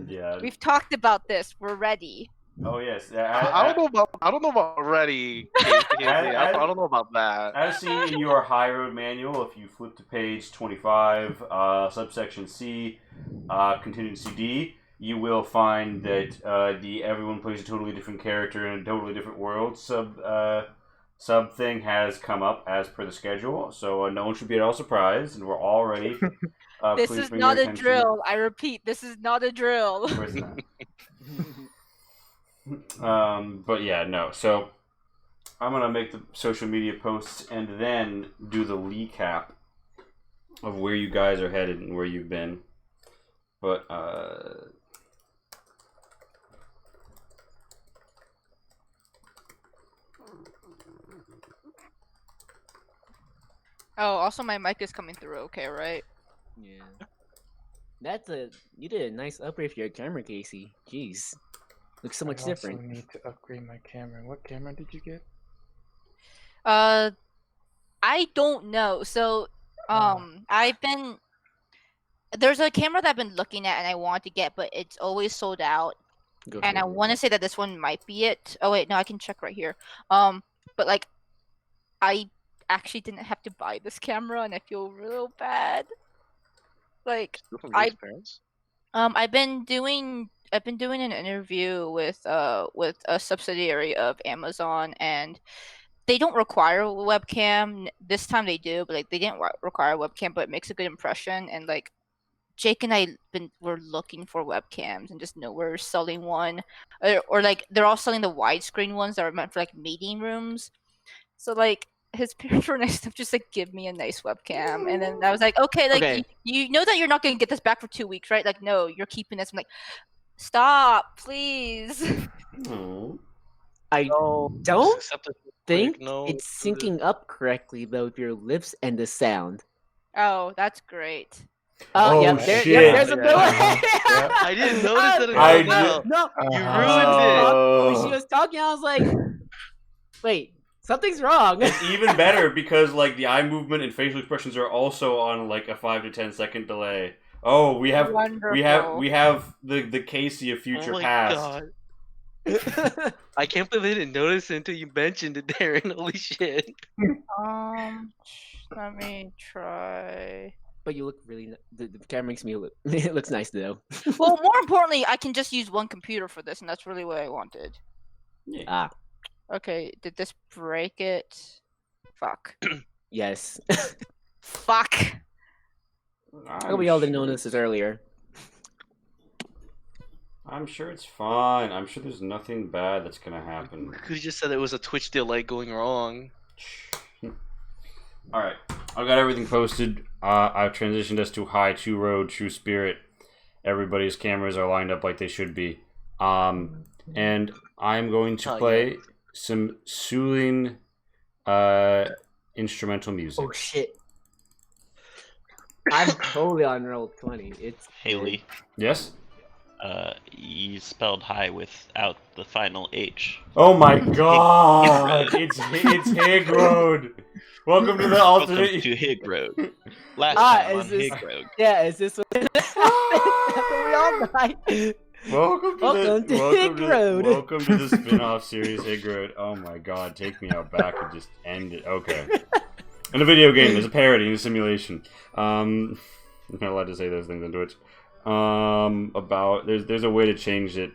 Yeah. We've talked about this. We're ready. Oh yes. I don't know about ready. I don't know about that. As seen in your High Road manual, if you flip to page 25, subsection C, contingency D, you will find that the everyone plays a totally different character in a totally different world sub thing has come up as per the schedule, so no one should be at all surprised, and we're all ready. This is not a drill. I repeat, this is not a drill. Of course not. But yeah, no. So I'm gonna make the social media posts and then do the recap of where you guys are headed and where you've been. But Oh, also my mic is coming through okay, right? Yeah. You did a nice upgrade for your camera, Casey. Jeez. Looks so much different. I also need to upgrade my camera. What camera did you get? I don't know. So, there's a camera that I've been looking at and I want to get, but it's always sold out. And I want to say that this one might be it. Oh wait, no, I can check right here. But like, I actually didn't have to buy this camera, and I feel real bad. Like, I've been doing an interview with a subsidiary of Amazon, and they don't require a webcam. This time they do, but like they didn't require a webcam, but it makes a good impression. And like Jake and I were looking for webcams and just nowhere selling one, or like they're all selling the widescreen ones that are meant for like meeting rooms. So like his parents were nice enough just like give me a nice webcam, and then I was like, okay, like you know that you're not gonna get this back for 2 weeks, right? Like, no, you're keeping this. I'm like, stop, please. I don't think it's syncing up correctly though with your lips and the sound. Oh, that's great. Oh yeah, there's a delay. I didn't notice that. No, you ruined it. When she was talking, I was like, wait. Something's wrong. It's even better because like the eye movement and facial expressions are also on like a 5 to 10 second delay. Oh, we have the Casey of future past. God. I can't believe I didn't notice it until you mentioned it, Darren. Holy shit. Let me try. But you look really. The camera makes me look. It looks nice though. Well, more importantly, I can just use one computer for this, and that's really what I wanted. Yeah. Okay, did this break it? Fuck. Yes. Fuck. We all didn't notice this earlier. I'm sure it's fine. I'm sure there's nothing bad that's gonna happen. You just said it was a Twitch delay going wrong. Alright, I've got everything posted. I've transitioned us to High 2 Road, True Spirit. Everybody's cameras are lined up like they should be. And I'm going to play some soothing instrumental music. Oh shit. I'm totally on roll 20. It's Haley. Yes? You spelled high without the final H. Oh my god! it's Hig Road! Welcome to the alternate... Welcome to Hig Road. Last time on Hig Road. Yeah, is this what we all died? Welcome to Hig Road. Welcome to the spin-off series Hig Road. Oh my god, take me out back and just end it. Okay. In a video game, there's a parody in a simulation. I'm not allowed to say those things on Twitch. There's a way to change it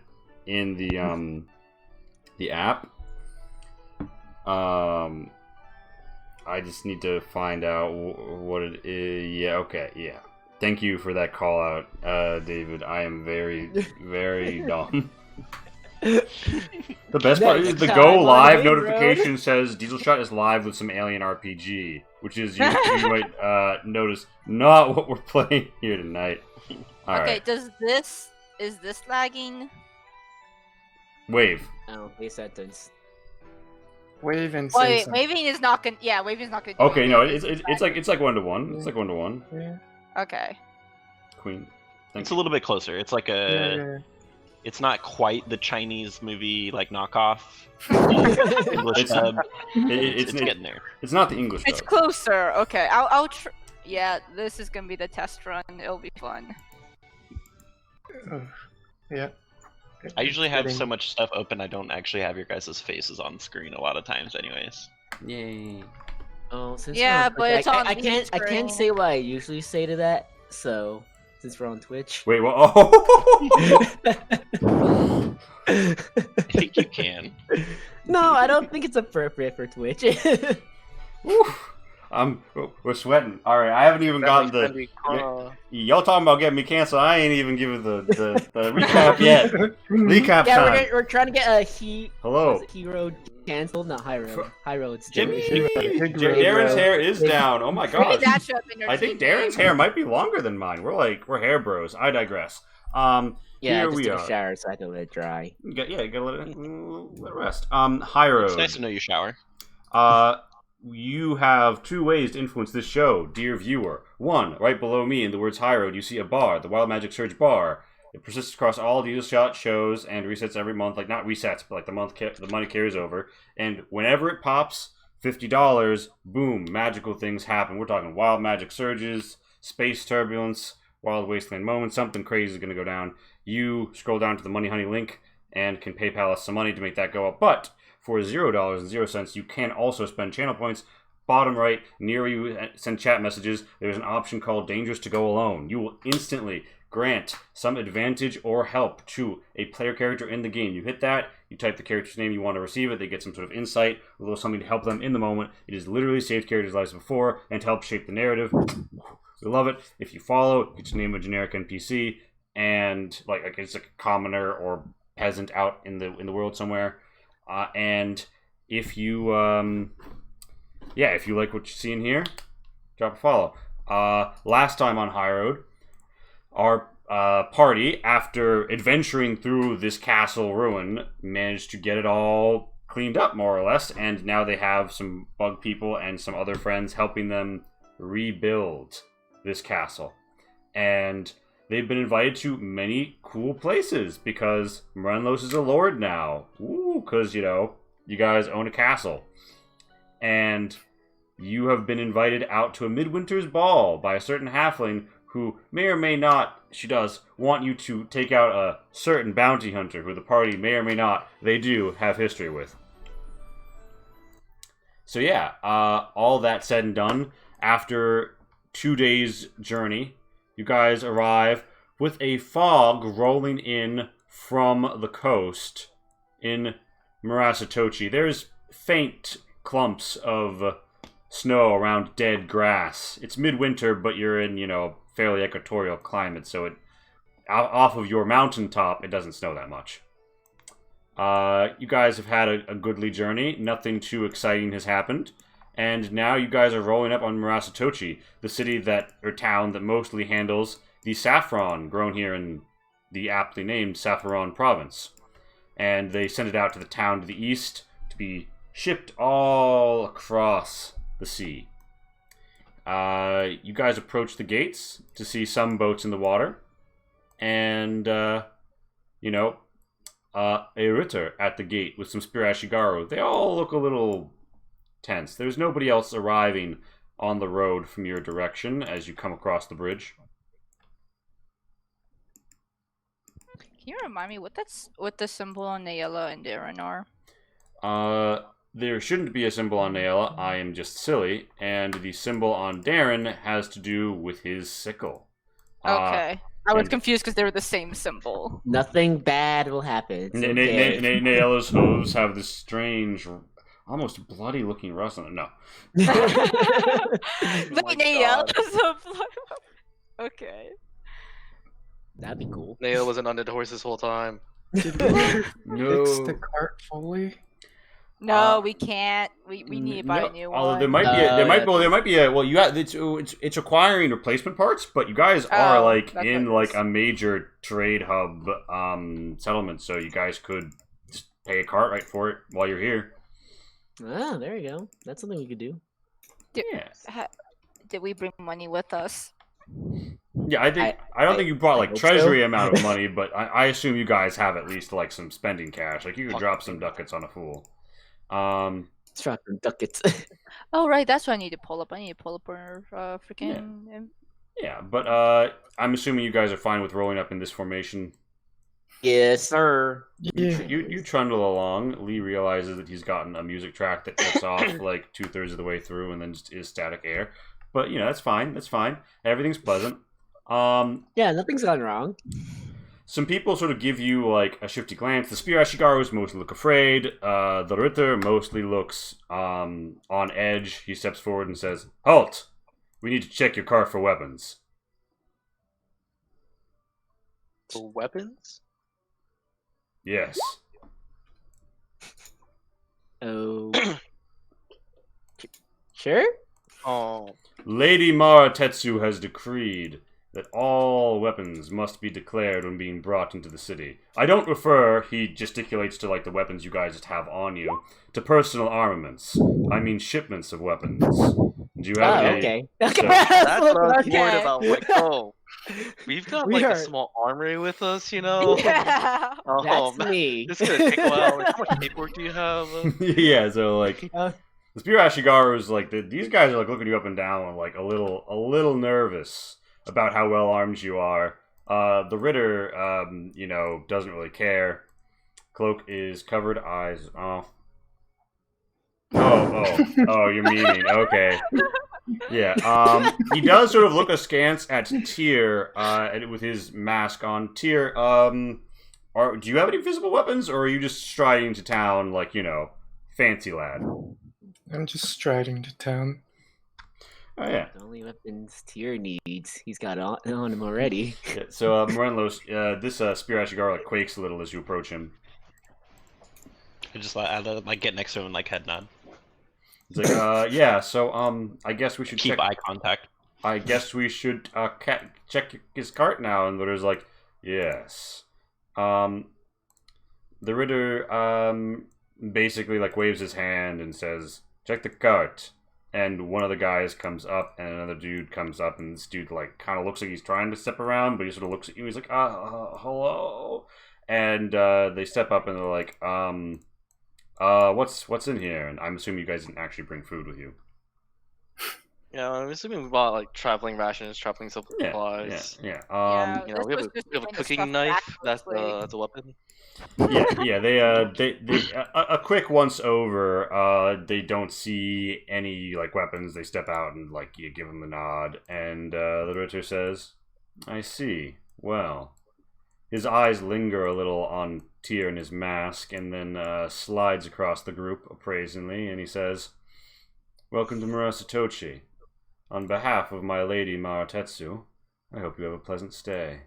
in the app. I just need to find out what it is. Yeah, okay, yeah. Thank you for that call out, David. I am very, very dumb. The best part is the go live notification says Diesel Shot is live with some Alien RPG, which is, you might notice, not what we're playing here tonight. All okay, right. Is this lagging? Wave. Oh, a sentence. Wave and wait, waving is not gonna. Yeah, waving is not gonna. Okay, no, it's like 1-to-1. Yeah. It's like 1-to-1. Yeah. Okay. Queen. It's a little bit closer. It's like a. Yeah. It's not quite the Chinese movie like knockoff. English dub. It's getting there. It's not the English. It's closer. Okay, I'll. Yeah, this is gonna be the test run. It'll be fun. Yeah. I usually have so much stuff open, I don't actually have your guys' faces on screen a lot of times, anyways. Yay. Oh, since Yeah, we're but it's on I the can't say what I usually say to that. So since we're on Twitch, Wait, what? Oh! I think you can. No, I don't think it's appropriate for Twitch. We're sweating. All right, I haven't even gotten the. Y'all talking about getting me canceled? I ain't even given the recap yet. Recap Yeah, time. we're trying to get a Hello. Hero canceled, not High Road. High Road's Jimmy, Darren's hair is down. Oh my gosh. Maybe that should have been I think Darren's hair might be longer than mine. We're hair bros. I digress. Yeah, here I just we took are. a shower, so I had to let it dry. You gotta let it rest. High Road. It's nice to know you shower. You have two ways to influence this show, dear viewer. One, right below me in the words High Road, you see a bar, the Wild Magic Surge bar. It persists across all Deal Shot shows and resets every month. Like, not resets, but like the money carries over. And whenever it pops, $50, boom, magical things happen. We're talking Wild Magic Surges, Space Turbulence, Wild Wasteland Moments, something crazy is going to go down. You scroll down to the Money Honey link and can PayPal us some money to make that go up. But for $0.00, you can also spend channel points. Bottom right, near where you send chat messages, there's an option called Dangerous to Go Alone. You will instantly grant some advantage or help to a player character in the game. You hit that, you type the character's name you want to receive it, they get some sort of insight, a little something to help them in the moment. It is literally saved characters' lives before and to help shape the narrative. We love it. If you follow, you can name a generic NPC and like it's a commoner or peasant out in the world somewhere. And if you if you like what you see in here, drop a follow. Last time on High Road, our party, after adventuring through this castle ruin, managed to get it all cleaned up, more or less, and now they have some bug people and some other friends helping them rebuild this castle. And they've been invited to many cool places because Morenlos is a lord now. Ooh, because, you guys own a castle. And you have been invited out to a midwinter's ball by a certain halfling who may or may not, she does, want you to take out a certain bounty hunter who the party may or may not, they do have history with. So yeah, all that said and done, after 2 days' journey, you guys arrive with a fog rolling in from the coast in Murasatochi. There's faint clumps of snow around dead grass. It's midwinter, but you're in, fairly equatorial climate, so it off of your mountaintop, it doesn't snow that much. You guys have had a goodly journey. Nothing too exciting has happened. And now you guys are rolling up on Murasatochi, the city or town that mostly handles the saffron grown here in the aptly named Saffron province. And they send it out to the town to the east to be shipped all across the sea. You guys approach the gates to see some boats in the water. And, a ritter at the gate with some Spear Ashigaru. They all look a little tense. There's nobody else arriving on the road from your direction as you come across the bridge. Can you remind me what the symbol on Nayela and Darren are? There shouldn't be a symbol on Nayela. I am just silly. And the symbol on Darren has to do with his sickle. Okay. I was confused because they were the same symbol. Nothing bad will happen. Nayela's hooves have this strange, almost bloody-looking rust on them. No. Okay. That'd be cool. Nail wasn't on the horse this whole time. Did we fix the cart fully? No, we can't. We need to buy a new one. There might be a. Well, it's acquiring replacement parts, but you guys are in a major trade hub settlement, so you guys could just pay a cart right for it while you're here. Ah, there you go. That's something we could do. Did we bring money with us? Yeah, I don't think you brought treasury amount of money, but I assume you guys have at least some spending cash. You could drop some ducats on a fool. Let's drop some ducats. Oh right, that's what I need to pull up. I need to pull up our freaking. Yeah, but I'm assuming you guys are fine with rolling up in this formation. Yes, sir. You trundle along. Lee realizes that he's gotten a music track that cuts off like 2/3 of the way through, and then just is static air. But that's fine. That's fine. Everything's pleasant. Yeah, nothing's gone wrong. Some people sort of give you like a shifty glance. The Spear Ashigarus mostly look afraid. The Ritter mostly looks on edge. He steps forward and says, "Halt! We need to check your car for weapons." For weapons? Yes. Oh. Sure? Oh. Lady Mara Tetsu has decreed that all weapons must be declared when being brought into the city. I don't refer, he gesticulates to like the weapons you guys just have on you, to personal armaments. I mean shipments of weapons. Do you have any? Okay. So, That's what I was Okay. worried about. Like, oh, we've got like a small armory with us, you know? Yeah. Oh, That's man. me. This is gonna take a while. Like, how much paperwork do you have? yeah, so like the Spear Ashigaru is like these guys are like looking you up and down and like a little nervous about how well armed you are. The Ritter, doesn't really care. Cloak is covered, eyes off. Oh, you're memeing. Okay. Yeah, he does sort of look askance at Tyr, with his mask on. Tyr, do you have any visible weapons, or are you just striding into town like, fancy lad? I'm just striding to town. Oh, yeah. The only weapons Tyr needs, he's got on him already. Yeah, so, Morenlos, this Spear Ashigar like quakes a little as you approach him. I just like get next to him and like head nod. He's like, yeah, so, I guess we should Keep check... eye contact. I guess we should, check his cart now, and the Ritter's like, yes. The Ritter, basically, like, waves his hand and says, check the cart. And one of the guys comes up, and another dude comes up, and this dude, like, kind of looks like he's trying to step around, but he sort of looks at you, he's like, hello? And, they step up, and they're like, what's in here? And I'm assuming you guys didn't actually bring food with you. Yeah, I'm assuming we bought like traveling rations, traveling supplies. Yeah. You know, we have a cooking knife. That's a weapon. Yeah. They a quick once over. They don't see any like weapons. They step out and like you give them the nod, and the Ritter says, "I see. Well." His eyes linger a little on Tyr and his mask, and then slides across the group appraisingly, and he says, "Welcome to Murasatochi. On behalf of my lady Maratetsu, I hope you have a pleasant stay."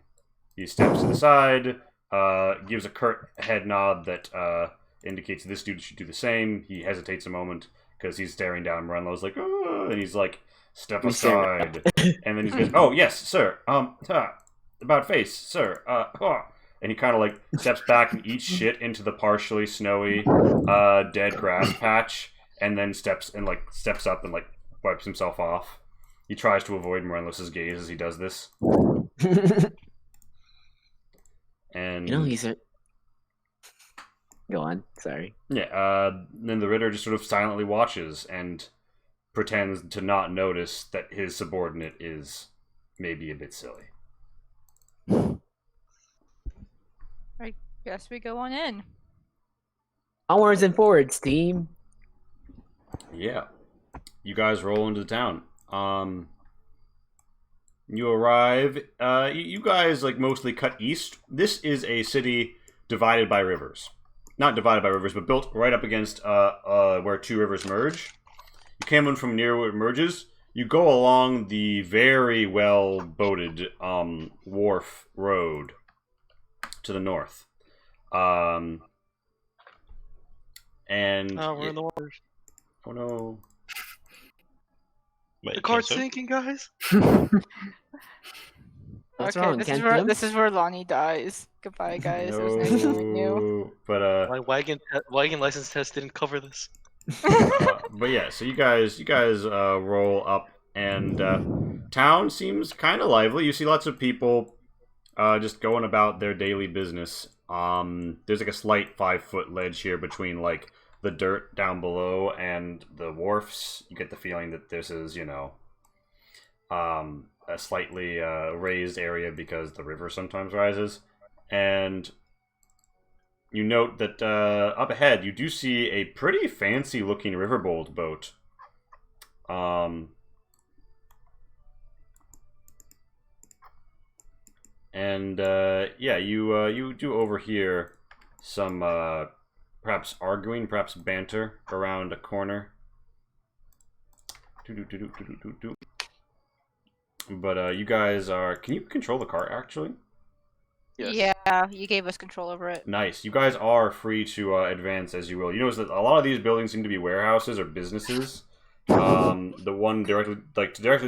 He steps to the side, gives a curt head nod that indicates this dude should do the same. He hesitates a moment because he's staring down. Morenlo's like, "Oh," and he's like, "Step aside." And then he goes, "Oh yes, sir. About face, sir. And he kind of like steps back and eats shit into the partially snowy, dead grass patch, and then steps up and like wipes himself off. He tries to avoid Morenlos's gaze as he does this. And he's a... Go on, sorry. Yeah, then the Ritter just sort of silently watches and pretends to not notice that his subordinate is maybe a bit silly. I guess we go on in. Onwards and forwards, team. Yeah. You guys roll into the town. You arrive. You guys like mostly cut east. This is a city divided by rivers. Not divided by rivers, but built right up against where two rivers merge. You came in from near where it merges. You go along the very well boated wharf road to the north. And we're in the water. Oh no. Wait, The cart's so? sinking, guys. What's Okay, wrong, this is where Lonnie dies. Goodbye, guys. It was nice knowing you. No, but My wagon license test didn't cover this. but yeah, so you guys roll up, and town seems kind of lively. You see lots of people just going about their daily business. There's like a slight 5-foot ledge here between like the dirt down below and the wharfs. You get the feeling that this is, a slightly raised area because the river sometimes rises. And you note that up ahead you do see a pretty fancy-looking riverboat boat. And yeah, you do overhear some perhaps arguing, perhaps banter around a corner. But you guys are. Can you control the cart actually? Yes. Yeah, you gave us control over it. Nice. You guys are free to advance as you will. You notice that a lot of these buildings seem to be warehouses or businesses. The one directly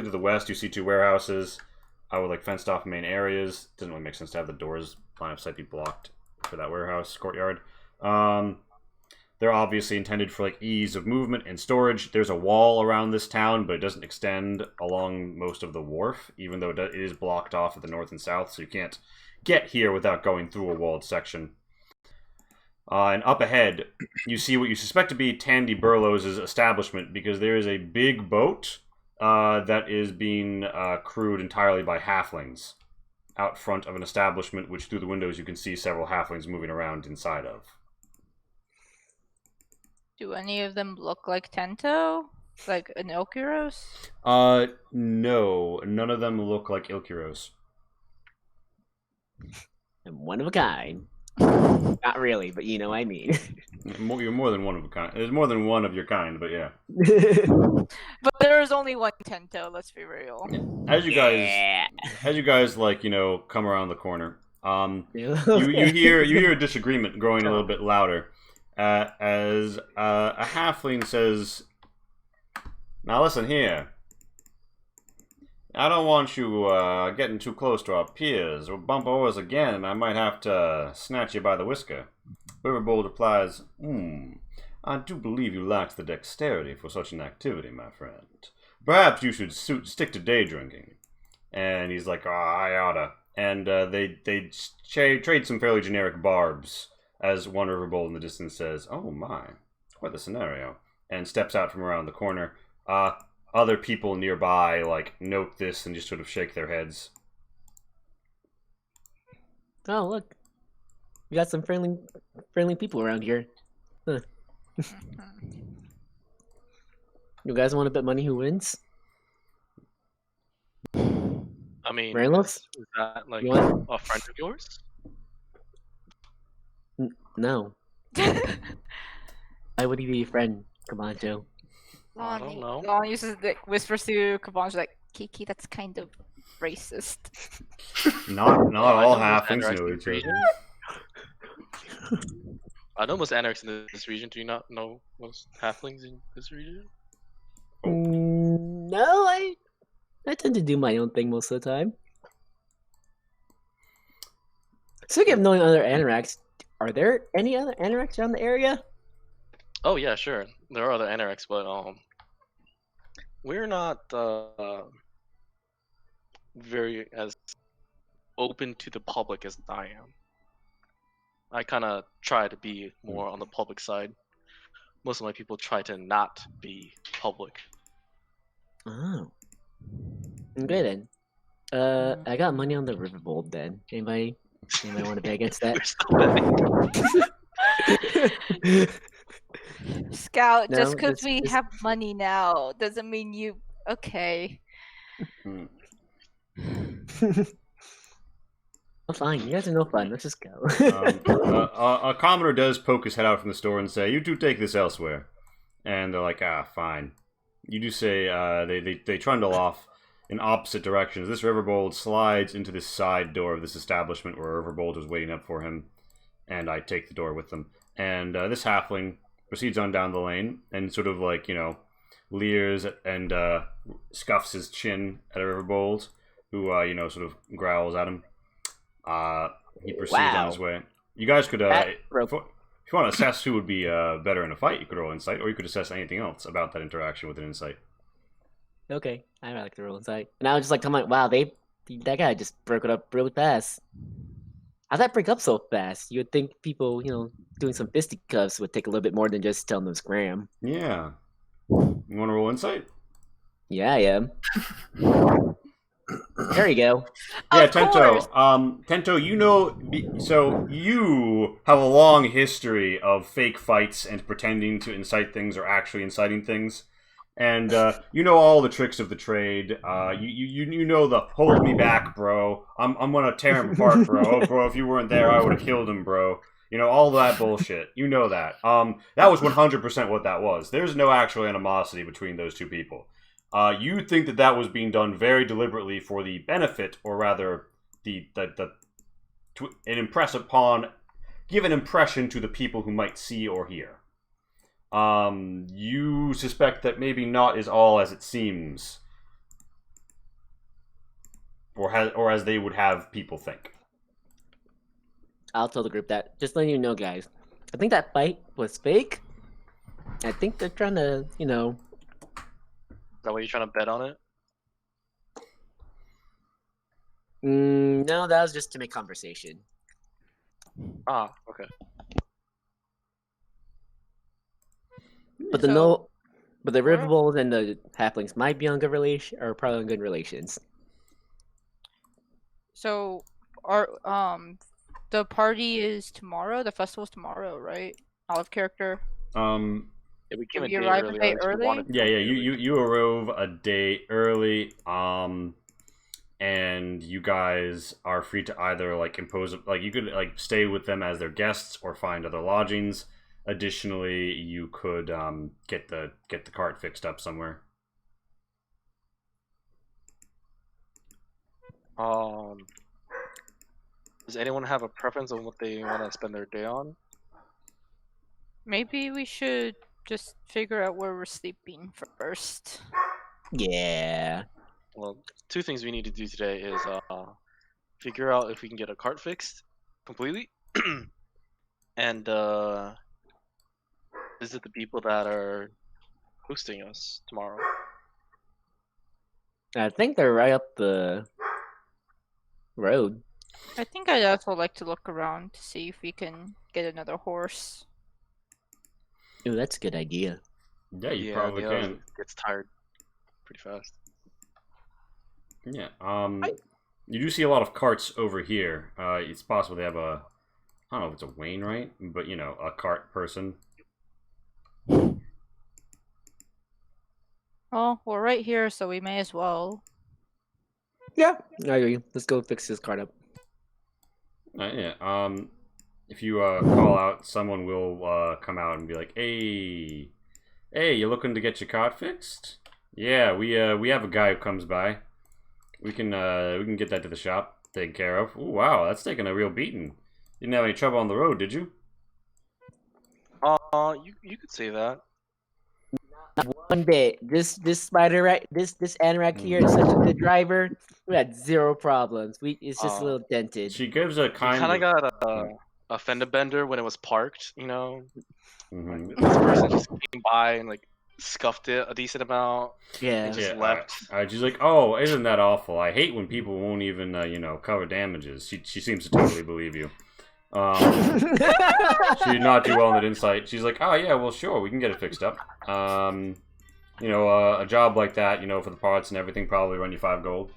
to the west, you see 2 warehouses. With like fenced off main areas. Doesn't really make sense to have the doors line of sight be blocked for that warehouse courtyard. They're obviously intended for like ease of movement and storage. There's a wall around this town, but it doesn't extend along most of the wharf, even though it is blocked off at the north and south, so you can't get here without going through a walled section. And up ahead, you see what you suspect to be Tandy Burlow's establishment, because there is a big boat that is being crewed entirely by halflings out front of an establishment, which through the windows you can see several halflings moving around inside of. Do any of them look like Tento? Like an Ilkyros? No. None of them look like Ilkyros. I'm one of a kind. Not really, but you know what I mean. You're more than one of a kind. There's more than one of your kind, but yeah. But there is only one Tento, let's be real. As you guys like, come around the corner, you hear a disagreement growing a little bit louder. As a halfling says, "Now listen here. I don't want you getting too close to our peers. We'll bump over us again, and I might have to snatch you by the whisker." Riverbold replies, "I do believe you lack the dexterity for such an activity, my friend. Perhaps you should stick to day drinking." And he's like, "I oughta." And they trade some fairly generic barbs. As one Riverbold in the distance says, "Oh my, quite the scenario," and steps out from around the corner. Other people nearby note this and just sort of shake their heads. Oh look, we got some friendly people around here. Huh. You guys want to bet money who wins? I mean, Randolph? is that like You want- a friend of yours? No. Why would he be your friend? Come on, Joe. I don't know. Lon uses whispers to Kavan's like, "Kiki, that's kind of racist." Not all I know most halflings anarchs know in each this other. region. I know most anarchs in this region. Do you not know most halflings in this region? No, I tend to do my own thing most of the time. Speaking of knowing other anoraks, are there any other anoraks around the area? Oh yeah, sure. There are other anoraks, but we're not very as open to the public as I am. I kind of try to be more on the public side. Most of my people try to not be public. Oh. Okay then. I got money on the Riverbold then. Anybody want to bet against that? Scout, No, just because this- we this- have money now doesn't mean you. Okay. Oh, fine. You guys are no fun. Let's just go. A commoner does poke his head out from the store and say, "You two take this elsewhere." And they're like, fine. You do say, they trundle off in opposite directions. This Riverbold slides into this side door of this establishment where Riverbold was waiting up for him, and I take the door with them. And this halfling proceeds on down the lane and sort of leers and scuffs his chin at a Riverbold, who sort of growls at him. He proceeds on his way. You guys could, if you want to assess who would be better in a fight, you could roll insight, or you could assess anything else about that interaction with an insight. Okay, I like the roll inside. And I was just I'm like, wow, that guy just broke it up really fast. How'd that break up so fast? You would think people, doing some fisticuffs would take a little bit more than just telling them scram. Yeah. You want to roll insight? Yeah, I am. There you go. Yeah, Of course. Tento, you know, so you have a long history of fake fights and pretending to incite things or actually inciting things. And you know all the tricks of the trade. You know the hold me back, bro. I'm gonna tear him apart, bro. Oh, bro, if you weren't there, I would have killed him, bro. You know all that bullshit. You know that. That was 100% what that was. There's no actual animosity between those two people. You think that that was being done very deliberately for the benefit, or rather, to give an impression to the people who might see or hear. You suspect that maybe not is all as it seems, or as they would have people think. I'll tell the group that. Just letting you know, guys. I think that fight was fake. I think they're trying to, Is that why you're trying to bet on it? No, that was just to make conversation. Ah, okay. But but the Riverbolts and the Halflings might be on good relation, or probably on good relations. So, the party is tomorrow. The festival's tomorrow, right? Out of character. Yeah, we came Did a we day arrive a earlier. day at least we early? wanted to Yeah, be you arrive a day early. And you guys are free to either impose, you could stay with them as their guests or find other lodgings. Additionally, you could get the cart fixed up somewhere. Does anyone have a preference on what they want to spend their day on? Maybe we should just figure out where we're sleeping first. Yeah. Well, two things we need to do today is figure out if we can get a cart fixed completely, and visit the people that are hosting us tomorrow. I think they're right up the road. I think I'd also like to look around to see if we can get another horse. Ooh, that's a good idea. Yeah, you probably the other can. gets tired pretty fast. Yeah. You do see a lot of carts over here. It's possible they have I don't know if it's a Wainwright, but a cart person. Oh, we're right here, so we may as well. Yeah, I agree. Let's go fix this cart up. Yeah. If you call out, someone will come out and be like, "Hey, you looking to get your cart fixed? Yeah, we have a guy who comes by. We can get that to the shop taken care of. Ooh, wow, that's taking a real beating. Didn't have any trouble on the road, did you?" You could say that. One bit. This spider right, this anorak here is such a good driver. We had zero problems. It's just a little dented. She gives a kind of got a fender bender when it was parked. Mm-hmm. This person just came by and scuffed it a decent amount. Yeah. And just left. She's like, "Oh, isn't that awful? I hate when people won't even cover damages." She seems to totally believe you. She did not do well in that insight. She's like, "Oh yeah, well sure, we can get it fixed up. A job like that, for the parts and everything, probably run you 5 gold."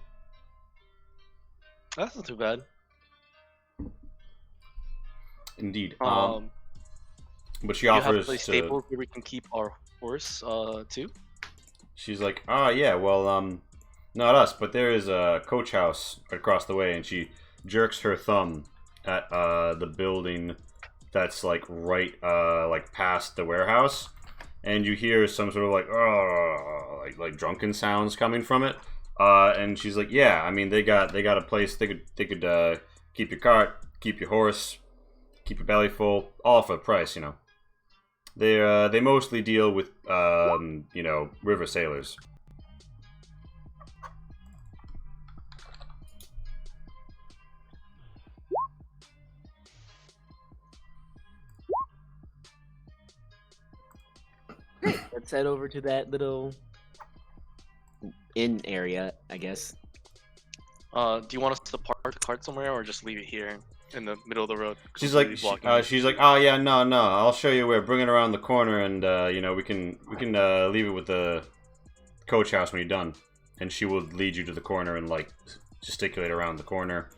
That's not too bad. Indeed. But she offers to stables where we can keep our horse too. She's like, "Oh yeah, well not us, but there is a coach house across the way," and she jerks her thumb at the building that's right past the warehouse, and you hear some sort of like drunken sounds coming from it. And she's like, "Yeah, I mean they got a place they could keep your cart, keep your horse, keep your belly full, all for a price, They mostly deal with river sailors." Let's head over to that little inn area, I guess. Do you want us to park the cart somewhere or just leave it here in the middle of the road? She's like, "Oh yeah, no, I'll show you where. Bring it around the corner, and we can leave it with the coach house when you're done." and she will lead you to the corner and like gesticulate around the corner.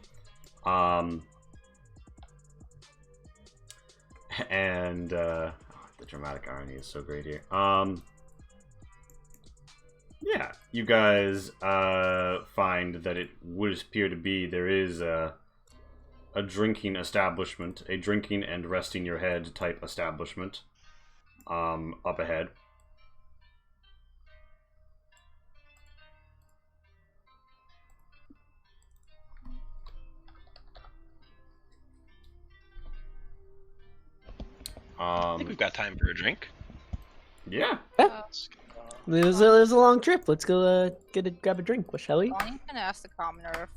And the dramatic irony is so great here. Yeah, you guys find that it would appear to be there is a drinking establishment, a drinking and resting your head type establishment up ahead. I think we've got time for a drink. Yeah. There's a long trip. Let's go grab a drink. What shall we? I'm gonna ask the commoner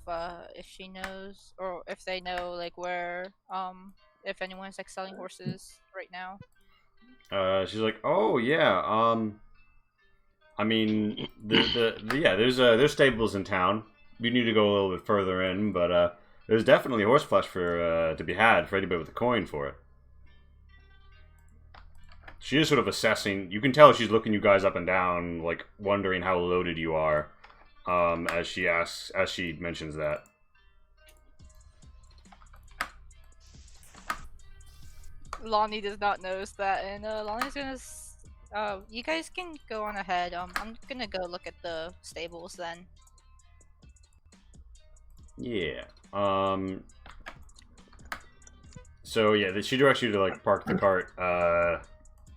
if she knows or if they know like where if anyone's like selling horses right now. She's like, oh yeah. I mean, there's stables in town. We need to go a little bit further in, but there's definitely horse flesh for to be had for anybody with a coin for it. She is sort of assessing. You can tell she's looking you guys up and down, like wondering how loaded you are, as she mentions that. Lonnie does not notice that, and Lonnie's gonna. You guys can go on ahead. I'm gonna go look at the stables then. Yeah. So yeah, she directs you to like park the cart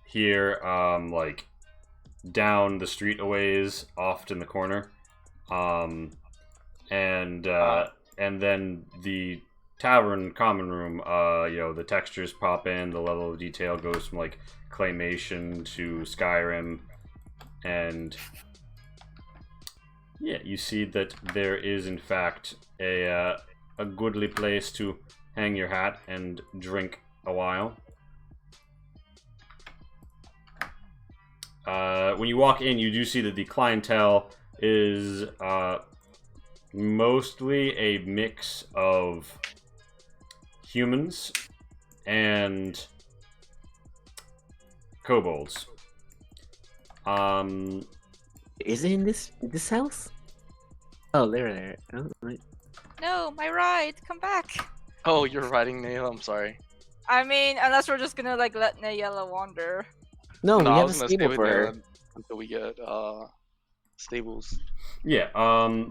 here, like down the street a ways, off in the corner, and then the tavern common room. The textures pop in, the level of detail goes from like claymation to Skyrim, and yeah, you see that there is in fact a goodly place to hang your hat and drink a while. When you walk in, you do see that the clientele is mostly a mix of humans and kobolds. Is it in this house? Oh, there. Oh, right. No, my ride! Come back! Oh, you're riding Nail? I'm sorry. I mean, unless we're just gonna like let Nayela wander. No, we I have a was gonna stay stable with for her. Nail until we get stables. Yeah,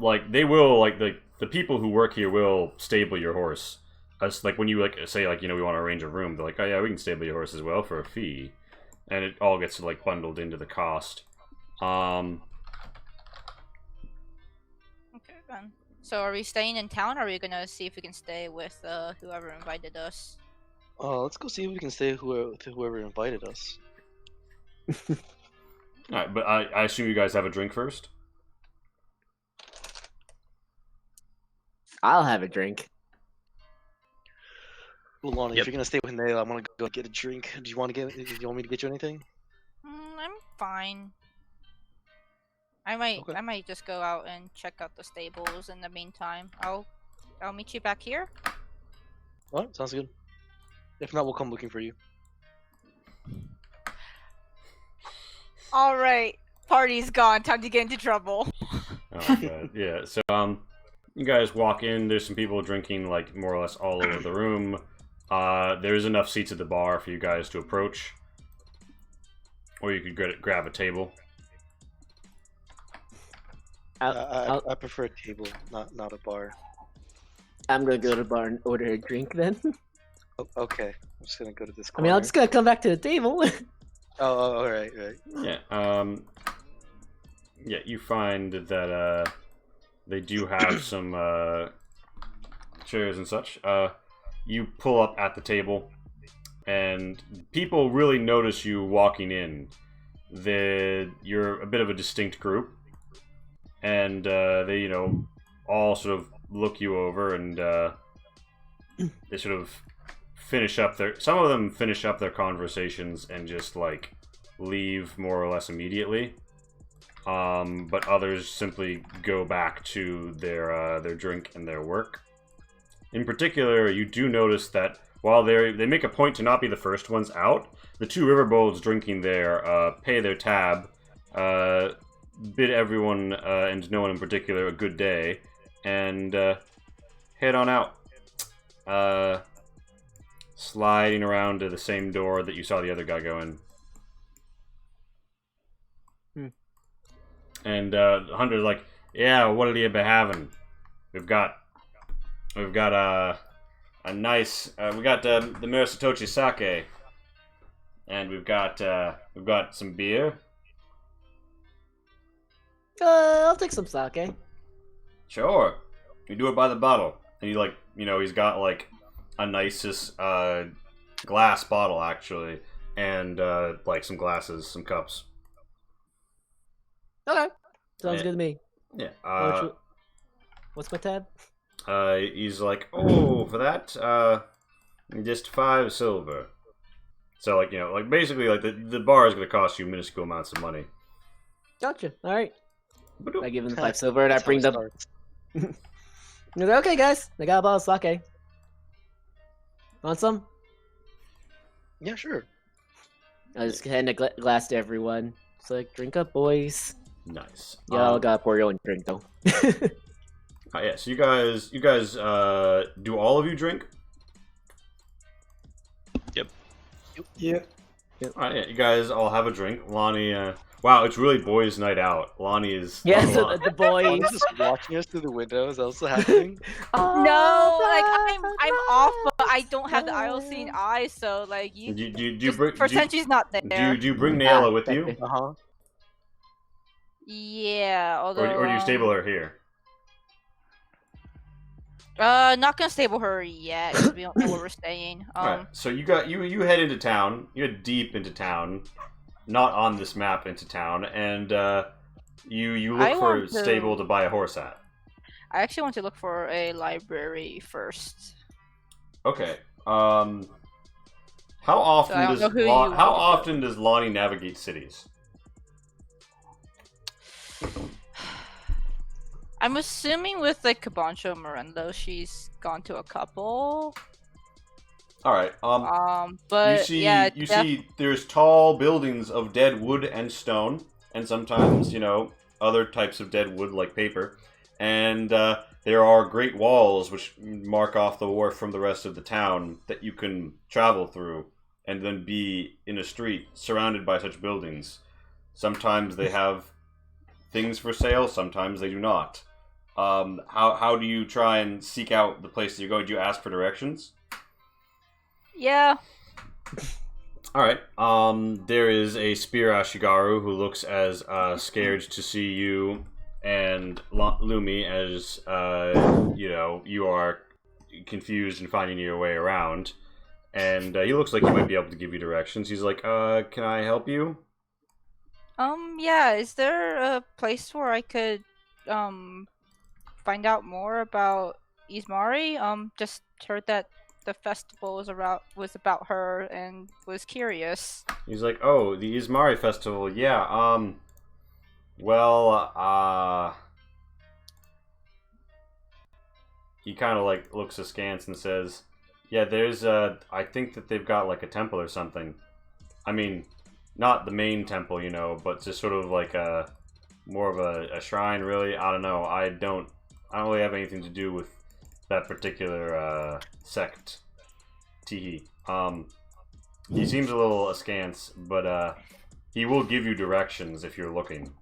like they will, like the people who work here will stable your horse. As like when you like say like we want to arrange a room, they're like, oh yeah, we can stable your horse as well for a fee, and it all gets like bundled into the cost. Okay then. So are we staying in town, or are we gonna see if we can stay with whoever invited us? Let's go see if we can stay with whoever invited us. Alright, but I assume you guys have a drink first? I'll have a drink. Well, Lonnie, Yep. if you're gonna stay with Nail, I'm gonna go get a drink. Do you want me to get you anything? I'm fine. I might just go out and check out the stables in the meantime. I'll meet you back here. Alright, sounds good. If not, we'll come looking for you. All right, party's gone. Time to get into trouble. Oh god, yeah. So you guys walk in. There's some people drinking like more or less all over the room. There's enough seats at the bar for you guys to approach, or you could grab a table. I prefer a table, not a bar. I'm gonna go to the bar and order a drink then. Okay, I'm just gonna go to this I corner. mean, I'm just gonna come back to the table. Oh, all right. Yeah. Yeah. You find that they do have some chairs and such. You pull up at the table, and people really notice you walking in. You're a bit of a distinct group, and they, all sort of look you over, and they sort of some of them finish up their conversations and just like leave more or less immediately. But others simply go back to their drink and their work. In particular, you do notice that while they make a point to not be the first ones out, the two riverbolds drinking there pay their tab. bid everyone, and no one in particular, a good day, and head on out. Sliding around to the same door that you saw the other guy go in. And the hunter's like, yeah, what'll you be having? We've got a nice we got the Murasatochi sake, and we've got some beer. I'll take some sake. Sure. You do it by the bottle. And he's got like a nicest glass bottle actually, and like some glasses, some cups. Okay. Sounds good to me. Yeah. What's my tab? He's like, oh, for that, just 5 silver. So like basically like the bar is gonna cost you minuscule amounts of money. Gotcha. All right. I give him the 5 silver and I bring them. Okay, guys, I got a bottle of sake. Want some? Yeah, sure. I just hand a glass to everyone. It's like, drink up, boys. Nice. Y'all gotta pour your own drink though. Yeah. So you guys, do all of you drink? Yep. Yeah. All right. Yeah. You guys all have a drink. Lonnie. Wow, it's really boys' night out. Lonnie is. Yeah, so the boys. Lonnie's just watching us through the window. Is that also happening? Oh, No, like I'm off, but I don't have the Iocene eye, so like you. Do you bring? Senchi's not there. Do you bring Naela with you, Uh-huh. Yeah, although. or do you stable her here? Not gonna stable her yet because we don't know where we're staying. Alright, so you head into town. You head deep into town, not on this map into town, and you look for a stable to buy a horse at. I actually want to look for a library first. Okay. How often does Lonnie navigate cities? I'm assuming with like Cabancho Morendo, she's gone to a couple. All right. But you see, there's tall buildings of dead wood and stone, and sometimes other types of dead wood like paper, and there are great walls which mark off the wharf from the rest of the town that you can travel through, and then be in a street surrounded by such buildings. Sometimes they have things for sale, sometimes they do not. How do you try and seek out the place that you're going? Do you ask for directions? Yeah. All right. There is a Spear Ashigaru who looks as scared to see you and Lumi as you are confused and finding your way around, and he looks like he might be able to give you directions. He's like, "Can I help you?" Yeah. Is there a place where I could find out more about Ismari? Just heard that the festival was about her and was curious. He's like, oh, the Ismari festival, yeah, he kind of like looks askance and says, yeah, there's I think that they've got like a temple or something. I mean, not the main temple, but just sort of like more of a shrine, really. I don't know. I don't really have anything to do with that particular sect. Teehee. He seems a little askance, but he will give you directions if you're looking.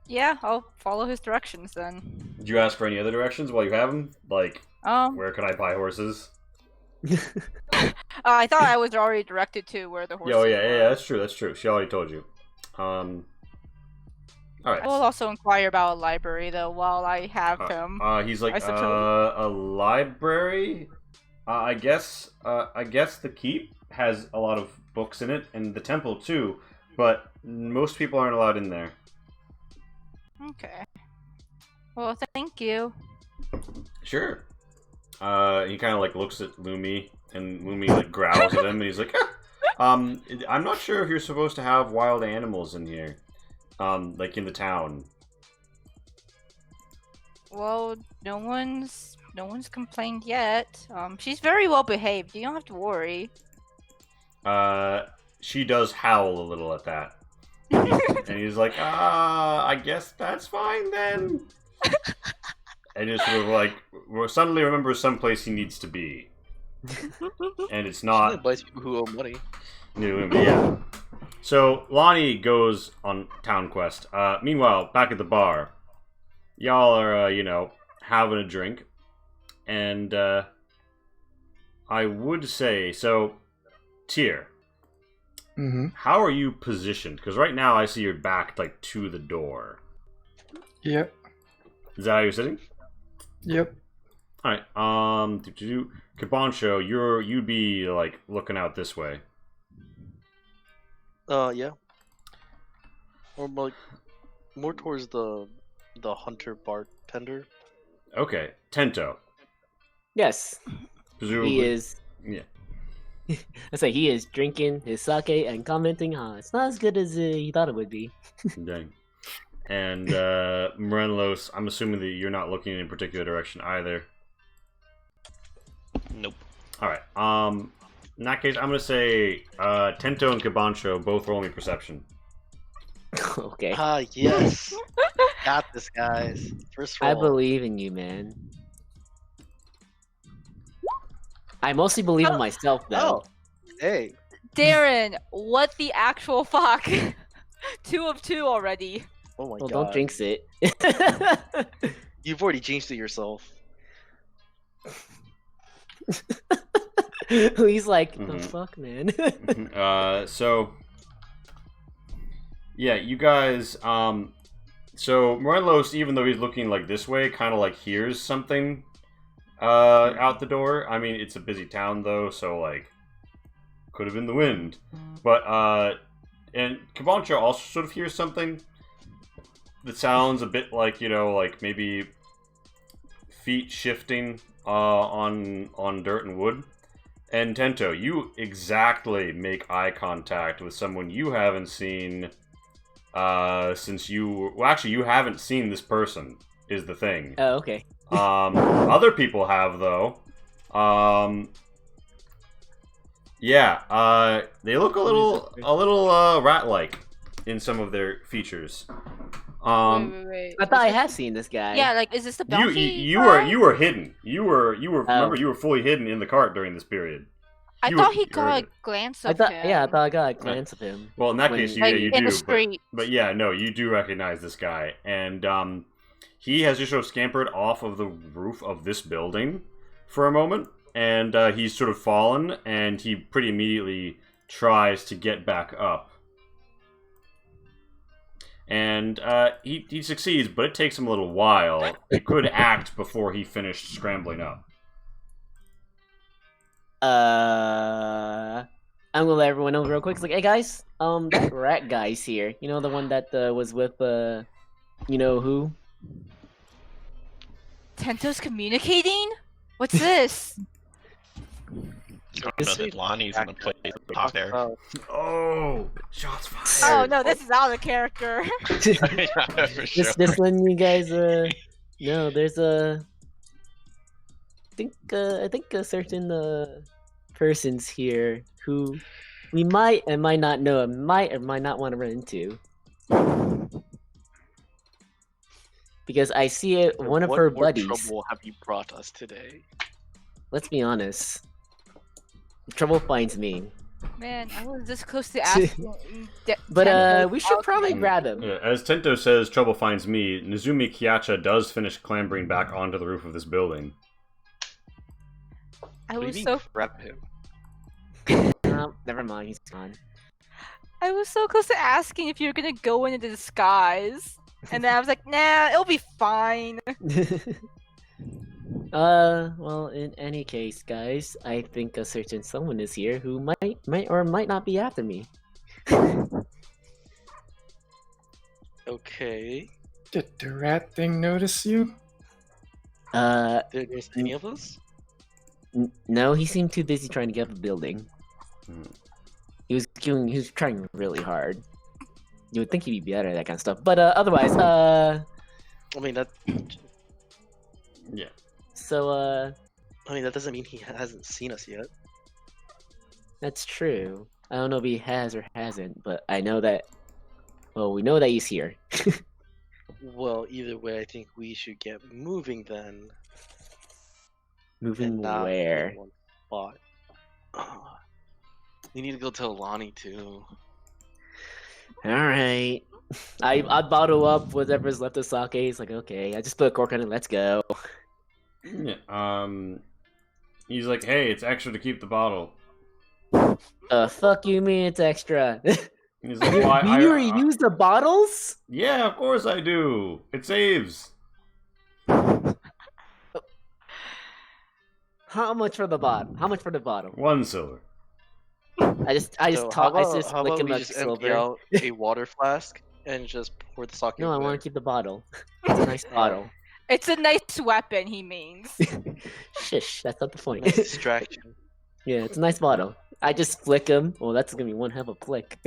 Yeah, I'll follow his directions then. Did you ask for any other directions while you have them? Like, where can I buy horses? I thought I was already directed to where the horses yeah, were. that's true. She already told you. Alright. I will also inquire about a library, though, while I have him. He's like, a library? I guess the keep has a lot of books in it, and the temple too, but most people aren't allowed in there. Okay. Well, thank you. Sure. He kind of like looks at Lumi, and Lumi like growls at him, and he's like, I'm not sure if you're supposed to have wild animals in here. Like in the town. Well, no one's complained yet. She's very well behaved. You don't have to worry. She does howl a little at that. And he's like, I guess that's fine then. And just sort of like suddenly remembers someplace he needs to be. And it's not. Advice people who owe money. Yeah. So Lonnie goes on town quest. Meanwhile, back at the bar, y'all are having a drink, and I would say so. Tyr, how are you positioned? Because right now I see you're backed like to the door. Yep. Is that how you're sitting? Yep. All right. Kabancho, you'd be like looking out this way. Yeah. Or like more towards the hunter bartender. Okay, Tento. Yes. Presumably. He is. Yeah. I say he is drinking his sake and commenting, it's not as good as he thought it would be. Dang. And Morelos, I'm assuming that you're not looking in a particular direction either. Nope. All right. In that case, I'm gonna say Tento and Kabancho both roll me perception. Okay. Yes. Got this, guys. First roll. I believe in you, man. I mostly believe in myself, though. Oh, hey. Darren, what the actual fuck? 2 of 2 already. Oh my Well, god. don't jinx it. You've already jinxed it yourself. He's like, the Mhm. fuck, man. So yeah, you guys. So Morelos, even though he's looking like this way, kind of like hears something out the door. I mean, it's a busy town though, so like could have been the wind. But and Kabancho also sort of hears something that sounds a bit like like maybe feet shifting on dirt and wood. And Tento, you exactly make eye contact with someone you haven't seen since you haven't seen this person is the thing. Oh, okay. Other people have though. They look a little rat-like in some of their features. Wait. I thought I had seen this guy. Yeah, like, is this the bounty? You guy? were hidden. You were remember you were fully hidden in the cart during this period. I You thought were- he got a glance I of thought, him. yeah, I thought I got a glance of him. Well, in that When- case, like, you in do. the street. But yeah, no, you do recognize this guy, and he has just sort of scampered off of the roof of this building for a moment, and he's sort of fallen, and he pretty immediately tries to get back up. And he succeeds, but it takes him a little while. He could act before he finished scrambling up. I'm gonna let everyone know real quick. It's like, hey guys, that rat guy's here. You know, the one that was with you know who? Tento's communicating? What's this? I don't know that Lonnie's in the place top there. Oh, shots fired! Oh no, this is out of character. For sure. This one, you guys, no, there's I think a certain persons here who we might and might not know and might or might not want to run into. Because I see it, one of her What buddies. trouble have you brought us today? Let's be honest. Trouble finds me. Man, I was this close to asking. But we should probably Mm. grab him. Yeah, as Tento says, trouble finds me. Nozumi Kiacha does finish clambering back onto the roof of this building. I What do was you so mean grab him? Never mind, he's gone. I was so close to asking if you were gonna go into disguise, and then I was like, nah, it'll be fine. Well, in any case, guys, I think a certain someone is here who might or might not be after me. Okay. Did the rat thing notice you? Did there's any of us? No, he seemed too busy trying to get up a building. Hmm. He was trying really hard. You would think he'd be better at that kind of stuff, but otherwise, I mean that. Yeah. so I mean that doesn't mean he hasn't seen us yet. that's true. I don't know if he has or hasn't, but I know that Well, we know that he's here. Well, either way, I think we should get moving then. Moving and not where? in one spot. You need to go tell Lonnie too. Alright. I bottle up whatever's left of sake. It's like, okay, I just put a cork on it, let's go. Yeah, he's like, hey, it's extra to keep the bottle. Fuck you mean it's extra? He's like, well, Do you reuse the bottles? Yeah, of course I do. It saves. How much for the bottle? How much for the bottle? 1 silver. I just How flick about him we a just empty silver. out a water flask and just pour the sake? No, I in want there? to keep the bottle. It's a nice bottle. It's a nice weapon, he means. Shush, that's not the point. Nice distraction. Yeah, it's a nice bottle. I just flick him. Well, that's gonna be one hell of a flick.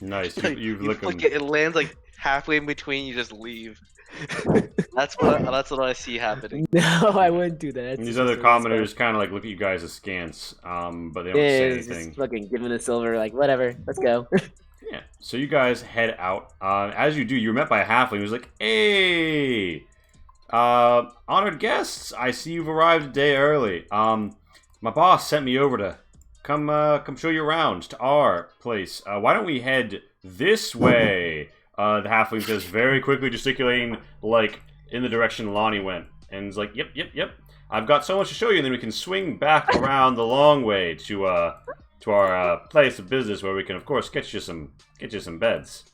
Nice. Like, You you lick flick him. it lands like halfway in between. You just leave. That's what I see happening. No, I wouldn't do that. And That's these just other a nice commoners kind of like look at you guys askance, but they don't bottle. Yeah, say it's anything. just fucking giving a silver, like whatever. Let's go. Yeah. So you guys head out. As you do, you're met by a halfling who's like, "Hey, honored guests, I see you've arrived a day early. My boss sent me over to come show you around to our place. Why don't we head this way?" The halfling says, very quickly gesticulating, like in the direction Lonnie went, and is like, "Yep. I've got so much to show you, and then we can swing back around the long way to our place of business, where we can, of course, get you some beds."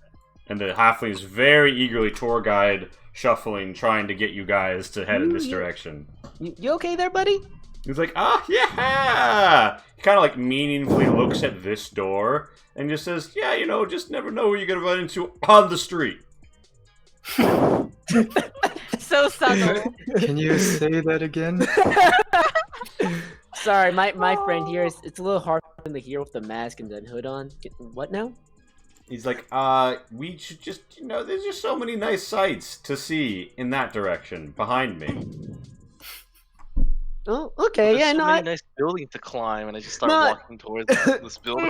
And the halfling is very eagerly tour guide shuffling, trying to get you guys to head in this direction. You okay there, buddy? He's like, yeah! He kind of like meaningfully looks at this door and just says, yeah, just never know who you're going to run into on the street. So subtle. Can you say that again? Sorry, my friend here, it's a little hard for him to hear with the mask and the hood on. What now? He's like, we should just, there's just so many nice sights to see in that direction behind me. Oh, okay, There's yeah, so no, many nice buildings to climb, and I just start No. walking towards this building.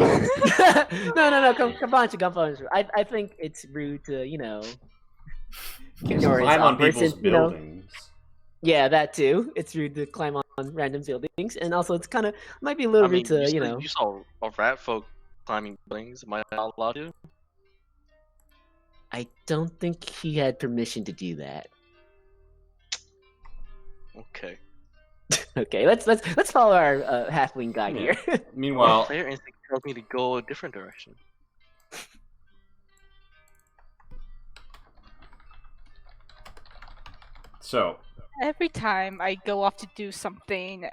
no, come on. I think it's rude to, ignore his Climb on offers people's and, buildings. Yeah, that too. It's rude to climb on random buildings, and also it's kind of might be a little I mean, rude to, you saw a rat folk climbing buildings. Am I not allowed to? I don't think he had permission to do that. Okay. Okay, let's follow our halfling guy Yeah. here. Meanwhile, Player instinct tells me to go a different direction. so, Every time I go off to do something,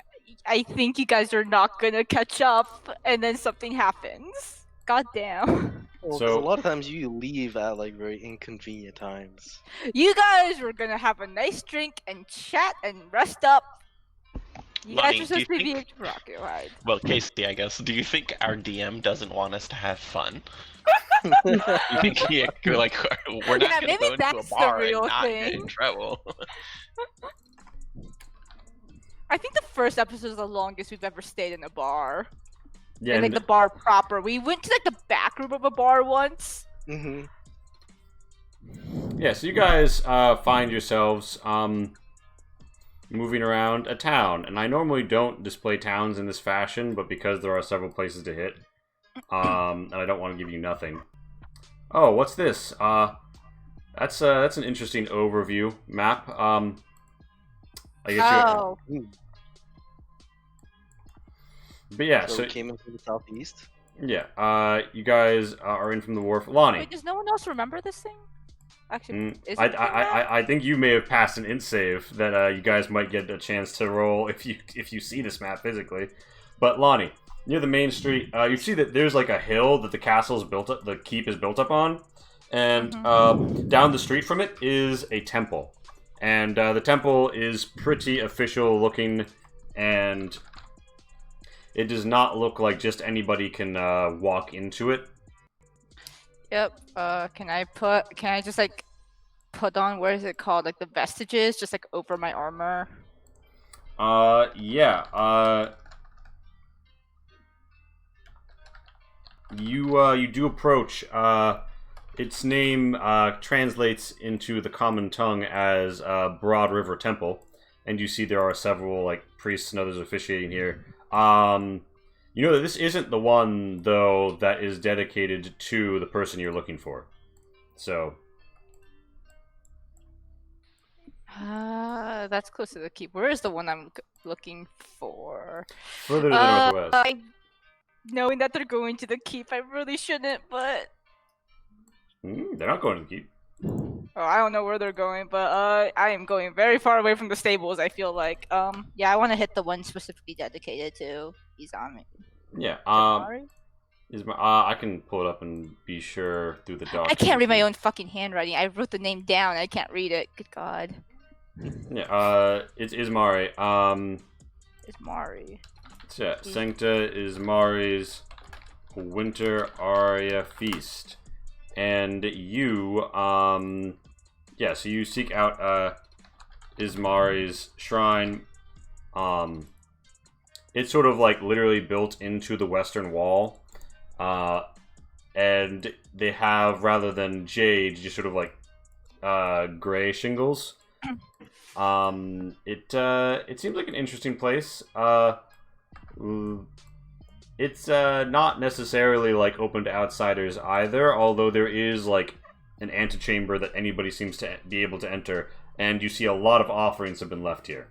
I think you guys are not gonna catch up, and then something happens. God damn. Well, 'cause So- a lot of times you leave at like very inconvenient times. You guys were gonna have a nice drink and chat and rest up. You Lonnie, guys do are you supposed to be think- rocket ride. Well, Casey, I guess. Do you think our DM doesn't want us to have fun? You think we're not Yeah, gonna maybe go into a that's the bar real and not get thing. in trouble? I think the first episode is the longest we've ever stayed in a bar. yeah, And like the bar proper. We went to like the back room of a bar once. Mm-hmm. yeah, so you guys find yourselves moving around a town, and I normally don't display towns in this fashion, but because there are several places to hit, and I don't want to give you nothing. Oh, what's this? That's an interesting overview map. I guess Oh, but yeah, So so we came in from the southeast. yeah, you guys are in from the wharf. Lonnie, wait, does no one else remember this thing? Actually, is I, it in that? I think you may have passed an int save that you guys might get a chance to roll if you see this map physically. But Lonnie, near the main street, you see that there's like a hill that the castle is built up, the keep is built up on, and down the street from it is a temple, and the temple is pretty official looking, and it does not look like just anybody can walk into it. Yep. Can I just like put on, what is it called? Like the vestiges, just like over my armor. Yeah. You do approach its name translates into the common tongue as Broad River Temple, and you see there are several like priests and others officiating here. You know that this isn't the one though that is dedicated to the person you're looking for. So. That's close to the keep. Where is the one I'm looking for? Further to the northwest. Knowing that they're going to the keep, I really shouldn't, but... They're not going to the keep. Oh, I don't know where they're going, but I am going very far away from the stables, I feel like. Yeah, I want to hit the one specifically dedicated to Izami. Yeah, Izamari? I can pull it up and be sure through the document. I can't read my own fucking handwriting. I wrote the name down, I can't read it. Good God. Yeah, it's Izmari. Izmari. Yeah, Sancta Izmari's Winter Aria Feast. And you, yeah, so you seek out, Izmari's shrine. It's sort of, like, literally built into the western wall. And they have, rather than jade, just sort of, like, gray shingles. It seems like an interesting place. It's not necessarily like open to outsiders either, although there is like an antechamber that anybody seems to be able to enter, and you see a lot of offerings have been left here.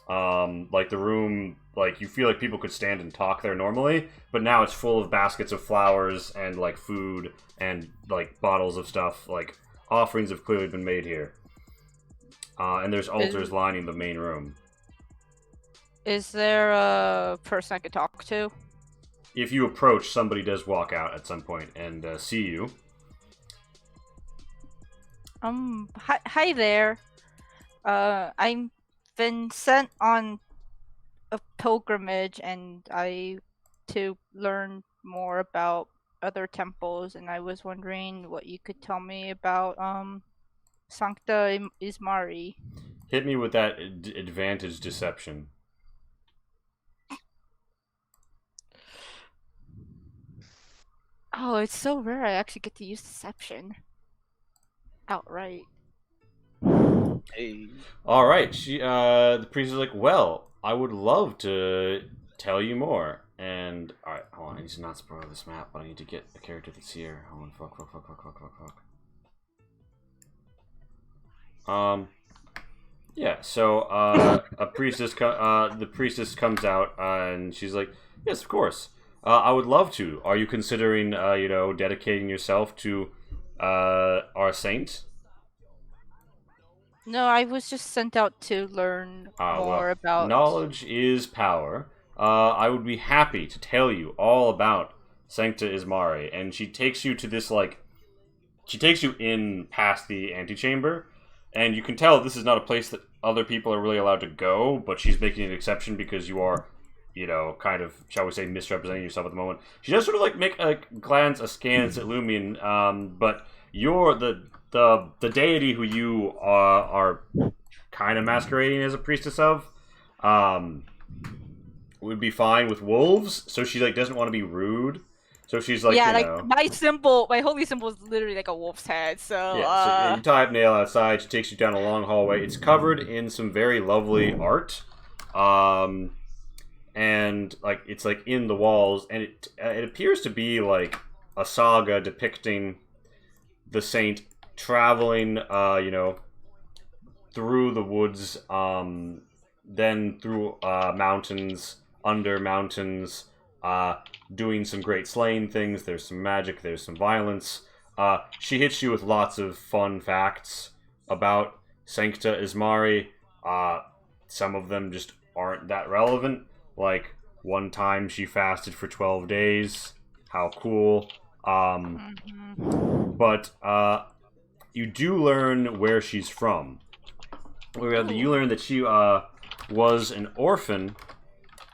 Like the room, like you feel like people could stand and talk there normally, but now it's full of baskets of flowers and like food and like bottles of stuff. Like offerings have clearly been made here. And there's altars lining the main room. Is there a person I could talk to? If you approach, somebody does walk out at some point and see you. Hi there. I've been sent on a pilgrimage, and to learn more about other temples, and I was wondering what you could tell me about Sancta Izmari. Hit me with that advantage deception. Oh, it's so rare I actually get to use deception outright. Hey. All right, the priest is like, well, I would love to tell you more. And all right, hold on, I need to not spoil this map, but I need to get a character that's here. Hold on, fuck. Yeah, so the priestess comes out and she's like, yes, of course. I would love to. Are you considering, dedicating yourself to our saint? No, I was just sent out to learn more about... Knowledge is power. I would be happy to tell you all about Sancta Izmari. And she takes you to this, she takes you in past the antechamber. And you can tell this is not a place that other people are really allowed to go, but she's making an exception because you are... kind of, shall we say, misrepresenting yourself at the moment. She does sort of make a scans at Lumion, but you're the deity who you are kind of masquerading as a priestess of, would be fine with wolves. So she doesn't want to be rude. So she's like, my holy symbol is literally like a wolf's head. So so you tie up Nail outside. She takes you down a long hallway. It's covered in some very lovely art. And it's in the walls, and it appears to be like a saga depicting the saint traveling, through the woods, then through mountains, under mountains, doing some great slaying things. There's some magic, there's some violence. She hits you with lots of fun facts about Sancta Izmari. Some of them just aren't that relevant. Like, one time she fasted for 12 days. How cool. But you do learn where she's from. You learn that she was an orphan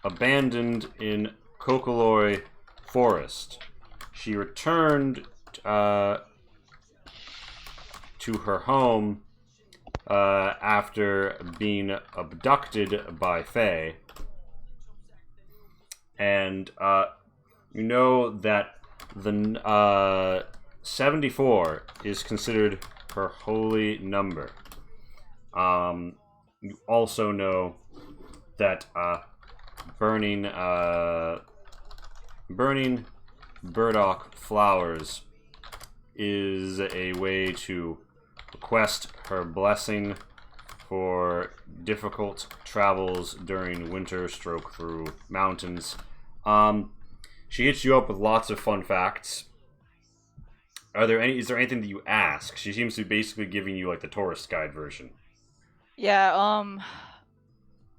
abandoned in Kokoloi Forest. She returned to her home after being abducted by Fae. And you know that 74 is considered her holy number. You also know that burning burdock flowers is a way to request her blessing for difficult travels during winter stroke through mountains. She hits you up with lots of fun facts. Is there anything that you ask? She seems to be basically giving you like the tourist guide version. Yeah,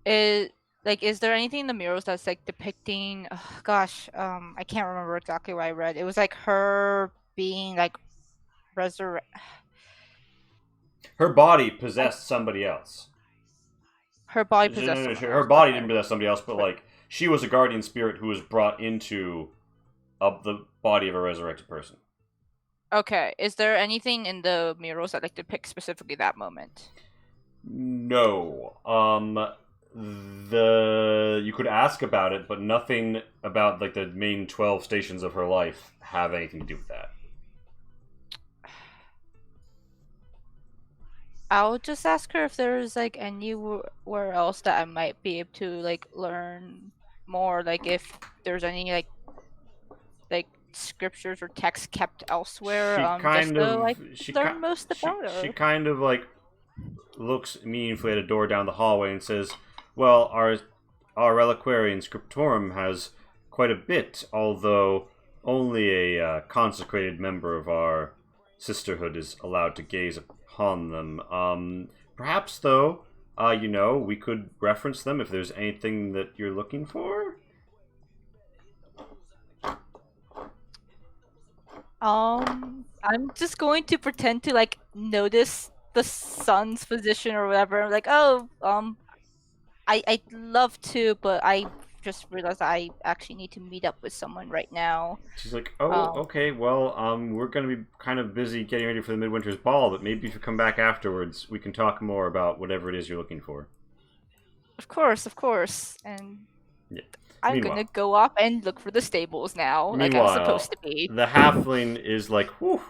is there anything in the murals that's like depicting I can't remember exactly what I read. It was like her being like Her body possessed somebody else. Her body possessed No, someone her else. body Okay. didn't possess somebody else, but like she was a guardian spirit who was brought into the body of a resurrected person. Okay. Is there anything in the murals that like depict specifically that moment? No. You could ask about it, but nothing about like the main 12 stations of her life have anything to do with that. I'll just ask her if there's like anywhere else that I might be able to like learn more, like if there's any like scriptures or texts kept elsewhere. Learn most about her. She kind of like looks meaningfully at a door down the hallway and says, "Well, our reliquarian scriptorum has quite a bit, although only a consecrated member of our sisterhood is allowed to gaze upon them. Perhaps, though, we could reference them if there's anything that you're looking for." I'm just going to pretend to like notice the sun's position or whatever. I'm like, I'd love to, but I just realized I actually need to meet up with someone right now. She's like, okay, well, we're going to be kind of busy getting ready for the Midwinter's Ball, but maybe if you come back afterwards, we can talk more about whatever it is you're looking for. Of course. And yeah. I'm going to go up and look for the stables now, like I'm supposed to be. The halfling is like, whew,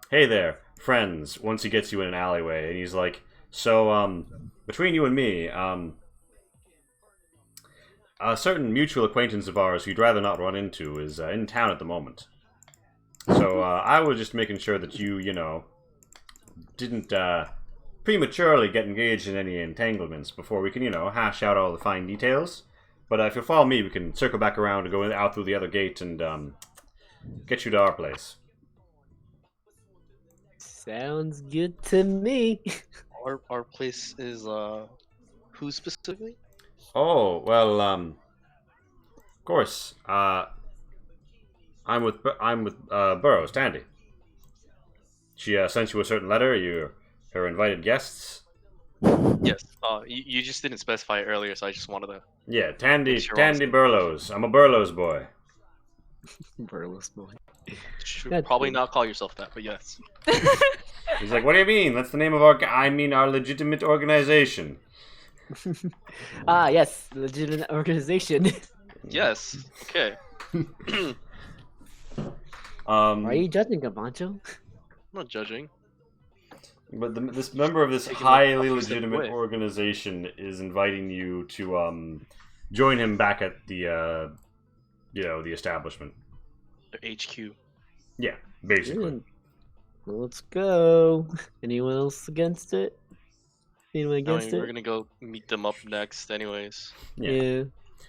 hey there, friends, once he gets you in an alleyway, and he's like, so, between you and me, a certain mutual acquaintance of ours who you'd rather not run into is in town at the moment. So I was just making sure that you didn't prematurely get engaged in any entanglements before we can, hash out all the fine details. But if you'll follow me, we can circle back around and go out through the other gate and get you to our place. Sounds good to me. Our place is who specifically? Oh, well, of course. I'm with Burroughs, Tandy. She sent you a certain letter. You're her invited guests. Yes. You just didn't specify it earlier, so I just wanted to. Yeah, Tandy Burroughs. I'm a Burroughs boy. Burroughs boy. Should probably not call yourself that, but yes. He's like, what do you mean? That's the name of our legitimate organization. Yes, legitimate organization. Yes. Okay. Why are you judging, Gabancho? I'm not judging. But this member of this highly legitimate organization is inviting you to join him back at the the establishment. The HQ. Yeah, basically. Well, let's go. Anyone else against it? Anyone against it? We're gonna go meet them up next, anyways. Yeah.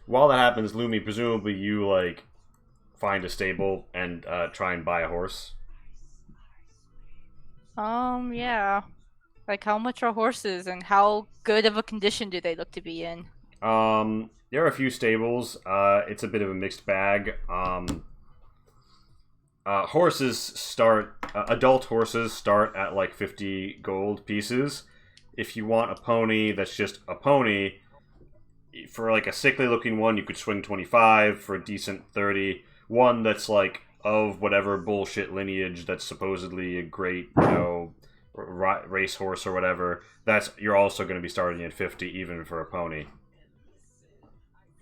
While that happens, Lumi, presumably you find a stable and try and buy a horse. Yeah. Like, how much are horses, and how good of a condition do they look to be in? There are a few stables. It's a bit of a mixed bag. Adult horses start at like 50 gold pieces. If you want a pony that's just a pony, for like a sickly looking one, you could swing 25. For a decent 30. One that's like of whatever bullshit lineage that's supposedly a great, racehorse or whatever, you're also going to be starting at 50 even for a pony.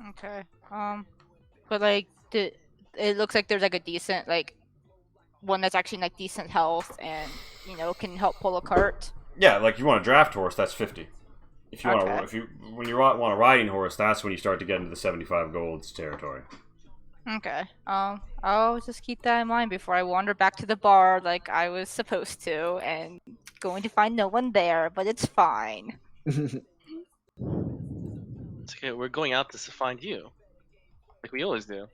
Okay. But like, it looks like there's like a decent one that's actually like decent health and can help pull a cart. Yeah, like you want a draft horse, that's 50. If you Okay. when you want a riding horse, that's when you start to get into the 75 golds territory. Okay. I'll just keep that in mind before I wander back to the bar like I was supposed to, and going to find no one there, but it's fine. It's okay. We're going out to find you, like we always do.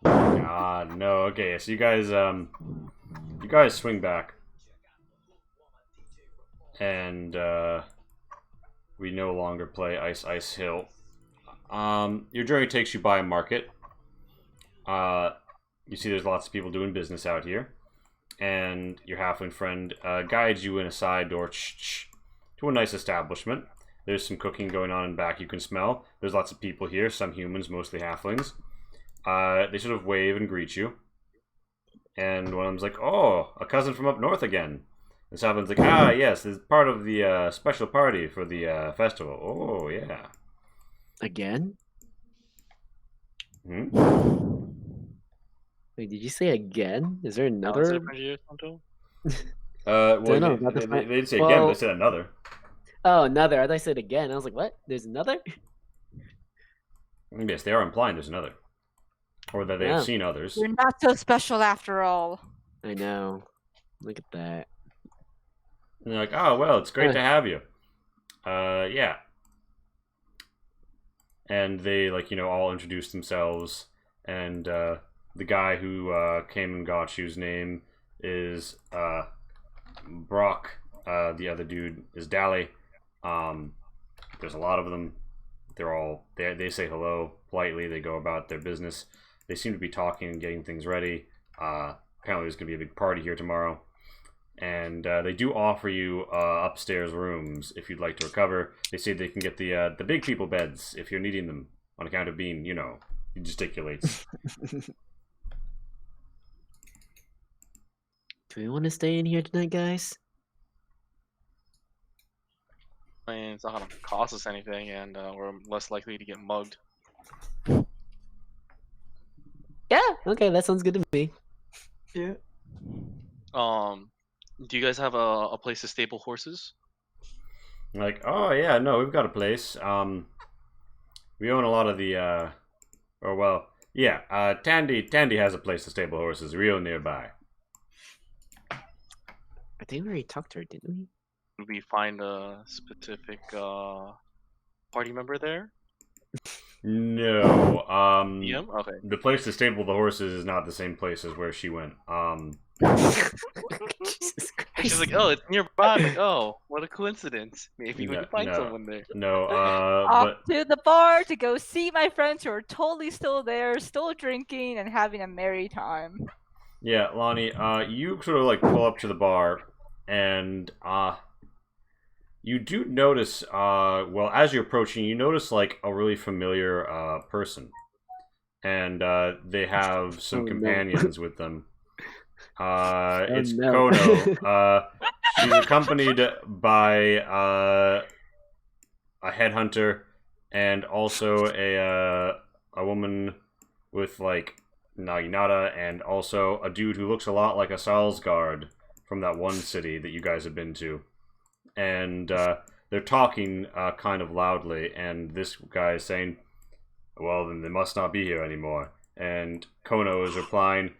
No. Okay, so you guys swing back, and we no longer play Ice Hill. Your journey takes you by a market. You see there's lots of people doing business out here, and your halfling friend guides you in a side door to a nice establishment. There's some cooking going on in back you can smell. There's lots of people here, some humans, mostly halflings. They sort of wave and greet you. And one of them's like, "Oh, a cousin from up north again." And Salvin's like, "Ah, yes, this is part of the special party for the festival." "Oh, yeah." Again? Hmm? Wait, did you say again? Is there Now, is it another? a friend of yours, Tonto? Well, Don't know, not the they fri- didn't say again, well- they said another. Oh, another. I thought I said again. I was like, what? There's another? Yes, they are implying there's another. Or that they have Yeah. seen others. You're not so special after all. I know. Look at that. And they're like, "Oh, well, it's great Huh. to have you." Yeah. And they, all introduce themselves. And the guy who came and got you's name is Brock. The other dude is Dally. There's a lot of them. They say hello politely. They go about their business. They seem to be talking and getting things ready. Apparently there's going to be a big party here tomorrow. And they do offer you upstairs rooms if you'd like to recover. They say they can get the big people beds if you're needing them on account of being, he gesticulates. Do we want to stay in here tonight, guys? I mean, it's not gonna cost us anything, and we're less likely to get mugged. Yeah. Okay, that sounds good to me. Yeah. Do you guys have a place to stable horses? Like, "Oh yeah, no, we've got a place. We own a lot of the Tandy has a place to stable horses real nearby." I think we already talked to her, didn't we? Did we find a specific party member there? No. DM? Okay. The place to stable the horses is not the same place as where she went. Jesus Christ. She's like, oh, it's nearby. I'm like, oh, what a coincidence. Maybe we No, can find no. someone there. No, Off to the bar to go see my friends who are totally still there, still drinking and having a merry time. yeah, Lonnie, you sort of pull up to the bar, and you do notice, as you're approaching, you notice a really familiar person, and they have some Oh, no. companions with them. It's no. Kono. She's accompanied by a headhunter and also a woman with Naginata, and also a dude who looks a lot like a Salsgard from that one city that you guys have been to. And they're talking kind of loudly, and this guy is saying, "Well, then they must not be here anymore." And Kono is replying,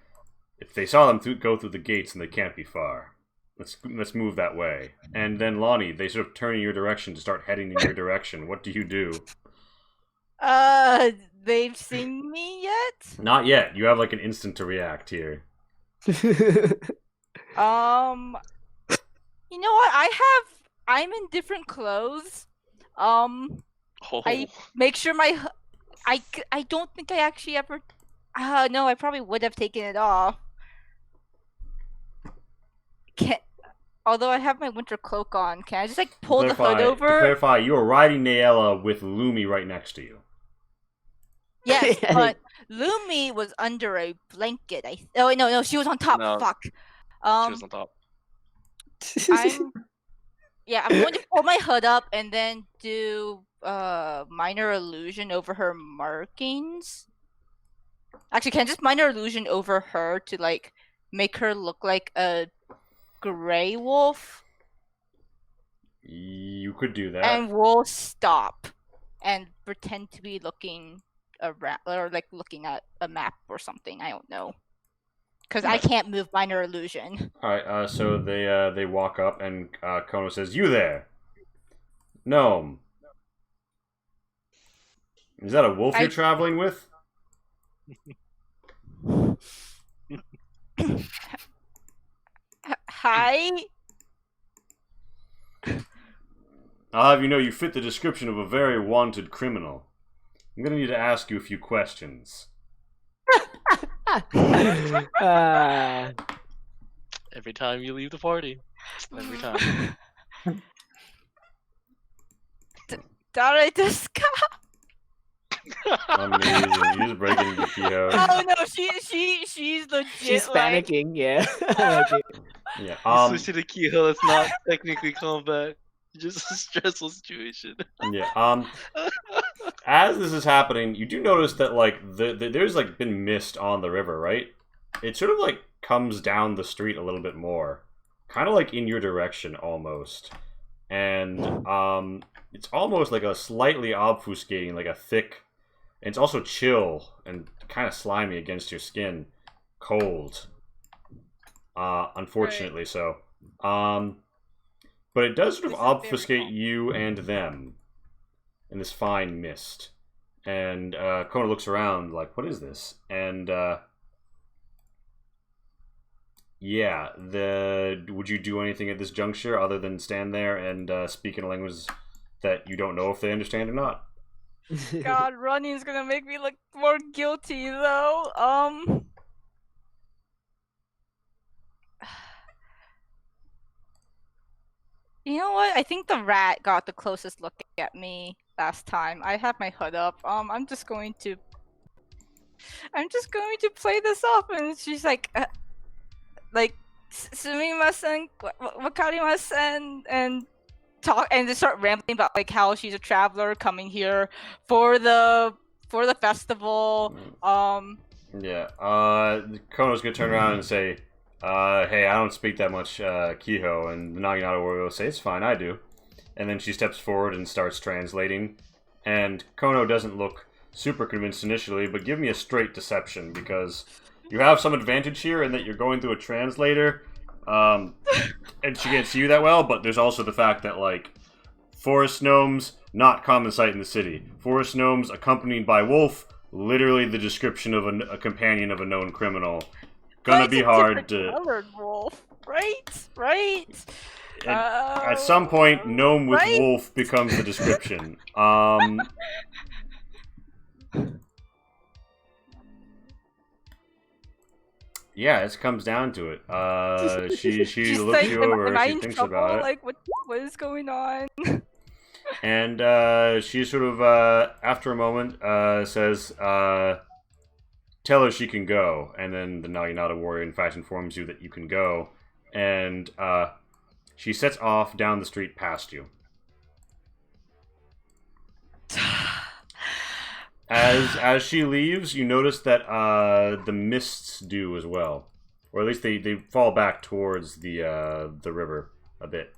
"If they saw them go through the gates, then they can't be far. Let's move that way." And then Lonnie, they sort of turn in your direction to start heading in your direction. What do you do? They've seen me yet? Not yet. You have an instant to react here. You know what? I'm in different clothes. Oh, I make sure I don't think I actually ever. No, I probably would have taken it off. Although I have my winter cloak on, can I just pull the hood To over? clarify, you are riding Naella with Lumi right next to you. Yes, but Lumi was under a blanket. Oh wait, no, she was on top. No. Fuck. she was on top. I'm going to pull my hood up and then do minor illusion over her markings. Actually, can I just minor illusion over her to make her look like a gray wolf. You could do that. And we'll stop and pretend to be looking around, or like looking at a map or something. I don't know. Because I can't move minor illusion. Alright, so they walk up and Kono says, "You there, gnome? Is that a wolf you're traveling with?" Hi. I'll have you know you fit the description of a very wanted criminal. I'm gonna need to ask you a few questions. Every time you leave the party. Every time. Dare desu ka? Amazing. You just break into Kiho. Oh no, she's legit. She's panicking, yeah. Yeah. You switch to the keyhole, it's not technically combat. Just a stressful situation. Yeah. As this is happening, you do notice that like there's like been mist on the river, right? It sort of like comes down the street a little bit more, kind of like in your direction almost, and it's almost like a slightly obfuscating, like a thick. It's also chill and kind of slimy against your skin, cold. Unfortunately, so. But it does sort of obfuscate you and them in this fine mist. And Kono looks around like, what is this? And yeah, would you do anything at this juncture other than stand there and speak in a language that you don't know if they understand or not? God, running's gonna make me look more guilty though. You know what? I think the rat got the closest look at me last time. I have my hood up. I'm just going to play this off, and she's like, sumimasen, wakarimasen, and talk, and just start rambling about like how she's a traveler coming here for the festival. Yeah. Kono's gonna turn around and say, hey, I don't speak that much Kiho, and the Naginata warrior will say, it's fine, I do. And then she steps forward and starts translating, and Kono doesn't look super convinced initially, but give me a straight deception, because you have some advantage here in that you're going through a translator, and she can't see you that well, but there's also the fact that, like, forest gnomes, not common sight in the city. Forest gnomes accompanied by wolf, literally the description of a companion of a known criminal. Gonna be hard to. Colored wolf, right? At some point, gnome with wolf becomes the description. Yeah, it comes down to it. She looks you over and she thinks about it. Like, what is going on? And she sort of, after a moment, says, tell her she can go. And then the Naginata warrior, in fact, informs you that you can go. And she sets off down the street past you. As she leaves, you notice that the mists do as well, or at least they fall back towards the river a bit.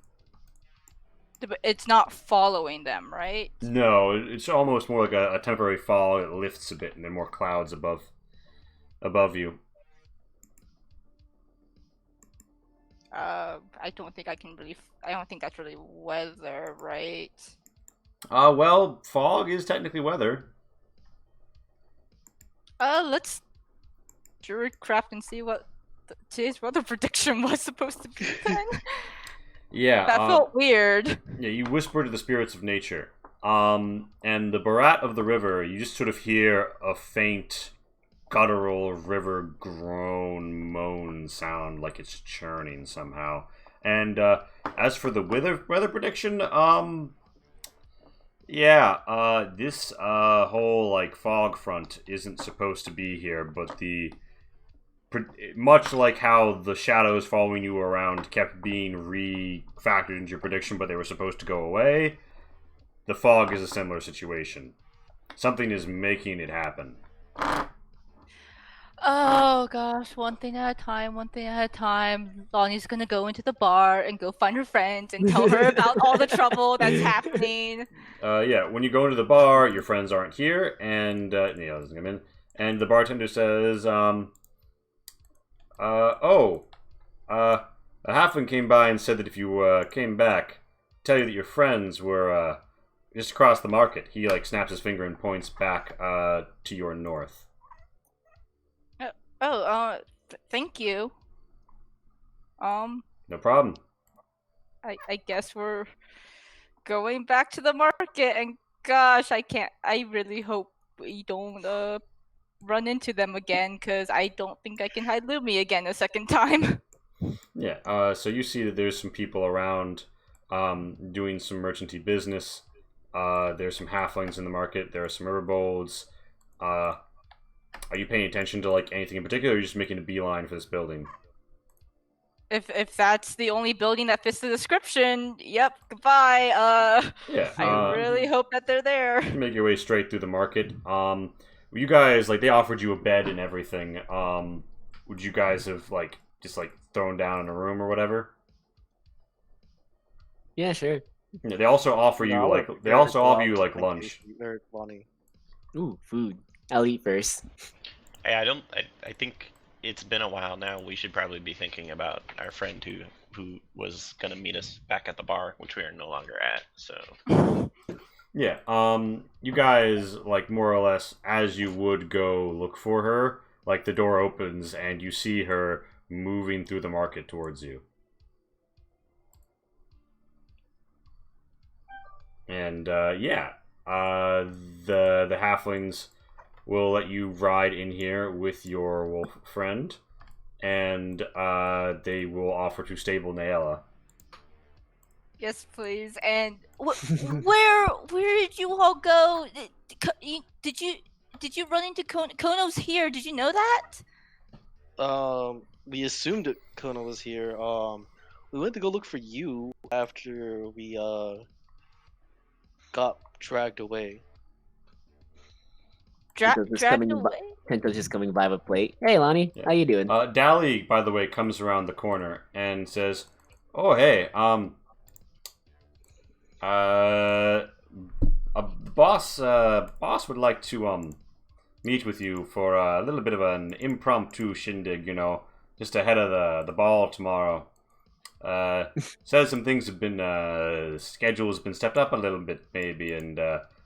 But it's not following them, right? No, it's almost more like a temporary fall. It lifts a bit, and there are more clouds above you. I don't think I can really. I don't think that's really weather, right? Well, fog is technically weather. Let's Druidcraft and see what today's weather prediction was supposed to be then. Yeah. That felt weird. Yeah, you whisper to the spirits of nature. And the Barat of the river, you just sort of hear a faint, guttural river groan, moan sound like it's churning somehow. And as for the weather prediction, yeah, this whole like fog front isn't supposed to be here, but much like how the shadows following you around kept being refactored into your prediction, but they were supposed to go away, the fog is a similar situation. Something is making it happen. Oh gosh, one thing at a time, one thing at a time. Lonnie's gonna go into the bar and go find her friends and tell her about all the trouble that's happening. Yeah, when you go into the bar, your friends aren't here, and Neil doesn't come in, and the bartender says, a halfling came by and said that if you came back, tell you that your friends were just across the market. He like snaps his finger and points back to your north. Thank you. No problem. I guess we're going back to the market, and gosh, I really hope we don't run into them again, because I don't think I can hide Lumi again a second time. Yeah, so you see that there's some people around doing some merchanty business. There's some halflings in the market. There are some herbolds. Are you paying attention to like anything in particular, or are you just making a beeline for this building? If that's the only building that fits the description, yep, goodbye. Yeah. I really hope that they're there. You make your way straight through the market. You guys, like, they offered you a bed and everything. Would you guys have like just like thrown down in a room or whatever? Yeah, sure. Yeah, they also offer you lunch. Very funny. Ooh, food. I'll eat first. Hey, I think it's been a while now. We should probably be thinking about our friend who was gonna meet us back at the bar, which we are no longer at. So. Yeah. You guys, like, more or less, as you would go look for her, like, the door opens and you see her moving through the market towards you. And the halflings will let you ride in here with your wolf friend, and they will offer to stable Naella. Yes, please. And where did you all go? Did you run into Kono's here? Did you know that? We assumed that Kono was here. We went to go look for you after we got dragged away. Dragged away? Kento's just coming by with a plate. Hey, Lonnie, how you doing? Dally, by the way, comes around the corner and says, "Oh, hey, boss would like to meet with you for a little bit of an impromptu shindig, you know, just ahead of the ball tomorrow. Says some things have been schedule's been stepped up a little bit maybe, and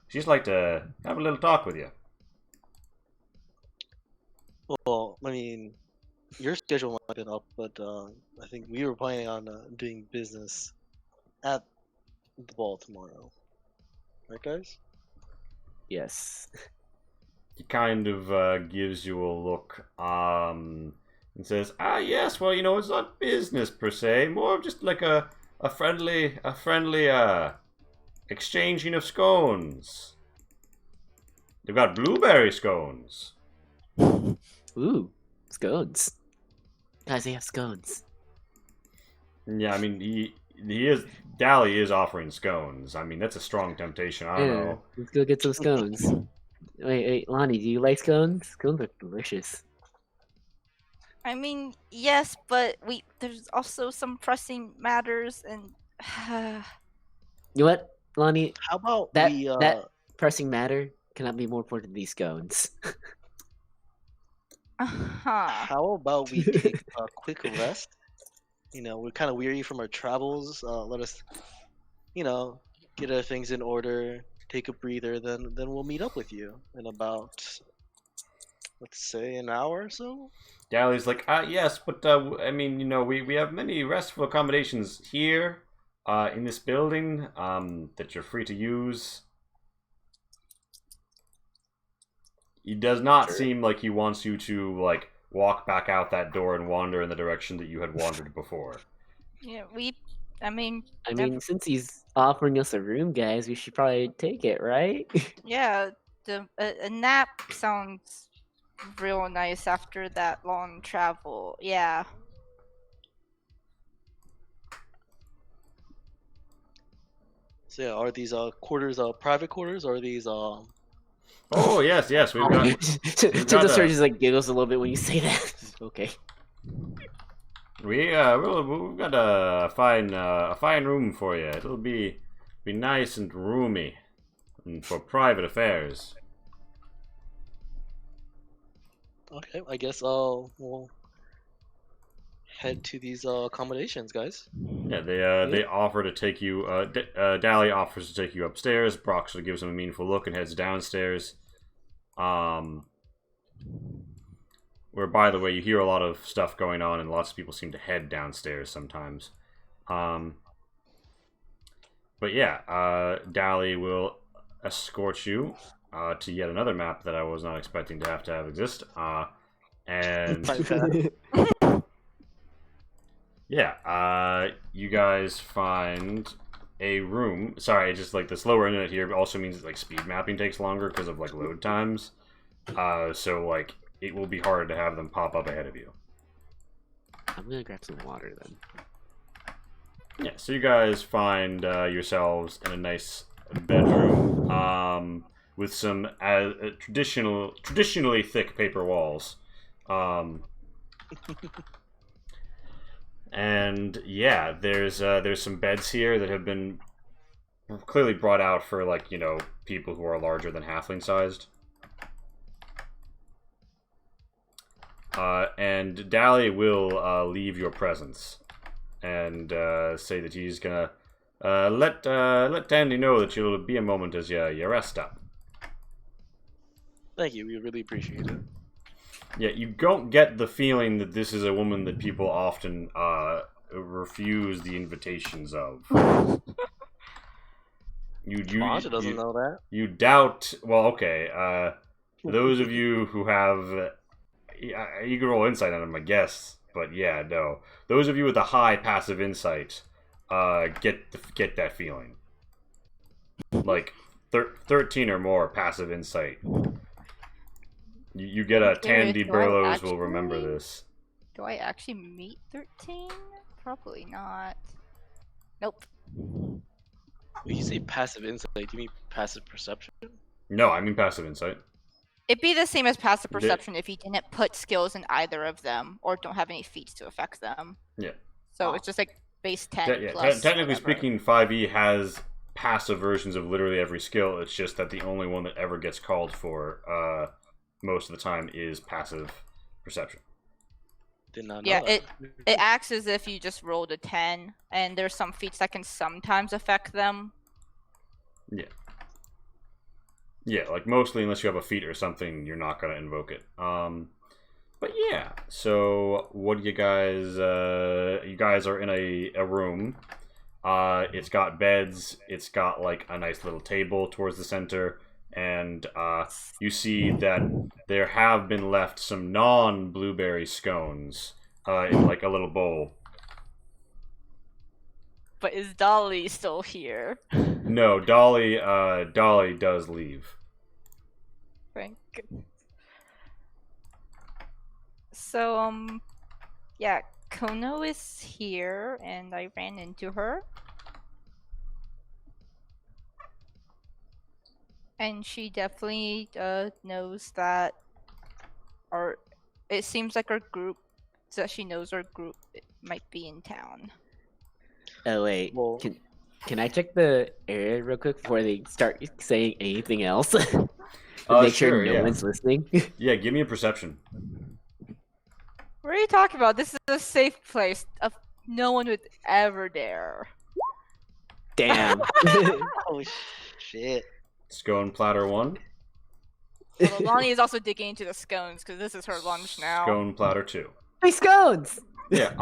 she'd just like to have a little talk with you." Well, I mean, your schedule might have been up, but I think we were planning on doing business at the ball tomorrow. Right, guys? Yes. He kind of gives you a look and says, yes, well, you know, it's not business per se, more of just like a friendly exchanging of scones. They've got blueberry scones. Ooh, scones. Guys, they have scones. Yeah, I mean, Dally is offering scones. I mean, that's a strong temptation. I don't know. Let's go get some scones. Wait, Lonnie, do you like scones? Scones are delicious. I mean, yes, but there's also some pressing matters, and you know what, Lonnie? How about that pressing matter cannot be more important than these scones. How about we take a quick rest? You know, we're kind of weary from our travels. Let us, you know, get our things in order, take a breather, then we'll meet up with you in about, let's say, an hour or so. Dally's like, yes, but I mean, you know, we have many restful accommodations here, in this building, that you're free to use. He does not seem like he wants you to, like, walk back out that door and wander in the direction that you had wandered before. Yeah, I mean, since he's offering us a room, guys, we should probably take it, right? Yeah, a nap sounds real nice after that long travel. Yeah. So yeah, are these quarters private quarters, or are these Oh yes, yes, we've got. Tinto Surge just like giggles a little bit when you say that. Okay. We've got a fine room for you. It'll be nice and roomy, and for private affairs. Okay, I guess we'll head to these accommodations, guys. Yeah, they offer to take you. Dally offers to take you upstairs. Brock sort of gives him a meaningful look and heads downstairs. Where, by the way, you hear a lot of stuff going on, and lots of people seem to head downstairs sometimes. But yeah, Dally will escort you to yet another map that I was not expecting to have exist. And yeah, you guys find a room. Sorry, just like the slower internet here also means that like speed mapping takes longer because of like load times. So like it will be hard to have them pop up ahead of you. I'm gonna grab some water then. Yeah, so you guys find yourselves in a nice bedroom with some traditionally thick paper walls. And yeah, there's some beds here that have been clearly brought out for like, you know, people who are larger than halfling sized. And Dally will leave your presence and say that he's gonna let Dandy know that you'll be a moment as you rest up. Thank you, we really appreciate it. Yeah, you don't get the feeling that this is a woman that people often refuse the invitations of. Tasha doesn't know that. You doubt. Well, okay. For those of you who have, you can roll insight on them, I guess. But yeah, no. Those of you with a high passive insight get that feeling. Like 13 or more passive insight. You get a Tandy Burlows will remember this. Do I actually meet 13? Probably not. Nope. When you say passive insight, do you mean passive perception? No, I mean passive insight. It'd be the same as passive perception if you didn't put skills in either of them or don't have any feats to affect them. Yeah. So it's just like base 10 plus technically whatever. speaking, 5e has passive versions of literally every skill. It's just that the only one that ever gets called for most of the time is passive perception. Did not know Yeah, that. it acts as if you just rolled a 10, and there's some feats that can sometimes affect them. Yeah. Yeah, like mostly unless you have a feat or something, you're not gonna invoke it. But yeah, so what do you guys? You guys are in a room. It's got beds. It's got like a nice little table towards the center, and you see that there have been left some non-blueberry scones in like a little bowl. But is Dolly still here? No, Dolly does leave. Thank goodness. So, yeah, Kono is here, and I ran into her. And she definitely knows that it seems like our group, that she knows our group might be in town. Oh wait, Well- can I check the area real quick before they start saying anything else? To make sure sure, no yeah. one's listening. Yeah, give me a perception. What are you talking about? This is a safe place. No one would ever dare. Damn. Oh shit. Scone platter 1. Well, Lonnie is also digging into the scones because this is her lunch now. Scone platter 2. Hey, scones! Yeah.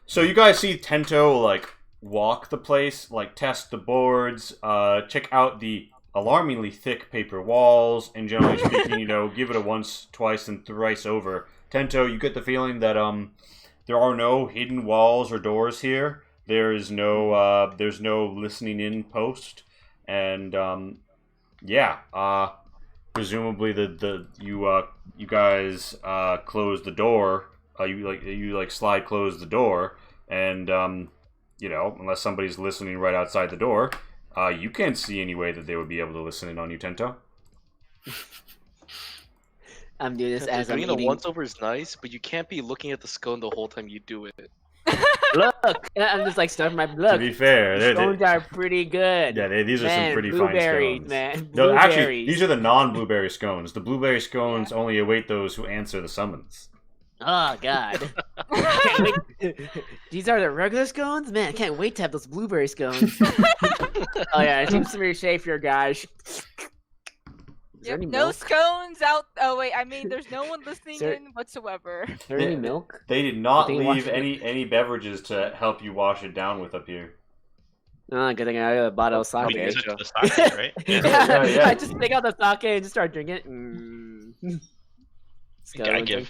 So you guys see Tento like walk the place, like test the boards, check out the alarmingly thick paper walls, and generally speaking, you know, give it a once, twice, and thrice over. Tento, you get the feeling that there are no hidden walls or doors here. There's no listening in post, and presumably you guys close the door. You slide close the door, and you know, unless somebody's listening right outside the door, You can't see any way that they would be able to listen in on you, Tento. I'm doing this as I'm Doing a eating. once over is nice, but you can't be looking at the scone the whole time you do it. Look, and I'm just like stuffing my look. To be fair, the stones are pretty good. yeah, these are man, some pretty fine blueberries, scones. man. No, actually, Blueberries. these are the non-blueberry scones. The blueberry scones only await those who answer the summons. Oh God! Can't wait. These are the regular scones, man. I can't wait to have those blueberry scones. Oh yeah, it seems to be safe here, guys. Is there any No milk? scones out. Oh wait, I mean, there's no one listening Sir- in whatsoever. Is there any milk? They did not I think wash leave it- any beverages to help you wash it down with up here. Oh, good thing I got a bottle of sake. We Okay. took the sake, right? Yeah. I just take out the sake and just start drinking it.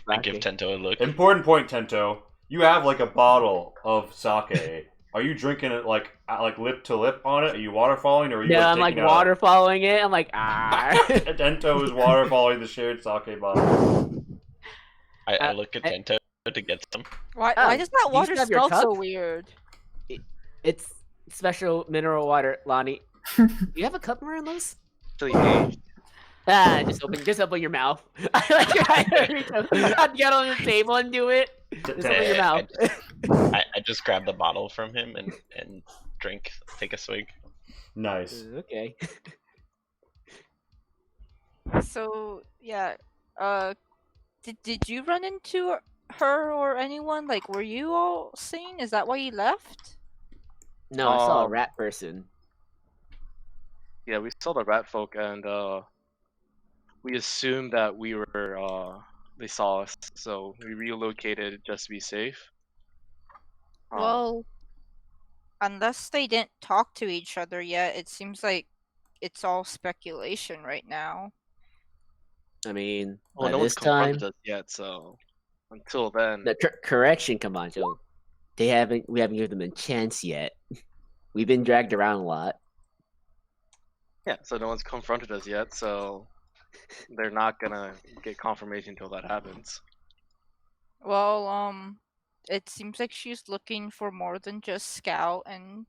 I give Tento a look. Important point, Tento. You have like a bottle of sake. Are you drinking it like lip to lip on it? Are you waterfalling, or are you? Yeah, I'm like taking out- water following it. I'm like, ah. Tento is waterfalling the shared sake bottle. I look at Tento to get some. Why Oh, does that you water still have your smell so cup? weird? It's special mineral water, Lonnie. You have a cup, Marlos? Actually, hey, Ah, just open your mouth. I like I'd get on the table and do it. Just open your mouth. I just grab the bottle from him and drink, take a swig. Nice. Okay. So yeah, did you run into her or anyone? Like, were you all seen? Is that why you left? No, I saw a Um, rat person. yeah, we saw the rat folk, and we assumed that we were they saw us, so we relocated just to be safe. Well, unless they didn't talk to each other yet, it seems like it's all speculation right now. I mean, well, by no one's this time, confronted us yet, so until then, the correction, Camacho. We haven't given them a chance yet. We've been dragged around a lot. yeah, so no one's confronted us yet, so they're not gonna get confirmation until that happens. Well, it seems like she's looking for more than just Scout and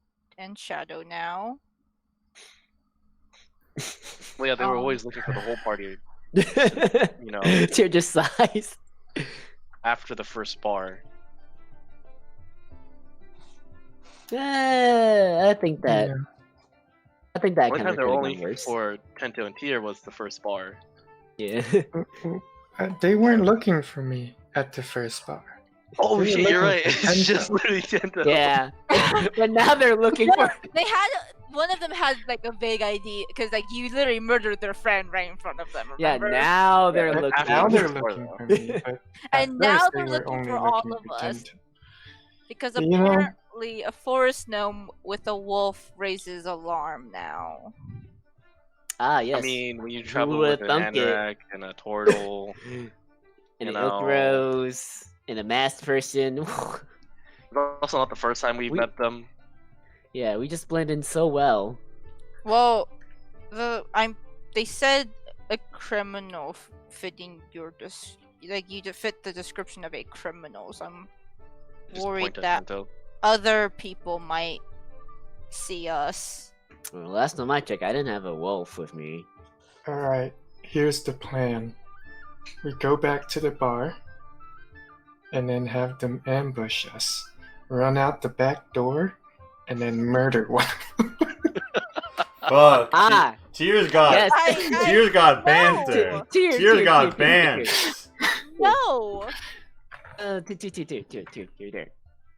Shadow now. Well, yeah, they were Um, always looking for the whole party, you know, They're just size. after the first bar. I think that. Yeah. I think that One kind time of they were could only have gone worse. for Tento and Tier was the first bar. Yeah. They weren't looking for me at the first bar. Oh They were shit, you're looking right. for It's Tento. just literally Tento. Yeah. But now they're looking for. They had one of them had like a vague idea because like you literally murdered their friend right in front of them. Yeah, Remember? now they're Yeah, looking. Now they're Before, looking though. for me, but And at now first they're they were looking only for all looking of for us. Tento. Because You know- apparently a forest gnome with a wolf raises alarm now. Ah, yes. I mean, when you travel would've with an thunk it? anorak and a turtle, and you an know. Ilk Rose, and a masked person. it's also not the first time we We- met them. Yeah, we just blend in so well. Well, they said a criminal fitting your like you to fit the description of a criminal. So I'm Just worried point at that Tento. other people might see us. Well, last time I checked, I didn't have a wolf with me. Alright, here's the plan. We go back to the bar and then have them ambush us, run out the back door, and then murder one. Fuck. Ah, Tears got yes. Tears got banned No. there. Tears, Tears got banned. No. Tear, there.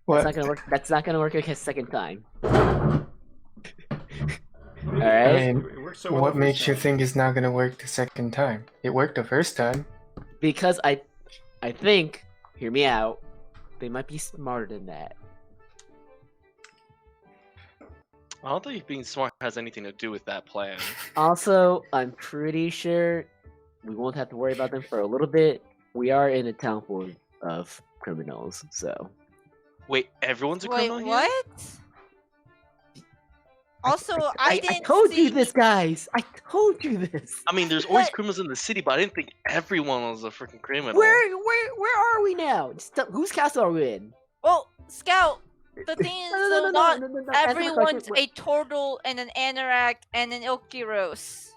What? That's not gonna work. That's not gonna work a second time. I Alright. mean, It worked so well what the makes first you time. think it's not gonna work the second time? It worked the first time. Because I think, hear me out, they might be smarter than that. I don't think being smart has anything to do with that plan. Also, I'm pretty sure we won't have to worry about them for a little bit. We are in a town full of criminals, so. Wait, everyone's a Wait, criminal here? what? Also, I I didn't told see... you this, guys! I told you this! I mean, there's always But- criminals in the city, but I didn't think everyone was a freaking criminal. Where are we now? Just whose castle are we in? Well, Scout, the thing is, No, though, not Answer my question. everyone's a turtle and an anorak and an Ilkiros.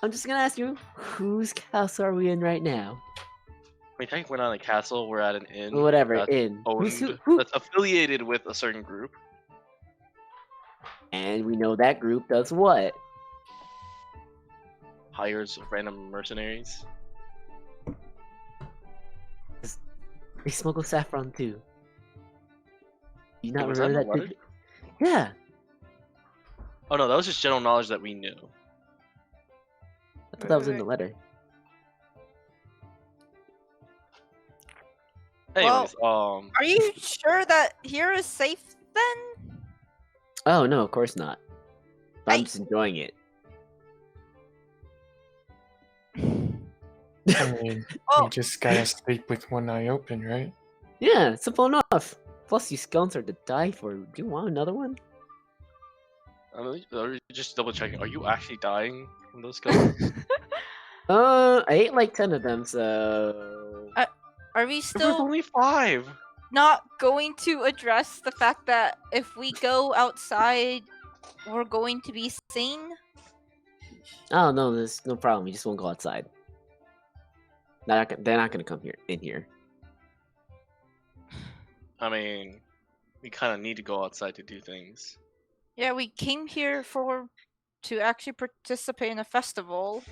I'm just gonna ask you, whose castle are we in right now? I mean, technically we're not in a castle. We're at an inn. Whatever, that's in. Owned, Who? that's affiliated with a certain group. And we know that group does what? Hires random mercenaries. They smuggle saffron too. You not was that remember in the that? letter? Yeah. Oh no, that was just general knowledge that we knew. I thought that was in the letter. Anyways, Are you sure that here is safe then? Oh no, of course not. But I'm I- just enjoying it. I mean, Oh. you just gotta sleep with one eye open, right? Yeah, simple enough. Plus, you skunks are to die for. Do you want another one? just double checking. Are you actually dying from those guns? I ate like 10 of them, so. Are we There was still only 5. not going to address the fact that if we go outside, we're going to be seen? Oh no, there's no problem. We just won't go outside. They're not gonna come here in here. I mean, we kind of need to go outside to do things. Yeah, we came here to actually participate in a festival.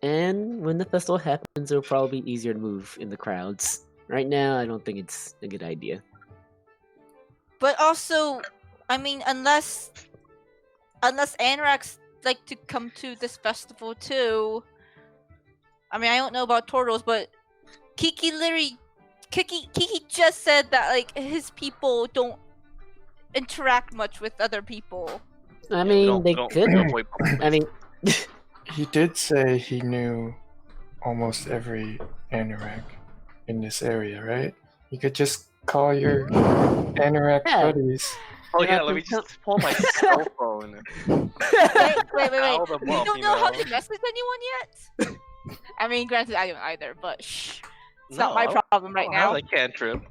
And when the festival happens, it'll probably be easier to move in the crowds. Right now, I don't think it's a good idea. But also, I mean, unless Anraks like to come to this festival too. I mean, I don't know about turtles, but Kiki just said that like his people don't interact much with other people. I mean, they could. avoid public I mean, He did say he knew almost every anorak in this area, right? You could just call your anorak Yeah. buddies. Oh Yeah, yeah, let me come- just pull my cell phone. Wait. Dial them You up, don't you know how know? to message anyone yet? I mean, granted, I don't either, but shh. It's No, not my I don't- problem right I don't now. have that cantrip.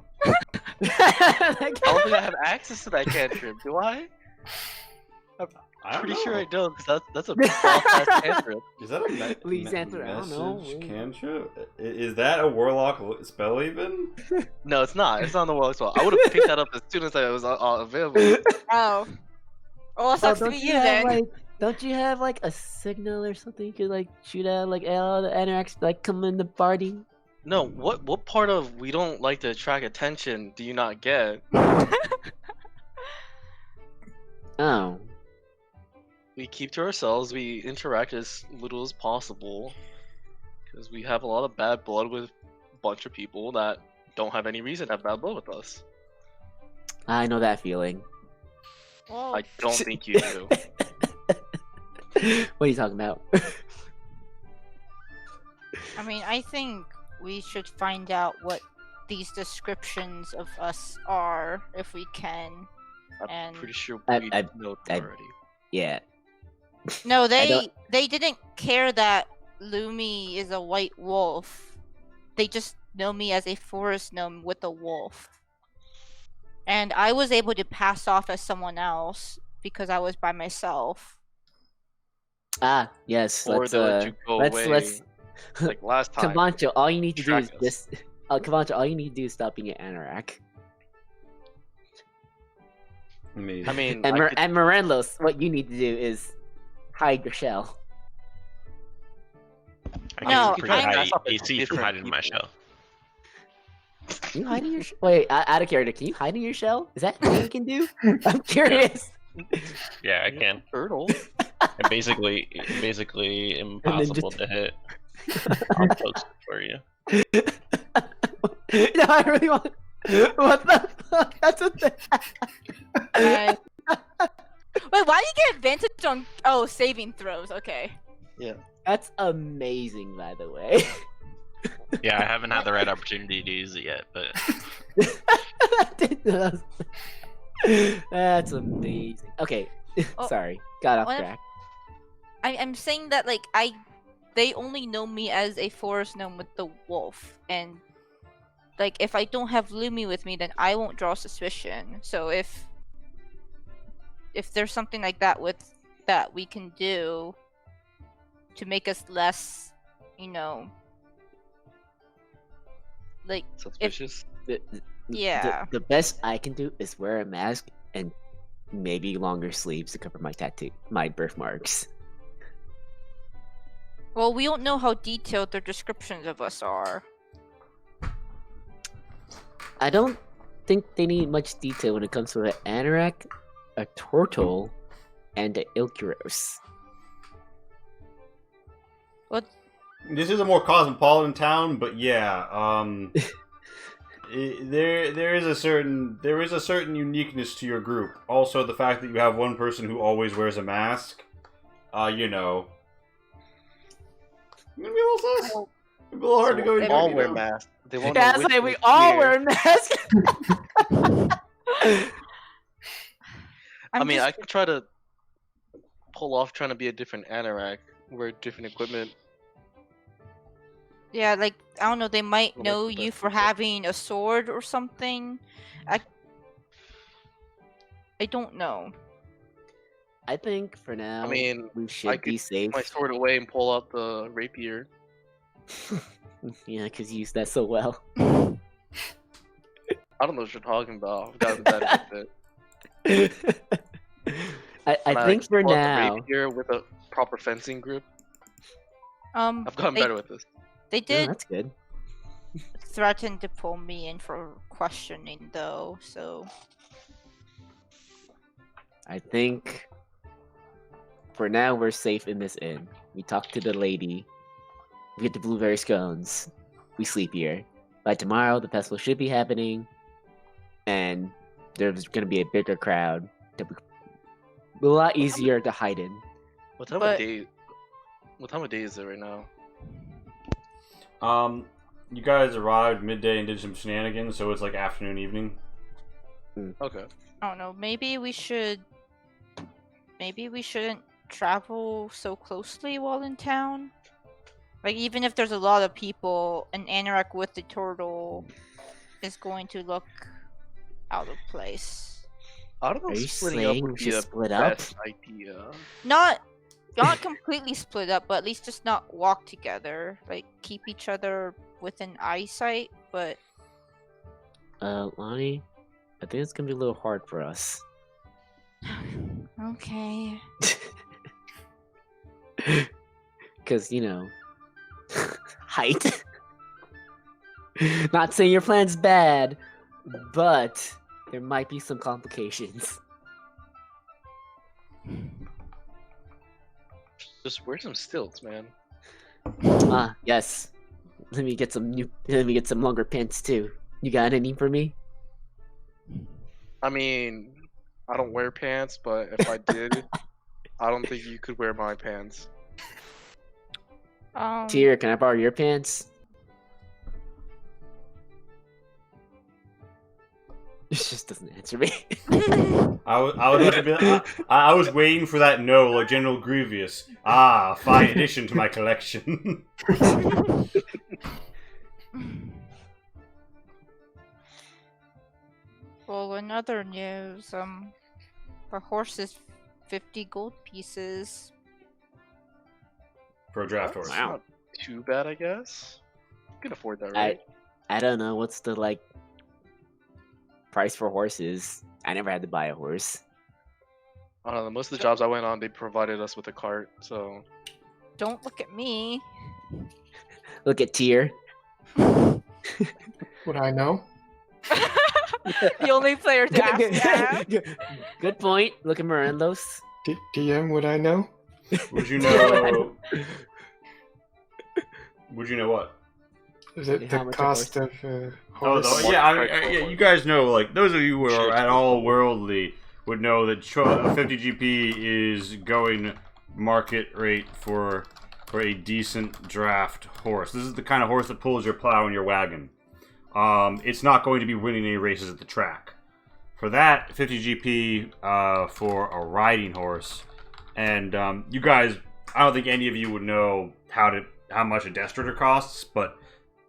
I don't think I have access to that cantrip, do I? I don't Pretty know. sure I don't, because that's a big ass cantrip. Is that a Please answer, I don't know. message cantrip? Is that a warlock spell even? No, it's not. It's not on the world spell. I would have picked that up as soon as I was available. Oh. Well, it sucks to be you then. Don't you have like a signal or something you could like shoot out like all the Anarax like come in the party? No, what part of we don't like to attract attention do you not get? Oh. We keep to ourselves. We interact as little as possible because we have a lot of bad blood with a bunch of people that don't have any reason to have bad blood with us. I know that feeling. Well, I don't think you do. What are you talking about? I mean, I think we should find out what these descriptions of us are if we can. I'm And- pretty sure I- we I- know I- already. Yeah. No, don't- they didn't care that Lumi is a white wolf. They just know me as a forest gnome with a wolf. And I was able to pass off as someone else because I was by myself. Ah, yes. Or Let's they let you go let's away. let's Like last time. Kavancho, all you need to do is Track us. just Kavancho, all you need to do is stop being an Anorak. I mean, And I could- and Morelos, what you need to do is hide your shell. I No, can pretty I'm- high That's not AC from different hiding in my people. shell. Can you hide in your wait, out of character, can you hide in your shell? Is that what you can do? I'm curious. Yeah, I You're can. a turtle. And basically impossible to hit. I'll post it for you. No, I really want. What the fuck? That's a thing. Wait, why do you get advantage on saving throws? Okay. That's amazing, by the way. Yeah, I haven't had the right opportunity to use it yet, but That's amazing. Okay, Oh, sorry, got off what- track. I'm saying that like they only know me as a forest gnome with the wolf, and like if I don't have Lumi with me, then I won't draw suspicion. So if there's something like that that we can do to make us less, like Suspicious. yeah. The best I can do is wear a mask and maybe longer sleeves to cover my birthmarks. Well, we don't know how detailed their descriptions of us are. I don't think they need much detail when it comes to an anorak, a turtle, and an Ilkyros. What? This is a more cosmopolitan town, but yeah, there is a certain uniqueness to your group. Also, the fact that you have one person who always wears a mask, Maybe a little sus. It'd be a little hard to go into. All wear masks. They won't know Yeah, which say we is all weird. wear masks. I mean, I could try to pull off trying to be a different anorak, wear different equipment. Yeah, like I don't know, they might Well, know that's you the for best. having a sword or something. I don't know. I think for now, I mean, we I should be could safe. take my sword away and pull out the rapier. Yeah, because you used that so well. I don't know what you're talking about. I've gotten better with it. I When think for pull out now, the rapier with a proper fencing grip. I've gotten They- better with this. They oh, did that's good. threaten to pull me in for questioning, though. So I think for now we're safe in this inn. We talk to the lady. We get the blueberry scones. We sleep here. By tomorrow, the festival should be happening, and there's going to be a bigger crowd. That'll be a lot easier to hide in. What time But- of day? What time of day is it right now? You guys arrived midday and did some shenanigans, so it's like afternoon, evening. Okay. I don't know. Maybe we shouldn't travel so closely while in town. Like even if there's a lot of people, an anorak with the turtle is going to look out of place. I don't know. Are you Splitting up saying would we be should a split up? best idea. Not completely split up, but at least just not walk together. Like keep each other within eyesight, but Lonnie, I think it's gonna be a little hard for us. okay. Because, height. Not saying your plan's bad, but there might be some complications. Just wear some stilts, man. Ah, yes. Let me get some longer pants too. You got any for me? I mean, I don't wear pants, but if I did, I don't think you could wear my pants. Tyr, can I borrow your pants? It just doesn't answer me. I was waiting for that no, like General Grievous. Ah, fine addition to my collection. Well, in other news, the horse is 50 gold pieces. For a draft horse. That's not too bad, I guess. You can afford that, I right? I don't know what's the price for horses. I never had to buy a horse. I don't know. Most of the jobs I went on, they provided us with a cart, so Don't look at me. Look at Tyr. Would I know? The only player to ask that. Good point. Look at Mirandos. DM, would I know? Would you know? Would you know what? Is it How the much a cost of Oh, horse? yeah, yeah. You guys know, like those of you who are at all worldly would know that 50 GP is going market rate for a decent draft horse. This is the kind of horse that pulls your plow and your wagon. It's not going to be winning any races at the track. For that, 50 GP for a riding horse, and you guys, I don't think any of you would know how much a destritter costs, but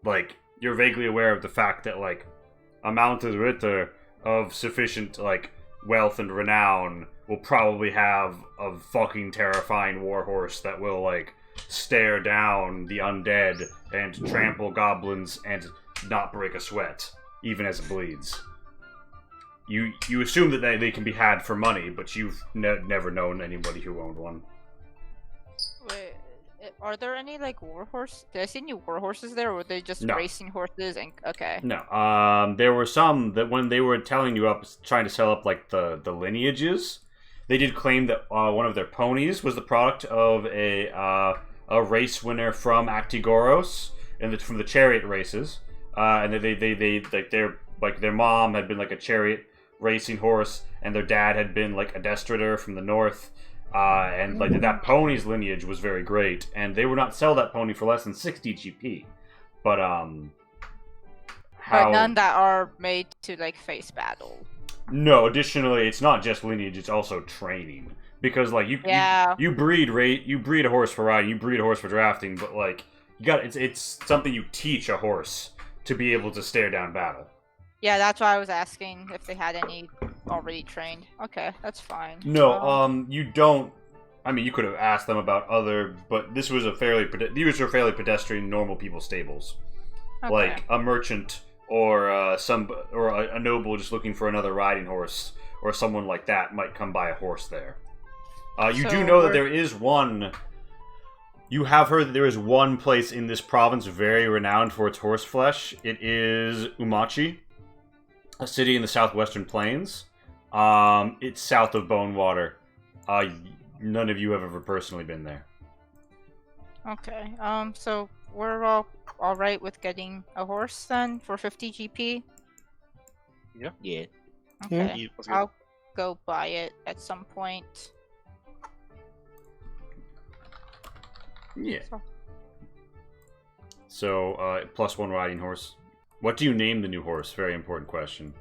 like you're vaguely aware of the fact that like a mounted ritter of sufficient like wealth and renown will probably have a fucking terrifying warhorse that will like stare down the undead and trample goblins and not break a sweat, even as it bleeds. You assume that they can be had for money, but you've never known anybody who owned one. Wait, are there any like warhorse? Did I see any warhorses there, or were they just No. racing horses? And okay. No. There were some that when they were telling you up, trying to sell up like the lineages, they did claim that one of their ponies was the product of a race winner from Actigoros and from the chariot races, and they like their mom had been like a chariot racing horse, and their dad had been like a destritor from the north, and like that pony's lineage was very great, and they would not sell that pony for less than 60 GP. But But none that are made to like face battle. No, additionally, it's not just lineage; it's also training. Because like you breed a horse for riding, you breed a horse for drafting, but like it's something you teach a horse to be able to stare down battle. Yeah, that's why I was asking if they had any already trained. Okay, that's fine. No, you don't. I mean, you could have asked them about other, but these were fairly pedestrian, normal people stables, Okay. like a merchant or a noble just looking for another riding horse, or someone like that might come buy a horse there. You do know that there is one. You have heard that there is one place in this province very renowned for its horse flesh. It is Umachi, a city in the southwestern plains. It's south of Bonewater. None of you have ever personally been there. Okay. So we're all right with getting a horse then for 50 GP. Yeah. Okay. You- I'll go buy it at some point. Yeah. So, plus one riding horse. What do you name the new horse? Very important question.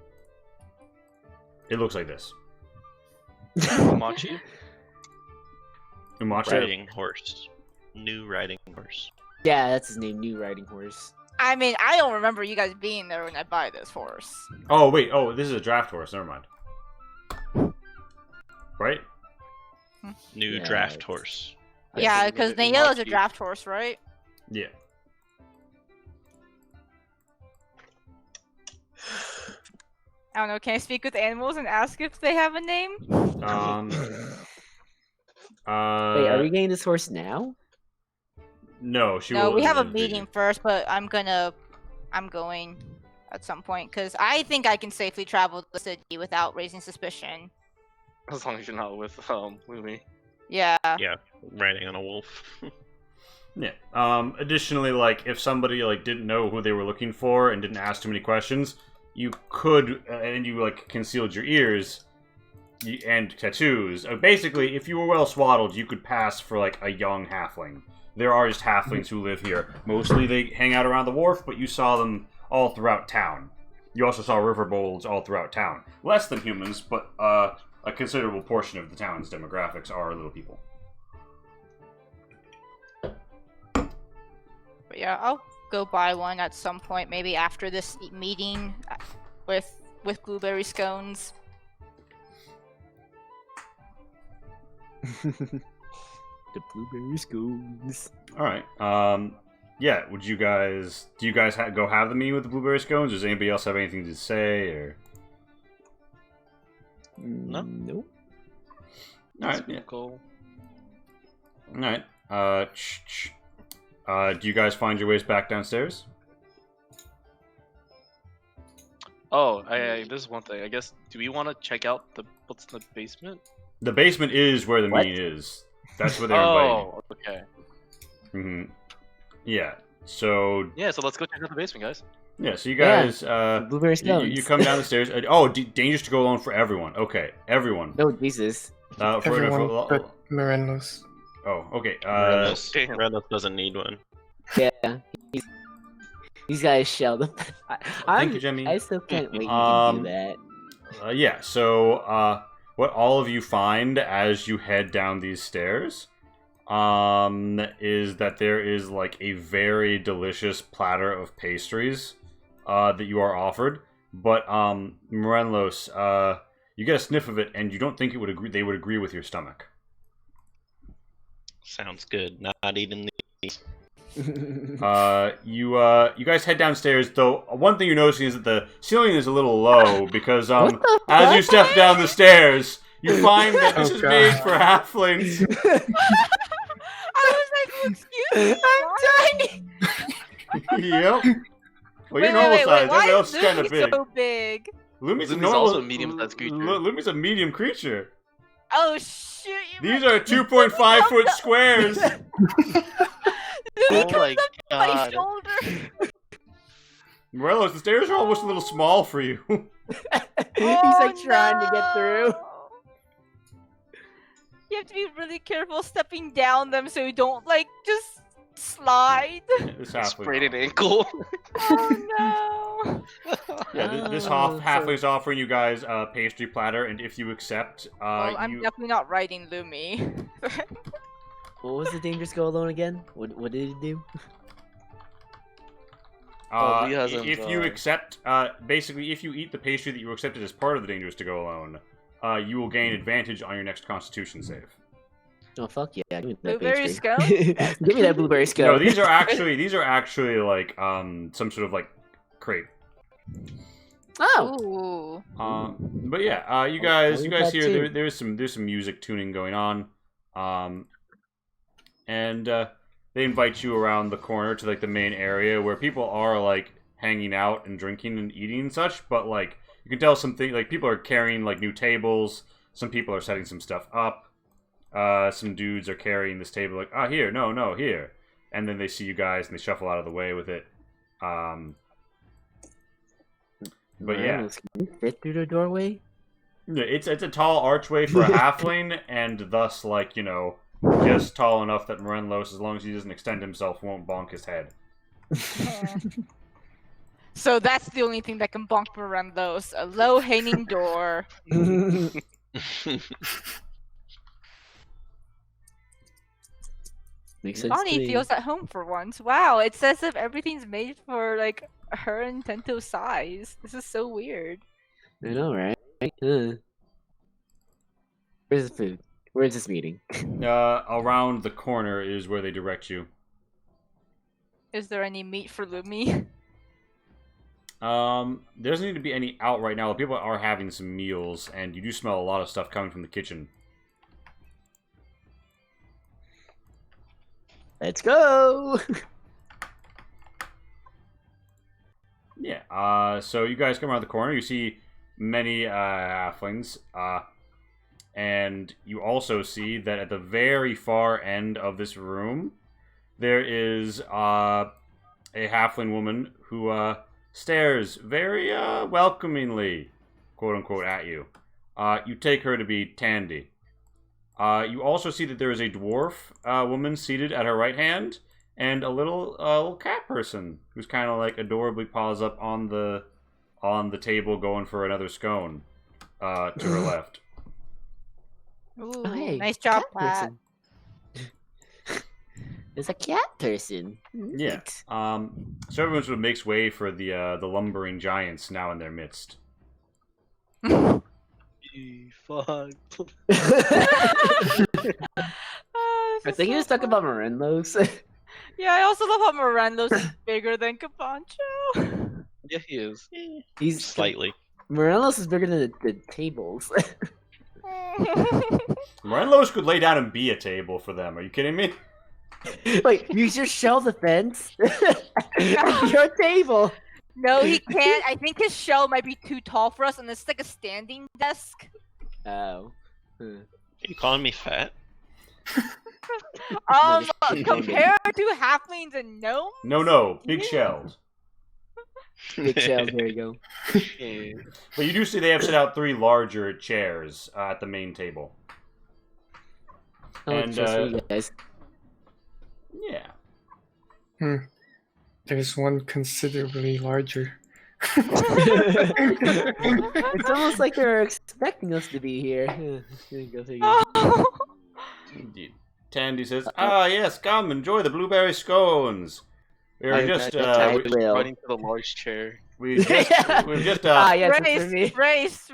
It looks like this. Umachi? Umachi? Riding horse. New riding horse. Yeah, that's his name, New Riding Horse. I mean, I don't remember you guys being there when I buy this horse. Oh, wait. Oh, this is a draft horse. Never mind. Right? New Yeah, draft it's- horse. Yeah, think because it- Nayela's a Umachi- draft horse, right? Yeah. I don't know. Can I speak with animals and ask if they have a name? Wait, are we getting this horse now? No, she No, will we have a in the meeting future. first, but I'm going at some point because I think I can safely travel the city without raising suspicion. As long as you're not with Lumi. Yeah. Yeah, riding on a wolf. Yeah. Additionally, like, if somebody, like, didn't know who they were looking for and didn't ask too many questions, you could, and you, like, concealed your ears and tattoos. Basically, if you were well swaddled, you could pass for, like, a young halfling. There are just halflings who live here. Mostly they hang out around the wharf, but you saw them all throughout town. You also saw river bolds all throughout town. Less than humans, but a considerable portion of the town's demographics are little people. But yeah, I'll go buy one at some point, maybe after this meeting with blueberry scones. The blueberry scones. All right. Yeah. Do you guys go have the meeting with the blueberry scones? Does anybody else have anything to say? Or No. Nope. all right. Yeah. Cool. All right. Do you guys find your ways back downstairs? Oh, this is one thing. I guess, do we want to check out what's in the basement? The basement is where the What? meeting is. That's where they're inviting. Oh, okay. Mm-hmm. Yeah. So Yeah, so let's go check out the basement, guys. yeah. So you Yeah. guys, Blueberry you, scones. you come down the stairs. Dangerous to go alone for everyone. Okay, everyone. No, Jesus. Everyone but Mirenlos. Oh, okay. Renos doesn't need one. Yeah. These guys shelled them. Thank you, Jimmy. I still can't wait to do that. Yeah, so what all of you find as you head down these stairs is that there is like a very delicious platter of pastries that you are offered. But Morenlos, you get a sniff of it, and you don't think they would agree with your stomach. Sounds good. Not eating these. You guys head downstairs. Though one thing you're noticing is that the ceiling is a little low because as you step down the stairs, you find that this is made for halflings. I was like, excuse me, I'm tiny. Yep. Well, you're normal size. Why Everybody else is is kind of Lumi big. so big? Lumi's also a medium-sized creature. Lumi's a medium creature. Oh shoot! These are 2.5 foot squares. Lumi Oh comes my up to my god. shoulder. Morelos, the stairs are almost a little small for you. He's like trying to get through. You have to be really careful stepping down them so you don't like just slide. This halfling. Sprained ankle. Oh no! Yeah, this Oh, halfling's offering you guys a pastry platter, and if you accept, Well, I'm definitely not riding Lumi. What was the dangerous go alone again? What did he do? Lee hasn't, if you accept, basically, if you eat the pastry that you accepted as part of the dangerous to go alone, you will gain advantage on your next Constitution save. Oh fuck yeah! Give me that Blueberry pastry. scone? Give me that blueberry scone. No, these are actually like some sort of like crepe. Oh. Ooh. But yeah, you guys eat that hear too. there's some music tuning going on, and they invite you around the corner to like the main area where people are like hanging out and drinking and eating and such. But like you can tell something like people are carrying like new tables. Some people are setting some stuff up. Some dudes are carrying this table like, here, no, here. And then they see you guys and they shuffle out of the way with it. But yeah. Can you fit through the doorway? Yeah, it's a tall archway for a halfling, and thus, like, just tall enough that Morenlos, as long as he doesn't extend himself, won't bonk his head. So that's the only thing that can bonk around those. A low-hanging door. Makes sense. Bonnie to me. feels at home for once. Wow, it's as if everything's made for, like, her and Tento's size. This is so weird. I know, right? Where's the food? Where's this meeting? Around the corner is where they direct you. Is there any meat for Lumi? There doesn't need to be any out right now. People are having some meals, and you do smell a lot of stuff coming from the kitchen. Let's go! Yeah, so you guys come around the corner, you see many halflings, and you also see that at the very far end of this room, there is a halfling woman who stares very welcomingly, quote-unquote, at you. You take her to be Tandy. You also see that there is a dwarf woman seated at her right hand, and a little cat person who's kind of like adorably paws up on the table, going for another scone to her left. Ooh, Oh, hey, nice job, cat Pat. person. There's a cat person. Yeah. Neat. So everyone sort of makes way for the lumbering giants now in their midst. Fuck. I think you're talking about Morenlos. Yeah, I also love how Mirando's is bigger than Capancho. Yeah, he is. He's Slightly. Morelos is bigger than the tables. Morenlos could lay down and be a table for them. Are you kidding me? Like, use your shell defense. Your table. No, he can't. I think his shell might be too tall for us, and it's like a standing desk. Oh. Are you calling me fat? Compared to halflings and gnomes. No, big shells. Big shells, there you go. Yeah. But you do see they have set out 3 larger chairs at the main table. Oh, And, just for you guys. Yeah. There's one considerably larger. It's almost like they're expecting us to be here. There you go, figure. Oh. Indeed. Tandy says, "Ah, yes, come enjoy the blueberry scones. We are just I will. Running to the large chair. we've just yes, it's for me. Race.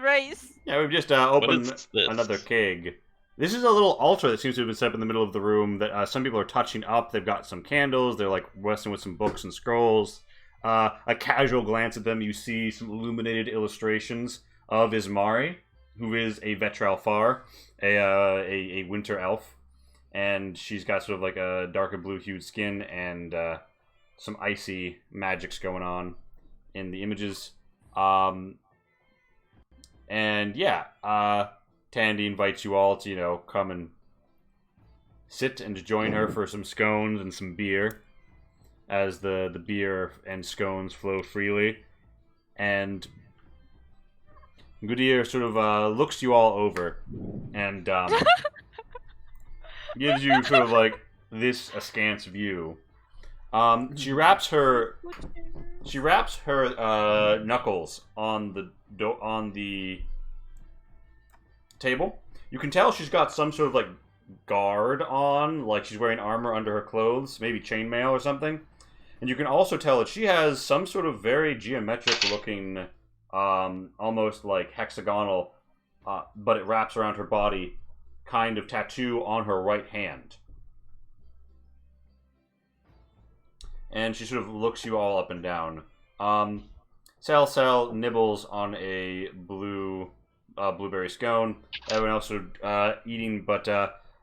yeah, we've just What opened is this? another keg. This is a little altar that seems to have been set up in the middle of the room that some people are touching up. They've got some candles. They're like wrestling with some books and scrolls. A casual glance at them, you see some illuminated illustrations of Ismari, who is a Vetral Far, a winter elf, and she's got sort of like a darker blue-hued skin and some icy magics going on in the images. And yeah, Tandy invites you all to, come and sit and join her for some scones and some beer, as the beer and scones flow freely. And Goodir sort of looks you all over and gives you sort of like this askance view. She wraps her knuckles on the table. You can tell she's got some sort of like guard on, like she's wearing armor under her clothes, maybe chainmail or something. And you can also tell that she has some sort of very geometric looking, almost like hexagonal, but it wraps around her body, kind of tattoo on her right hand. And she sort of looks you all up and down. Cell nibbles on a blueberry scone. Everyone else sort of eating, but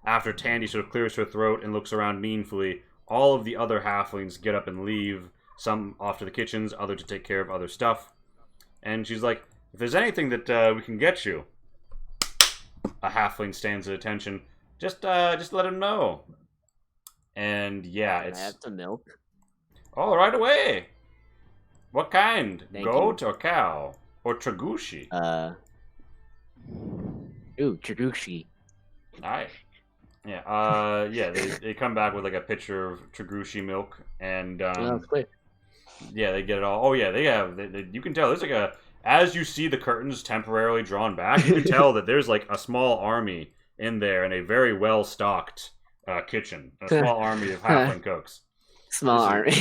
after Tandy sort of clears her throat and looks around meaningfully, all of the other halflings get up and leave. Some off to the kitchens, other to take care of other stuff. And she's like, "If there's anything that we can get you," a halfling stands at attention. Just let him know. And yeah, Can I have some milk? all right away. What kind? Thank Goat or cow or tragushi? Tragushi. Aye. Yeah. They come back with like a pitcher of tragushi milk, and Oh, it's quick. yeah, they get it all. Oh yeah, they have. You can tell there's like a. As you see the curtains temporarily drawn back, you can tell that there's like a small army in there and a very well stocked kitchen. A small army of halfling cooks. Small army.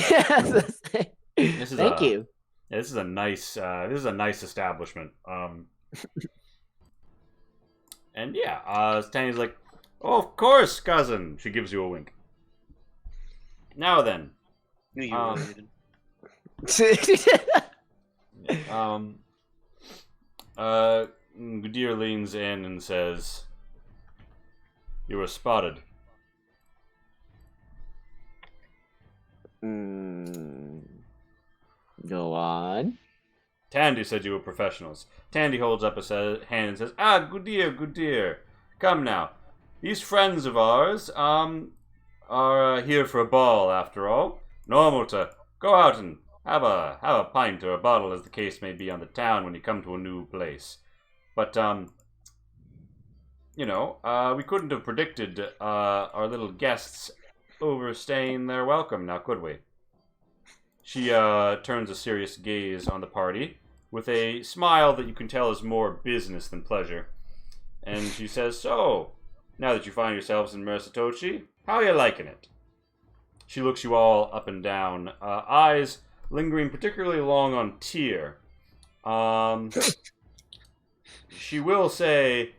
This is Thank you. Yeah, this is a nice establishment. And yeah, Tanya's like, "Oh, of course, cousin." She gives you a wink. Now then, Knew you were related. Goodir leans in and says, "You were spotted." Go on. Tandy said you were professionals. Tandy holds up a hand and says, "Ah, Goodir. Come now. These friends of ours, are here for a ball, after all. Normal to go out and have a pint or a bottle, as the case may be, on the town when you come to a new place. But, we couldn't have predicted, our little guests overstaying their welcome, now could we?" She, turns a serious gaze on the party, with a smile that you can tell is more business than pleasure. And she says, "So, now that you find yourselves in Mersatochi, how are you liking it?" She looks you all up and down, eyes lingering particularly long on Tyr. She will say,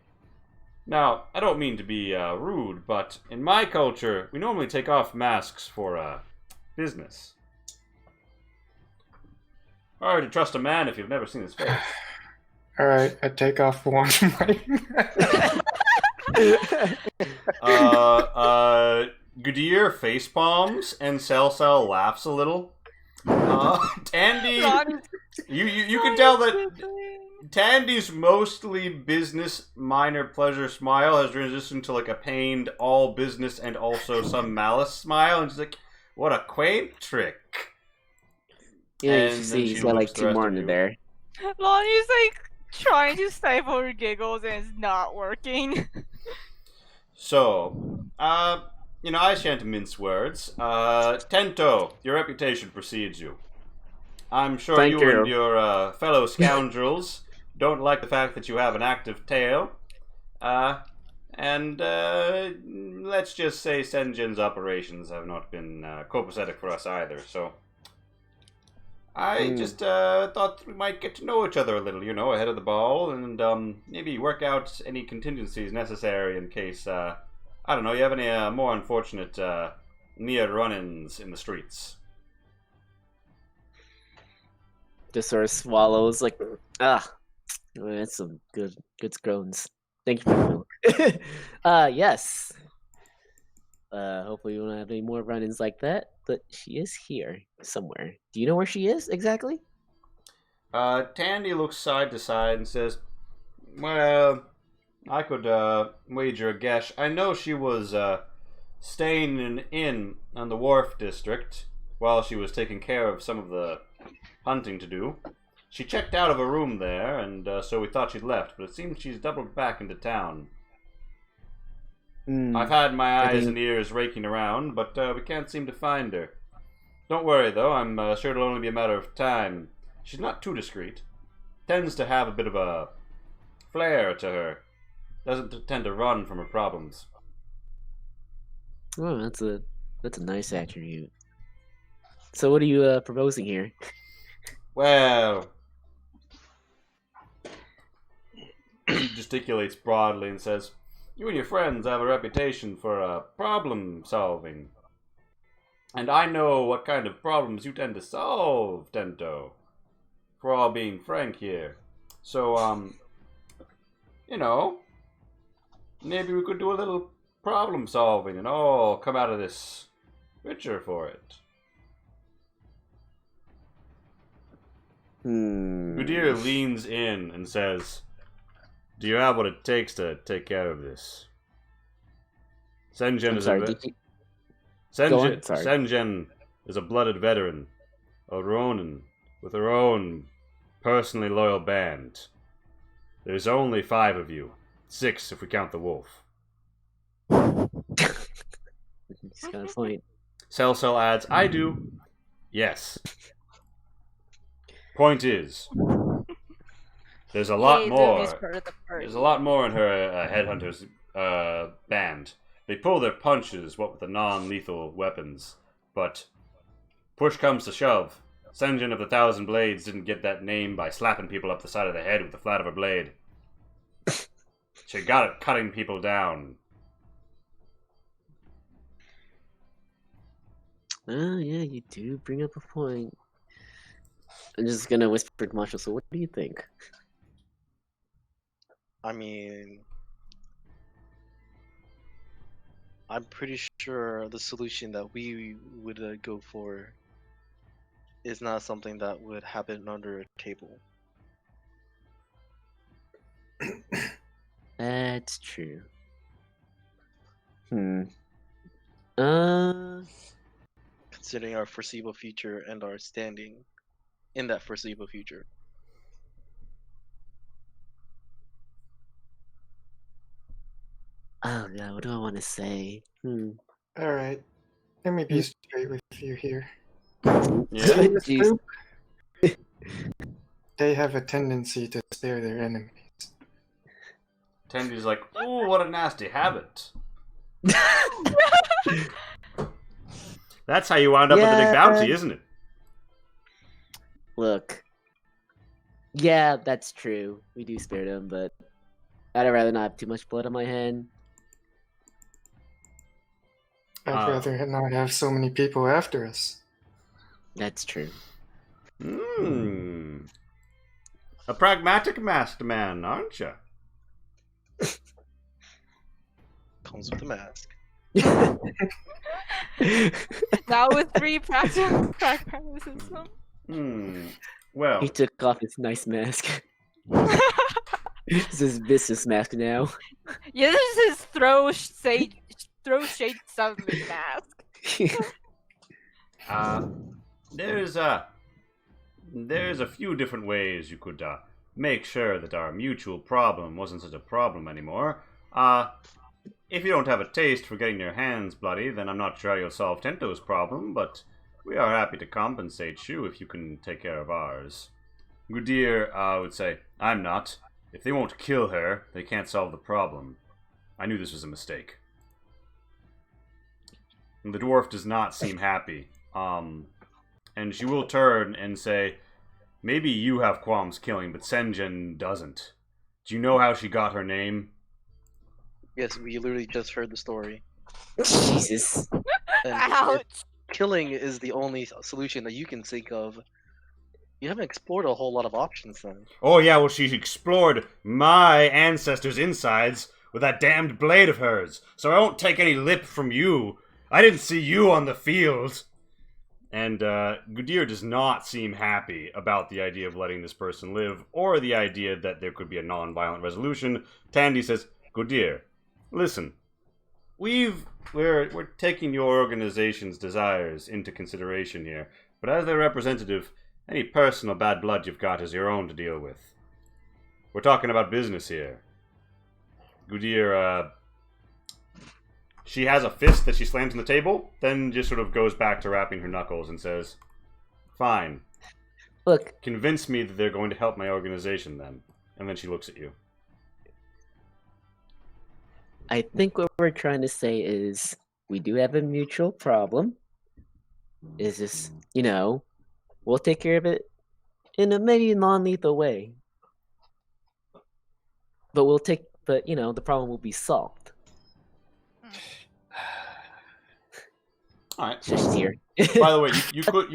"Now, I don't mean to be rude, but in my culture, we normally take off masks for business. Hard to trust a man if you've never seen his face." Alright, I take off one. Goodir face palms and Cell laughs a little. Tandy, you can tell that Tandy's mostly business, minor pleasure smile has transitioned to like a pained, all business and also some malice smile, and she's like, "What a quaint trick." Yeah, And you then see, she he's got like looks the 2 rest more of in you. there. Lonnie's like trying to stifle her giggles and it's not working. So, I shan't mince words. Tento, your reputation precedes you. I'm sure Thank you and you. your fellow scoundrels don't like the fact that you have an active tail. And let's just say Senjin's operations have not been copacetic for us either, so I just thought we might get to know each other a little, ahead of the ball, and maybe work out any contingencies necessary in case, I don't know, you have any more unfortunate near run-ins in the streets. Just sort of swallows, like, that's some good scones. Thank you for the milk. Yes. Hopefully we won't have any more run-ins like that, but she is here somewhere. Do you know where she is exactly? Tandy looks side to side and says, well, I could wager a guess. I know she was staying in an inn on the Wharf District while she was taking care of some of the hunting to do. She checked out of a room there, and so we thought she'd left, but it seems she's doubled back into town. I've had my eyes and ears raking around, but we can't seem to find her. Don't worry, though. I'm sure it'll only be a matter of time. She's not too discreet. Tends to have a bit of a flair to her. Doesn't tend to run from her problems. Oh, that's a nice attribute. So what are you proposing here? Well, he gesticulates broadly and says, you and your friends have a reputation for problem solving. And I know what kind of problems you tend to solve, Tento. For all being frank here. So, maybe we could do a little problem solving and all come out of this richer for it. Udir leans in and says, do you have what it takes to take care of this? Senjin Senjin is a blooded veteran, a Ronin, with her own personally loyal band. There's only 5 of you. 6 if we count the wolf. He's got a point. Cell adds, I do. Yes. Point is, there's a lot more. There's a lot more in her headhunters band. They pull their punches, what with the non-lethal weapons, but push comes to shove. Senjin of the Thousand Blades didn't get that name by slapping people up the side of the head with the flat of her blade. She got it cutting people down. Oh, yeah, you do bring up a point. I'm just gonna whisper to Marshall, so what do you think? I mean, I'm pretty sure the solution that we would go for is not something that would happen under a table. That's true. Considering our foreseeable future and our standing in that foreseeable future. Oh god, what do I want to say? Alright, let me be straight with you here. Yeah. This group, they have a tendency to spare their enemies. Tendy's like, ooh, what a nasty habit. That's how you wound up with the big bounty, isn't it? Look. Yeah, that's true. We do spare them, but I'd rather not have too much blood on my hand. I'd rather not have so many people after us. That's true. A pragmatic masked man, aren't you? Comes with a mask. Now with 3 pragmatism. Well, He took off his nice mask. This is business mask now. Yeah, this is his throw shade suddenly mask. there's a few different ways you could make sure that our mutual problem wasn't such a problem anymore. If you don't have a taste for getting your hands bloody, then I'm not sure you'll solve Tento's problem, but we are happy to compensate you if you can take care of ours. Gudir would say, I'm not. If they won't kill her, they can't solve the problem. I knew this was a mistake. And the dwarf does not seem happy. And she will turn and say, maybe you have qualms killing, but Senjin doesn't. Do you know how she got her name? Yes, we literally just heard the story. Jesus. And Ouch. killing is the only solution that you can think of. You haven't explored a whole lot of options then. Oh yeah, well she explored my ancestors' insides with that damned blade of hers, so I won't take any lip from you. I didn't see you on the field. And Gudir does not seem happy about the idea of letting this person live, or the idea that there could be a non-violent resolution. Tandy says, Gudir, listen, we're taking your organization's desires into consideration here, but as their representative, any personal bad blood you've got is your own to deal with. We're talking about business here. Gudir, she has a fist that she slams on the table, then just sort of goes back to rapping her knuckles and says, fine. Look, Convince me that they're going to help my organization then. And then she looks at you. I think what we're trying to say is we do have a mutual problem. Is just, we'll take care of it in a maybe non-lethal way. But the problem will be solved. Alright. Just here. By the way, you could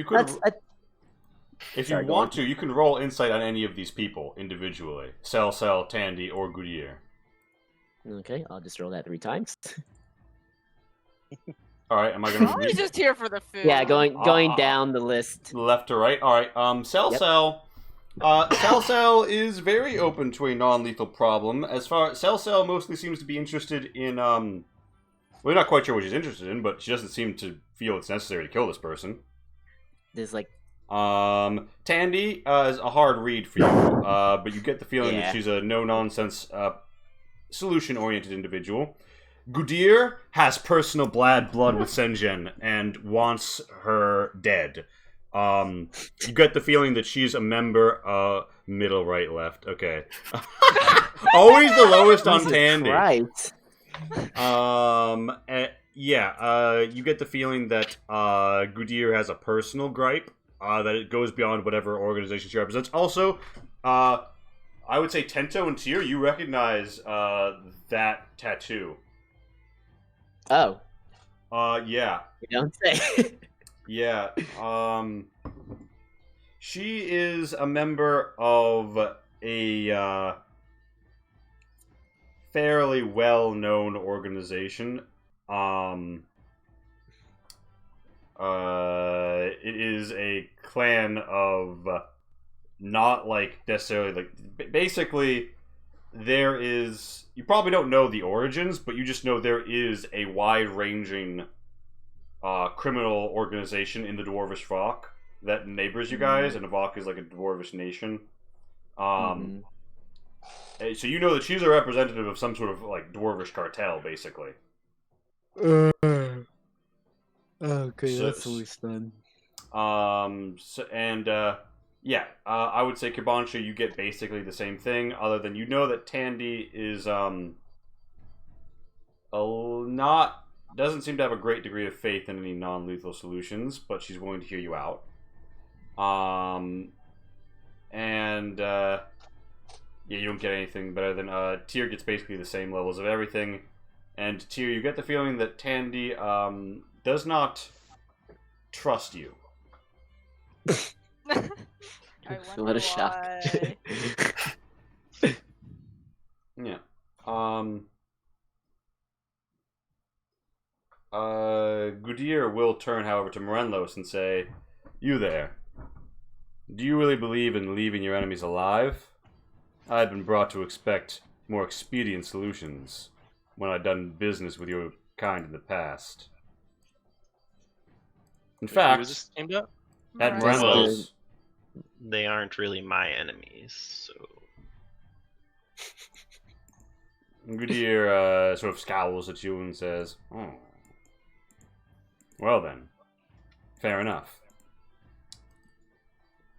if Sorry, you go want on. to, you can roll insight on any of these people individually. Cell, Tandy, or Gudir. Okay, I'll just roll that 3 times. Alright, am I gonna I'm just here for the food. Yeah, going down the list. left to right? Alright, Cell. Cell is very open to a non-lethal problem. As far Cell mostly seems to be interested in we're not quite sure what she's interested in, but she doesn't seem to feel it's necessary to kill this person. There's like Tandy is a hard read for you, but you get the feeling that Yeah. she's a no-nonsense, solution-oriented individual. Gudir has personal bad blood with Senjin and wants her dead. You get the feeling that she's a member, middle, right, left. Okay. Always the lowest on Jesus Tandy. Christ. You get the feeling that Gudir has a personal gripe, that it goes beyond whatever organization she represents. Also, I would say Tento and Tyr, you recognize that tattoo. Oh, Yeah. you don't say. Yeah. She is a member of a fairly well-known organization. It is a clan of not like necessarily like basically there is, you probably don't know the origins, but you just know there is a wide-ranging criminal organization in the Dwarvish Vok that neighbors you guys, and Vok is like a Dwarvish nation. So you know that she's a representative of some sort of like Dwarvish cartel, basically. Okay, So- that's always fun. I would say Kibansha, you get basically the same thing, other than you know that Tandy is doesn't seem to have a great degree of faith in any non-lethal solutions, but she's willing to hear you out. You don't get anything better than Tyr gets basically the same levels of everything. And Tyr, you get the feeling that Tandy does not trust you. I What wonder a shock. why. Yeah. Gudir will turn, however, to Morenlos and say, "You there? Do you really believe in leaving your enemies alive? I've been brought to expect more expedient solutions when I've done business with your kind in the past. In Who was fact, this aimed at? at Right. Morenlos, They aren't really my enemies, so Gudir sort of scowls at you and says, "Oh. Well then, fair enough."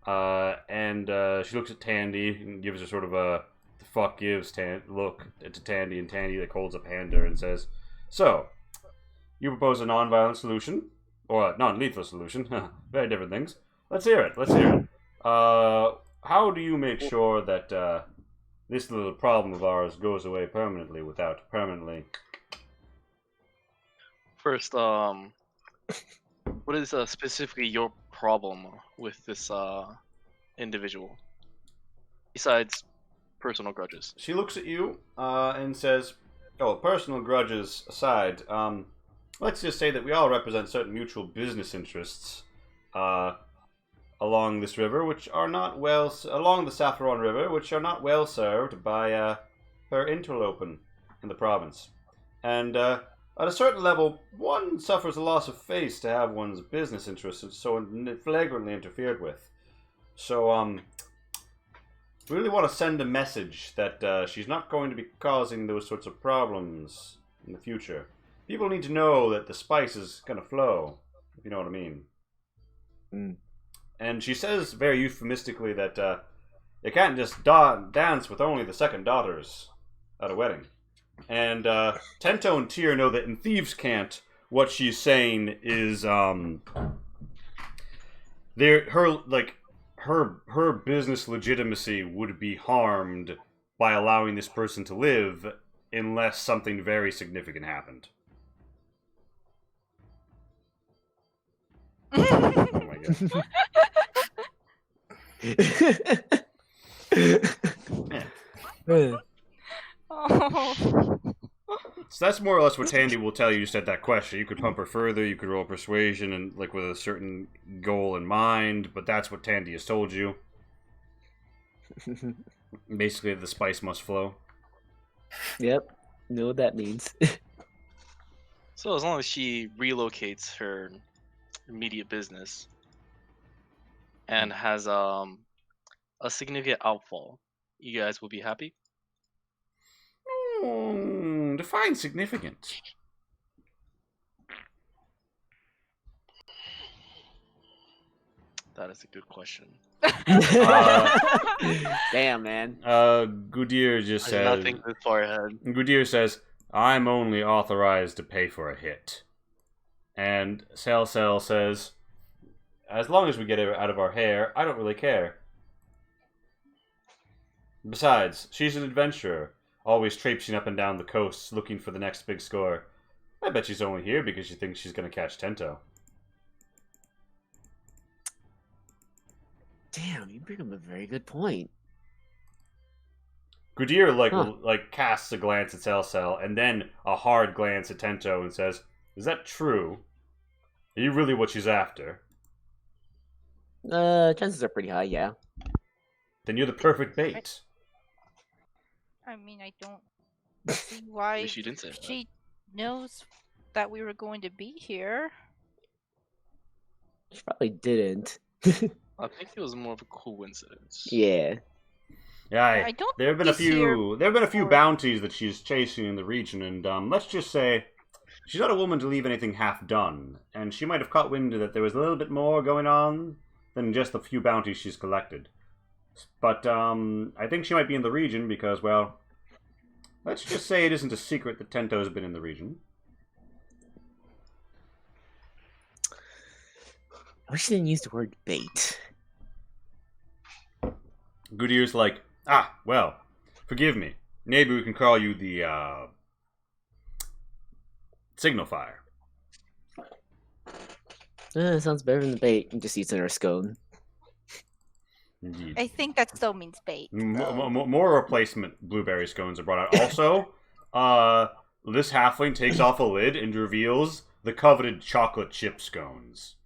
She looks at Tandy and gives her sort of a the fuck gives look to Tandy, and Tandy like holds up a hand to her and says, "So, you propose a non-violent solution or a non-lethal solution? Very different things. Let's hear it. Let's hear it. How do you make sure that this little problem of ours goes away permanently without permanently?" First, what is specifically your problem with this individual? Besides personal grudges. She looks at you and says, "Oh, personal grudges aside, let's just say that we all represent certain mutual business interests along this river, which are not along the Saffron River, which are not well served by her interloping in the province. And at a certain level, one suffers a loss of face to have one's business interests so flagrantly interfered with. So, we really want to send a message that she's not going to be causing those sorts of problems in the future. People need to know that the spice is going to flow, if you know what I mean." Mm. And she says very euphemistically that you can't just dance with only the second daughters at a wedding. And Tento and Tyr know that in Thieves' Cant, what she's saying is her business legitimacy would be harmed by allowing this person to live unless something very significant happened. Oh my god. Oh. So that's more or less what Tandy will tell you just at that question. You could pump her further, you could roll persuasion and like with a certain goal in mind, but that's what Tandy has told you. Basically, the spice must flow. Yep, know what that means. So as long as she relocates her immediate business and has a significant outfall, you guys will be happy? Define significant. That is a good question. Damn, man. Gudיר just I did not says. think this far ahead. Gudיר says, "I'm only authorized to pay for a hit." And Salsel says, "As long as we get her out of our hair, I don't really care. Besides, she's an adventurer, always traipsing up and down the coast looking for the next big score. I bet she's only here because she thinks she's going to catch Tento." Damn, you bring up a very good point. Gudיר like casts a glance at Salsel and then a hard glance at Tento and says, "Is that true? Are you really what she's after? Chances are pretty high, yeah. Then you're the perfect bait." I mean, I don't see why Wish you didn't say that. she knows that we were going to be here. She probably didn't. I think it was more of a coincidence. Yeah. Yeah, I don't there have been a think he's here few for- bounties that she's chasing in the region, and let's just say she's not a woman to leave anything half done, and she might have caught wind that there was a little bit more going on than just the few bounties she's collected. But I think she might be in the region because, well, let's just say it isn't a secret that Tento's been in the region. I wish they didn't use the word bait. Gudier's like, well, forgive me. Maybe we can call you the Signal Fire. Sounds better than the bait. And just eats in her scone. Indeed. I think that still means bait. More replacement blueberry scones are brought out. Also, this halfling takes off a lid and reveals the coveted chocolate chip scones.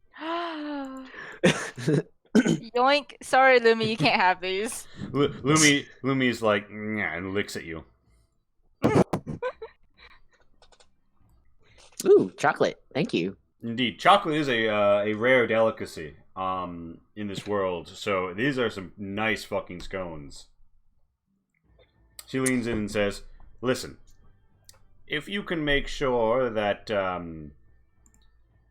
Yoink! Sorry, Lumi, you can't have these. Lumi's like, "Nyah," and licks at you. Ooh, chocolate. Thank you. Indeed, chocolate is a rare delicacy in this world. So these are some nice fucking scones. She leans in and says, "Listen, if you can make sure that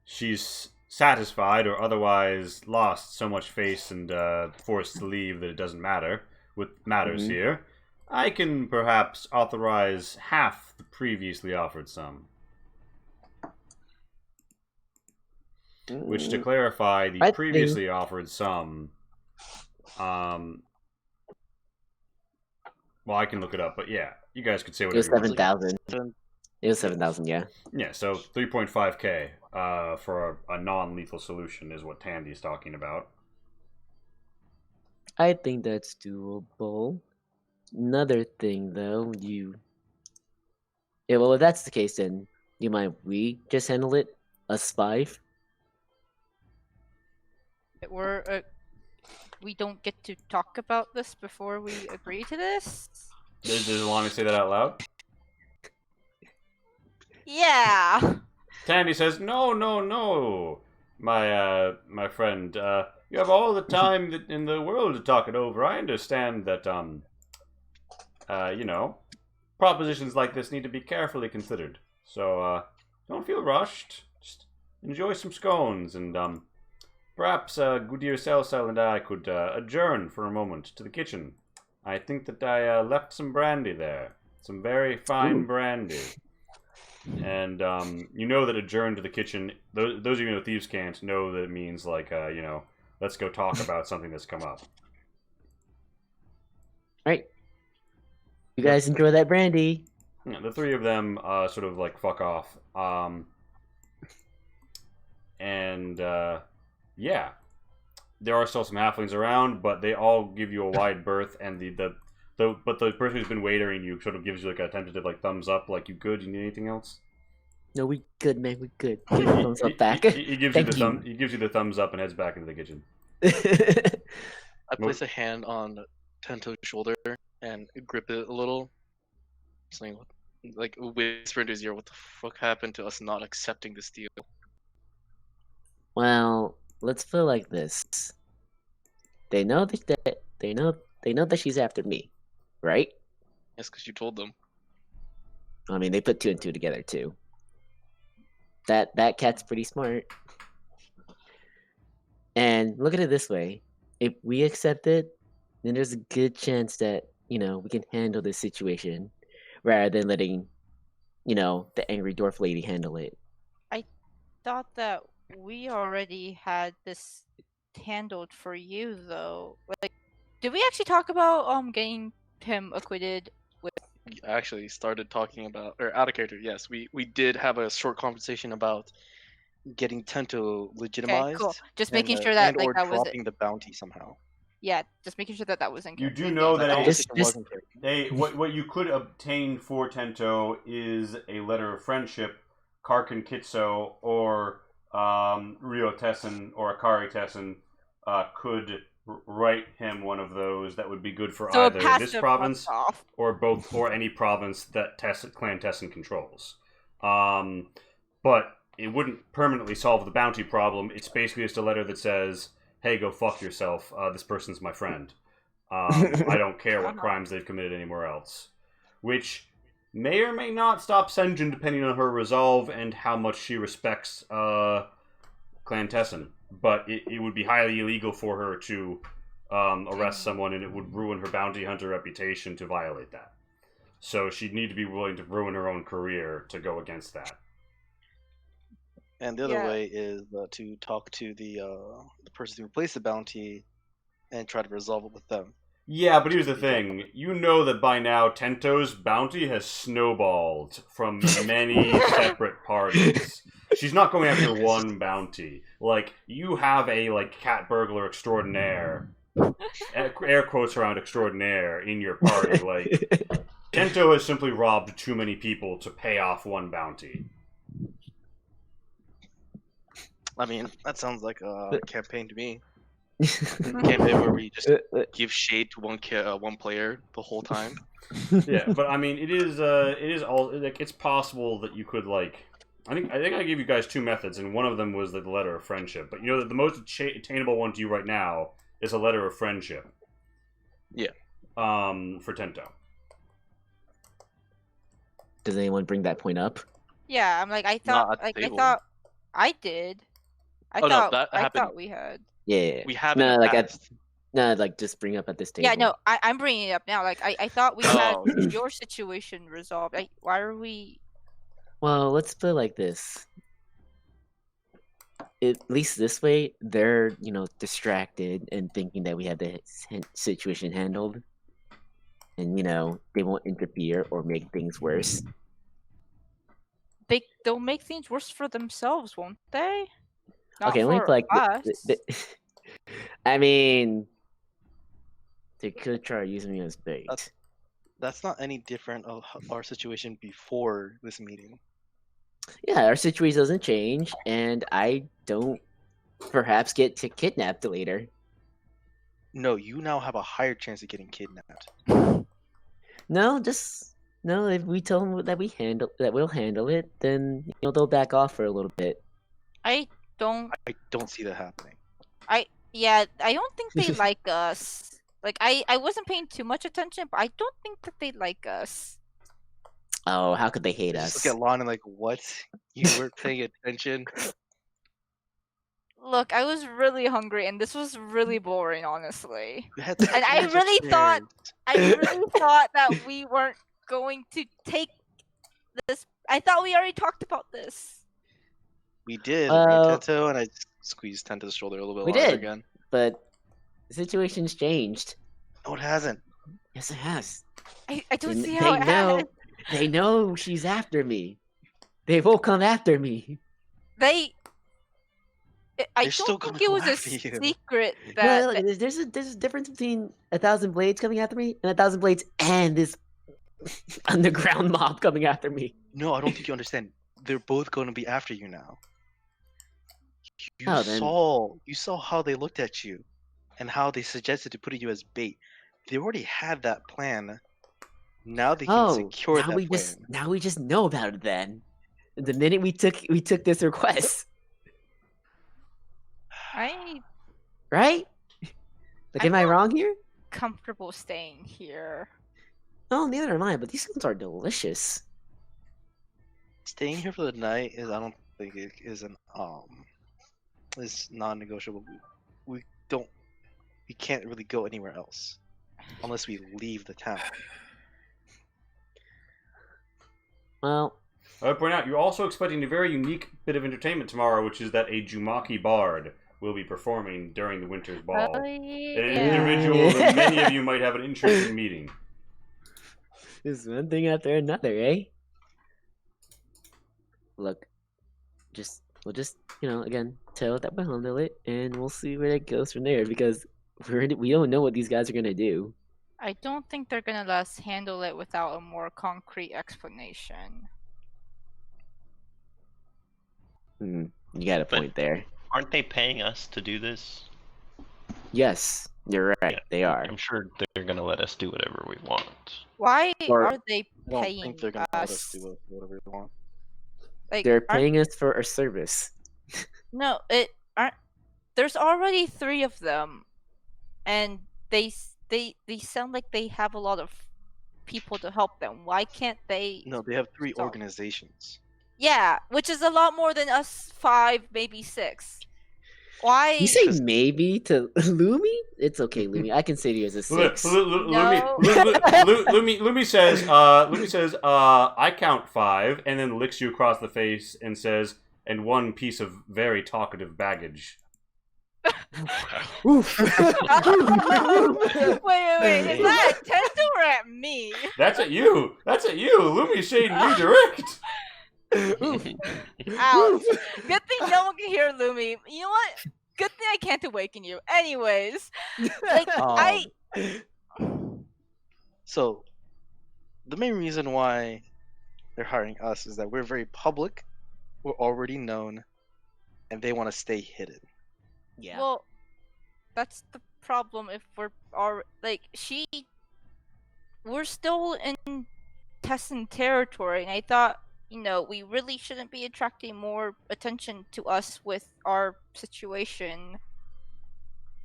she's satisfied or otherwise lost so much face and forced to leave that it doesn't matter what matters here, I can perhaps authorize half the previously offered sum. Which, to clarify, the I previously offered sum, well, I can look it up, but yeah, you guys could say It was whatever you want. 7,000. It was 7,000, yeah. Yeah, so 3.5k for a non-lethal solution is what Tandy's talking about. I think that's doable. Another thing, though, yeah, well, if that's the case, then you mind we just handle it? Us 5? We don't get to talk about this before we agree to this. Does it allow me to say that out loud? Yeah. Tandy says, no, my friend, you have all the time in the world to talk it over. I understand that, propositions like this need to be carefully considered. So, don't feel rushed. Just enjoy some scones, and, perhaps, Goodyear Cell and I could, adjourn for a moment to the kitchen. I think that I, left some brandy there. Some very fine brandy. And, you know that adjourn to the kitchen, those of you who know Thieves' Cant know that it means, like, let's go talk about something that's come up. Alright. You guys enjoy that brandy. Yeah, the three of them, sort of, like, fuck off. Yeah. There are still some halflings around, but they all give you a wide berth, and but the person who's been waitering you sort of gives you like a tentative like thumbs up, like you good? You need anything else? No, we good, man. We good. Give me a thumbs up back. He gives you Thank the he gives you the thumbs up and heads back into the kitchen. I place a hand on Tento's shoulder and grip it a little, saying, like, whisper into his ear, "What the fuck happened to us not accepting this deal?" Well, let's put it like this. They know that she's after me, right? Yes, because you told them. I mean, they put 2 and 2 together too. That cat's pretty smart. And look at it this way: if we accept it, then there's a good chance that we can handle this situation, rather than letting the angry dwarf lady handle it. I thought that we already had this handled for you, though. Like, did we actually talk about getting him acquitted? We actually started talking about, or out of character. Yes, we did have a short conversation about getting Tento legitimized. Okay, cool. Just making sure that or that was dropping the bounty somehow. Yeah, just making sure that was in. You do know that what you could obtain for Tento is a letter of friendship, Karkin Kitso, or Rio Tessin or Akari Tessin could write him one of those that would be good for either this province or both, or any province that Clan Tessin controls. But it wouldn't permanently solve the bounty problem. It's basically just a letter that says, "Hey, go fuck yourself. This person's my friend. I don't care what crimes they've committed anywhere else," which may or may not stop Senjin depending on her resolve and how much she respects Clan Tessin. But it would be highly illegal for her to arrest someone, and it would ruin her bounty hunter reputation to violate that. So she'd need to be willing to ruin her own career to go against that. And the other way is to talk to the person who replaced the bounty and try to resolve it with them. Yeah, but here's the thing. You know that by now Tento's bounty has snowballed from many separate parties. She's not going after one bounty. Like, you have a, cat burglar extraordinaire, air quotes around extraordinaire, in your party. Tento has simply robbed too many people to pay off one bounty. I mean, that sounds like a campaign to me. Campaign where we just give shade to one player the whole time. Yeah, but I mean, it is all it's possible that you could I think I gave you guys 2 methods, and one of them was the letter of friendship. But you know that the most attainable one to you right now is a letter of friendship. Yeah. For Tento. Does anyone bring that point up? Yeah, I'm like, I thought I did. I thought we had. Yeah. We have no, in the past. No, like just bring up at this table. Yeah, no, I'm bringing it up now. Like, I thought we had Oh. your situation resolved. Why are we? Well, let's put it like this. At least this way, they're distracted and thinking that we have the situation handled, and they won't interfere or make things worse. They'll make things worse for themselves, won't they? Not Okay, let me for put like us. I mean, they could try using me as bait. That's not any different of our situation before this meeting. Yeah, our situation doesn't change, and I don't perhaps get kidnapped later. No, you now have a higher chance of getting kidnapped. No, if we tell them that we'll handle it, then they'll back off for a little bit. I don't. I don't see that happening. Yeah, I don't think they like us. Like, I wasn't paying too much attention, but I don't think that they like us. Oh, how could they hate Just us? look at Lon and like, what? You weren't paying attention? Look, I was really hungry, and this was really boring, honestly. You had to And I change really thought, upstairs. that we weren't going to take this. I thought we already talked about this. We did. Well- Tento, and I squeezed Tento's shoulder a little bit We harder did. again. But the situation's changed. No, it hasn't. Yes, it has. I don't And see how it happened. They know she's after me. They will come after me. I They're still don't gonna think it go was a after you. secret No, that. look, there's a difference between 1,000 blades coming after me and 1,000 blades and this underground mob coming after me. No, I don't think you understand. They're both going to be after you now. You Oh, then- saw how they looked at you, and how they suggested to put you as bait. They already had that plan. Now they can secure now that we plan. now we just know about it. Then, the minute we took this request, I'm right? Like, I'm am I not- wrong here? comfortable staying here. No, neither am I. But these ones are delicious. Staying here for the night is, I don't think it is is non-negotiable. We can't really go anywhere else unless we leave the town. Well, I would point out, you're also expecting a very unique bit of entertainment tomorrow, which is that a Jumaki bard will be performing during the Winter's Ball. An individual that many of you might have an interest in meeting. there's one thing after another, eh? Look, we'll just again tell that we'll handle it, and we'll see where it goes from there. Because we don't know what these guys are gonna do. I don't think they're gonna let us handle it without a more concrete explanation. You got a point there. Aren't they paying us to do this? Yes, you're right. Yeah, They are. I'm sure they're gonna let us do whatever we want. Why Or- are they I don't paying think they're gonna let us us? do whatever they want. Like, They're aren't- paying us for our service. No, it aren't. There's already 3 of them, and they sound like they have a lot of people to help them. Why can't they? No, they have 3 So- organizations. Yeah, which is a lot more than us 5, maybe 6. Why? You say maybe to Lumi? It's okay, Lumi. I consider you as a 6. No. Lumi says, I count 5, and then licks you across the face and says, and 1 piece of very talkative baggage. Oof. Wait, is that at Tento or at me? That's at you. That's at you. Lumi's shading you direct. Ouch. Good thing no one can hear Lumi. You know what? Good thing I can't awaken you. Anyways, like I So, the main reason why they're hiring us is that we're very public, we're already known, and they want to stay hidden. Yeah. well, that's the problem. If we're like we're still in Tessin territory, and I thought we really shouldn't be attracting more attention to us with our situation.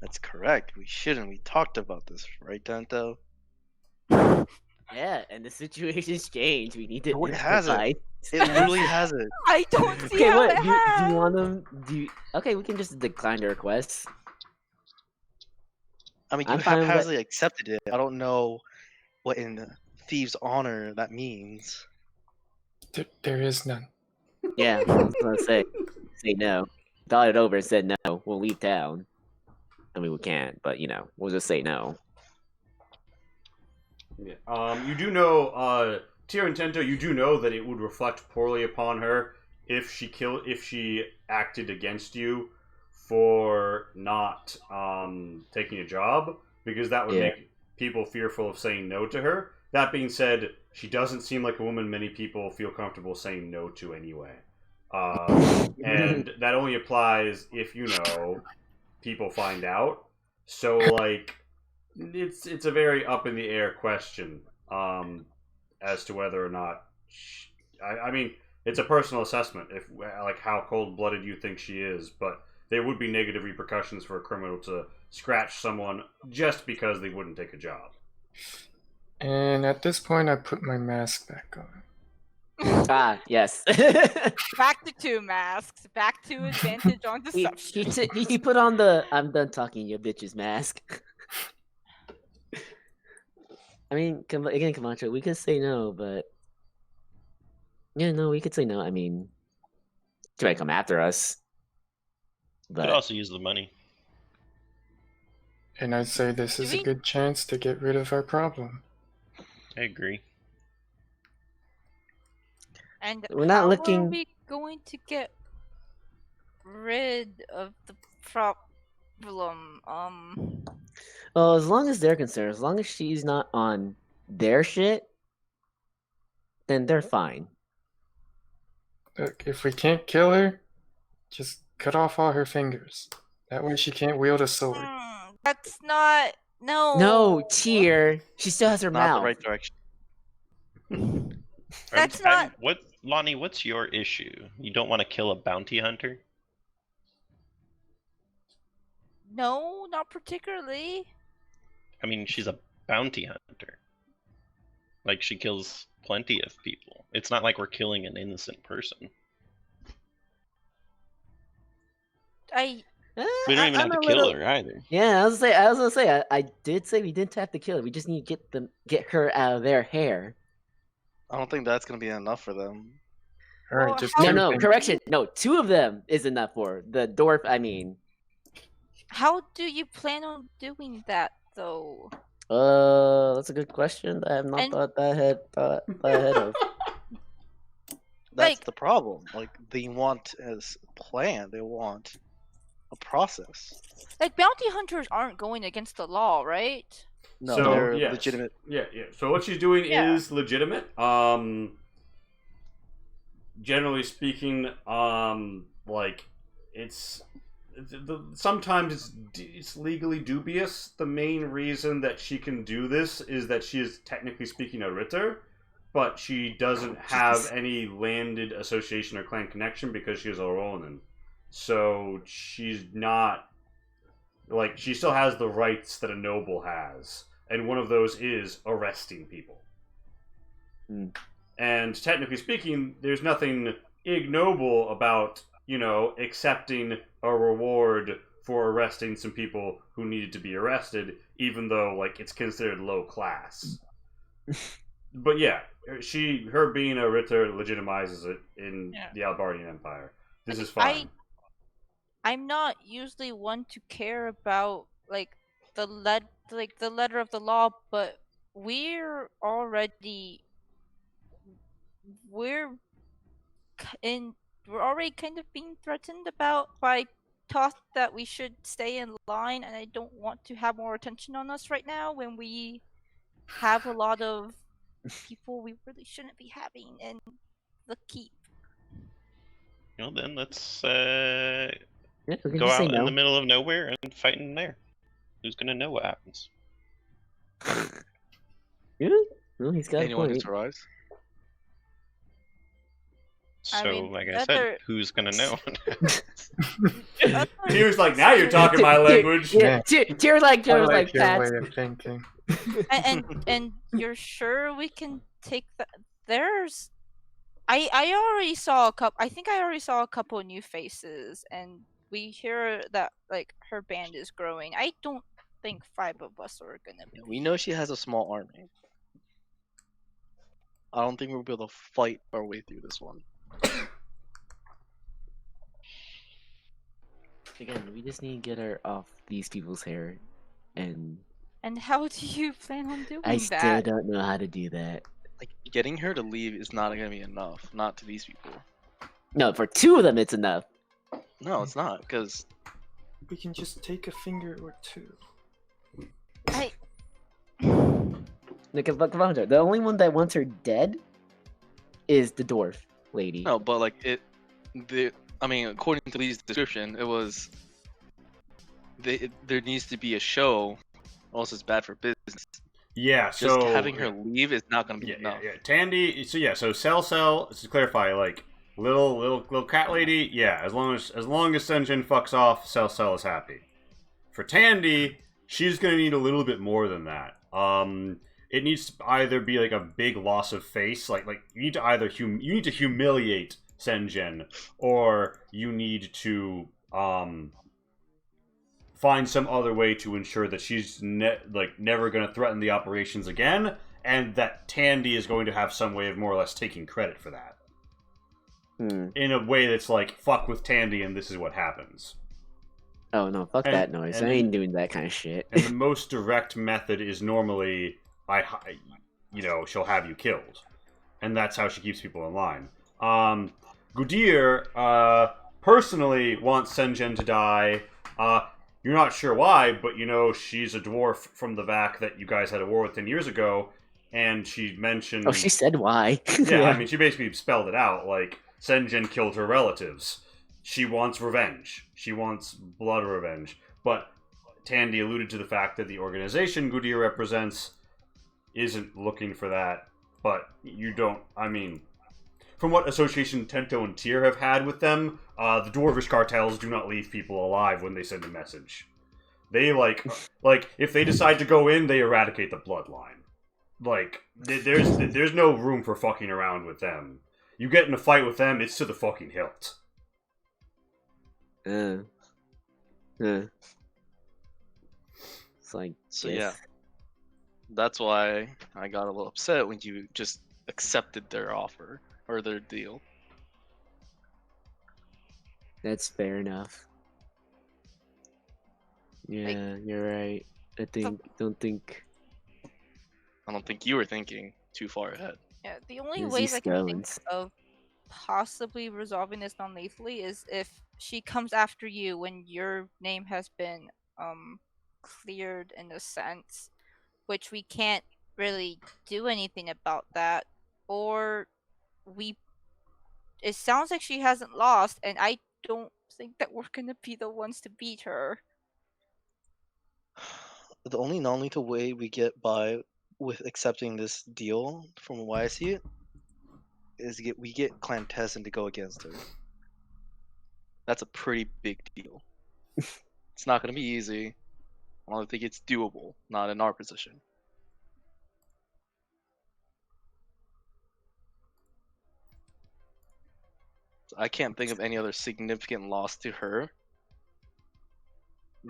That's correct. We shouldn't. We talked about this, right, Tento? Yeah, and the situation's changed. We need to. No, it hasn't. improvise. It literally hasn't. I don't see Okay, how what? it Do has. you want them? Okay, we can just decline the request. I mean, you I'm fine with- haphazardly accepted it. I don't know what in thieves' honor that means. There is none. Yeah, I was gonna say no. Thought it over and said no. We'll leave town. I mean, we can't, but we'll just say no. Yeah. You do know, Tyr and Tento, you do know that it would reflect poorly upon her if she acted against you for not taking a job, because that would make people fearful of saying no to her. That being said, she doesn't seem like a woman many people feel comfortable saying no to anyway. And that only applies if, people find out. So, like, it's a very up in the air question as to whether or not I mean, it's a personal assessment if like how cold-blooded you think she is, but there would be negative repercussions for a criminal to scratch someone just because they wouldn't take a job. And at this point, I put my mask back on. Ah, yes. Back to 2 masks. Back to advantage on deception. He put on the "I'm done talking, you bitches" mask. I mean, again, Camacho, we could say no, but we could say no. I mean, she might come after us, Could but also use the money. And I'd say this is a good chance to get rid of our problem. I agree. And We're not how looking- are we going to get rid of the problem? well, as long as they're concerned, as long as she's not on their shit, then they're fine. Look, if we can't kill her, just cut off all her fingers. That way she can't wield a sword. That's not. No. No, Tyr. She still has her Not mouth. the right direction. That's not- What, Lonnie? What's your issue? You don't want to kill a bounty hunter? No, not particularly. I mean, she's a bounty hunter. Like, she kills plenty of people. It's not like we're killing an innocent person. I We don't even have to I'm a kill little- her either. Yeah, I was gonna say, I did say we didn't have to kill her. We just need to get her out of their hair. I don't think that's gonna be enough for them. All right, Well, just how- two No, things. correction. No, 2 of them is enough for her. The dwarf. I mean, How do you plan on doing that, though? that's a good question. I have not And- thought ahead of. That's Like- the problem. Like they want as planned. They want a process. Like, bounty hunters aren't going against the law, right? No, So, they're yes. legitimate. Yeah. So what she's doing Yeah. is legitimate. Generally speaking, like sometimes it's legally dubious. The main reason that she can do this is that she is technically speaking a Ritter, but she doesn't have any landed association or clan connection because she is a Ronin. So she's not like she still has the rights that a noble has, and one of those is arresting people. And technically speaking, there's nothing ignoble about, accepting a reward for arresting some people who needed to be arrested, even though, like, it's considered low class. But yeah, her being a Ritter legitimizes it in the Albardian Empire. This is fine. I'm not usually one to care about the letter of the law, but we're already kind of being threatened by talk that we should stay in line, and I don't want to have more attention on us right now when we have a lot of people we really shouldn't be having in the keep. Well, then let's Yeah, we can go just say out no. in the middle of nowhere and fight in there. Who's gonna know what happens? Yeah, well, he's got a Anyone who point. survives. So, I mean, like I said, other- who's gonna know? Tyr's like, now you're talking my language. Yeah, Tyr like I was like like your that. way of thinking. and you're sure we can take that? There's, I already saw a couple. I think I already saw a couple new faces, and we hear that like her band is growing. I don't think 5 of us are gonna be. We know she has a small army. I don't think we'll be able to fight our way through this one. Again, we just need to get her off these people's hair, and And how do you plan on doing I still that? don't know how to do that. Like, getting her to leave is not gonna be enough. Not to these people. No, for 2 of them, it's enough. No, it's not, because We can just take a finger or two. I Look at Vakavandra. The only one that wants her dead is the dwarf lady. no, but like I mean, according to Lee's description, it was there needs to be a show, or else it's bad for business. Yeah, Just so having her leave is not gonna be enough. Tandy. So Cell. To clarify, like little cat lady. Yeah, as long as Senjin fucks off, Cell is happy. For Tandy, she's gonna need a little bit more than that. It needs to either be like a big loss of face, like you need to either you need to humiliate Senjin, or you need to find some other way to ensure that she's never going to threaten the operations again, and that Tandy is going to have some way of more or less taking credit for that. In a way that's like, fuck with Tandy and this is what happens. Oh no, fuck that noise. I ain't doing that kind of shit. And the most direct method is normally, she'll have you killed. And that's how she keeps people in line. Gudir, personally wants Senjin to die. You're not sure why, but she's a dwarf from the back that you guys had a war with 10 years ago, and she mentioned... Oh, she said why. Yeah, I mean, she basically spelled it out, like, Senjin killed her relatives. She wants revenge. She wants blood revenge. But Tandy alluded to the fact that the organization Gudir represents isn't looking for that, but you don't... I mean... From what Association Tento and Tyr have had with them, the Dwarvish cartels do not leave people alive when they send a message. They, if they decide to go in, they eradicate the bloodline. Like, there's no room for fucking around with them. You get in a fight with them, it's to the fucking hilt. It's like... So yeah. That's why I got a little upset when you just accepted their offer. Or their deal. That's fair enough. Yeah, you're right. I don't think you were thinking too far ahead. Yeah, the only Easy ways I can think stones. of possibly resolving this non-lethally is if she comes after you when your name has been cleared in a sense, which we can't really do anything about that, or it sounds like she hasn't lost, and I don't think that we're gonna be the ones to beat her. The only non-lethal way we get by with accepting this deal, from what I see it, is we get Clan Tessin to go against her. That's a pretty big deal. It's not gonna be easy. I don't think it's doable. Not in our position. I can't think of any other significant loss to her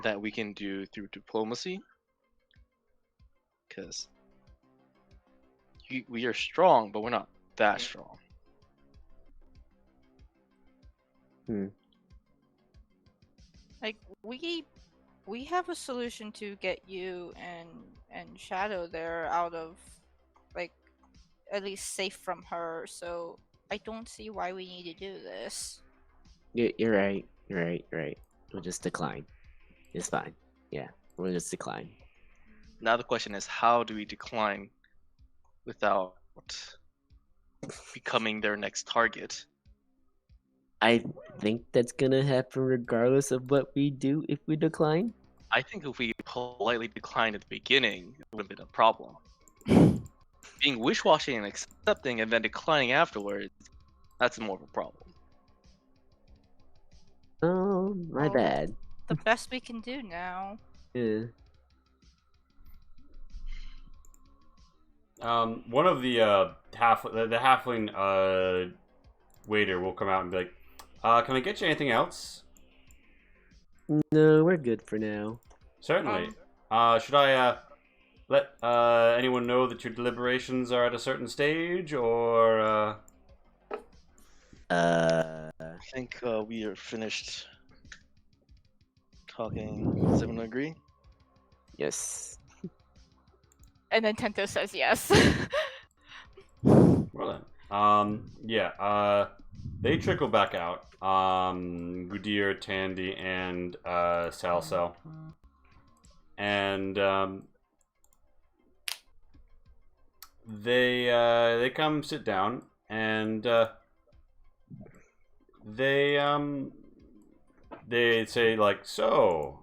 that we can do through diplomacy. Because we are strong, but we're not that strong. Like, we have a solution to get you and Shadow there out of, like, at least safe from her, so I don't see why we need to do this. You're right. We'll just decline. It's fine. Yeah, we'll just decline. Now the question is, how do we decline without becoming their next target? I think that's gonna happen regardless of what we do if we decline. I think if we politely declined at the beginning, it would have been a problem. Being wish-washy and accepting and then declining afterwards, that's more of a problem. Oh, my Well, bad. The best we can do now. Yeah. One of the halfling waiter will come out and be like, "Can I get you anything else?" No, we're good for now. Certainly. Should I let anyone know that your deliberations are at a certain stage, or I think we are finished talking. Does everyone agree? Yes. And then Tento says yes. Well then, yeah. They trickle back out. Gudir, Tandy, and Salsel, and they come sit down, and they say like, so,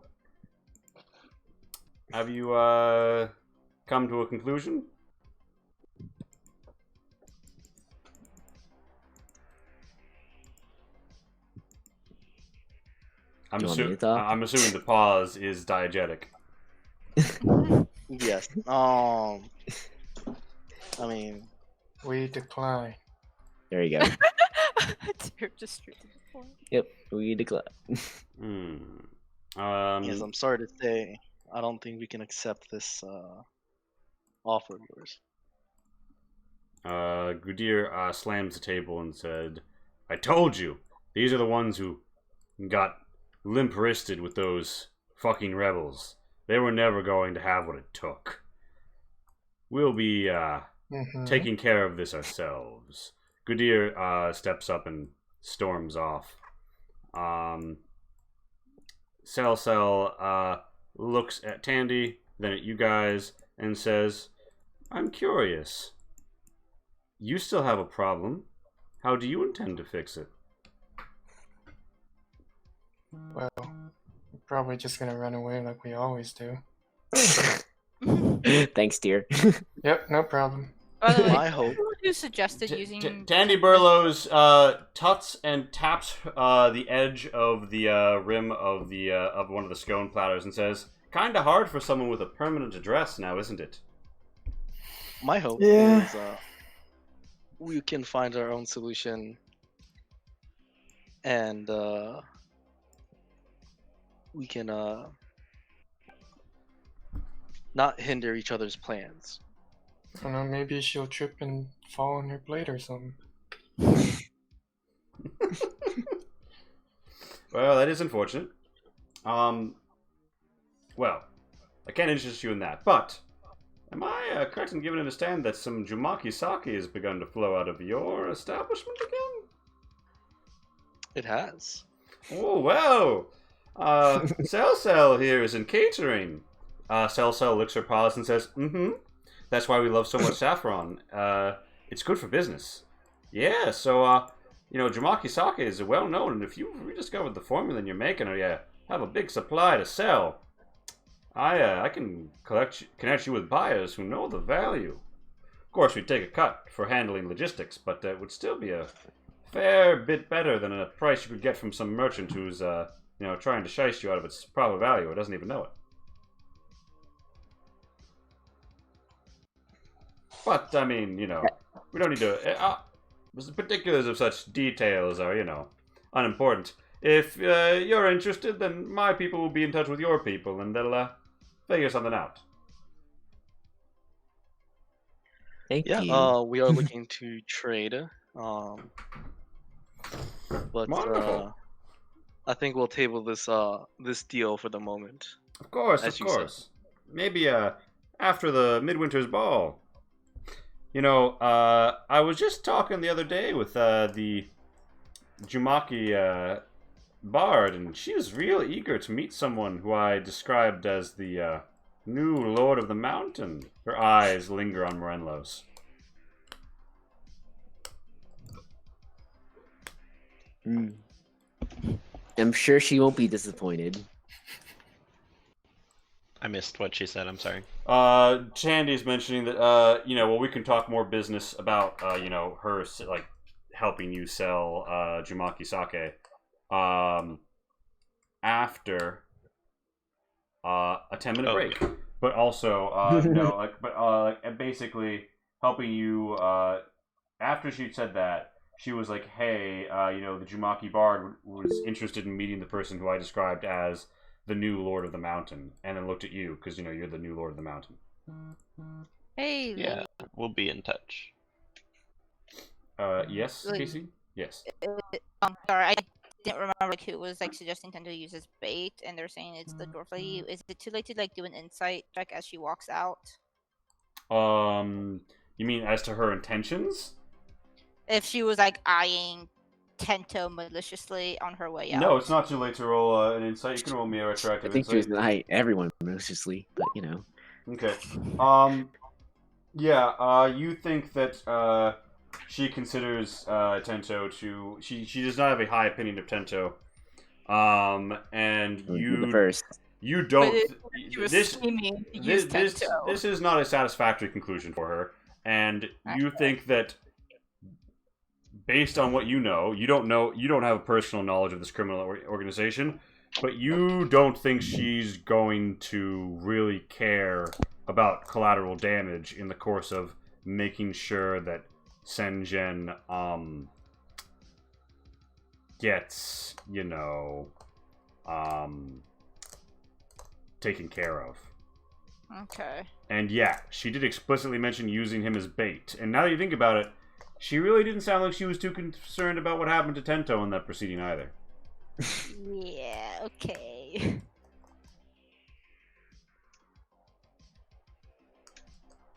have you come to a conclusion? Do you want me to talk? I'm assuming the pause is diegetic. Yes. I mean, We decline. There you go. Dear, just straight to the point. Yep, we decline. yes. Hmm. I'm sorry to say, I don't think we can accept this offer of yours. Gudir slams the table and said, I told you, these are the ones who got limp-wristed with those fucking rebels. They were never going to have what it took. We'll be taking care of this ourselves. Gudir steps up and storms off. Salsel looks at Tandy, then at you guys, and says, I'm curious. You still have a problem. How do you intend to fix it? Well, we're probably just gonna run away like we always do. Thanks, dear. Yep, no problem. By the way, My hope. who suggested using? Tandy Burlows tuts and taps the edge of the rim of the of one of the scone platters and says, "Kinda hard for someone with a permanent address now, isn't it?" My hope Yeah. is we can find our own solution, and we can not hinder each other's plans. I don't know, maybe she'll trip and fall on her blade or something. Well, that is unfortunate. Well, I can't interest you in that, but am I correct in giving understand that some Jumaki sake has begun to flow out of your establishment again? It has. Oh, well. Cell here is in catering. Cell looks her paws and says, That's why we love so much saffron. It's good for business. Yeah, so, Jumaki sake is well known, and if you've rediscovered the formula and you're making it, you have a big supply to sell. I can connect you with buyers who know the value. Of course, we'd take a cut for handling logistics, but it would still be a fair bit better than a price you could get from some merchant who's, trying to shice you out of its proper value or doesn't even know it. But, I mean, we don't need to... the particulars of such details are, unimportant. If you're interested, then my people will be in touch with your people, and they'll figure something out. Thank you. We are looking to trade. But Wonderful. I think we'll table this this deal for the moment. Of course, As of you said. course. Maybe after the Midwinter's Ball. I was just talking the other day with the Jumaki bard, and she was real eager to meet someone who I described as the new Lord of the Mountain. Her eyes linger on Morenlos. I'm sure she won't be disappointed. I missed what she said. I'm sorry. Tandy's mentioning that, we can talk more business about, her, like, helping you sell Jumaki sake after a 10-minute break. But also, basically helping you, after she said that, she was like, hey, the Jumaki bard was interested in meeting the person who I described as the new Lord of the Mountain, and then looked at you because you're the new Lord of the Mountain. Hey. Yeah, we'll be in touch. Yes, Like- Casey. Yes. Sorry, I didn't remember like who was like suggesting Tento use as bait, and they're saying it's the dwarf lady. Is it too late to like do an insight check as she walks out? You mean as to her intentions? If she was like eyeing Tento maliciously on her way out. No, it's not too late to roll an insight. You can roll me a I retroactive think she was insight. gonna hate everyone maliciously, but you know. Okay. Yeah. You think that she considers Tento to she does not have a high opinion of Tento. And The first. you don't. She was This scheming to use Tento. this is not a satisfactory conclusion for her, and you think that based on what you don't have a personal knowledge of this criminal organization, but you don't think she's going to really care about collateral damage in the course of making sure that Sen'jin gets taken care of. Okay. And yeah, she did explicitly mention using him as bait. And now that you think about it, she really didn't sound like she was too concerned about what happened to Tento in that proceeding either. Yeah, okay.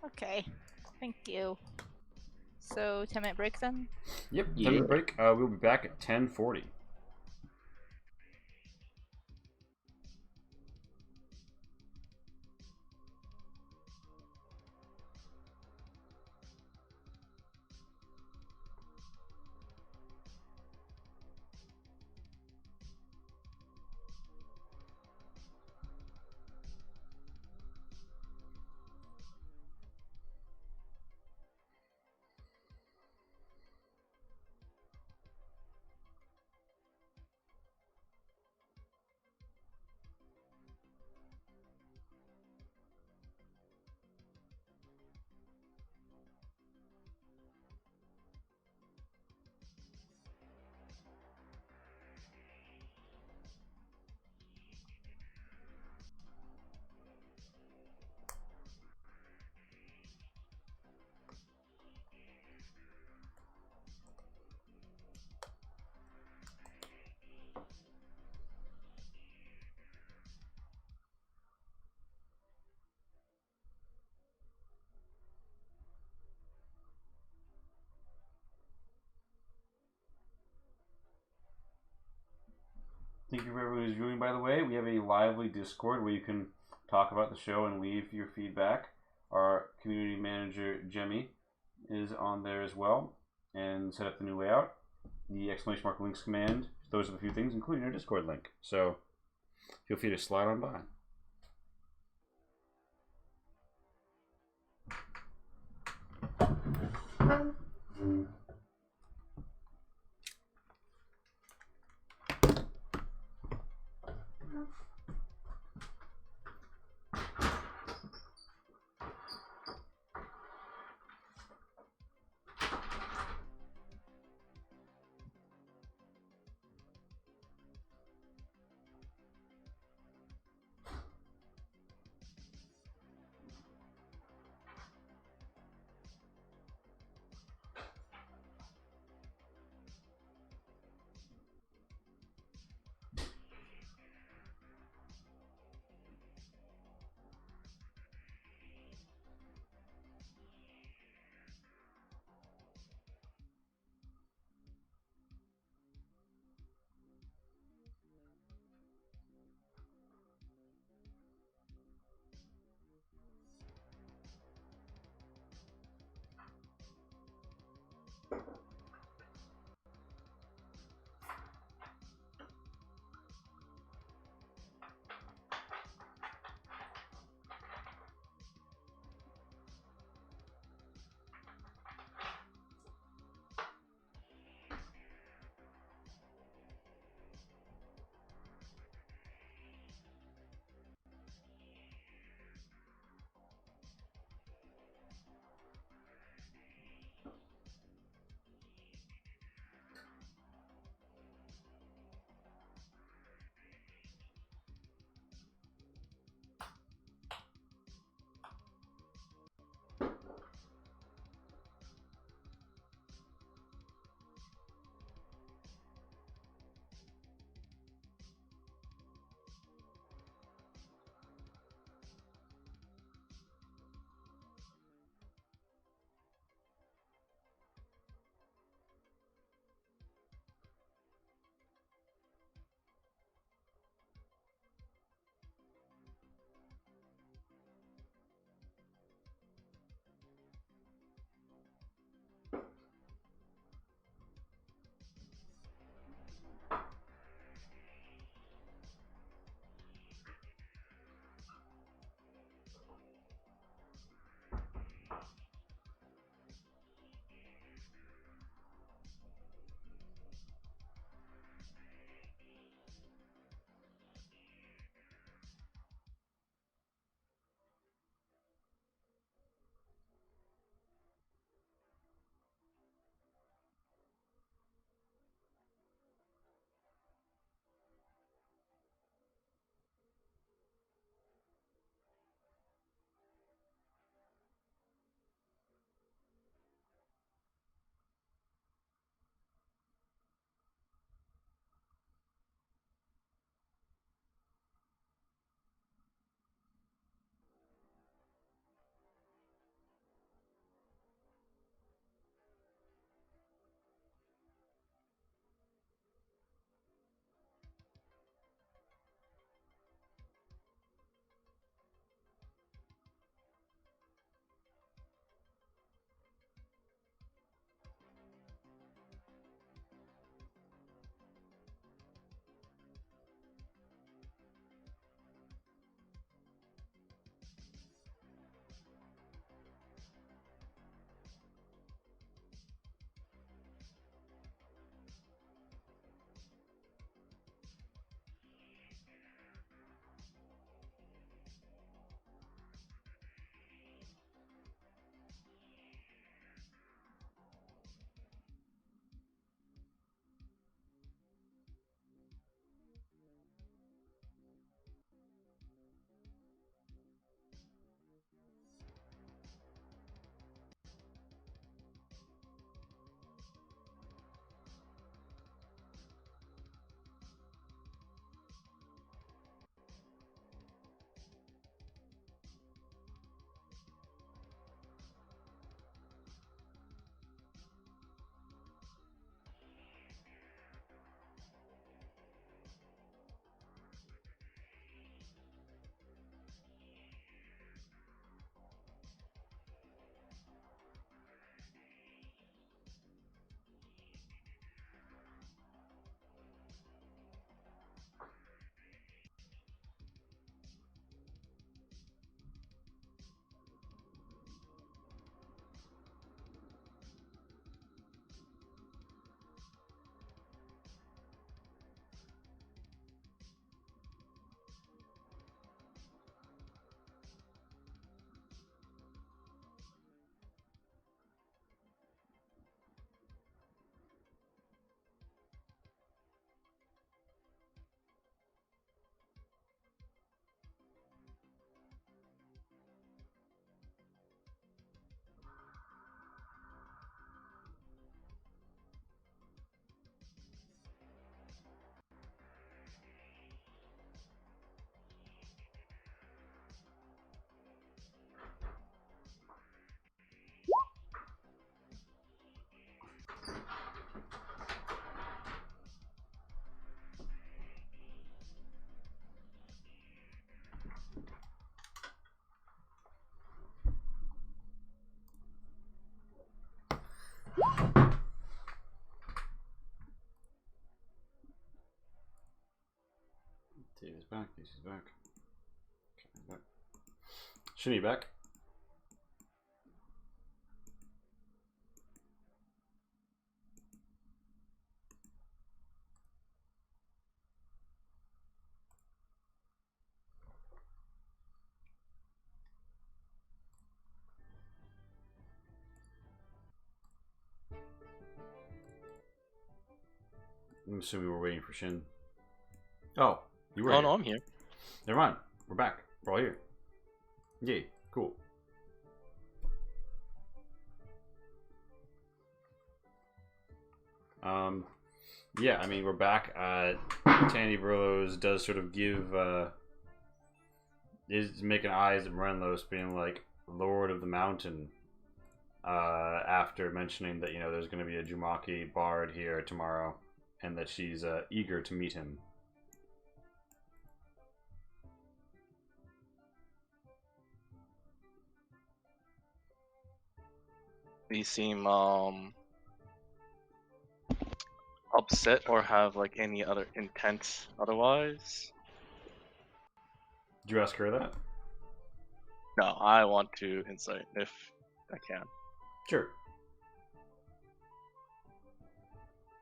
Okay, thank you. So, 10-minute break then? Yep, Yeah. 10-minute break. We'll be back at 10:40. Thank you for everyone who's viewing, by the way. We have a lively Discord where you can talk about the show and leave your feedback. Our community manager, Jemmy, is on there as well and set up the new layout. The exclamation mark links command throws up a few things, including our Discord link. So feel free to slide on by. Casey's back. Casey's back. Casey's back. Shimmy back. I'm assuming we're waiting for Shin. Oh, you were. Oh here. no, I'm here. Never mind. We're back. We're all here. Yay. Cool. Yeah, I mean, we're back. Tandy Burlows does sort of give, is making eyes at Morenlos being like, Lord of the Mountain, after mentioning that, you know, there's going to be a Jumaki bard here tomorrow, and that she's, eager to meet him. They seem upset or have like any other intent otherwise. Did you ask her that? No, I want to insight if I can. Sure.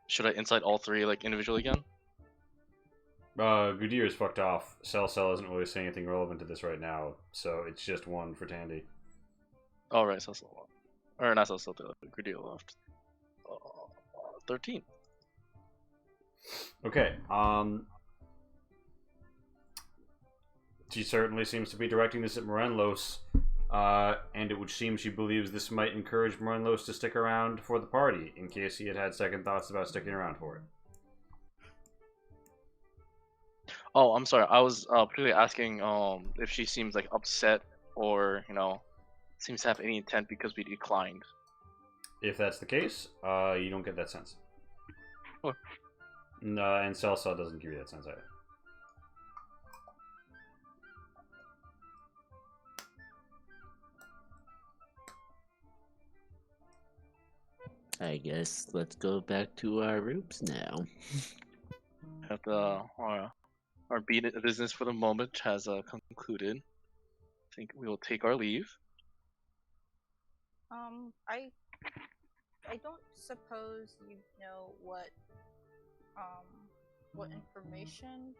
Should I insight all three like individually again? Gudier's fucked off. Cell isn't really saying anything relevant to this right now, so it's just one for Tandy. All right, so or not so Gudea left. 13. Okay. She certainly seems to be directing this at Morenlos, and it would seem she believes this might encourage Morenlos to stick around for the party, in case he had second thoughts about sticking around for it. Oh, I'm sorry. I was particularly asking if she seems like upset or, you know, seems to have any intent because we declined. If that's the case, you don't get that sense. What? No, and Celsa doesn't give you that sense either. I guess let's go back to our rooms now. At our business for the moment has concluded. I think we will take our leave. I don't suppose you know what information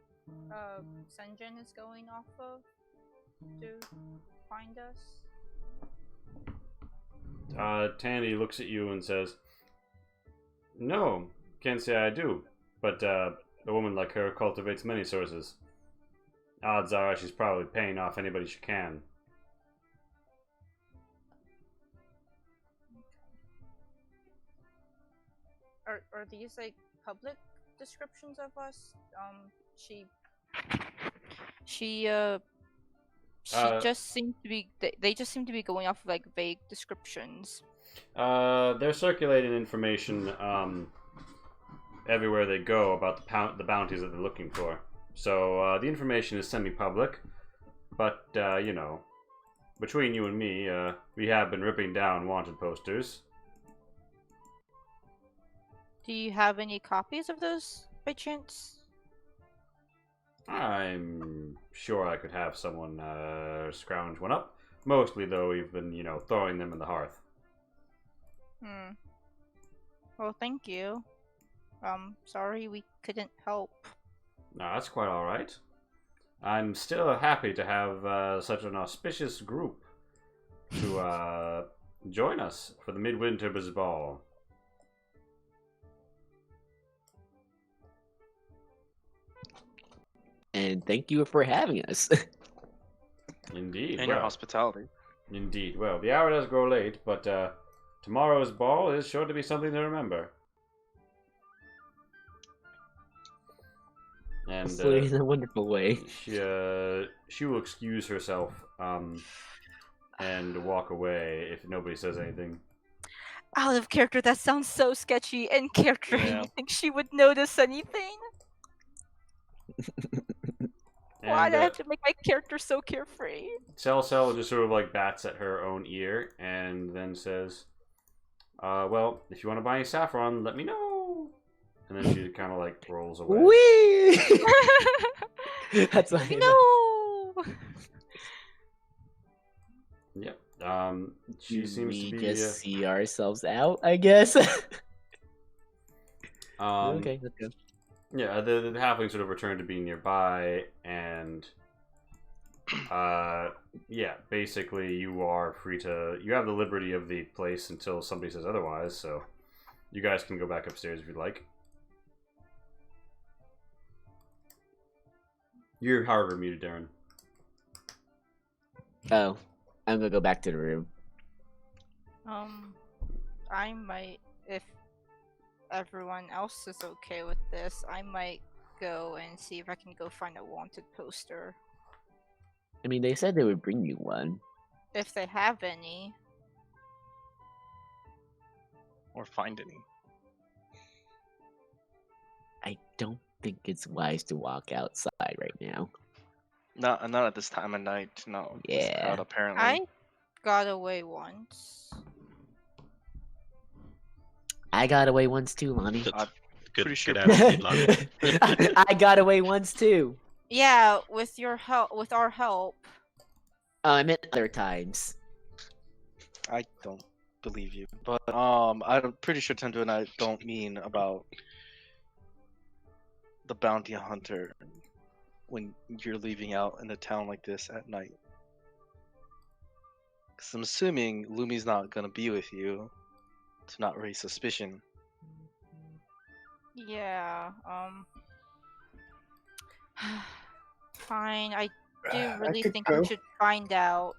Senjin is going off of to find us. Tandy looks at you and says, "No, can't say I do, but a woman like her cultivates many sources. Odds are she's probably paying off anybody she can." Are these like public descriptions of us? She just seemed to be. They just seem to be going off of like vague descriptions. They're circulating information everywhere they go about the bounties that they're looking for. So the information is semi-public, but you know, between you and me, we have been ripping down wanted posters. Do you have any copies of those by chance? I'm sure I could have someone scrounge one up. Mostly, though, we've been, you know, throwing them in the hearth. Well, thank you. Sorry we couldn't help. No, that's quite alright. I'm still happy to have such an auspicious group to join us for the Midwinter Ball. And thank you for having us. Indeed. And your hospitality. Indeed. Well, the hour does grow late, but tomorrow's ball is sure to be something to remember. And in a wonderful way. She will excuse herself and walk away if nobody says anything. Out of character, that sounds so sketchy. In character, Yeah. you think she would notice anything? Why do I have to make my character so carefree? Cell just sort of like bats at her own ear and then says, well, if you want to buy any saffron, let me know. And then she kind of like rolls away. Whee! That's why. No. Yep. She seems we to be. just see ourselves out, I guess. Okay, let's go. Yeah, the halfling sort of return to being nearby, and yeah, basically you are free to. You have the liberty of the place until somebody says otherwise. So you guys can go back upstairs if you'd like. You're, however, muted, Darren. Oh, I'm gonna go back to the room. I might, if everyone else is okay with this, I might go and see if I can go find a wanted poster. I mean, they said they would bring you one. If they have any. Or find any. I don't think it's wise to walk outside right now. Not at this time of night. No. This Yeah. crowd, apparently. I got away once. I got away once too, Lonnie. That's pretty good, sure- good attitude, Lonnie. I got away once too. Yeah, with your help, with our help. I meant other times. I don't believe you, but I'm pretty sure Tendo and I don't mean about the bounty hunter when you're leaving out in a town like this at night. Because I'm assuming Lumi's not gonna be with you to not raise suspicion. Yeah, fine, I do I really could think go. we should find out.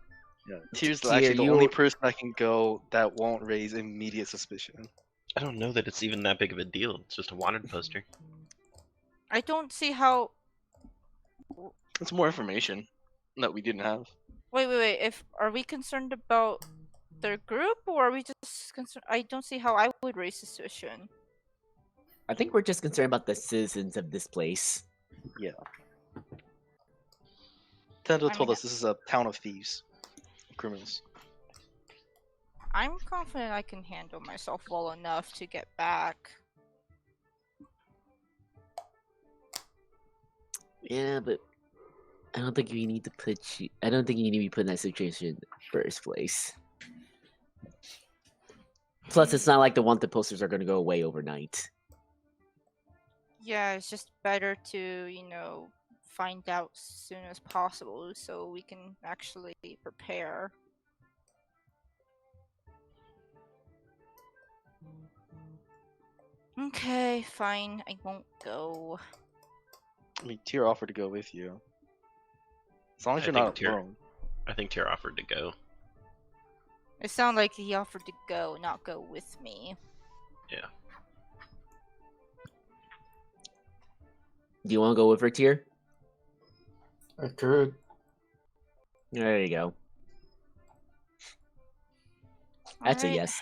Yeah, Tyr's Tyr, actually the you only were- person that can go that won't raise immediate suspicion. I don't know that it's even that big of a deal. It's just a wanted poster. I don't see how. It's more information that we didn't have. Wait. If are we concerned about their group, or are we just concerned? I don't see how I would raise suspicion. I think we're just concerned about the citizens of this place. Tendo I told mean, us this is a town of thieves, criminals. I'm confident I can handle myself well enough to get back. Yeah, but I don't think you need to put you. I don't think you need to be put in that situation in the first place. Plus, it's not like the wanted posters are going to go away overnight. Yeah, it's just better to, find out as soon as possible so we can actually prepare. Okay, fine. I won't go. I mean, Tyr offered to go with you. As long as I you're think not Tyr- alone. I think Tyr offered to go. It sounded like he offered to go, not go with me. Yeah. Do you want to go with her, Tier? I could. There you go. That's a Alright. yes.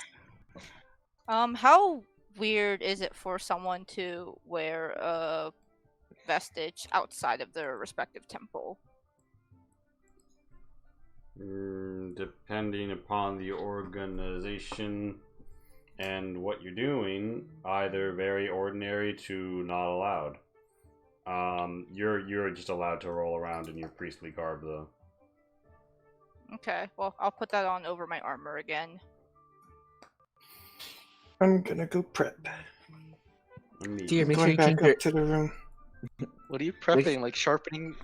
How weird is it for someone to wear a vestige outside of their respective temple? Depending upon the organization and what you're doing, either very ordinary to not allowed. You're just allowed to roll around in your priestly garb, though. Okay, well, I'll put that on over my armor again. I'm gonna go prep. Tier, make sure Going you back change up your. to the room. What are you prepping? Like sharpening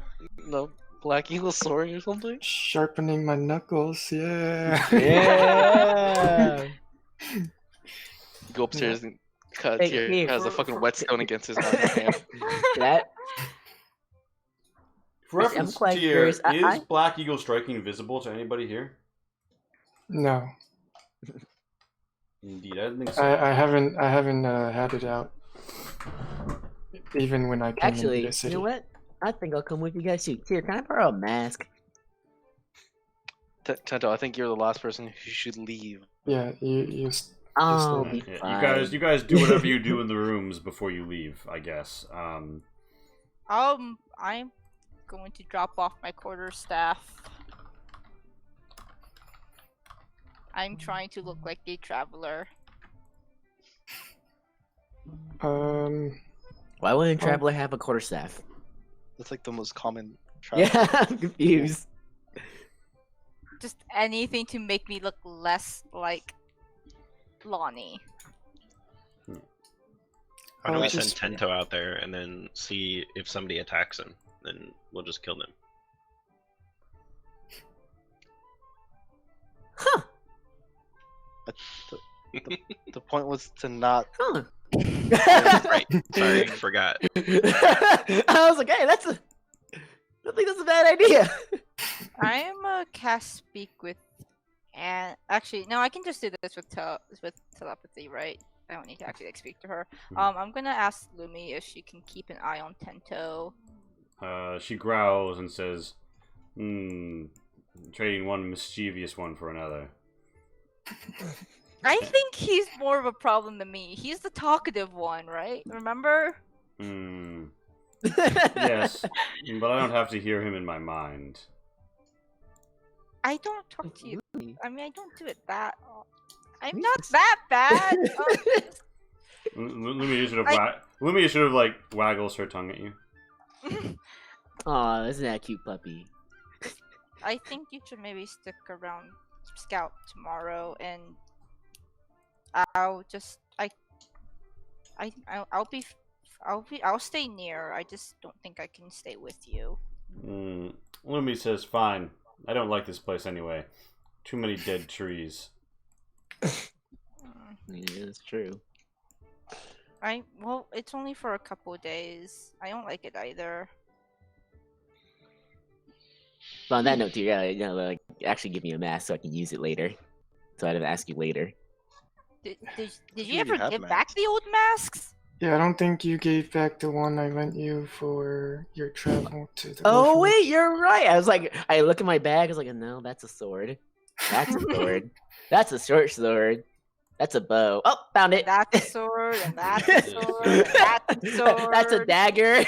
the Black Eagle sword or something? Sharpening my knuckles, yeah. Yeah. Go upstairs and cut. Hey, Tyr hey, has a for- fucking for- whetstone against his hand. that. For reference, quite Tier, curious. is I- Black Eagle striking visible to anybody here? No, Indeed, I didn't think so. I haven't had it out. Even when I came Actually, into you the city. know what? I think I'll come with you guys too. Tier, can I borrow a mask? Tento, I think you're the last person who should leave. Yeah, you Oh, Yeah, be Yeah, fine. you guys do whatever you do in the rooms before you leave, I guess. I'm going to drop off my quarterstaff. I'm trying to look like a traveler. um Why wouldn't a traveler have a quarterstaff? That's like the most common. Yeah, I'm confused. Just anything to make me look less like Lonnie. Why don't I'll we send just- Tento out there and then see if somebody attacks him? Then we'll just kill them. Huh. The point was to not. Huh. Right. Sorry, forgot. I was like, hey, I don't think that's a bad idea. I am a cast speak with, and actually no, I can just do this with telepathy, right? I don't need to actually like speak to her. I'm gonna ask Lumi if she can keep an eye on Tento. She growls and says, trading one mischievous one for another. I think he's more of a problem than me. He's the talkative one, right? Remember? Yes, but I don't have to hear him in my mind. I don't talk to you. I mean, I don't do it that. I'm not that bad. Lumi just sort of like waggles her tongue at you. Aw, isn't that a cute puppy? I think you should maybe stick around Scout tomorrow, and I'll stay near. I just don't think I can stay with you. Lumi says, "Fine. I don't like this place anyway. Too many dead trees." Yeah, it's true. Well, it's only for a couple of days. I don't like it either. But on that note, too, yeah, like, actually give me a mask so I can use it later. So I'd have to ask you later. Did You you ever have give back masks. the old masks? Yeah, I don't think you gave back the one I lent you for your travel to the Oh orphanage. wait, you're right. I was like, I look at my bag. I was like, no, that's a sword. That's a sword. That's a short sword. That's a bow. Oh, found it. That's a sword, and that's a sword, and that's a sword. That's a dagger.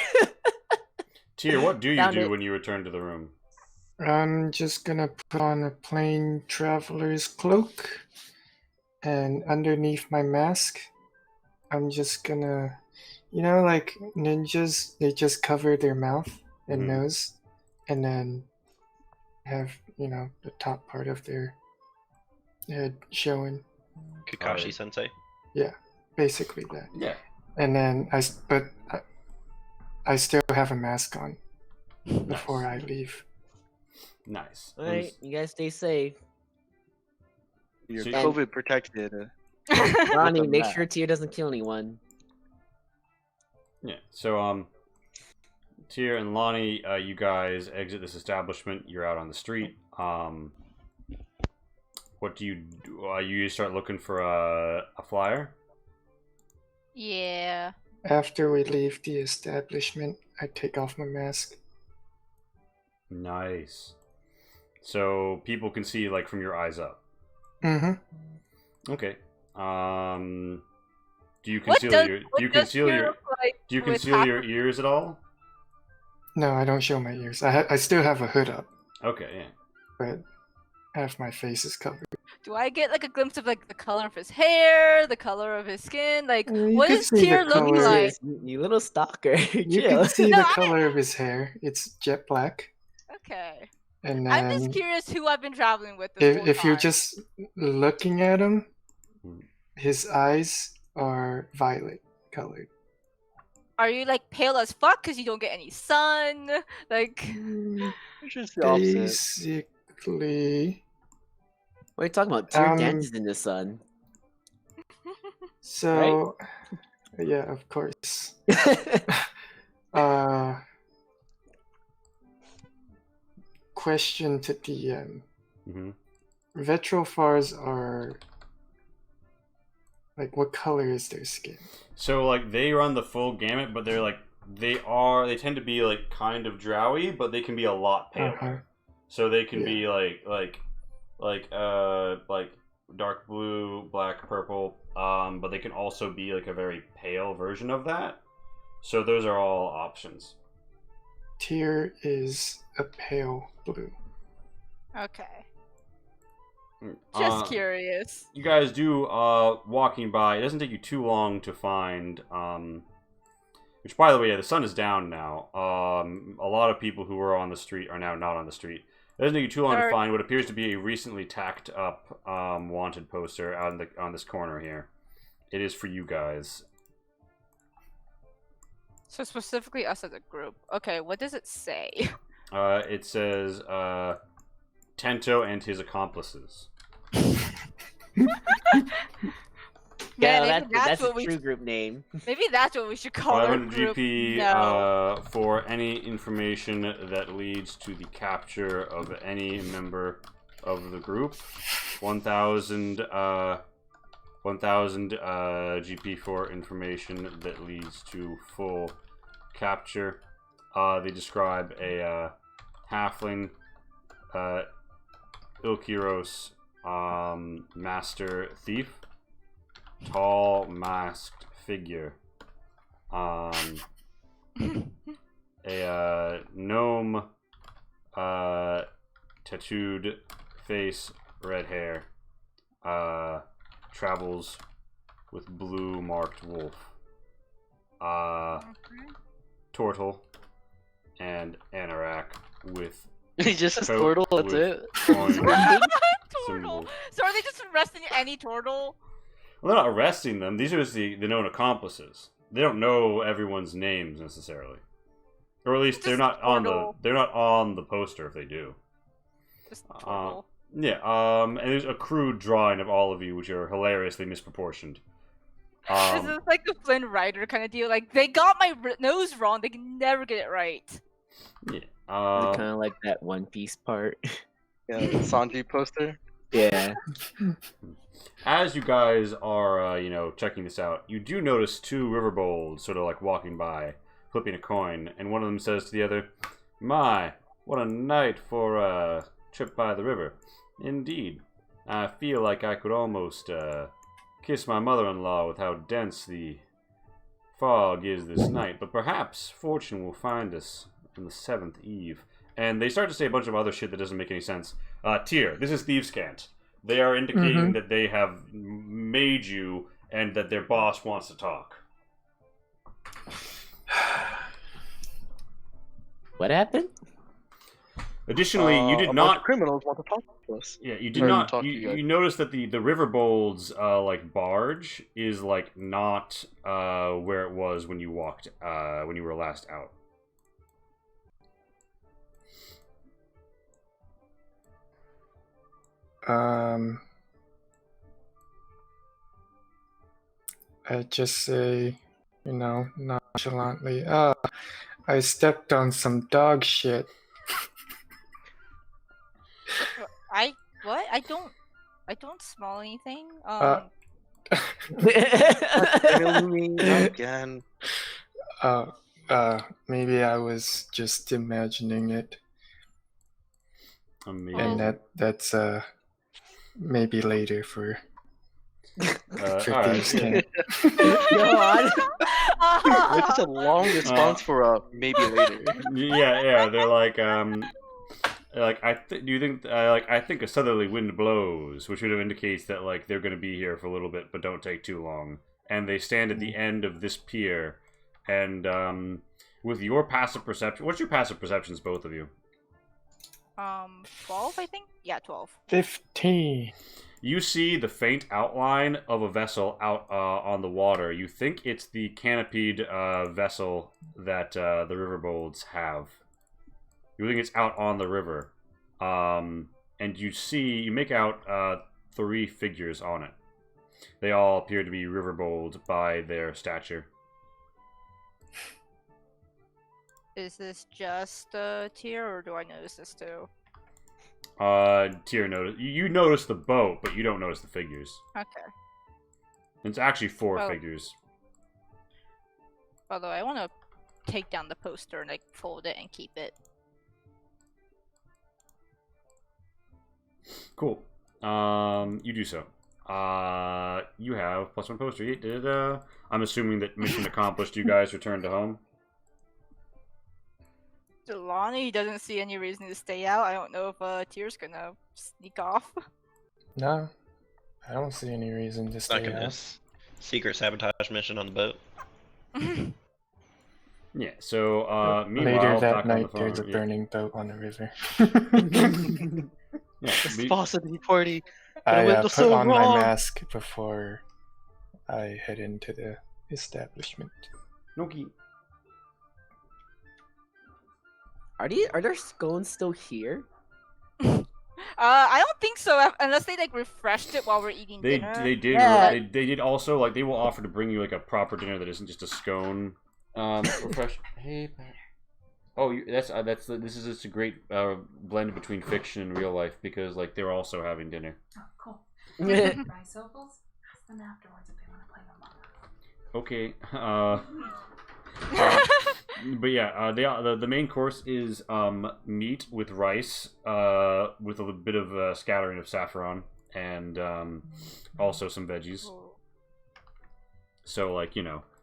Tyr, what do you Found do it. when you return to the room? I'm just gonna put on a plain traveler's cloak, and underneath my mask, I'm just gonna, like ninjas, they just cover their mouth and Mhm. nose, and then have, the top part of their head showing. Kakashi Sensei. Basically that. Yeah. And then I still have a mask on before I leave. Nice. All right, you guys stay safe. You're So- COVID protected. Ronnie, the make mask. sure Tyr doesn't kill anyone. Yeah. So Tyr and Lonnie, you guys exit this establishment. You're out on the street. What do you do? You start looking for a flyer? Yeah. After we leave the establishment, I take off my mask. Nice. So people can see like from your eyes up. Mm-hmm. Okay. Do you What conceal does- your what do you does conceal Tyr your look like do you with conceal half- your ears at all? No, I don't show my ears. I still have a hood up, Okay, yeah. but half my face is covered. Do I get like a glimpse of like the color of his hair, the color of his skin? Like, You what could does see the Tyr look color. like? You little stalker. You Chill. can see No, the I- color of his hair. It's jet black. Okay. And I'm then just curious who I've been traveling with this whole if you're time. just looking at him, Hmm. his eyes are violet colored. Are you like pale as fuck because you don't get any sun? Like, Which is the opposite. Basically, What are you talking about? Tyr Um, dances in the sun. so yeah, of course. Question to DM. hmm Vetrophars are like, what color is their skin? So like they run the full gamut, but they're like they tend to be like kind of drowy, but they can be a lot paler. Uh-huh. So they can Yeah. be like dark blue, black, purple. But they can also be like a very pale version of that. So those are all options. Tyr is a pale blue. okay. Mm, Just curious. You guys do walking by. It doesn't take you too long to find Which, by the way, yeah, the sun is down now. A lot of people who were on the street are now not on the street. It doesn't take you too long to find what appears to be a recently tacked up wanted poster on this corner here. It is for you guys. So specifically us as a group. Okay, what does it say? It says Tento and his accomplices. Man, Yeah, maybe that's a what we true group name. maybe that's what we should call our 500 group. GP No. for any information that leads to the capture of any member of the group. 1,000 GP for information that leads to full capture. They describe a halfling, Ilkiros, master thief. Tall masked figure. A gnome, tattooed face, red hair. Travels with blue marked wolf. Turtle and anorak with He just says coat turtle. That's with it. coin Turtle. symbol. So are they just arresting any turtle? Well, they're not arresting them. These are just the known accomplices. They don't know everyone's names necessarily, or at least Just they're not on Turtle. the poster if they do. Just turtle. Yeah. And there's a crude drawing of all of you, which are hilariously misproportioned. This is like the Flynn Rider kind of deal. Like they got my nose wrong. They can never get it right. Yeah. Kind of like that One Piece part. Yeah, the Sanji poster. Yeah. As you guys are, checking this out, you do notice two riverbolds sort of like walking by, flipping a coin, and one of them says to the other, "My, what a night for a trip by the river. Indeed, I feel like I could almost kiss my mother-in-law with how dense the fog is this night, but perhaps fortune will find us on the seventh eve." And they start to say a bunch of other shit that doesn't make any sense. Tyr, this is Thieves' Cant. They are indicating that they have made you and that their boss wants to talk. What happened? Additionally, you did a bunch not. of criminals want to talk to us. Yeah, you did Or not. talk to you You, guys. you noticed that the Riverbold's like barge is like not where it was when you walked when you were last out. I just say, nonchalantly, I stepped on some dog shit. I what? I don't smell anything. Failing me again. Maybe I was just imagining it, Amazing. and that's maybe later for alright. Thieves' Cant. Go on. It's such a long response for a maybe later. Yeah. They're like, do you think, I think a southerly wind blows, which would indicates that like they're going to be here for a little bit, but don't take too long. And they stand at the end of this pier, and with your passive perception, what's your passive perceptions, both of you? 12, I think. Yeah, 12. 15. You see the faint outline of a vessel out on the water. You think it's the canopied vessel that the Riverbolds have. You think it's out on the river. And you make out 3 figures on it. They all appear to be Riverbold by their stature. Is this just Tyr, or do I notice this too? Tyr notice. You notice the boat, but you don't notice the figures. Okay. It's actually 4 Well- figures. Although I want to take down the poster and like fold it and keep it. Cool. You do so. You have +1 poster. I'm assuming that mission accomplished. You guys returned to home. Delani doesn't see any reason to stay out. I don't know if Tyr's gonna sneak off. No, I don't see any reason to Stuck stay in out. this secret sabotage mission on the boat. Yeah. So Later meanwhile, that back on the night, phone, there's a yeah. burning boat on the river. Yeah, The Paucity party. I went put so on my wrong. mask before I head into the establishment. Noki. Are there scones still here? I don't think so, unless they like refreshed it while we're eating They dinner. they did Yeah. they did also like they will offer to bring you like a proper dinner that isn't just a scone. Refresh. Hey. Oh, this is just a great blend between fiction and real life because like they're also having dinner. Oh, cool. Yeah. Rice opals? Ask them afterwards if they want to play Among Us. Okay. But yeah, the main course is meat with rice, with a little bit of scattering of saffron and also some veggies. So like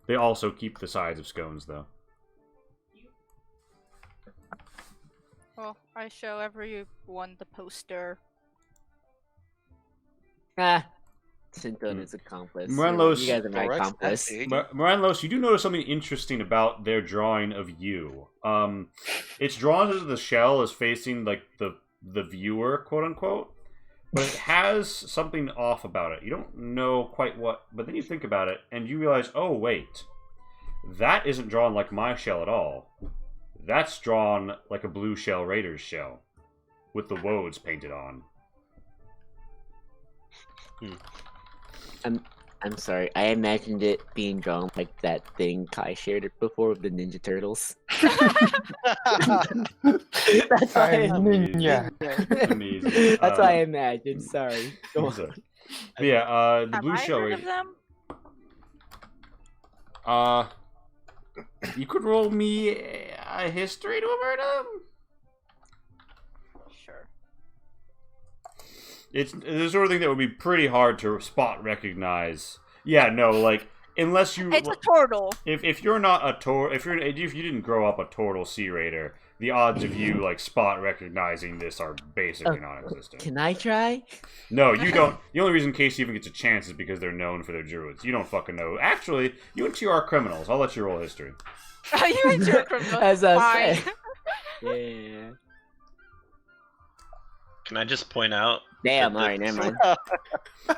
they also keep the size of scones though. Well, I show everyone the poster. Ah, Tinton is accomplice. Moranlos- You guys are my Thorax, accomplice. that big? Moranlos, you do notice something interesting about their drawing of you. It's drawn as the shell is facing like the viewer, quote unquote, but it has something off about it. You don't know quite what, but then you think about it and you realize, oh wait, that isn't drawn like my shell at all. That's drawn like a blue shell Raiders shell, with the woads painted on. I'm sorry. I imagined it being drawn like that thing Kai shared it before with the Ninja Turtles. That's why I'm ninja. Amazing. That's what I imagined. Sorry. Go on. But yeah, the Have blue I shell heard Raiders. of them? You could roll me a history to have heard of them. Sure. It's the sort of thing that would be pretty hard to spot recognize. Yeah, no, like unless you It's a turtle. if you're not a if you didn't grow up a Tortle Sea Raider, the odds of you like spot recognizing this are basically non-existent. Can I try? No, you don't. The only reason Casey even gets a chance is because they're known for their druids. You don't fucking know. Actually, you and two are criminals. I'll let you roll history. You and your criminal. As I Fine. said. Yeah. Can I just point out? Damn, that alright, never mind.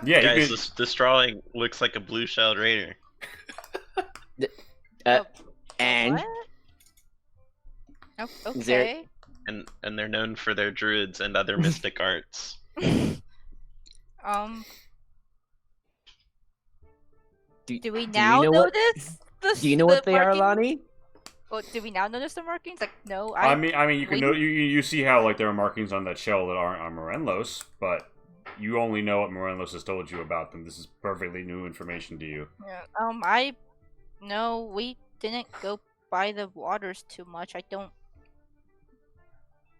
Yeah, Guys, you this drawing looks like a blue-shelled raider. And What? Oh, Is there- okay. And they're known for their druids and other mystic arts. Do we do now you know what- notice the? do you know what the they are, markings? Lonnie? Well, do we now notice the markings? Like, no. I mean, you can we- know you see how like there are markings on that shell that aren't on Morenlos, but you only know what Morenlos has told you about them. This is perfectly new information to you. Yeah, no, we didn't go by the waters too much. I don't.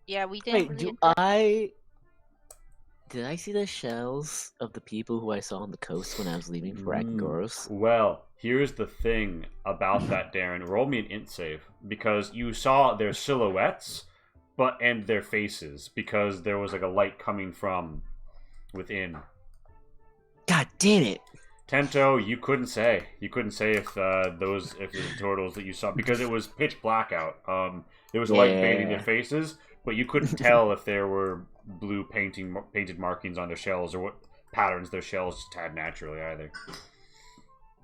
Yeah, we didn't. Wait, really did I see the shells of the people who I saw on the coast when I was leaving for Akagoros? Well, here's the thing about that, Darren. Roll me an int save because you saw their silhouettes, and their faces because there was like a light coming from within. God damn it! Tento, you couldn't say. You couldn't say if the turtles that you saw because it was pitch black out. There was light bathing their faces, but you couldn't tell if there were blue painted markings on their shells or what patterns their shells just had naturally either.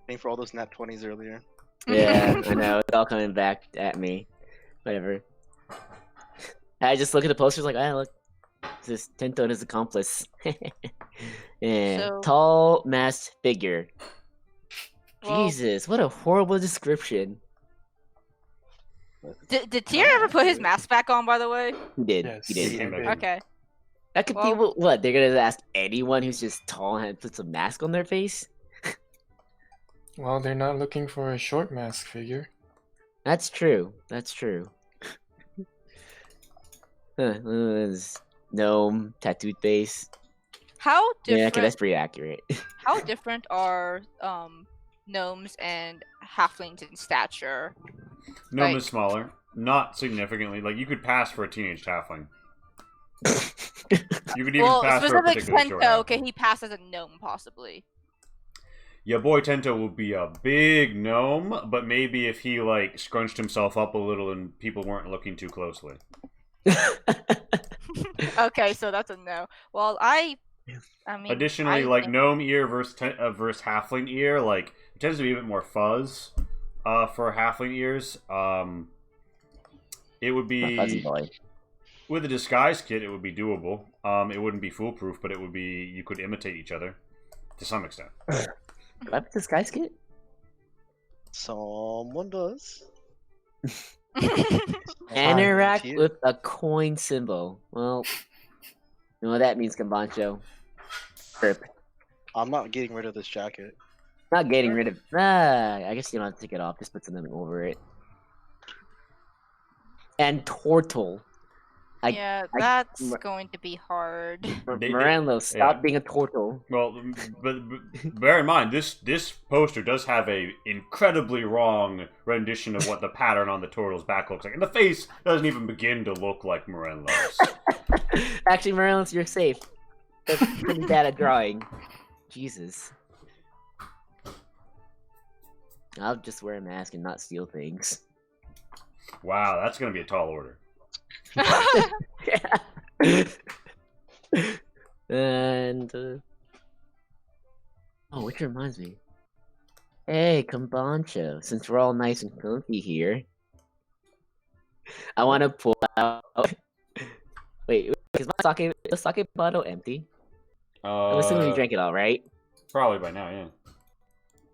Thanks for all those nat 20s earlier. Yeah, I know. It's all coming back at me. Whatever. I just look at the posters like, ah, look. This Tento and his accomplice. Yeah. So- Tall, masked figure. Well- Jesus, what a horrible description. Did Tyr ever put his mask back on? By the way. He did. Yes. He did. He came back. Okay. That could Well- people what? They're gonna ask anyone who's just tall and puts a mask on their face? Well, they're not looking for a short mask figure. That's true. That's true. This gnome, tattooed face. How different? Yeah, okay, that's pretty accurate. How different are gnomes and halflings in stature? Gnome Like- is smaller, not significantly. Like you could pass for a teenage halfling. You could even Well, pass for a specific particularly short Sento, halfling. okay, he passed as a gnome possibly. your boy Tento will be a big gnome, but maybe if he like scrunched himself up a little and people weren't looking too closely. Okay, so that's a no. Well, I mean. Additionally, like gnome ear versus halfling ear, like it tends to be a bit more fuzz for halfling ears. It would be with a disguise kit. It would be doable. It wouldn't be foolproof, but it would be you could imitate each other to some extent. Do I have a disguise kit? Someone does. Interact with a coin symbol. Well, you know what that means, Kambancho. Burp. I'm not getting rid of this jacket. Not getting rid of. I guess you don't have to take it off. Just put something over it. And Tortle. That's going to be hard. Morello, stop being a Tortle. Well, but bear in mind, this poster does have a incredibly wrong rendition of what the pattern on the turtle's back looks like, and the face doesn't even begin to look like Morello's. Actually, Morello's, you're safe. That's pretty bad at drawing. Jesus. I'll just wear a mask and not steal things. Wow, that's gonna be a tall order. And which reminds me. Hey, Kambancho, since we're all nice and comfy here, I want to pull out. Wait, is my sake bottle empty? I'm assuming you drank it all, right? Probably by now, yeah.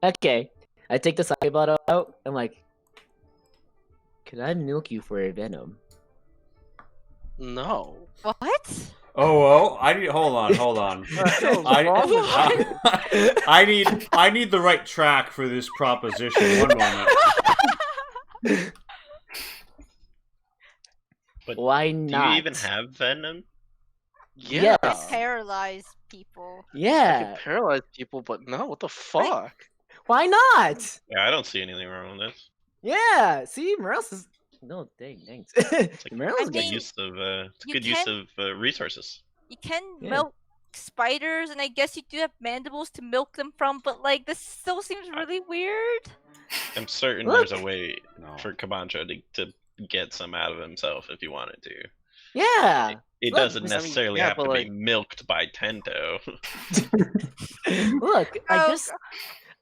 Okay, I take the sake bottle out. I'm like, could I milk you for a venom? No. What? Oh, well, hold on. I need the right track for this proposition. One moment. But why not? Do you even have venom? Yeah. Yes. Paralyze people. I Yeah. can paralyze people, but no, what the fuck? Why not? Yeah, I don't see anything wrong with this. Yeah. See, Morales is. No, thanks. It's Morales I is Good mean, use of you good use can- of resources. You can Yeah. milk spiders, and I guess you do have mandibles to milk them from, but like this still seems really weird. I'm certain Look. there's a way No. for Kabancho to get some out of himself if he wanted to. Yeah. It Look, doesn't I mean, necessarily yeah, have but, to like- be milked by Tento. Look, Oh,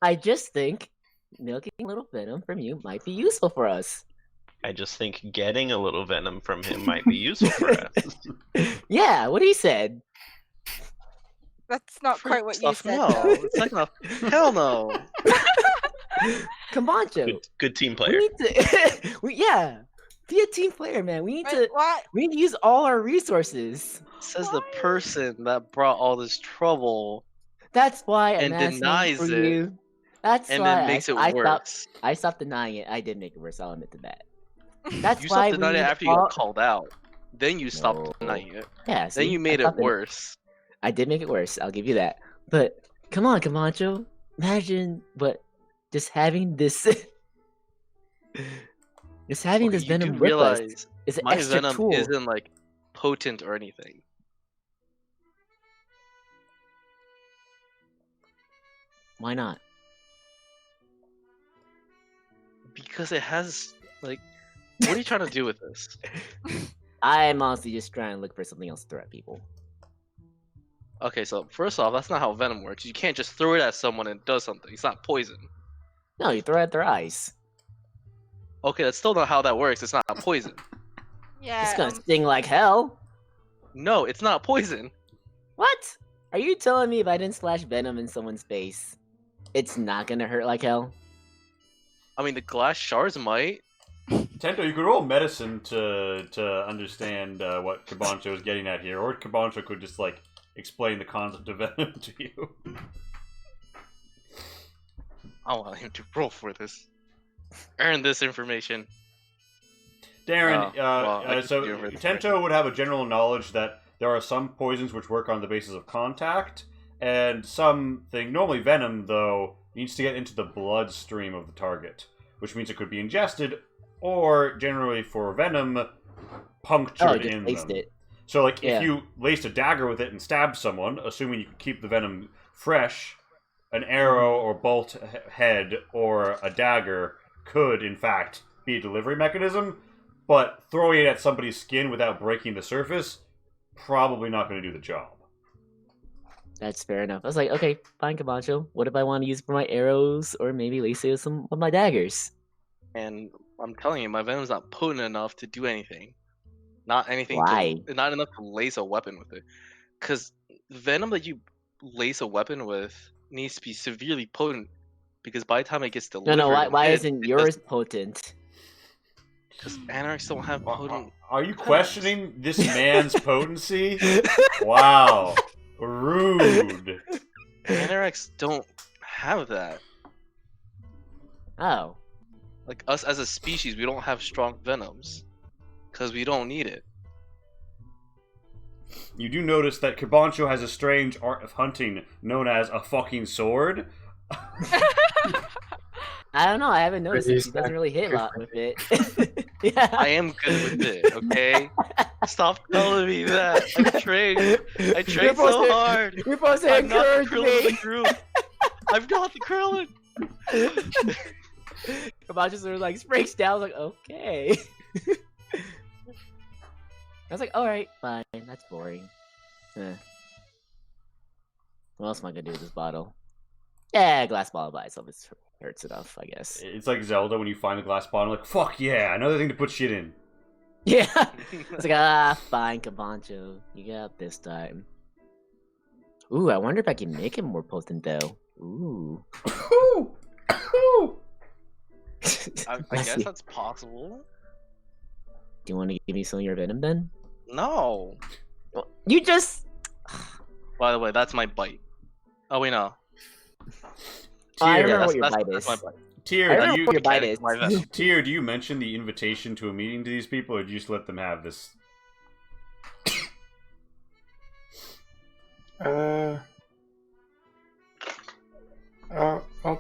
I just think milking a little venom from you might be useful for us. I just think getting a little venom from him might be useful for us. Yeah, what he said. That's not quite what you Stuff, said. no. though. It's like no. Hell no. Kambancho. Good team We player. need to. Be a team player, man. We need Right, to. why? We need to use all our resources. Says the Why? person that brought all this trouble That's why I'm and asking denies for it, you. That's and why then makes it I worse. I stopped denying it. I did make it worse. I'll admit to that. That's You why stopped denying we it need after you all... got called out. Then you stopped No. denying it. Yeah, Then see, you I made it stopped worse. I did make it worse. I'll give you that. But come on, Camacho. Imagine just having this. Just having Okay, this you venom do with us realize is an my extra venom tool. isn't like potent or anything. Why not? Because it has like what are you trying to do with this? I'm honestly just trying to look for something else to throw at people. Okay, so first off, that's not how venom works. You can't just throw it at someone and it does something. It's not poison. No, you throw it at their eyes. Okay, that's still not how that works. It's not poison. Yeah. It's gonna sting like hell. No, it's not poison. What? Are you telling me if I didn't slash venom in someone's face, it's not gonna hurt like hell? I mean, the glass shards might. Tento, you could roll medicine to understand what Kabancho is getting at here, or Kabancho could just like explain the concept of venom to you. I want him to roll for this. Earn this information. Darren, well, I so could do it for Tento would have a general knowledge that there are some poisons which work on the basis of contact, and something, normally venom, though, needs to get into the bloodstream of the target, which means it could be ingested, or, generally for venom, punctured just in taste them. it. So, like, Yeah. if you laced a dagger with it and stabbed someone, assuming you could keep the venom fresh, an arrow or bolt head or a dagger could, in fact, be a delivery mechanism, but throwing it at somebody's skin without breaking the surface, probably not going to do the job. That's fair enough. I was like, okay, fine, Camacho. What if I want to use it for my arrows or maybe lace it with some of my daggers? And I'm telling you, my venom's not potent enough to do anything. Not anything. Why? Not enough to lace a weapon with it. Because venom that you lace a weapon with needs to be severely potent. Because by the time it gets delivered, No, why isn't yours potent? Because anarchs don't have potent. Are you questioning this man's potency? Wow. Rude. Anarchs don't have that. Oh. Like us as a species, we don't have strong venoms. Because we don't need it. You do notice that Kibancho has a strange art of hunting known as a fucking sword. I don't know. I haven't noticed it. He doesn't really hit a lot with it. Yeah. I am good with it, okay? Stop telling me that. I trained so hard. You're supposed to I'm not the encourage Krillin of me. the group. I'm not the Krillin. Camacho sort of like breaks down. I was like, okay. I was like, alright, fine. That's boring. What else am I gonna do with this bottle? Yeah, glass bottle by itself hurts enough, I guess. It's like Zelda when you find a glass bottle, like, fuck yeah, another thing to put shit in. Yeah. It's like, fine, Camacho. You got this time. Ooh, I wonder if I can make it more potent though. Ooh. I guess that's possible. Do you want to give me some of your venom then? No. Well, you just. By the way, that's my bite. Oh wait, no. I Tier, remember what your bite that's is. my bite. I Tier, remember do what your you, bite is. My venom. Tier, do you mention the invitation to a meeting to these people, or do you just let them have this? I'll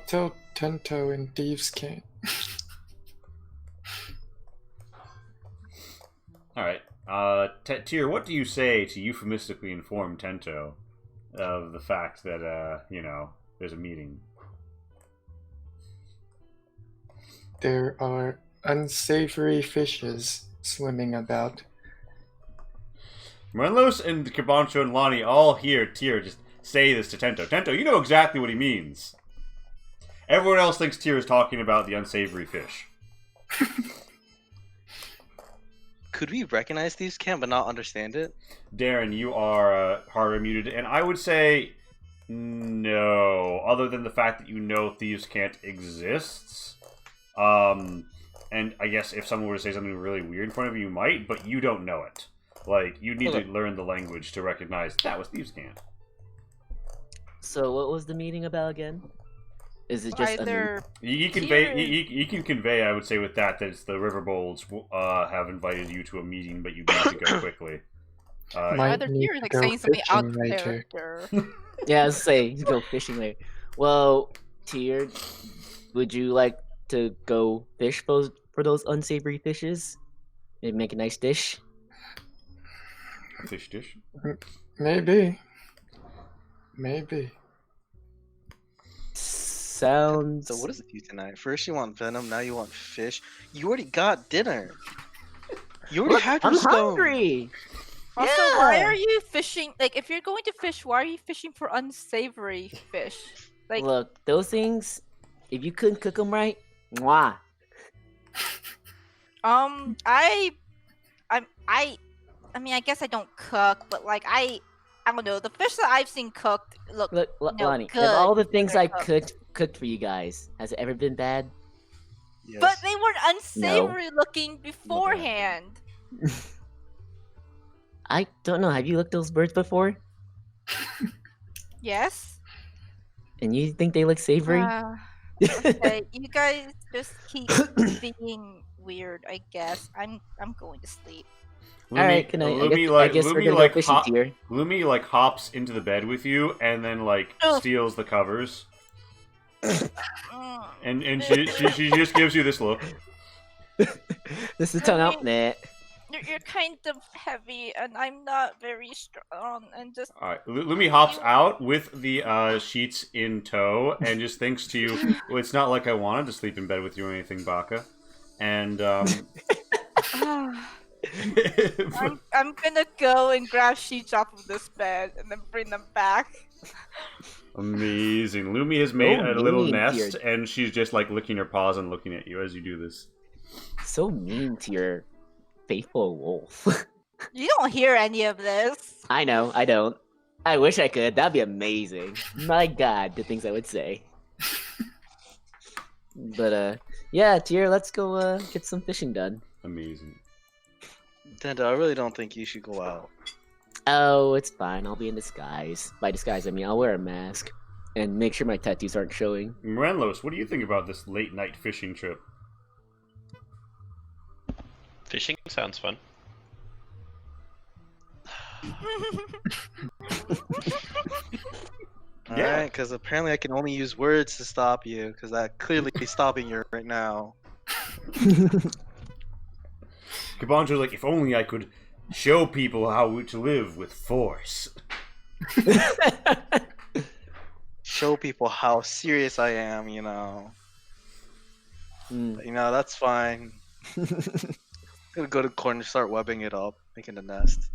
tell Tento and Thieves' Cant. Alright. Tier, what do you say to euphemistically inform Tento of the fact that, there's a meeting? There are unsavory fishes swimming about. Morelos and Kibancho and Lonnie all hear Tier just say this to Tento. Tento, you know exactly what he means. Everyone else thinks Tier is talking about the unsavory fish. Could we recognize these camp but not understand it? Darren, you are hardware muted, and I would say no, other than the fact that you know Thieves' Cant exists. And I guess if someone were to say something really weird in front of you, you might, but you don't know it. Like, you need to learn the language to recognize that was Thieves' Cant. So what was the meeting about again? Is it just Either You can convey, I would say, with that it's the Riverbolds have invited you to a meeting, but you need to go quickly. Might either need here to like go saying something out of fishing later. character. Yeah, I was saying you go fishing later. Well, Tier, would you like to go fish for those unsavory fishes? Maybe make a nice dish. Fish dish. Maybe. Sounds. So what is it you tonight? First you want venom, now you want fish. You already got dinner. You already had your I'm stone. hungry. Also, Yeah. why are you fishing? Like, if you're going to fish, why are you fishing for unsavory fish? Like, Look, those things, if you couldn't cook them right, mwah. I mean, I guess I don't cook, but like, I don't know. The fish that I've seen cooked look. Look, No, Lonnie, good. of all the things I Very cooked for you guys, has it ever been bad? Yes. But they weren't unsavory looking beforehand. I don't know. Have you looked at those birds before? Yes. And you think they look savory? Okay, you guys just keep being weird. I guess I'm going to sleep. All right, good night. Lumi, I guess we're gonna go fishing, Tier. Lumi hops into the bed with you and then steals the covers. And she just gives you this look. This is tongue out, Nat. You're kind of heavy, and I'm not very strong, and just All right, Lumi hops out with the sheets in tow and just thinks to you, well, it's not like I wanted to sleep in bed with you or anything, Baka. And I'm gonna go and grab sheets off of this bed and then bring them back. Amazing. Lumi has made a little mean, nest, dear. and she's just like licking her paws and looking at you as you do this. So mean to your faithful wolf. You don't hear any of this. I know, I don't. I wish I could. That'd be amazing. My God, the things I would say. But yeah, Tyr, let's go get some fishing done. Amazing. Tento, I really don't think you should go out. Oh, it's fine. I'll be in disguise. By disguise, I mean I'll wear a mask and make sure my tattoos aren't showing. Morenlos, what do you think about this late night fishing trip? Fishing sounds fun. Yeah. Alright, because apparently I can only use words to stop you, because that clearly is stopping you right now. Kabanjo's like, if only I could show people how to live with force. Show people how serious I am, you know. Mm. You know, that's fine. Gonna go to the corner, start webbing it up, making a nest.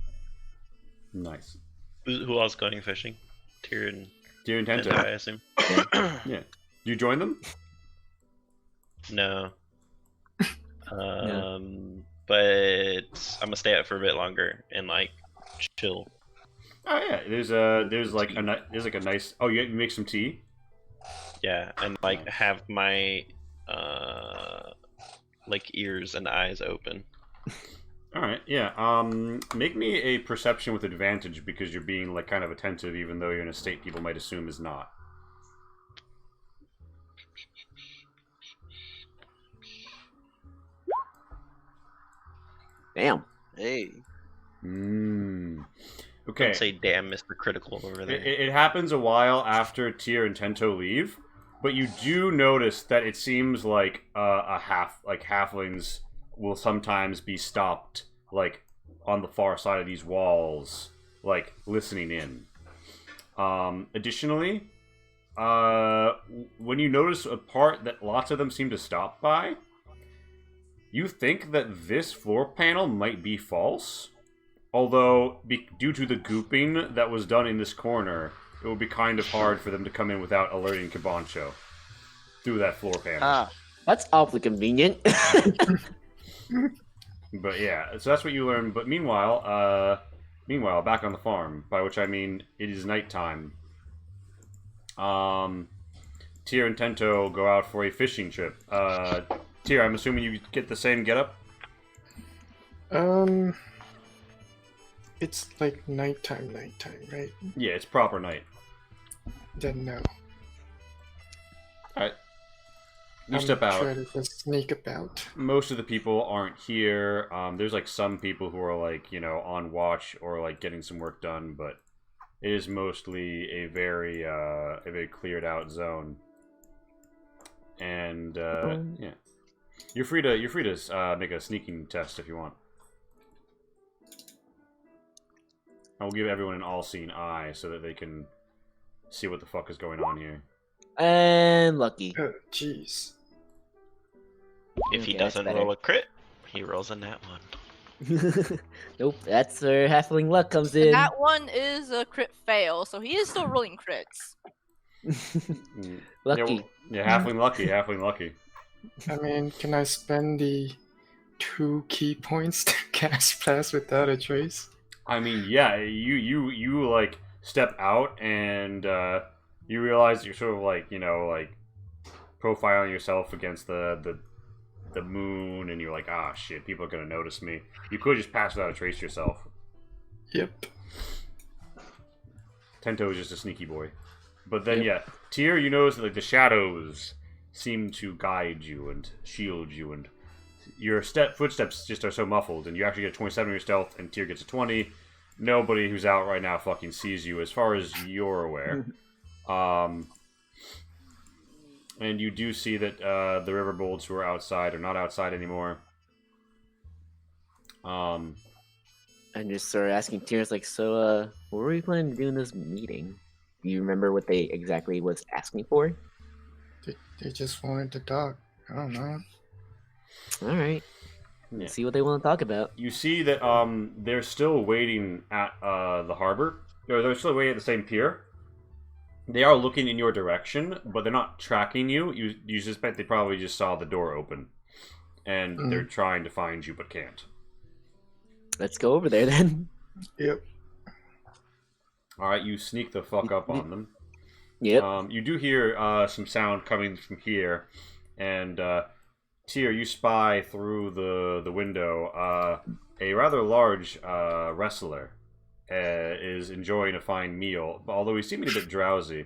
Nice. Who else going fishing? Tyr and Tyr and Tento, Tento. I assume. Yeah. Do you join them? No. But I'm gonna stay out for a bit longer and like chill. Oh yeah. There's like a nice. Oh, you make some tea. Yeah, and like have my like ears and eyes open. All right. Yeah. Make me a perception with advantage because you're being like kind of attentive, even though you're in a state people might assume is not. Damn. Hey. Okay. Don't say damn, Mr. Critical over there. It happens a while after Tyr and Tento leave, but you do notice that it seems like halflings will sometimes be stopped like on the far side of these walls, like listening in. Additionally, when you notice a part that lots of them seem to stop by, you think that this floor panel might be false. Although, due to the gooping that was done in this corner, it would be kind of hard for them to come in without alerting Kabancho through that floor panel. Ah, That's awfully convenient. But yeah, so that's what you learn. But meanwhile, back on the farm, by which I mean it is nighttime. Tyr and Tento go out for a fishing trip. Tyr, I'm assuming you get the same getup? It's like nighttime, right? Yeah, it's proper night. Then no. Alright. You step out. Try to just sneak about. Most of the people aren't here. There's like some people who are like, you know, on watch or like getting some work done, but it is mostly a very cleared out zone. And yeah. You're free to make a sneaking test if you want. I will give everyone an all-seeing eye so that they can see what the fuck is going on here. And lucky. Oh, jeez. If he Okay, that's doesn't better. roll a crit, he rolls a nat 1. Nope, that's where halfling luck comes in. That one is a crit fail, so he is still rolling crits. Lucky. Yeah, halfling lucky. I mean, can I spend the 2 key points to cast Pass Without a Trace? I mean, yeah, you like step out and you realize you're sort of like, you know, like profiling yourself against the moon, and you're like, ah, shit, people are gonna notice me. You could just pass without a trace yourself. Yep. Tento is just a sneaky boy. But then, yeah, Tyr, you notice that like the shadows seem to guide you and shield you, and your footsteps just are so muffled, and you actually get a 27 on your stealth, and Tyr gets a 20. Nobody who's out right now fucking sees you, as far as you're aware. And you do see that the river bolts who are outside are not outside anymore. And just sort of asking Tears like, so what were we planning to do in this meeting? Do you remember what they exactly was asking for? They just wanted to talk. I don't know. All right. Yeah. Let's see what they want to talk about. You see that they're still waiting at the harbor. Or they're still waiting at the same pier. They are looking in your direction, but they're not tracking you. You suspect they probably just saw the door open. And they're trying to find you, but can't. Let's go over there then. Yep. Alright, you sneak the fuck up on them. Yep. You do hear some sound coming from here, and Tyr, you spy through the window. A rather large wrestler is enjoying a fine meal, although he's seeming a bit drowsy.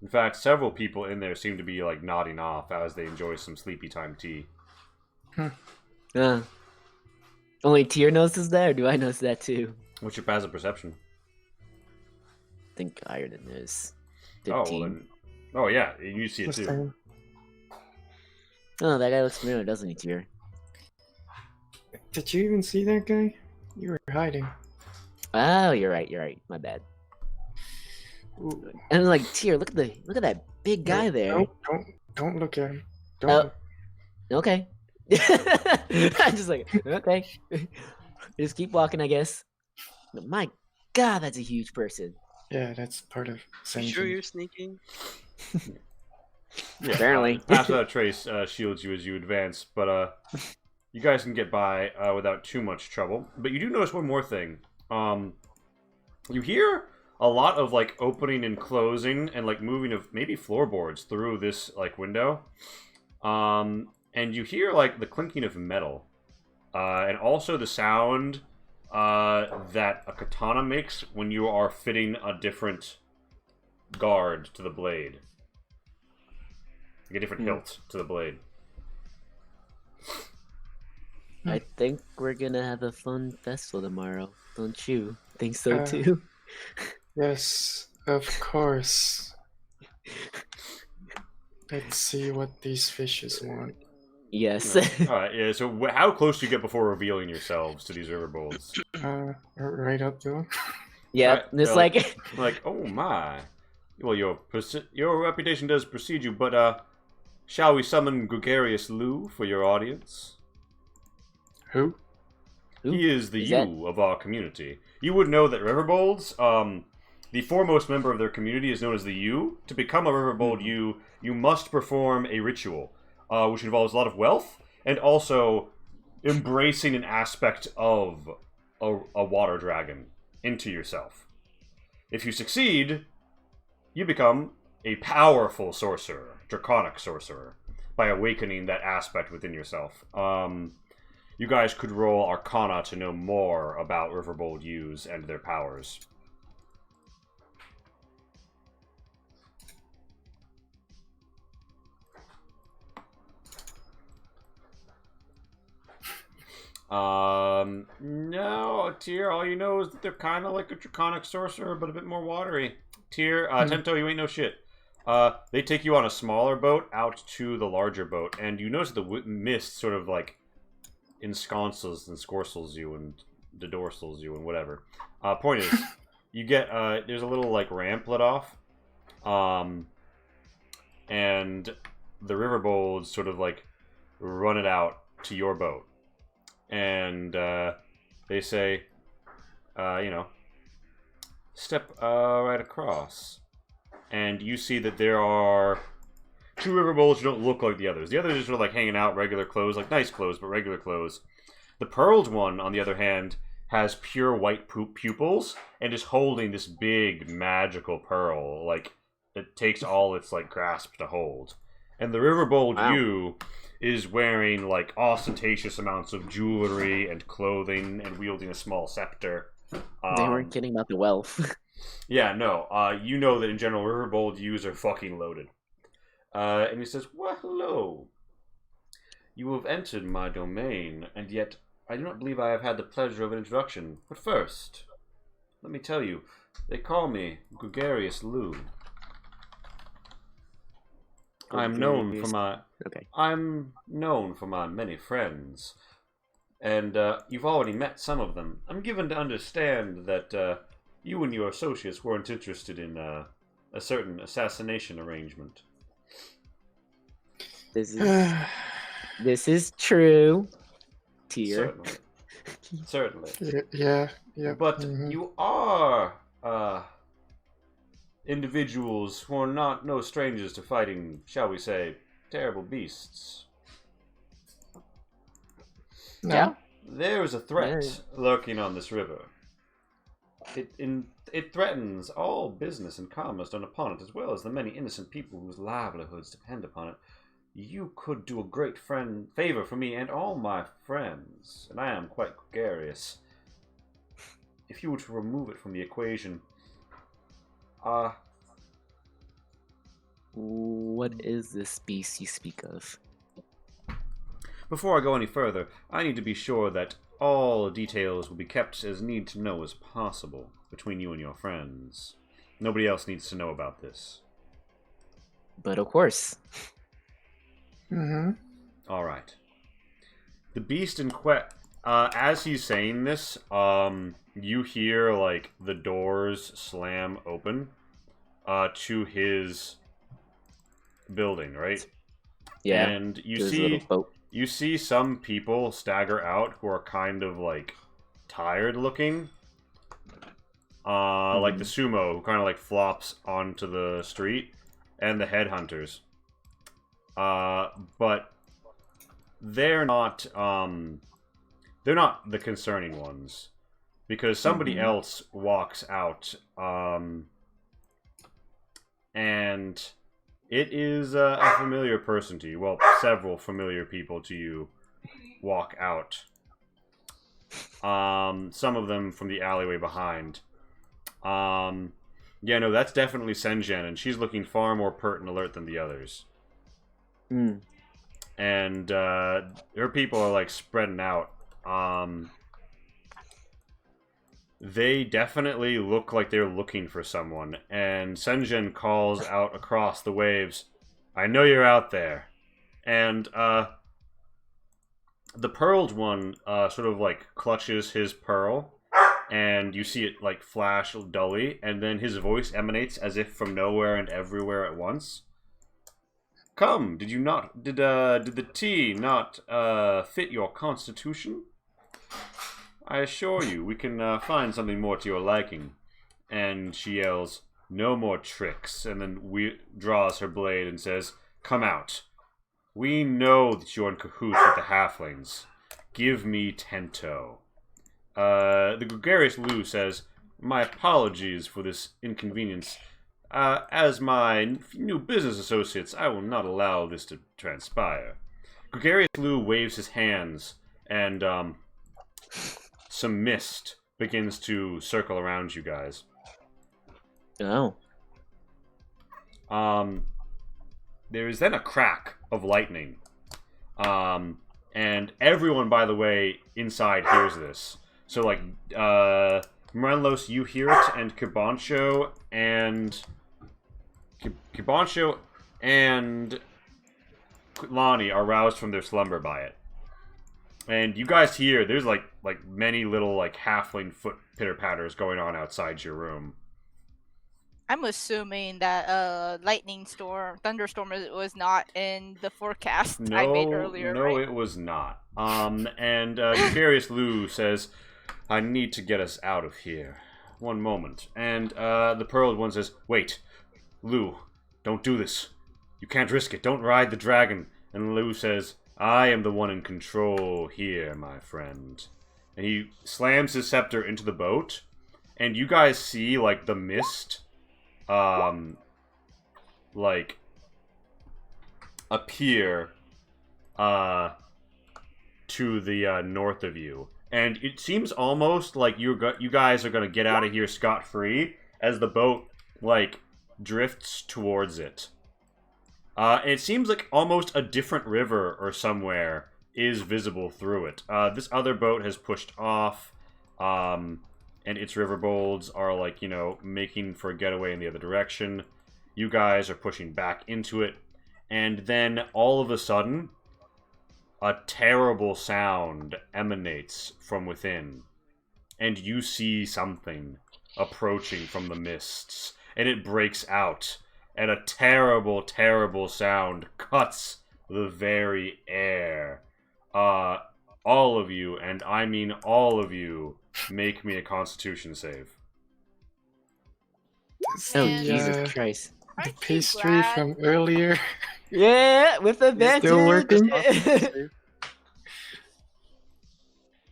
In fact, several people in there seem to be like nodding off as they enjoy some sleepy time tea. Only Tyr notices that, or do I notice that too? What's your passive perception? I think higher than this. Oh, 15. well then, oh yeah, you see it too. Same. Oh, that guy looks familiar, doesn't he, Tyr? Did you even see that guy? You were hiding. Oh, you're right. My bad. Ooh. And like Tyr, look at that big guy there. Don't look at him. Don't. Okay. I'm just like, okay. Just keep walking, I guess. But my God, that's a huge person. Yeah, that's part of You sentient. sure you're sneaking? Yeah, Apparently. Pass Without Trace shields you as you advance, but you guys can get by without too much trouble. But you do notice one more thing. You hear a lot of like opening and closing and like moving of maybe floorboards through this like window. And you hear like the clinking of metal, and also the sound that a katana makes when you are fitting a different guard to the blade. Like a different hilt to the blade. I think we're gonna have a fun festival tomorrow. Don't you think so too? Yes, of course. Let's see what these fishes want. Yes. Alright, yeah, so how close do you get before revealing yourselves to these riverbolts? Right up to him. Yeah, Right, it's so, like like, oh my. Well, your reputation does precede you, but shall we summon Gregarious Lou for your audience? Who? He is the Is you of our community. You would know that Riverbolds, the foremost member of their community is known as the you. To become a Riverbold you must perform a ritual, which involves a lot of wealth, and also embracing an aspect of a water dragon into yourself. If you succeed, you become a powerful sorcerer, draconic sorcerer, by awakening that aspect within yourself. You guys could roll Arcana to know more about Riverbold U's and their powers. No, Tyr, all you know is that they're kind of like a draconic sorcerer, but a bit more watery. Tyr, Tento, you ain't no shit. They take you on a smaller boat out to the larger boat, and you notice the mist sort of like ensconces and scorsels you and dorsals you and whatever. Point is, you get there's a little like ramp let off, and the riverbolds sort of like run it out to your boat, and they say, step right across, and you see that there are two riverbolds who don't look like the others. The others are sort of like hanging out, regular clothes, like nice clothes, but regular clothes. The pearled one, on the other hand, has pure white pupils and is holding this big magical pearl, like it takes all its like grasp to hold. And the riverbold you is wearing like ostentatious amounts of jewelry and clothing and wielding a small scepter. they weren't kidding about the wealth. Yeah, no. You know that in general, Riverbold U's are fucking loaded. And he says, well, hello. You have entered my domain, and yet I do not believe I have had the pleasure of an introduction. But first, let me tell you, they call me Gregarious Lou. I'm known for my many friends. And you've already met some of them. I'm given to understand that you and your associates weren't interested in a certain assassination arrangement. This is true. Tear. Certainly. Yeah. But mhm. you are individuals who are no strangers to fighting, shall we say, terrible beasts. No. Yeah. There is a threat lurking on this river. It threatens all business and commerce done upon it, as well as the many innocent people whose livelihoods depend upon it. You could do a great favor for me and all my friends, and I am quite gregarious. If you were to remove it from the equation, what is this beast you speak of? Before I go any further, I need to be sure that all details will be kept as need-to-know as possible between you and your friends. Nobody else needs to know about this. But of course. Mm-hmm. All right. The beast in as he's saying this, you hear like the doors slam open to his building, right? Yeah. And you see some people stagger out who are kind of like tired looking. Like the sumo who kind of like flops onto the street, and the headhunters. But they're not the concerning ones, because somebody else walks out, and it is a familiar person to you. Well, several familiar people to you walk out. Some of them from the alleyway behind. Yeah, no, that's definitely Senjen, and she's looking far more pert and alert than the others. And her people are like spreading out. They definitely look like they're looking for someone, and Senjen calls out across the waves, "I know you're out there." And the pearled one sort of like clutches his pearl, and you see it like flash dully, and then his voice emanates as if from nowhere and everywhere at once. "Come, did the tea not fit your constitution? I assure you, we can find something more to your liking." And she yells, "No more tricks," and then draws her blade and says, "Come out. We know that you're in cahoots with the halflings. Give me Tento." The gregarious Lou says, "My apologies for this inconvenience. As my new business associates, I will not allow this to transpire." Gregarious Lou waves his hands, and some mist begins to circle around you guys. Oh. There is then a crack of lightning. And everyone, by the way, inside hears this. So, like, Morelos, you hear it, and Kibancho and Lonnie are roused from their slumber by it. And you guys hear there's like many little like halfling foot pitter-patters going on outside your room. I'm assuming that thunderstorm was not in the forecast I made earlier. No, right? It was not. And Gregarious Lou says, "I need to get us out of here. One moment." And the pearled one says, "Wait, Lou, don't do this. You can't risk it. Don't ride the dragon." And Lou says, "I am the one in control here, my friend." And he slams his scepter into the boat, and you guys see like the mist like appear to the north of you, and it seems almost like you guys are gonna get out of here scot-free as the boat like drifts towards it. And it seems like almost a different river or somewhere is visible through it. This other boat has pushed off, and its riverbolds are like, making for a getaway in the other direction. You guys are pushing back into it, and then all of a sudden, a terrible sound emanates from within, and you see something approaching from the mists, and it breaks out, and a terrible, terrible sound cuts the very air. All of you, and I mean all of you, make me a Constitution save. Oh, And- Jesus Christ. The Aren't you pastry glad- from earlier. Yeah, with advantage. Still working?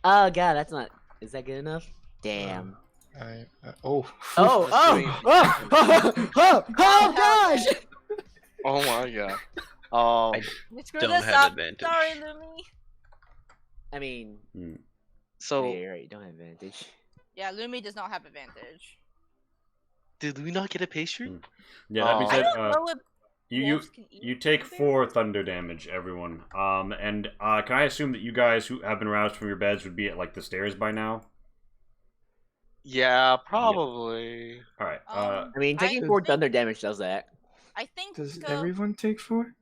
Oh god, that's not. Is that good enough? Damn. Oh. Oh gosh! Oh my god. You screwed Don't this have up. advantage. Sorry, Lumi. I mean, So you're right, don't have advantage. Yeah, Lumi does not have advantage. Did we not get a pastry? Yeah, that being Oh. I said, don't know if you wolves can eat you take thunder. 4 thunder damage, everyone. And can I assume that you guys who have been roused from your beds would be at like the stairs by now? yeah, probably. All right. I mean, taking I 4 think- thunder damage does that. I think. Does everyone take 4?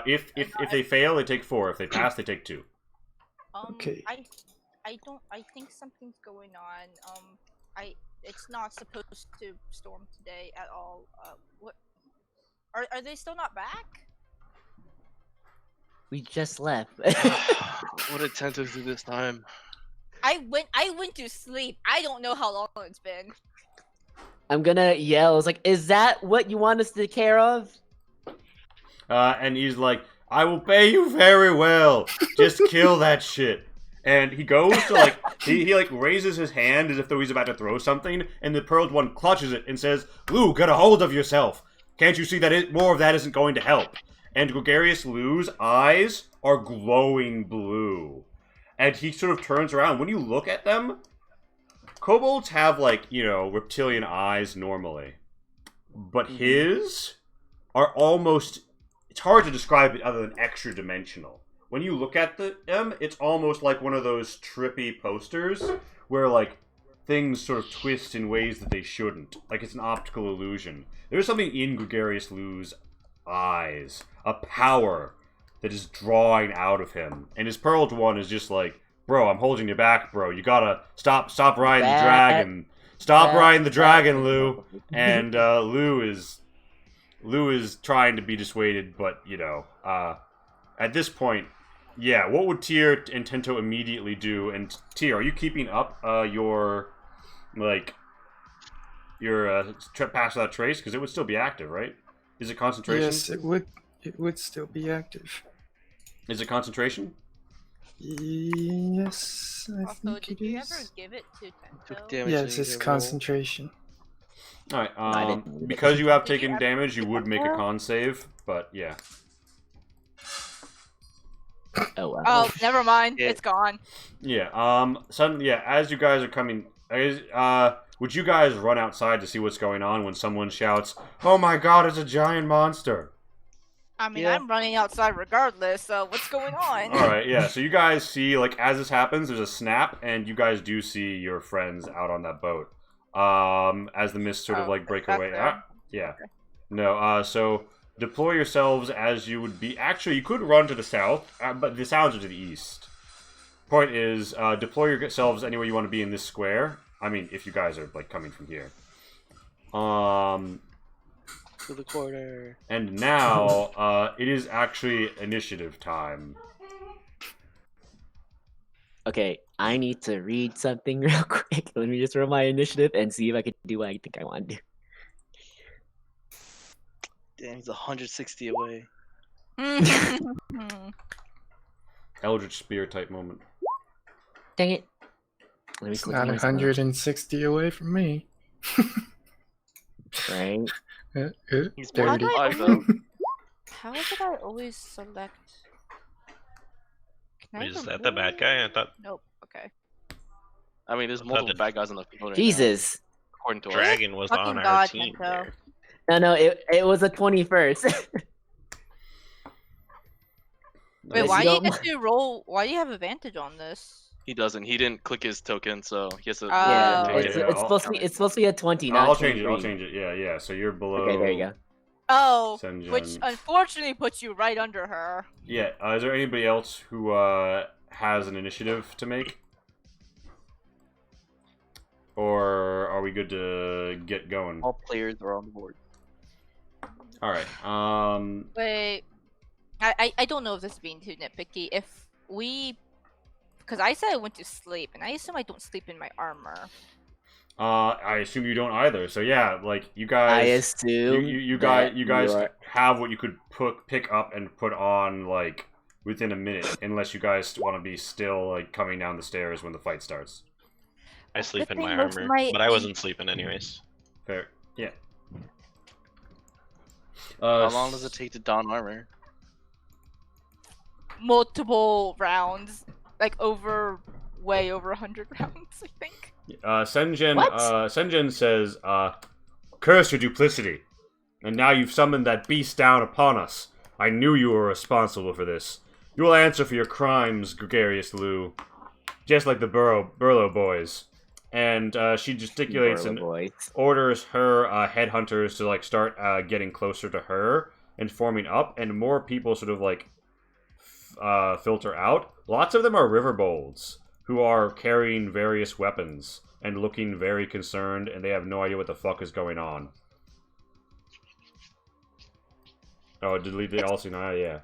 If they fail, they take 4. If they pass, they take 2. Okay. I don't. I think something's going on. It's not supposed to storm today at all. What? Are they still not back? We just left. What did Tento do this time? I went to sleep. I don't know how long it's been. I'm gonna yell. It's like, is that what you want us to take care of? And he's like, I will pay you very well. Just kill that shit. And he goes to like, he like raises his hand as if though he's about to throw something, and the Pearled One clutches it and says, Lou, get a hold of yourself. Can't you see that more of that isn't going to help? And Gregarious Lou's eyes are glowing blue. And he sort of turns around. When you look at them, kobolds have like, reptilian eyes normally. But his are almost, it's hard to describe it other than extra dimensional. When you look at them, it's almost like one of those trippy posters where like things sort of twist in ways that they shouldn't. Like it's an optical illusion. There's something in Gregarious Lou's eyes, a power that is drawing out of him. And his Pearled One is just like, bro, I'm holding you back, bro. You gotta stop riding the dragon. Stop riding the dragon, Lou. And Lou is trying to be dissuaded, but at this point, yeah, what would Tyr and Tento immediately do? And Tyr, are you keeping up your pass without trace? Because it would still be active, right? Is it concentration? Yes, it would. It would still be active. Is it concentration? Yes, I Also, think did it you is. ever give it to Took Tento? damage. Yes, so it's you get a roll. concentration. All right. I didn't- Because you have Did you taken ever damage, you give would it make a more? con save. But yeah. Oh wow. Oh, never mind. Yeah. It's gone. Yeah. As you guys are coming, would you guys run outside to see what's going on when someone shouts, "Oh my God, it's a giant monster"? I mean, Yeah. I'm running outside regardless. So what's going on? All right. Yeah. So you guys see, like, as this happens, there's a snap, and you guys do see your friends out on that boat. As the mist sort of Oh, like break back away. there. Yeah. No. So deploy yourselves as you would be. Actually, you could run to the south, but the sounds are to the east. Point is, deploy yourselves anywhere you want to be in this square. I mean, if you guys are like coming from here. To the corner. And now, it is actually initiative time. Okay, I need to read something real quick. Let me just roll my initiative and see if I can do what I think I want to do. Damn, he's 160 away. Eldritch Spear type moment. Dang it. Let me It's click not on my spell. 160 away from me. Right? He's There How it do is. I Five, always, though. how did I always select? Can I Is that the bad remove- guy? I thought Nope. Okay. I mean, there's thought multiple the bad guys on the field right now, Jesus. according to us. Dragon was Fucking on our God, team. Tento. There. No, it was a 21st. Wait, Yes, why you do you don't- get to roll? Why do you have advantage on this? He doesn't. He didn't click his token, so he has to. Yeah, Oh. Yeah, it's I'll- supposed to be a 20, not I'll change it. 23. I'll change it. Yeah. So you're below. Okay, there you go. Oh, Senjin. which unfortunately puts you right under her. Yeah. Is there anybody else who has an initiative to make? Or are we good to get going? All players are on the board. All right. Wait, I don't know if this is being too nitpicky. If we, because I said I went to sleep, and I assume I don't sleep in my armor. I assume you don't either. So yeah, like you guys. I assume You guys are- have what you could pick up and put on like within a minute, unless you guys want to be still like coming down the stairs when the fight starts. I sleep The in my thing with armor, my- but I wasn't sleeping anyways. Fair. Yeah. How long does it take to don armor? Multiple rounds, like way over 100 rounds, I think. Senjin, What? Senjin says, curse your duplicity. And now you've summoned that beast down upon us. I knew you were responsible for this. You will answer for your crimes, Gregarious Lu. Just like the Burlow boys. And she gesticulates and boy. orders her headhunters to like start getting closer to her and forming up, and more people sort of like filter out. Lots of them are riverbolds who are carrying various weapons and looking very concerned, and they have no idea what the fuck is going on. Oh, delete the all seen. Yeah.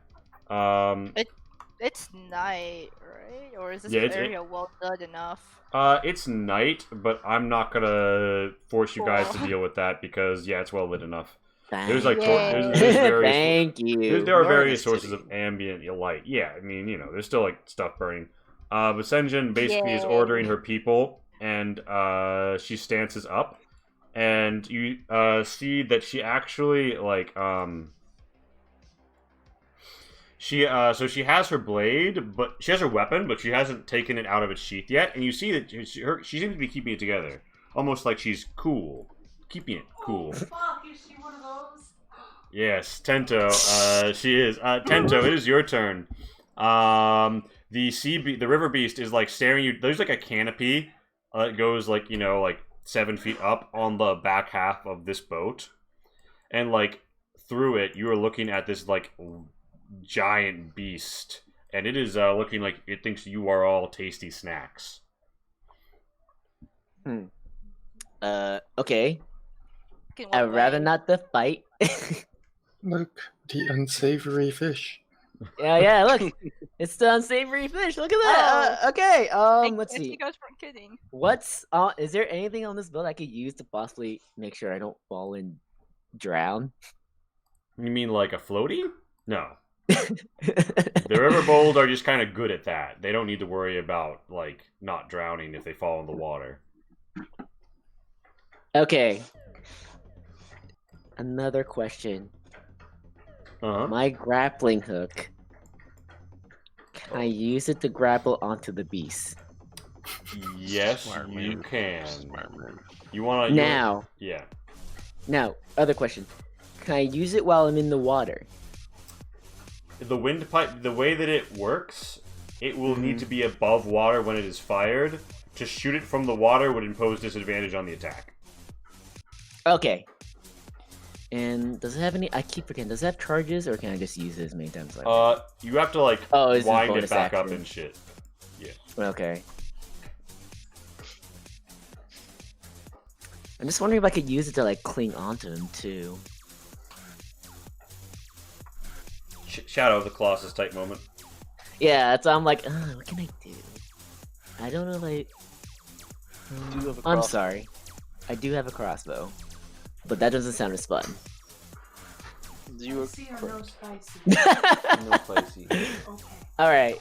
It's night, right? Or is this Yeah, area well done enough? It's night, but I'm not gonna force you guys to Cool. deal with that because yeah, it's well lit enough. Thank There's like Yay. there's various Thank you. there are We're in various the sources city. of ambient light. Yeah, I mean, you know, there's still like stuff burning. But Senjin basically is Yay. ordering her people, and she stances up, and you see that she actually like she has her blade, but she has her weapon, but she hasn't taken it out of its sheath yet. And you see that she seems to be keeping it together, almost like she's cool, keeping it cool. Oh, fuck, is she one of those? Yes, Tento. She is. Tento, it is your turn. The river beast is like staring you. There's like a canopy that goes like 7 feet up on the back half of this boat, and like through it, you are looking at this like giant beast, and it is looking like it thinks you are all tasty snacks. Okay. In what I'd rather way? not the fight. Look, the unsavory fish. yeah, look. It's the unsavory fish. Look at that. Okay. Let's I see. You guys weren't kidding. What's is there anything on this boat I could use to possibly make sure I don't fall and drown? You mean like a floaty? No. The Riverbold are just kind of good at that. They don't need to worry about like not drowning if they fall in the water. Okay. Another question. Uh-huh. My grappling hook. Can I use it to grapple onto the beast? Yes, Smart you move. can. Smart move. You want to Now, Yeah. now, other question. Can I use it while I'm in the water? The windpipe, the way that it works, it will need to be above water when it is fired. To shoot it from the water would impose disadvantage on the attack. Okay. And does it have any? I keep forgetting. Does it have charges, or can I just use it as many times as I want? You have to like Oh, it's a wind it bonus back up action. and shit. Okay. I'm just wondering if I could use it to like cling onto him too. Shadow of the Colossus type moment. Yeah, so I'm like, what can I do? I don't know, like. Do you have a I'm crossbow? sorry. I do have a crossbow, but that doesn't sound as fun. Do you Spicy or no spicy? No spicy. Okay. All right.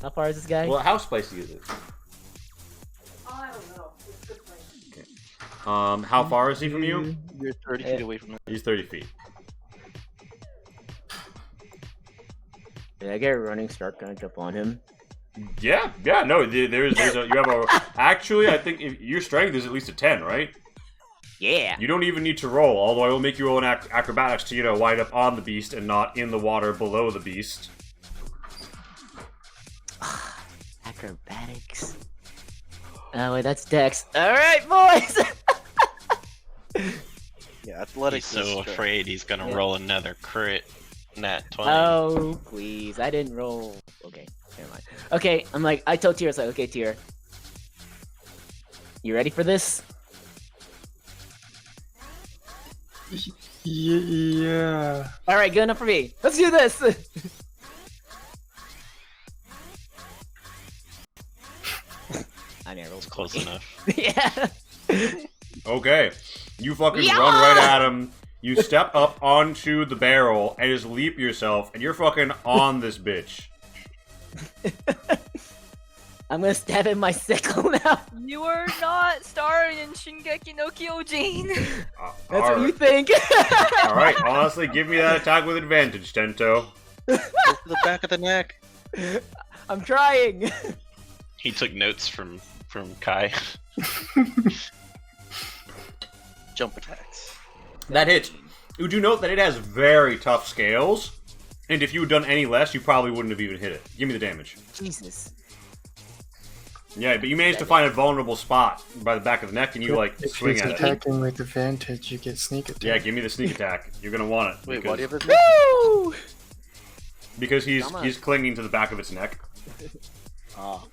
How far is this guy? Well, how spicy is it? I don't know. It's good place. How far is he from you? You're 30 feet away from it. He's 30 feet. Did I get a running start? Can I jump on him? Yeah, no, there's a, you have a, actually, I think if your strength is at least a 10, right? Yeah. You don't even need to roll, although I will make you roll an acrobatics to, wind up on the beast and not in the water below the beast. Acrobatics. Oh wait, that's Dex. All right, boys. Yeah, He's athletics. so is strength. afraid he's gonna Yeah. roll another crit. Nat 20. Oh, please. I didn't roll. Okay, never mind. Okay, I'm like, I told Tier, it's like, okay, Tier. You ready for this? Yeah. Alright, good enough for me. Let's do this! I mean, I rolled Close 20. enough. Yeah. Okay. You fucking Yeah! run right at him. You step up onto the barrel and just leap yourself, and you're fucking on this bitch. I'm gonna stab in my sickle now. You are not starring in Shingeki no Kyojin. That's what you think. Alright, honestly, give me that attack with advantage, Tento. Go for the back of the neck. I'm trying. He took notes from Kai. Jump attacks. That hits. You do note that it has very tough scales, and if you had done any less, you probably wouldn't have even hit it. Give me the damage. Jesus. Yeah, but you managed to find a vulnerable spot by the back of the neck, and you, like, If swing he's at it. attacking with advantage, you get sneak attack. Yeah, give me the sneak attack. You're gonna want it. Wait, because, why do you have this? Woo! because Come on. he's clinging to the back of its neck. Oh.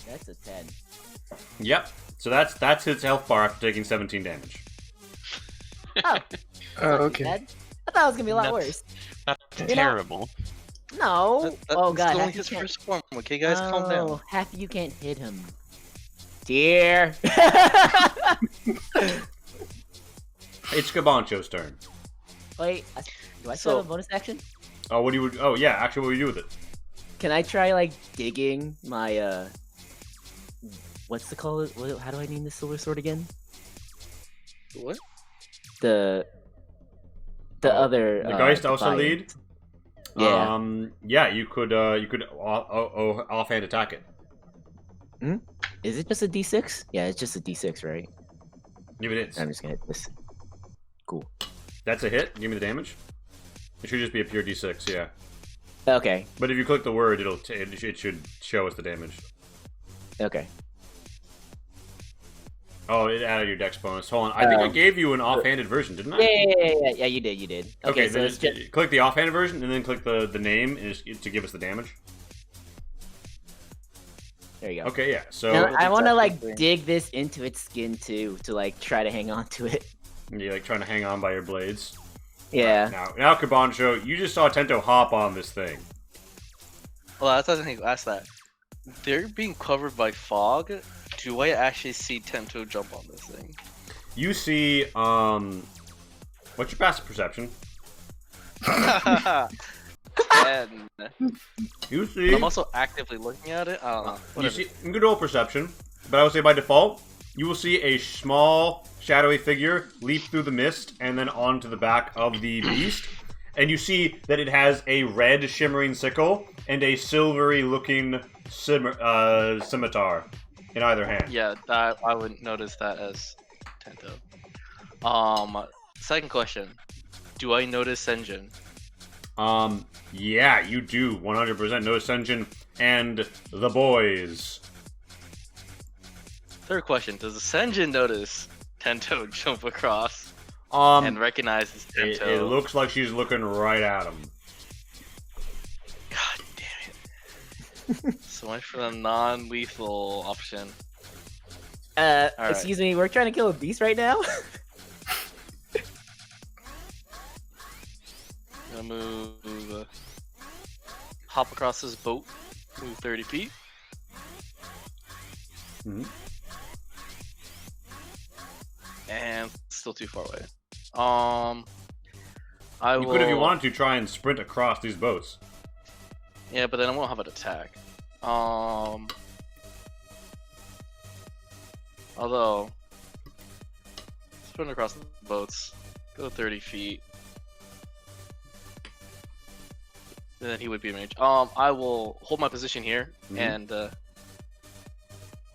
That's a 10. Yep. So that's his health bar after taking 17 damage. Oh. Oh, okay. Bad. I thought it was gonna be a lot Nuts. worse. Not know- terrible. No. Oh god. Only half you his can't- first form. Okay, guys, calm down. Oh, half of you can't hit him. Dear. It's Kabancho's turn. Wait, do I still have So- a bonus action? Oh, what do you? Oh, yeah. Actually, what do you do with it? Can I try like digging my what's the call? How do I name this silver sword again? What? The Oh, other The Geist also Defiant. lead. Yeah. Yeah. You could offhand attack it. Is it just a D6? Yeah, it's just a D6, right? Give it hits. I'm just gonna hit this. Cool. That's a hit. Give me the damage. It should just be a pure D6. Yeah. Okay. But if you click the word, it should show us the damage. Okay. Oh, it added your dex bonus. Hold on. I think I gave you an offhanded version, didn't I? Yeah, you did. Okay, Okay, so then it's just click the offhanded version and then click the name to give us the damage. there you go. Okay, yeah. So Now, that's I want to exactly like the thing. dig this into its skin too, to like try to hang on to it. you're like trying to hang on by your blades. Yeah. Now, Kabancho, you just saw Tento hop on this thing. Well, I was going to ask that. They're being covered by fog. Do I actually see Tento jump on this thing? You see, what's your passive perception? And You see, I'm also actively looking at it. I don't know. you Whatever. see, you can roll perception, but I would say by default, you will see a small, shadowy figure leap through the mist and then onto the back of the beast. And you see that it has a red shimmering sickle and a silvery-looking scimitar in either hand. Yeah, I would notice that as Tento. Second question. Do I notice Senjin? Yeah, you do 100% notice Senjin and the boys. Third question. Does the Senjin notice Tento jump across and recognizes It Tento? looks like she's looking right at him. God damn it. So much for the non-lethal option. Alright. Excuse me, we're trying to kill a beast right now? I'm gonna move, hop across this boat, move 30 feet. Mhm. And still too far away. I You will. could, if you wanted to, try and sprint across these boats. Yeah, but then I won't have an attack. Although, sprint across the boats, go 30 feet. And then he would be in range. I will hold my position here Mhm. and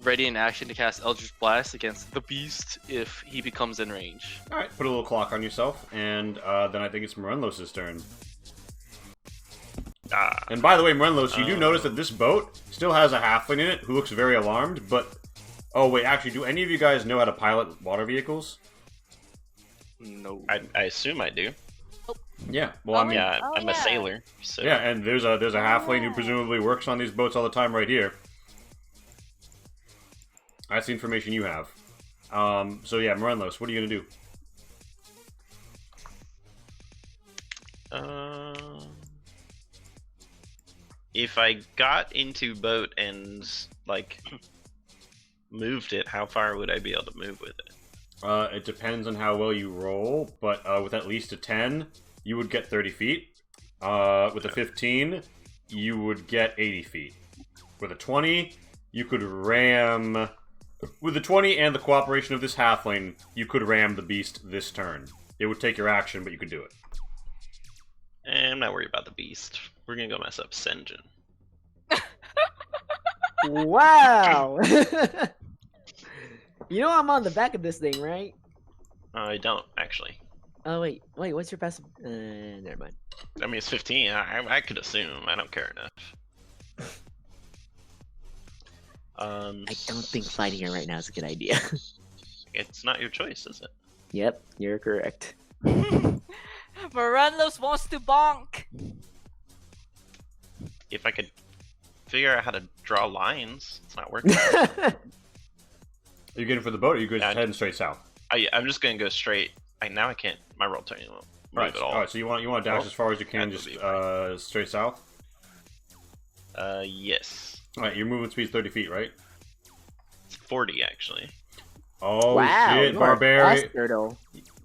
ready in action to cast Eldritch Blast against the beast if he becomes in range. Alright, put a little clock on yourself, and then I think it's Morenlos' turn. Ah, And by the way, Morenlos, you do notice that this boat still has a halfling in it who looks very alarmed, but... Oh, wait, actually, do any of you guys know how to pilot water vehicles? No. I assume I do. Yeah. Well, I mean, Yeah, Oh, I'm a yeah. sailor. So yeah, and there's a halfling who presumably works on these boats all the time right here. That's the information you have. So yeah, Morenlos, what are you gonna do? If I got into boat and like moved it, how far would I be able to move with it? It depends on how well you roll, but with at least a 10, you would get 30 feet. With a 15, you would get 80 feet. With a 20, you could ram... With the 20 and the cooperation of this halfling, you could ram the beast this turn. It would take your action, but you could do it. I'm not worried about the beast. We're gonna go mess up Senjin. Wow. You know I'm on the back of this thing, right? I don't actually. Oh wait, what's your passive? Never mind. I mean, it's 15. I could assume. I don't care enough. I don't think fighting her right now is a good idea. It's not your choice, is it? Yep, you're correct. Morenlos wants to bonk. If I could figure out how to draw lines, it's not working. Are you getting for the boat, or are you just Yeah. heading straight south? I'm just gonna go straight. Now I can't. My roll 20 won't move Alright, at all. alright, so you want to dash Well, as far as you can, that just would be straight south? Yes. Alright, your movement speed's 30 feet, right? It's 40 actually. Oh Wow, shit, you are Barbarian. fast, Turtle.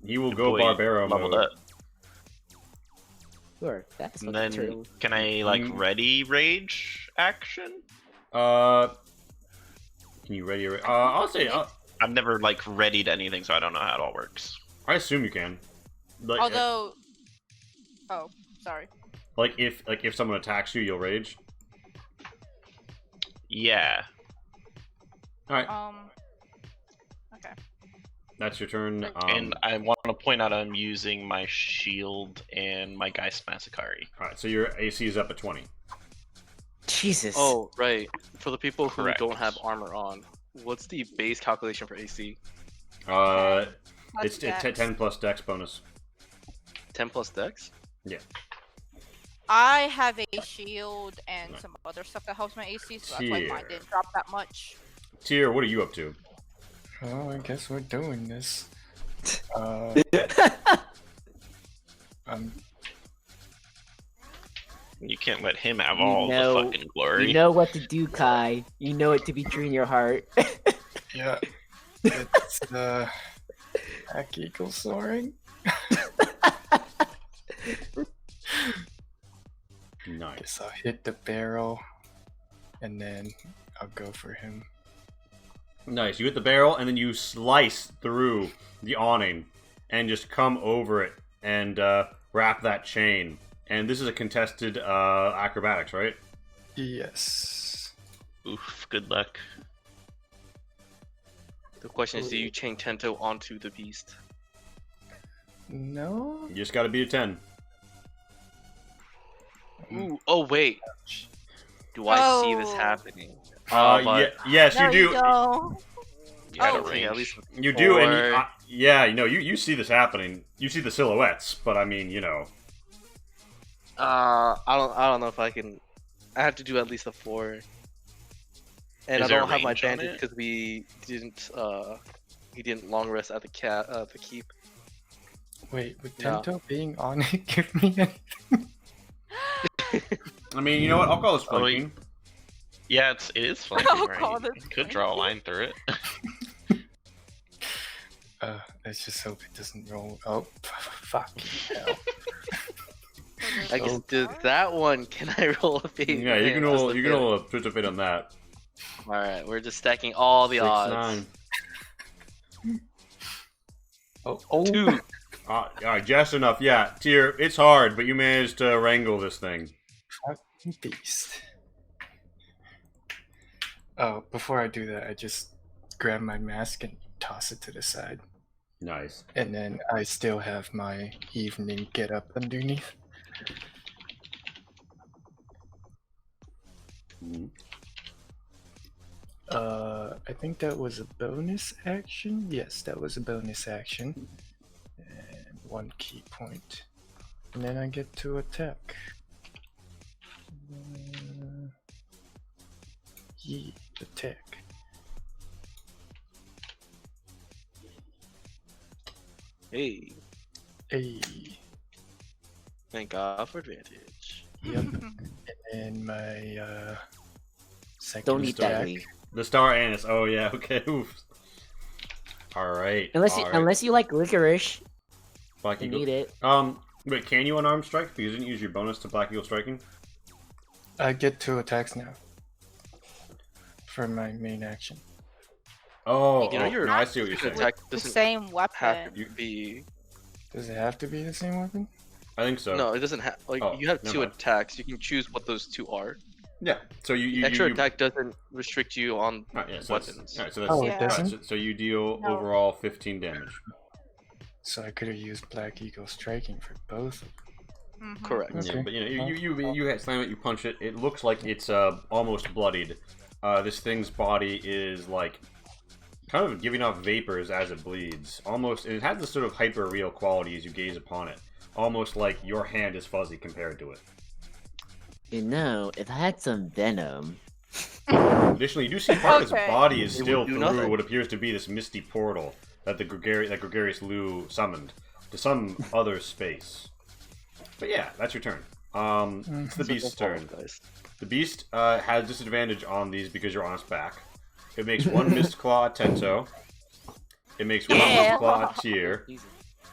He will Good go boy, Barbaro leveled mode. up. You are fast, And fucking then turtle. can I like ready rage action? Can you ready your... I'll say... I've never like readied anything, so I don't know how it all works. I assume you can. Like, Although, oh, sorry. like if someone attacks you, you'll rage. Yeah. Alright, Okay. that's your turn. And I want to point out I'm using my shield and my Geist Massacari. Alright, so your AC is up at 20. Jesus. Oh, right. For the people who Correct. don't have armor on, what's the base calculation for AC? It's 10 plus dex bonus. 10 plus dex? I have a shield and some other stuff that helps my AC, so that's why mine Here. didn't drop that much. Tyr, what are you up to? Oh, I guess we're doing this. You can't let him have You all know- the fucking glory. You know what to do, Kai. You know it to be true in your heart. Yeah. It's Hack Eagle soaring. Nice. Guess I'll hit the barrel, and then I'll go for him. Nice. You hit the barrel, and then you slice through the awning, and just come over it, and wrap that chain. And this is a contested acrobatics, right? Yes. Oof, good luck. The question is, do you chain Tento onto the beast? No. You just gotta beat a 10. Ooh, oh wait. Do I see this Oh. happening? Yes, No, you do. you don't. You had Oh. a Okay, range. at least You do, and Or- yeah, you know, you see this happening. You see the silhouettes, but I mean, you know, I don't know if I can. I have to do at least a 4. And Is I there don't have my range on bandit it? because we didn't. He didn't long rest at the keep. Wait, would No. Tento being on it give me anything? I mean, you know what? I'll call this Oh, flanking. Yeah, it is flanking, I'll right? call You this could draw a line through it. Let's just hope it doesn't roll. Oh, fuck hell. I guess did that one. Can I roll a fate? Yeah, you can roll. You can roll a twist of fate on that. All right, we're just stacking all the 6, odds. 9. Oh, 2. All right, just enough. Yeah, Tyr, it's hard, but you managed to wrangle this thing. fucking beast. Oh, before I do that, I just grab my mask and toss it to the side. Nice. And then I still have my evening get up underneath. Mhm. I think that was a bonus action. Yes, that was a bonus action. 1 key point. And then I get to attack. Yeet, attack. Hey, Hey. thank God for advantage. Yep. And my second Don't eat that, attack. Lee. The Star Anise. Oh yeah. Okay. Oof. All right. Unless you all right. unless you like licorice, Black you Eagle. need it. Wait. Can you unarmed strike? Because you didn't use your bonus to Black Eagle striking. I get 2 attacks now. For my main action. Oh. You know, your no, I see what you're saying. attack The doesn't same have weapon. to be. Does it have to be the same weapon? I think so. No, it doesn't have. Like Oh, you have never 2 mind. attacks. You can choose what those 2 are. Yeah. So you Extra you, attack doesn't restrict you on Alright, yeah, so weapons. That's, alright, so that's Oh, it alright, doesn't? so you deal No. overall 15 damage. So I could have used Black Eagle striking for both. Mhm. Correct. Okay. Yeah, but you know, you slam it, you punch it. It looks like it's almost bloodied. This thing's body is like kind of giving off vapors as it bleeds. Almost, and it has this sort of hyper real quality as you gaze upon it. Almost like your hand is fuzzy compared to it. You know, if I had some venom, Additionally, you do see part of its Okay. body is It still would do through nothing. what appears to be this misty portal that the Gregarious Lu summoned to some other space. But yeah, that's your turn. It's the beast's turn. Guys. The beast has disadvantage on these because you're on its back. It makes 1 Mist Claw Tento. It makes 1 Yeah. Mist Claw Tier.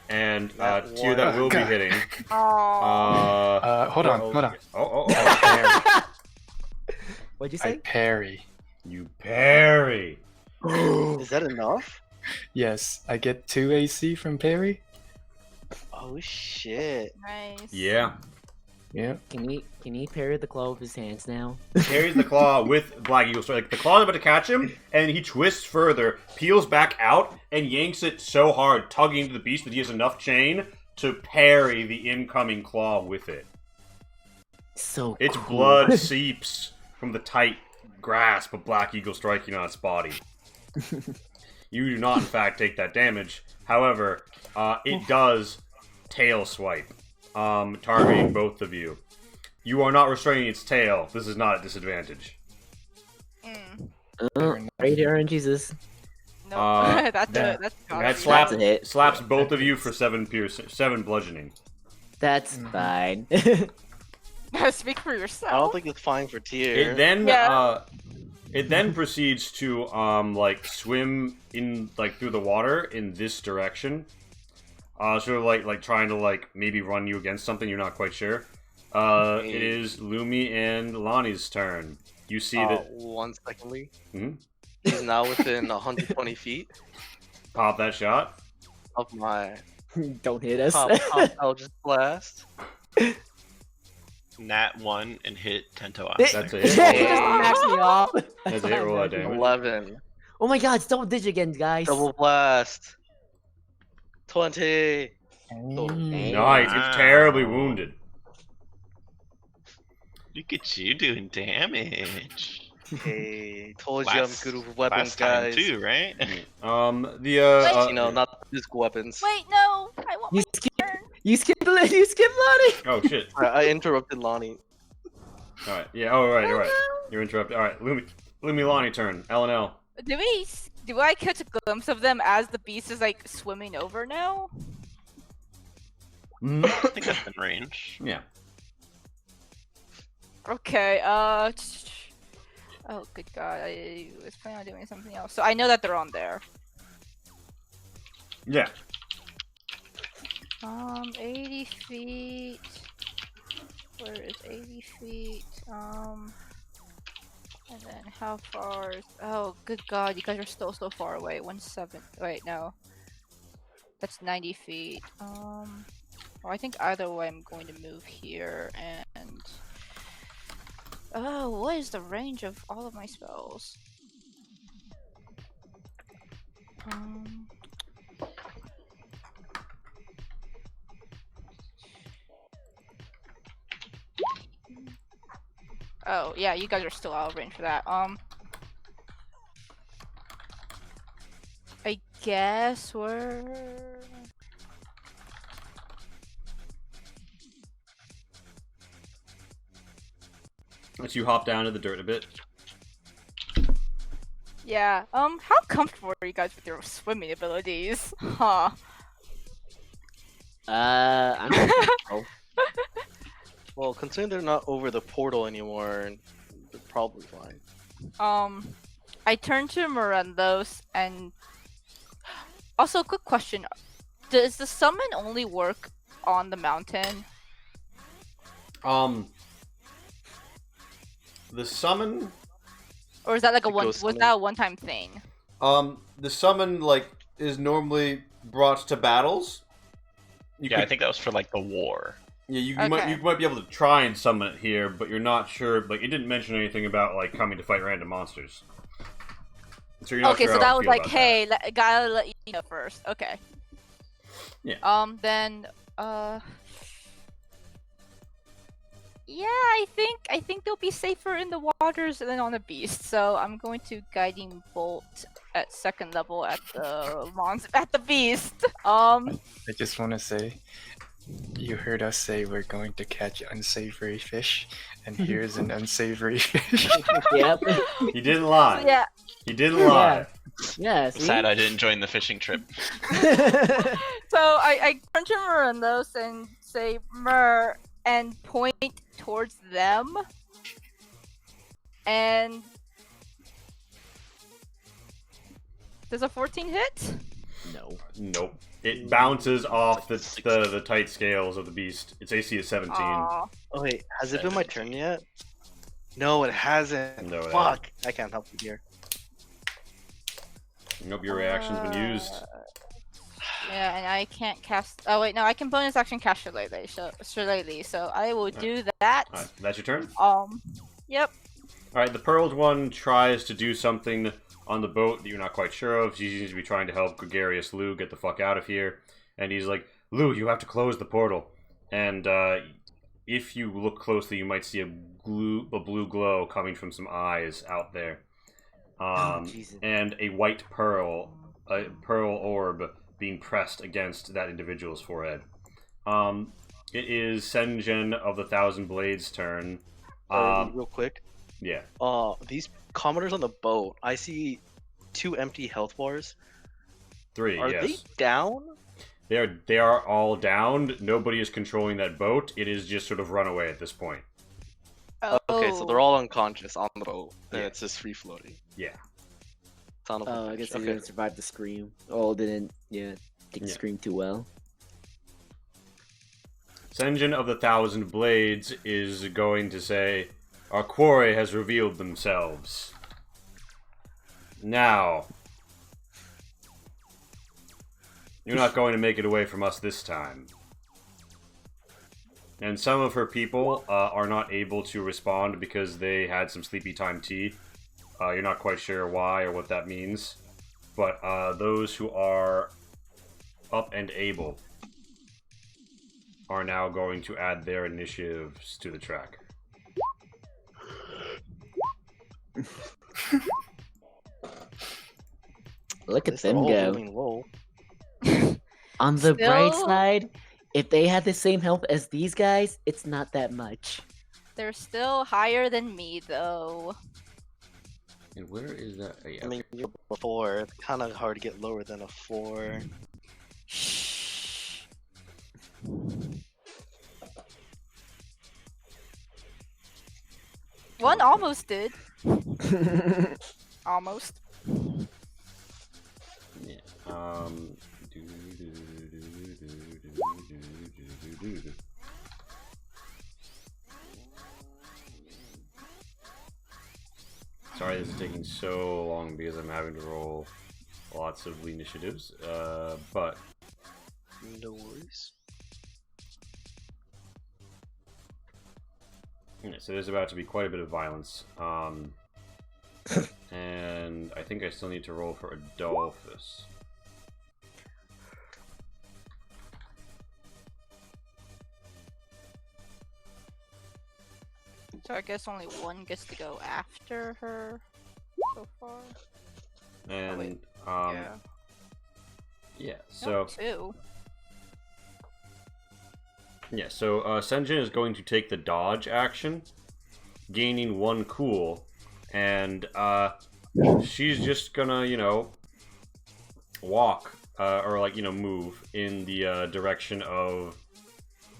And That Tier that one. will be God. hitting. Oh. Hold on, hold on. Oh. what'd you I say? parry. You parry. Is that enough? Yes, I get 2 AC from parry. Oh shit. Nice. Yeah. Yep. Can he parry the claw with his hands now? Carries the claw with Black Eagle Strike. Like, the claw is about to catch him, and he twists further, peels back out, and yanks it so hard, tugging into the beast that he has enough chain to parry the incoming claw with it. So Its cool. blood seeps from the tight grasp of Black Eagle striking on its body. You do not, in fact, take that damage. However, it does tail swipe, targeting both of you. You are not restraining its tail. This is not a disadvantage. Mm. Right here in Jesus. No, That that's gotta That be slap That's a hit. slaps both of you for 7 bludgeoning. That's Mhm. fine. Speak for yourself. I don't think it's fine for tier. It then Yeah. it then proceeds to like swim in like through the water in this direction. Sort of like trying to like maybe run you against something, you're not quite sure. It is Lumi and Lonnie's turn. You see that 1 second, Lee. Mhm. He's now within 120 feet pop that shot. of my Don't hit us. pop Eldritch Blast. Nat 1 and hit Tento It- Ox. That's a He hit. just maxed me off. That's a hit, roll that damage. 11. Oh my god, it's double digit again, guys. Double blast. 20. Mm. Nice. Wow. It's terribly wounded. Look at you doing damage. Hey, told you I'm Last- good with weapons, Last time guys. too, right? You know, not physical weapons. Wait, no. I want You my skip, turn. you skip Lonnie. Oh shit. I interrupted Lonnie. Alright, yeah, oh right, you're right. You're interrupted. Alright, Lumi Lonnie turn. LNL. Do I catch a glimpse of them as the beast is like swimming over now? I think that's in range. Yeah. Okay, oh good god, I was planning on doing something else. So I know that they're on there. Yeah. 80 feet. Where is 80 feet? And then how far is... Oh, good god, you guys are still so far away. 17... Wait, no. That's 90 feet. Well, I think either way I'm going to move here and... Oh, what is the range of all of my spells? Oh, yeah, you guys are still out of range for that. I guess we're... As you hop down to the dirt a bit. Yeah. How comfortable are you guys with your swimming abilities? Huh. I'm comfortable. Well, considering they're not over the portal anymore, they're probably fine. I turn to Mirandos and also, quick question: does the summon only work on the mountain? The summon. Or is that like a The one? ghost Was summon? that a one-time thing? The summon like is normally brought to battles. Yeah, I think that was for like the war. Yeah, you Okay. might be able to try and summon it here, but you're not sure. Like, it didn't mention anything about like coming to fight random monsters. So you're not Okay, sure so how that to was feel like, about hey, gotta let you know first. Okay. Yeah. Then, yeah, I think they'll be safer in the waters than on the beast. So I'm going to guiding bolt at second level at the beast. I just want to say, you heard us say we're going to catch unsavory fish, and here's an unsavory fish. Yep. that. He didn't lie. Yeah. He didn't lie. Yeah. I'm See? sad I didn't join the fishing trip. So I turn to Mirandos and say Mer and point towards them. And does a 14 hit? No. Nope. It bounces off the tight scales of the beast. Its AC is 17. Aw. Oh wait, has it been my turn yet? No, it hasn't. No, it Fuck! I can't help you here. Nope, your reaction's been used. Yeah, and I can't cast. Oh wait, no, I can bonus action cast Shillelagh. So I will do that. Alright, that's your turn? Yep. Alright, the pearled one tries to do something on the boat that you're not quite sure of. He seems to be trying to help gregarious Lou get the fuck out of here. And he's like, Lou, you have to close the portal. And if you look closely, you might see a blue glow coming from some eyes out there. Jesus. And a white pearl orb being pressed against that individual's forehead. It is Senjin of the Thousand Blades' turn. Real quick. Yeah. These commoners on the boat, I see 2 empty health bars. 3, Are yes. they down? They are all down. Nobody is controlling that boat. It is just sort of run away at this point. Oh. Okay, so they're all unconscious on the boat, and Yeah. it's just free floating. Yeah. Son of a Oh, I bitch. guess they Okay. didn't survive the scream. Oh, didn't take the Yeah. scream too well. Senjin of the Thousand Blades is going to say, our quarry has revealed themselves. Now, you're not going to make it away from us this time. And some of her people are not able to respond because they had some sleepy time tea. You're not quite sure why or what that means. But those who are up and able are now going to add their initiatives to the track. Look at At least they're them all go. rolling low. On the bright Still- side, if they had the same health as these guys, it's not that much. They're still higher than me though. And where is that? Oh, yeah, I mean, okay. you're a 4. It's kind of hard to get lower than a 4. Shh. One almost did. Almost. Yeah. Sorry, this is taking so long because I'm having to roll lots of initiatives. But No worries. yeah, so there's about to be quite a bit of violence. And I think I still need to roll for Adolphus. So I guess only one gets to go after her so far. And wait, yeah. No, So two. yeah, so Senjin is going to take the dodge action gaining 1 cool, and she's just gonna, you know, walk or like, you know, move in the direction of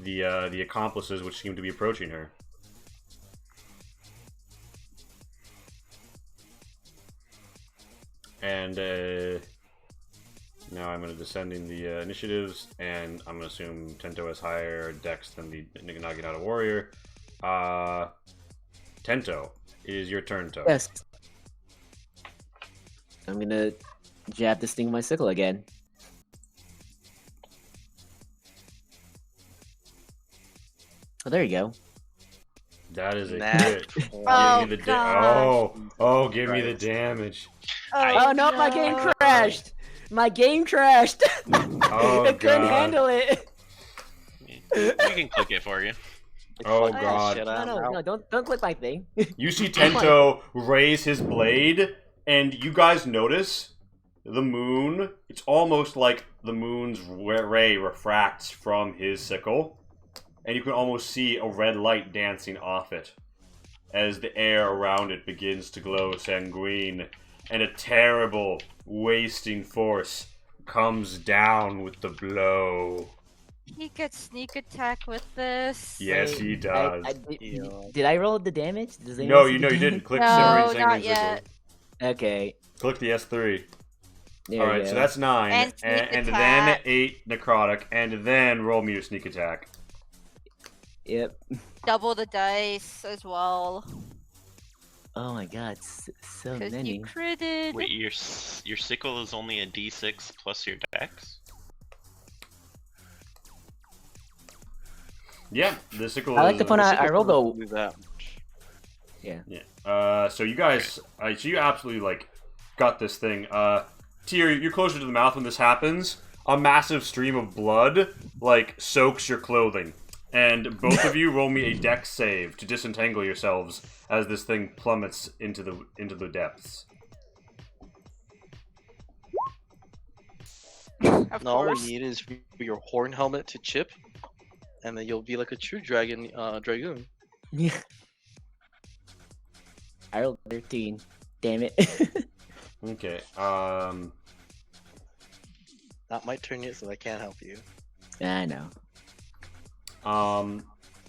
the accomplices which seem to be approaching her. And now I'm going to descending the initiatives, and I'm going to assume Tento has higher dex than the Naginata warrior. Tento, it is your turn, To. Yes. I'm gonna jab this thing with my sickle again. Oh, there you go. That is a Nat crit. Oh, Give me the God. give me the damage. Oh no, my game crashed! My game crashed! Oh, it couldn't God. handle it! We can click it for you. Oh, Fuck that God. shit, No, I'm out. no, don't click my thing. You see Tento raise his blade, and you guys notice the moon. It's almost like the moon's ray refracts from his sickle, and you can almost see a red light dancing off it as the air around it begins to glow sanguine, and a terrible wasting force comes down with the blow. He gets sneak attack with this. Yes, Wait, he does. Did I roll the damage? Does anyone No, see you the know you damage? didn't. Click No, Simmering not Sanguine yet. Sickle. Okay. Click the S3. There Alright, we so go. that's 9. And sneak And then attack. 8 necrotic, and then roll me your sneak attack. Yep. Double the dice as well. Oh my god, so Because many. you critted. Wait, your sickle is only a d6 plus your dex? Yeah, the sickle I like is... the point I rolled Don't a do that. Yeah. So you guys... so you absolutely, like, got this thing. Tyr, you're closer to the mouth when this happens. A massive stream of blood, like, soaks your clothing. And both of you roll me a dex save to disentangle yourselves as this thing plummets into the depths. Of No, all we course. need is for your horn helmet to chip, and then you'll be like a true dragon, dragoon. Yeah. I rolled 13. Damn it. Okay, Not my turn yet, so I can't help you. I know.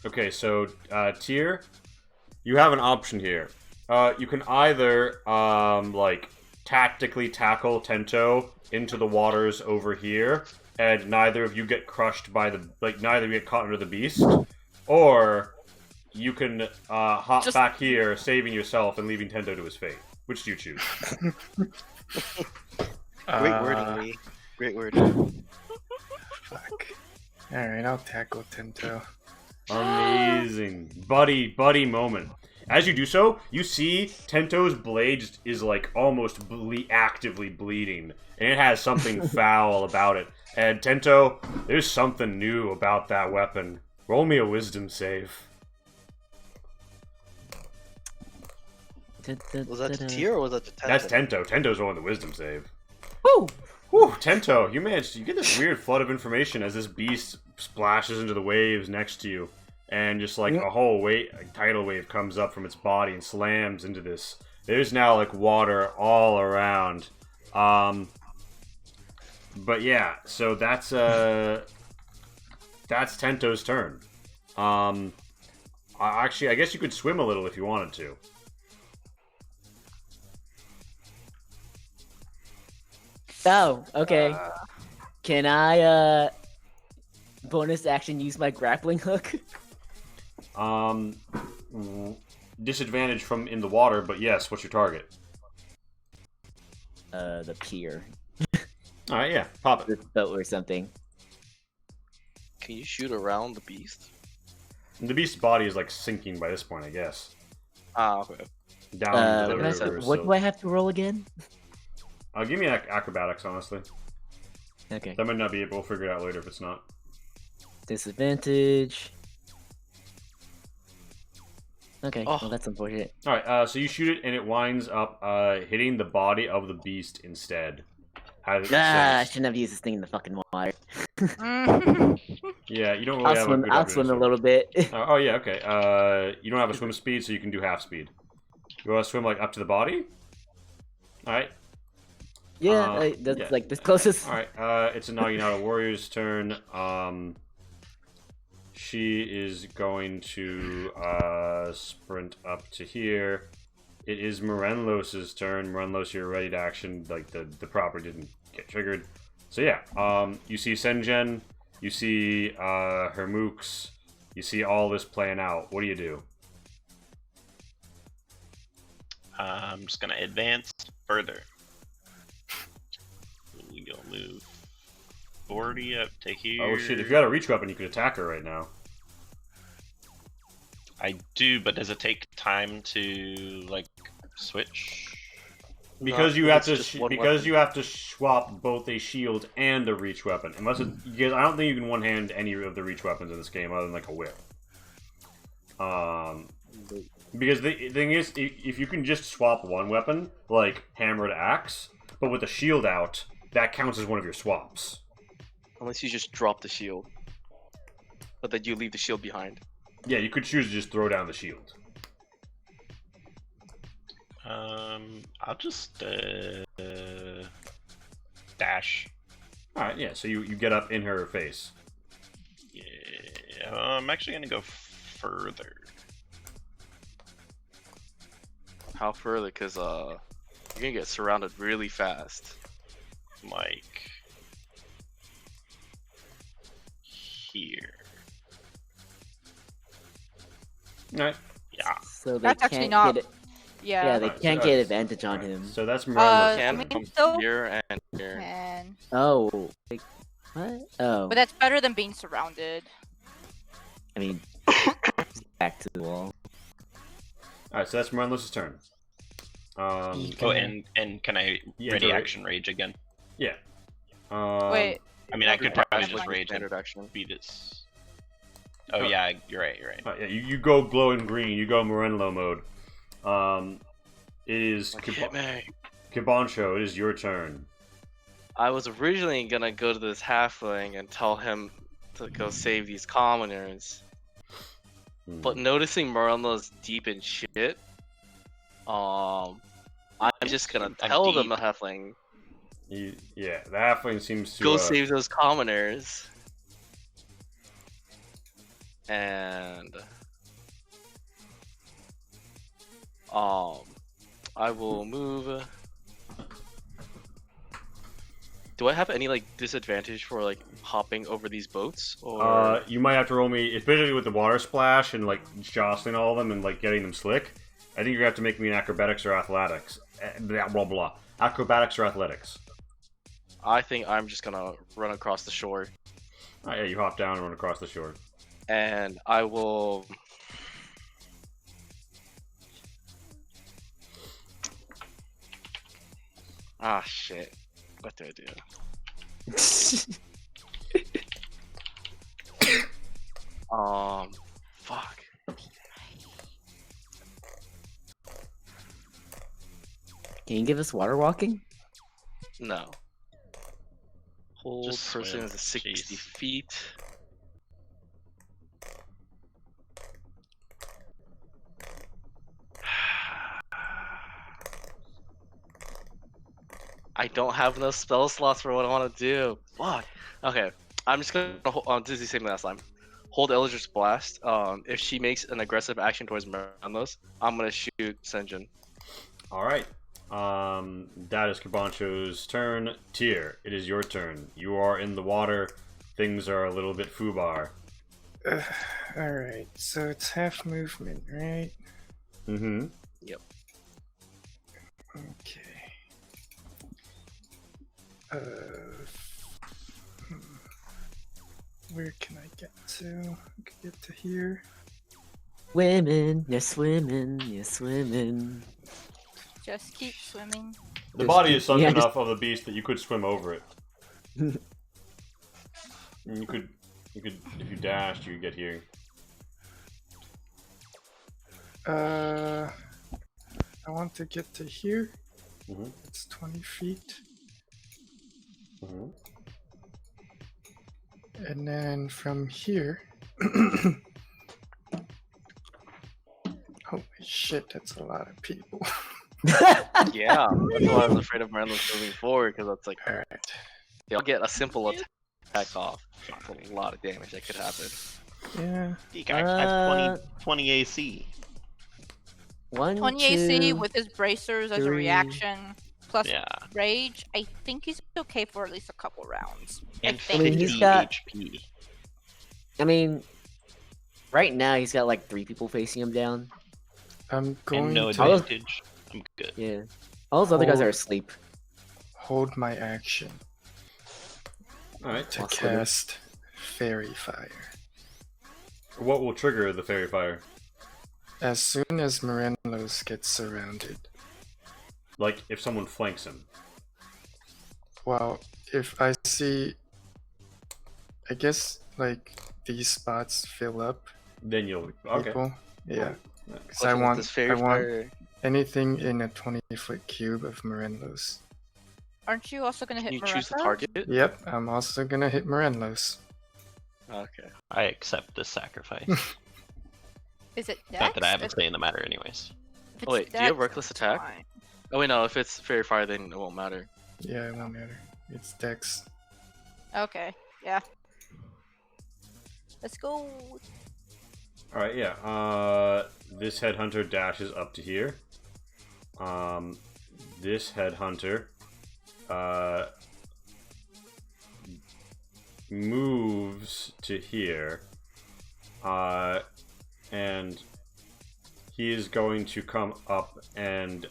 Okay, so, Tyr, you have an option here. You can either, like, tactically tackle Tento into the waters over here, and neither of you get crushed by the, like, neither of you get caught under the beast, or you can, hop Just- back here, saving yourself and leaving Tento to his fate. Which do you choose? Great wording, Lee. Great wording. Fuck. Alright, I'll tackle Tento. Amazing. Buddy moment. As you do so, you see Tento's blade is like almost actively bleeding. And it has something foul about it. And Tento, there's something new about that weapon. Roll me a wisdom save. Was that to Tyr or was that to Tento? That's Tento. Tento's rolling the wisdom save. Woo! Whew, Tento, you get this weird flood of information as this beast splashes into the waves next to you. And just like a whole tidal wave comes up from its body and slams into this. There's now like water all around. But yeah, so that's Tento's turn. Actually, I guess you could swim a little if you wanted to. Oh, okay. Can I, bonus action use my grappling hook? Disadvantage from in the water, but yes, what's your target? The pier. Alright, yeah, pop The it. boat or something. Can you shoot around the beast? The beast's body is like sinking by this point, I guess. Ah, okay. Down the Can I- river. what do I have to roll again? Give me acrobatics, honestly. Okay. That might not be able. We'll figure it out later if it's not. Disadvantage. Okay, Oh. well that's unfortunate. Alright, so you shoot it and it winds up hitting the body of the beast instead. Has it Ah, I since. shouldn't have used this thing in the fucking water. Yeah, you don't really have a good I'll swim a little bit. Oh yeah, okay. You don't have a swim speed, so you can do half speed. You want to swim like up to the body? All right. Yeah, that's yeah. like the closest. All right. It's a Naginata Warrior's turn. She is going to sprint up to here. It is Morenlos's turn. Morenlos, you're ready to action. Like the property didn't get triggered. So yeah, you see Senjen, you see her mooks, you see all this playing out. What do you do? I'm just gonna advance further. We'll move 40 up to here. Oh shit! If you had a reach weapon, you could attack her right now. I do, but does it take time to like switch? Because No, you have it's just one weapon. you have to swap both a shield and a reach weapon. Unless because I don't think you can one hand any of the reach weapons in this game other than like a whip. Because the thing is, if you can just swap one weapon, like hammer to axe, but with the shield out, that counts as one of your swaps. Unless you just drop the shield, but then you leave the shield behind. Yeah, you could choose to just throw down the shield. I'll just dash. Alright, yeah, so you get up in her face. Yeah, I'm actually gonna go further. How further? Because you're gonna get surrounded really fast. Like here. Alright. Yeah. So they That's actually can't not- get it. Yeah. Yeah, they Alright, can't so- get advantage on him. So that's Morenlos. Can I mean, from still- here and here. Man. Oh, like, what? Oh, But that's better than being surrounded. I mean, back to the wall. Alright, so that's Morenlos' turn. Oh, and can I Yeah, ready do it. action rage again? Yeah. Wait. I mean, I could probably That's just like rage and standard action. beat its. Oh yeah, you're right. You're right. Yeah, you go glowing green, you go Morenlo mode. It is Like, hit me. Kibancho, it is your turn. I was originally gonna go to this halfling and tell him to go save these commoners, but noticing Morenlo's deep in shit, I'm just gonna I'm tell them deep. the halfling Yeah, the halfling seems to go save those commoners, and I will move. Do I have any like disadvantage for like hopping over these boats, or you might have to roll me, especially with the water splash and like jostling all of them and like getting them slick. I think you're gonna have to make me an acrobatics or athletics. Blah blah blah. Acrobatics or athletics. I think I'm just gonna run across the shore, Oh yeah, you hop down and run across the shore. and I will. Ah shit! What do I do? Fuck. Can you give us water walking? No. Hold Just person swim, is a 60 jeez. feet. I don't have enough spell slots for what I want to do. Fuck. Okay, I'm just gonna do the same last time. Hold Eldritch Blast. If she makes an aggressive action towards Morenlos, I'm gonna shoot Senjin. Alright. That is Kibancho's turn. Tyr, it is your turn. You are in the water. Things are a little bit foobar. Alright, so it's half movement, right? Mm-hmm. Okay. Where can I get to? I could get to here. Women, you're swimming, you're swimming. Just keep swimming. The body is sunk yeah, enough of the beast that you could swim over it. And you could, if you dashed, you could get here. I want to get to here. Mhm. It's 20 feet. Mhm. And then from here. Holy shit, that's a lot of people. Yeah, that's why I was afraid of Mirandus moving forward, because it's like, Alright. they'll get a simple attack off. That's a lot of damage that could happen. Yeah. You guys have 20 AC. 20 AC with his bracers as a 3. reaction, plus Yeah. rage. I think he's okay for at least a couple rounds. And think. I mean, 50 he's got- HP. I mean, right now he's got like 3 people facing him down. I'm going And no to advantage. I'm good. Yeah. All those other guys Oh. are asleep. hold my action Alright. to Awesome. cast Fairy Fire. What will trigger the fairy fire? As soon as Morelos gets surrounded. Like if someone flanks him. Well, if I see, I guess like these spots fill up Then you'll okay. people. Yeah, because Question, I is want this fairy want fire- anything in a 20-foot cube of Morelos. Aren't you also gonna hit Can you choose the Moreno? target? Yep, I'm also gonna hit Morelos. Okay. I accept this sacrifice. Is it Not that I have a Dex? say in the matter, anyways. If it's Wait, do you have Dex, reckless it's attack? fine. Oh wait, no. If it's fairy fire, then it won't matter. Yeah, it won't matter. It's Dex. Okay, yeah. Let's go. Alright, yeah. This headhunter dashes up to here. This headhunter moves to here. And he is going to come up and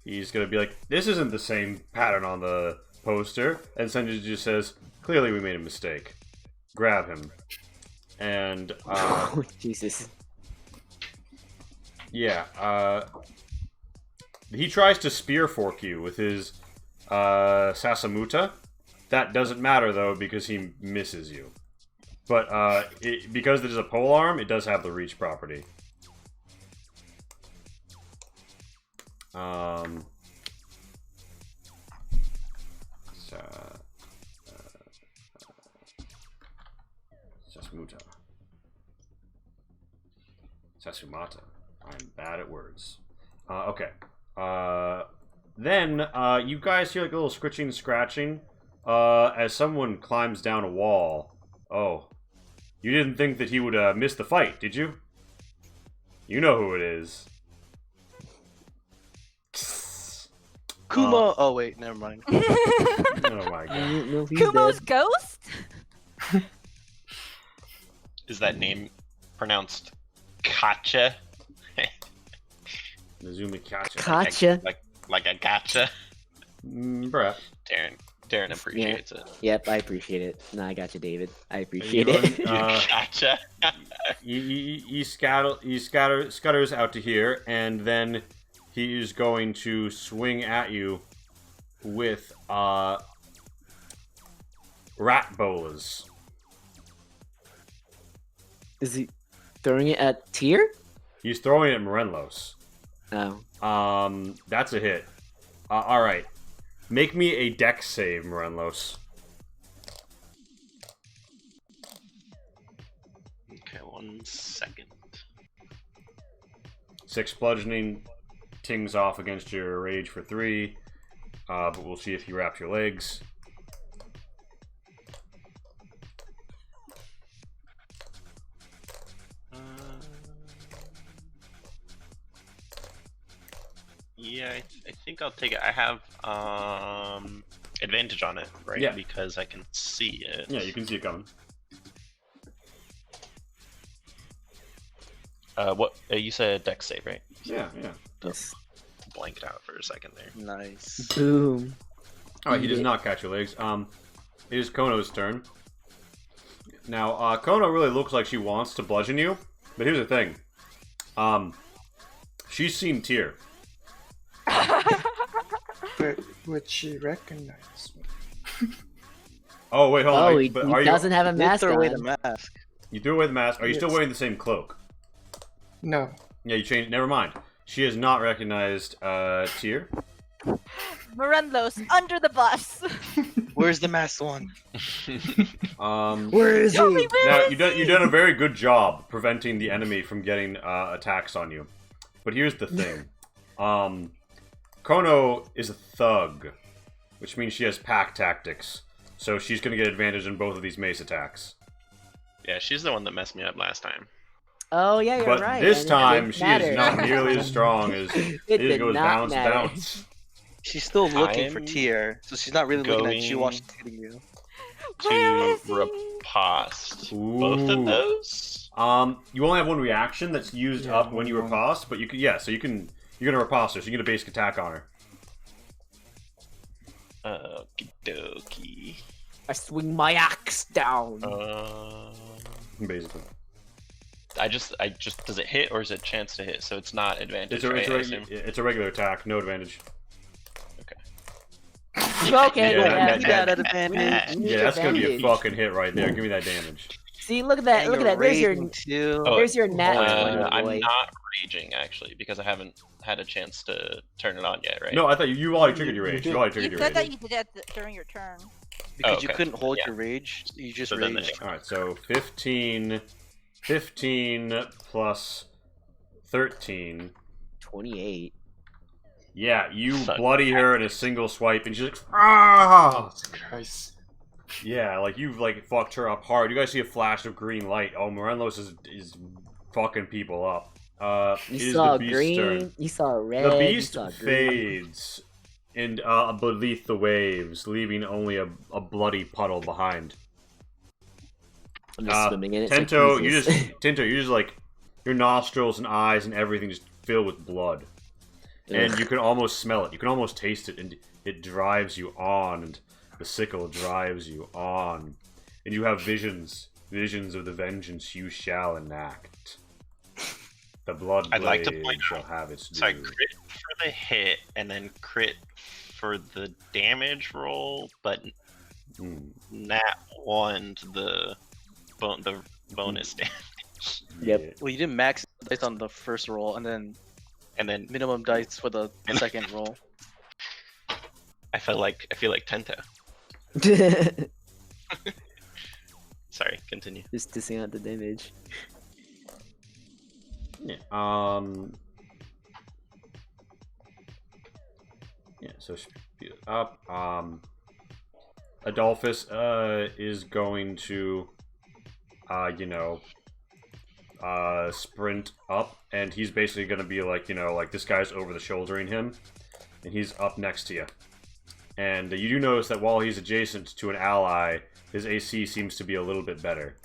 he's going to be like, this isn't the same pattern on the poster. And Senju just says, clearly we made a mistake. Grab him. And Oh, Jesus. yeah, he tries to spear fork you with his Sasamuta. That doesn't matter though because he misses you. But because it is a pole arm, it does have the reach property. Sasumuta. Sasumata. I'm bad at words. Okay. Then you guys hear like a little scritching and scratching as someone climbs down a wall. Oh. You didn't think that he would miss the fight, did you? You know who it is. Kuma. Oh wait, never mind. Oh my god. No, he's Kumo's dead. ghost? Is that name pronounced Kacha? Nazumi Kacha. Gotcha. Like a gotcha? Bruh. Darren appreciates it. Yep, I appreciate it. No, I got you, David. I You appreciate going, it. Gotcha. he scutters out to here, and then he is going to swing at you with rat bolas. Is he throwing it at Tyr? He's throwing it at Morelos. Oh. That's a hit. All right, make me a dex save, Morelos. Okay, 1 second. 6 bludgeoning tings off against your rage for 3, but we'll see if he wraps your legs. Yeah, I think I'll take it. I have advantage on it, right? Yeah. Because I can see it. Yeah, you can see it coming. What you said dex save, right? Yeah. Yes. Blanked out for a second there. Nice. Boom. All right, he does not catch your legs. It is Kono's turn. Now, Kono really looks like she wants to bludgeon you, but here's the thing. She's seen Tyr. But would she recognize me? Oh wait, hold on. Oh, Wait, but he are doesn't have a Did mask throw away on. the mask. you threw away the mask? Are you still Yes. wearing the same cloak? No. Yeah, you changed. Never mind. She has not recognized Tyr. Morelos under the bus. Where's the masked one? Where is Tell me he? where Now is you've done a very good job preventing the enemy from getting attacks on you. But here's the thing. Kono is a thug, which means she has pack tactics. So she's going to get advantage in both of these mace attacks. Yeah, she's the one that messed me up last time. Oh yeah, you're But right. this and it time didn't she matter. is not nearly as strong as It it did goes not bounce, matter. bounce. She's still looking for I'm Tier, so she's not really looking at you while going- she's hitting you. Where To is he? riposte both Ooh. of those. You only have one reaction that's used Yeah, up when you one. riposte, but you can, yeah, so you're gonna riposte her, so you get a basic attack on her. Okie dokie. I swing my axe down. Basically. I just does it hit or is it chance to hit? So it's not advantage, It's right? I a, assume? it's a regular attack, no advantage. Okay, Yeah, yeah, You got an advantage. we need Yeah, that's gonna be a advantage. fucking hit right there. Give me that damage. See, look at that. And Look at you're that. There's your raging too. Oh, there's your nat 20, I'm boy. not raging actually because I haven't had a chance to turn it on yet, right? No, I thought you already triggered your You rage. did. You already You triggered your said that rage. you did that during your turn. Because Oh, you okay. couldn't hold Yeah. your rage, you just So then raged. Alright, so 15 plus 13. 28. Yeah, you Suck. bloody her in a single swipe, and she's like, ah! Jesus Christ. Yeah, like you've like fucked her up hard. You guys see a flash of green light. Oh, Morelos is fucking people up. You it is saw the beast's green. turn. You saw red. The you beast saw green. fades and beneath the waves, leaving only a bloody puddle behind. I'm just swimming in it. Tento, like you Jesus. you just like your nostrils and eyes and everything just fill with blood, and Ugh. you can almost smell it. You can almost taste it, and it drives you on. And the sickle drives you on, and you have visions of the vengeance you shall enact. The blood I'd like to blade point shall out, have its due. So I crit for the hit and then crit for the damage roll, but nat 1 to the bonus damage. Yep. Yeah. Well, you didn't max dice on the first roll, and then minimum dice for the second roll. I feel like Tento. Sorry, continue. Just dissing out the damage. Yeah. Yeah. So speed up. Adolphus is going to sprint up, and he's basically going to be like, like this guy's over the shouldering him, and he's up next to you. And you do notice that while he's adjacent to an ally, his AC seems to be a little bit better.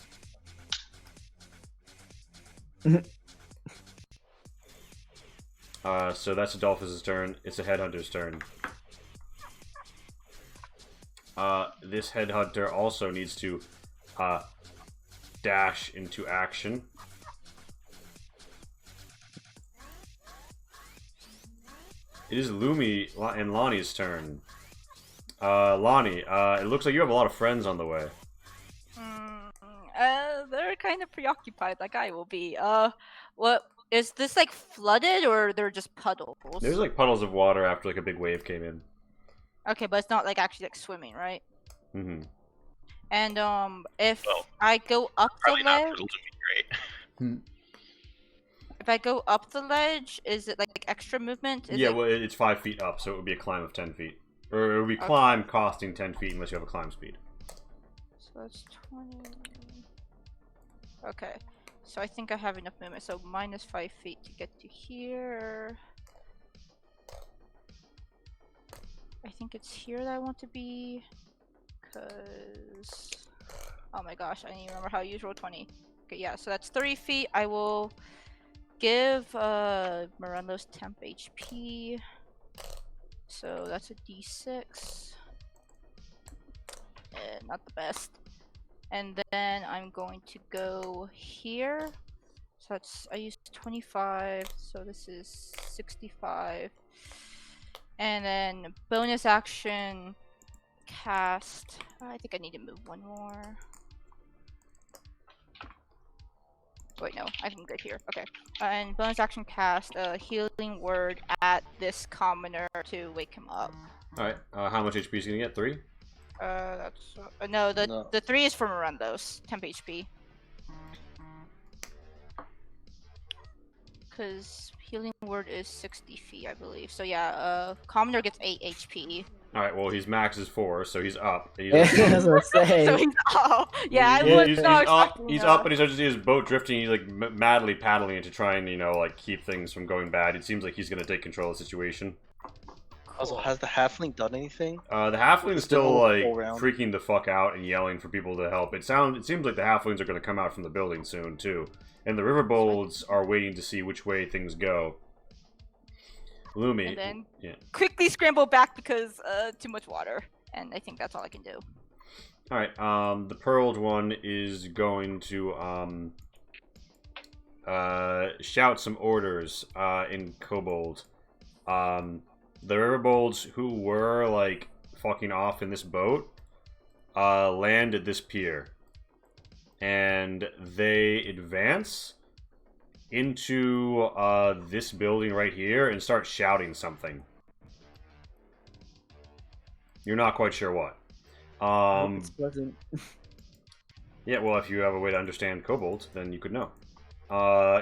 So that's Adolphus' turn. It's a Headhunter's turn. This Headhunter also needs to dash into action. It is Lumi and Lonnie's turn. Lonnie, it looks like you have a lot of friends on the way. They're kind of preoccupied, like I will be. What is this, like flooded, or they're just puddles? There's like puddles of water after like a big wave came in. Okay, but it's not like actually like swimming, right? Mm-hmm. And if Well, I go up the Probably not ledge, for Lumi, right? if I go up the ledge, is it like extra movement? Is Yeah, it... well, it's 5 feet up, so it would be a climb of 10 feet. Or it would be climb costing 10 feet unless you have a climb speed. So that's 20. Okay, so I think I have enough movement. So minus 5 feet to get to here. I think it's here that I want to be. Cause oh my gosh, I need to remember how to use roll 20. Okay, yeah, so that's 30 feet. I will give Morelos temp HP. So that's a D6. Not the best. And then I'm going to go here. So that's, I used 25, so this is 65. And then bonus action cast. I think I need to move one more. Wait, no, I can good here. Okay. And bonus action cast a healing word at this commoner to wake him up. Alright, how much HP is he gonna get? 3? That's no. The 3 is for Mirandos. Temp HP. Because healing word is 60 feet, I believe. So yeah, commoner gets 8 HP. Alright, well, his max is 4, so he's up. He's, That's what I'm saying. So he's up. Yeah, I Yeah, was he's not up. expecting He's that. up, and he starts to see his boat drifting. He's like madly paddling it to try and like keep things from going bad. It seems like he's gonna take control of the situation. Also, has the halfling done anything? The halfling's It's still been a like whole round. freaking the fuck out and yelling for people to help. It seems like the halflings are gonna come out from the building soon too, and the riverbolds are waiting to see which way things go. Lumi, And then yeah. quickly scramble back because too much water, and I think that's all I can do. All right. The pearled one is going to shout some orders in Kobold. The riverbolds who were like fucking off in this boat land at this pier, and they advance into this building right here and start shouting something. You're not quite sure what. It's pleasant. Yeah, well, if you have a way to understand Kobold, then you could know.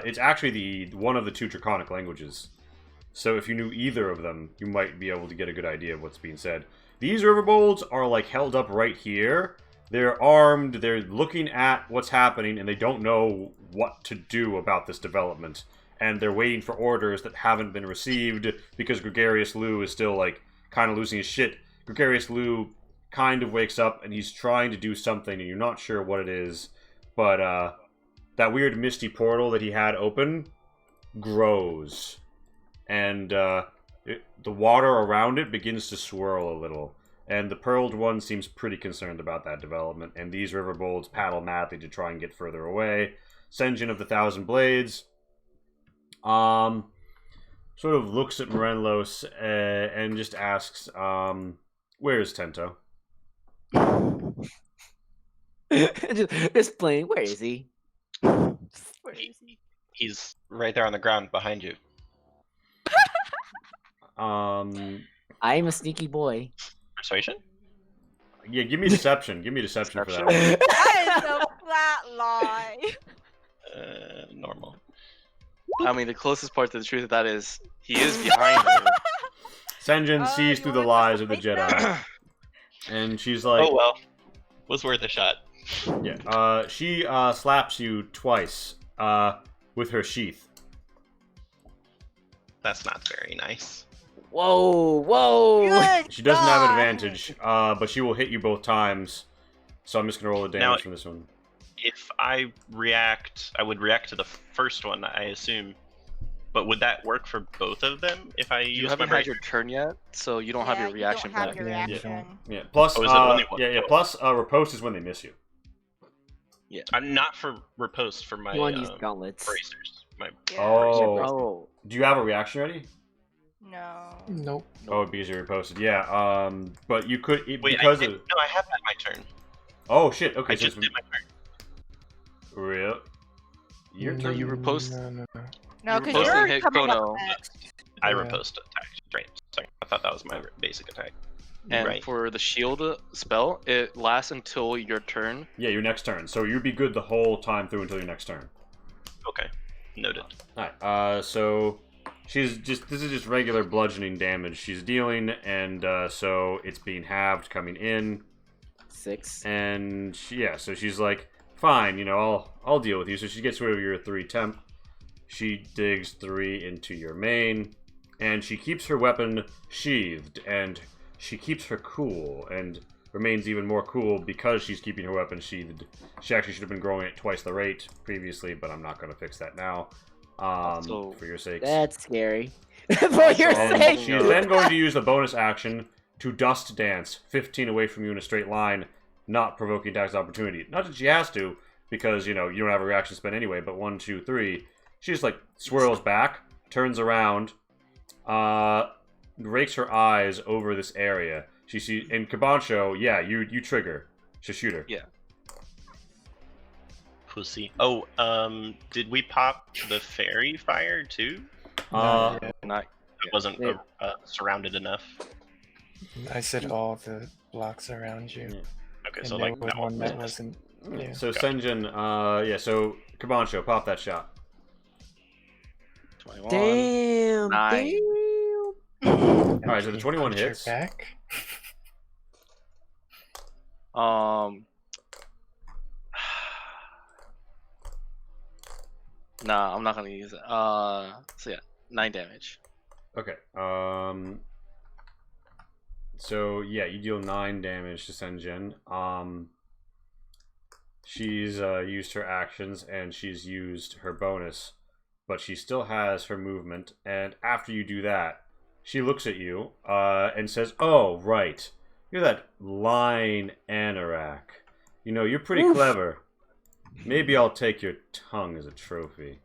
It's actually one of the 2 Draconic languages. So if you knew either of them, you might be able to get a good idea of what's being said. These riverbolds are like held up right here. They're armed, they're looking at what's happening, and they don't know what to do about this development. And they're waiting for orders that haven't been received because Gregarious Lou is still like kind of losing his shit. Gregarious Lou kind of wakes up and he's trying to do something and you're not sure what it is, but that weird misty portal that he had open grows, and the water around it begins to swirl a little, and the pearled one seems pretty concerned about that development, and these riverbolds paddle madly to try and get further away. Sen'jin of the Thousand Blades sort of looks at Morenlos and just asks, where's Tento? just plain, where is he? He's right there on the ground behind you. I am a sneaky boy. Persuasion? Yeah, give me deception. Give me deception for that one. That is a flat lie. Normal. I mean, the closest part to the truth of that is he is behind you. Sen'jin sees you through the want lies to of the wait Jedi, and she's like, Oh well. Was worth a shot. yeah. She slaps you twice with her sheath. That's not very nice. Whoa, whoa! Good She doesn't have God. advantage, but she will hit you both times. So I'm just gonna roll the damage Now- from this one. If I react, I would react to the first one, I assume. But would that work for both of them if I You use haven't my had your turn yet, so you don't have your reaction You don't have back. your Yeah. reaction. Yeah. Plus, Oh, is it only one? yeah. Plus, riposte is when they miss you. I'm not for riposte for my You want to use gauntlets. bracers. My Yeah. Oh. Oh, Do you have a reaction ready? No. Nope. Oh, because you riposted. Yeah. But you could wait. because I of. no, I have had my turn. Oh shit. Okay. I So just it's did my turn. real. Your No, turn. you riposte? No. No, You because riposte you're and hit coming up Chrono. next. I Yeah. riposte attack. Right. Sorry, I thought that was my basic attack. and Right. for the shield spell, it lasts until your turn. Yeah, your next turn. So you'd be good the whole time through until your next turn. Okay. Noted. Alright, so this is just regular bludgeoning damage she's dealing, and so it's being halved coming in, 6. and so she's like, fine, I'll deal with you. So she gets rid of your 3 temp. She digs 3 into your main, and she keeps her weapon sheathed, and she keeps her cool, and remains even more cool because she's keeping her weapon sheathed. She actually should have been growing at twice the rate previously, but I'm not going to fix that now. Also, For your sakes. That's scary. For your sake! She's then going to use the bonus action to dust dance 15 away from you in a straight line, not provoking attacks of opportunity. Not that she has to, because, you don't have a reaction spend anyway, but 1, 2, 3. She just, swirls back, turns around, rakes her eyes over this area. She sees, in Kabancho, you trigger to shoot her. Yeah. pussy. Oh, did we pop the fairy fire too? Not yet. Not It wasn't surrounded enough. I said all the blocks around you. Yeah. Okay, And so there like was that one that wasn't. wasn't. Yeah. So Senjin, so Kabancho, pop that shot. 21. Damn. 9. Damn. Alright, so the 21 Punch her hits. Back. Nah, I'm not gonna use it. So yeah, 9 damage. Okay. So yeah, you deal 9 damage to Senjin. She's used her actions and she's used her bonus, but she still has her movement. And after you do that, she looks at you and says, "Oh, right, you're that line anorak. You know, you're pretty clever. Maybe I'll take your tongue as a trophy."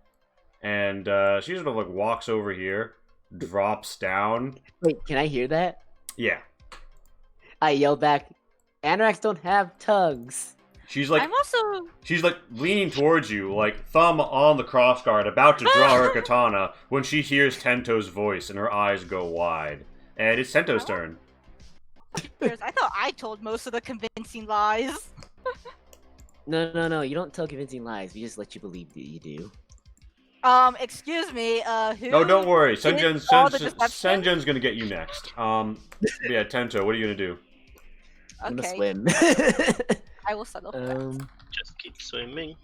And she sort of like walks over here, drops down. Wait, can I hear that? Yeah. I yell back, Anoraks don't have tongues. She's like I'm also. she's like leaning towards you, like thumb on the crossguard, about to draw her katana when she hears Tento's voice and her eyes go wide. And it's Tento's turn. I thought I told most of the convincing lies. No, you don't tell convincing lies. We just let you believe that you do. Excuse me, who? No, don't worry. did all the deception? Senjin's gonna get you next. Yeah, Tento, what are you gonna do? I'm gonna Okay, swim. I will settle for that. Just keep swimming.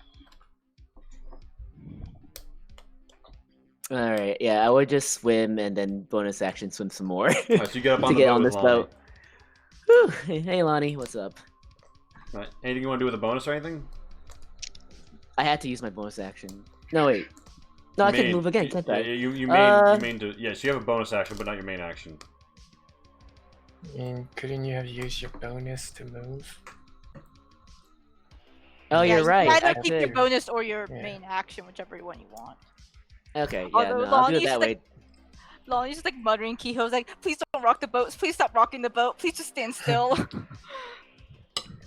Alright, yeah, I would just swim and then bonus action swim some more. Alright, so you get up on to the get boat on with this Lonnie. boat. Whew. Hey Lonnie, what's up? Right. Anything you want to do with a bonus or anything? I had to use my bonus action. No wait. No, I can move again, can't I? Yeah, you main to yes, you have a bonus action, but not your main action. Couldn't you have used your bonus to move? Oh, Yeah, you're you right. can I either keep your could. bonus or your Yeah. main action, whichever one you want. Okay, yeah, Although no, I'll do it Lonnie's that like- way. Lonnie's just like muttering Kiho's like, please don't rock the boats, please stop rocking the boat, please just stand still.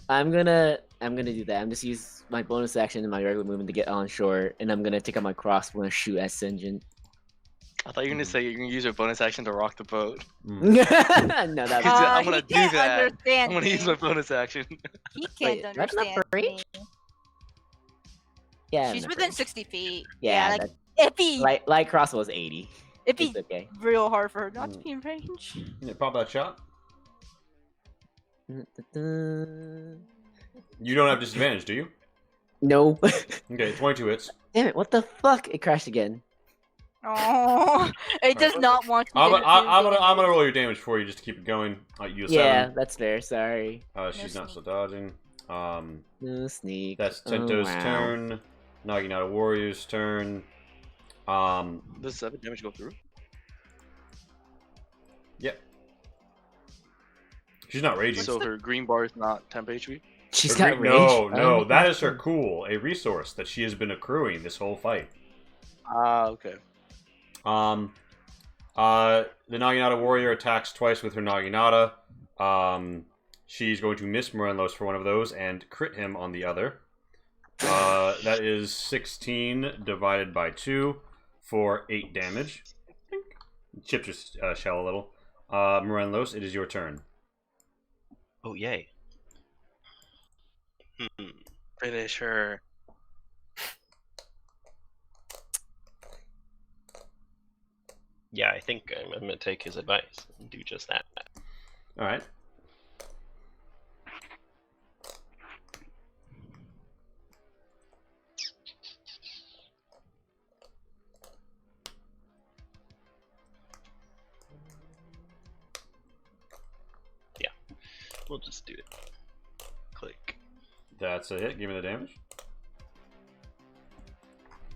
I'm gonna do that. I'm just use my bonus action and my regular movement to get on shore, and I'm gonna take out my crossbow and shoot at Senjin. I thought you were gonna say you're gonna use your bonus action to rock the boat. no, that I'm gonna he do can't that. understand I'm gonna use me. my bonus action. He can't Wait, that's not understand for me. yeah. She's I'm not within afraid. 60 feet. Yeah, like that, it'd be light crossbow is 80. it'd be It's okay. real hard for her not to be in range. Yeah, pop that shot. You don't have disadvantage, do you? No. Okay, 22 hits. Damn it! What the fuck? It crashed again. Oh, it does not want to. I'm get gonna roll your damage for you just to keep it going. You a Yeah, 7. that's fair. Sorry. She's not still sneak. dodging. No sneak. That's Oh, Tento's wow. turn. Naginata Warrior's turn. Does 7 damage go through? Yep. She's not raging. So her green bar is not temp HP? She's Her got great- range. No, Oh, that is her cool, a resource that she has been accruing this whole fight. Ah, okay. The Naginata Warrior attacks twice with her Naginata. She's going to miss Morelos for one of those and crit him on the other. That is 16 divided by 2 for 8 damage. Chips your shell a little. Morelos, it is your turn. Oh yay. Finish her. Yeah, I think I'm gonna take his advice and do just that. Alright. We'll just do it. Click. That's a hit. Give me the damage.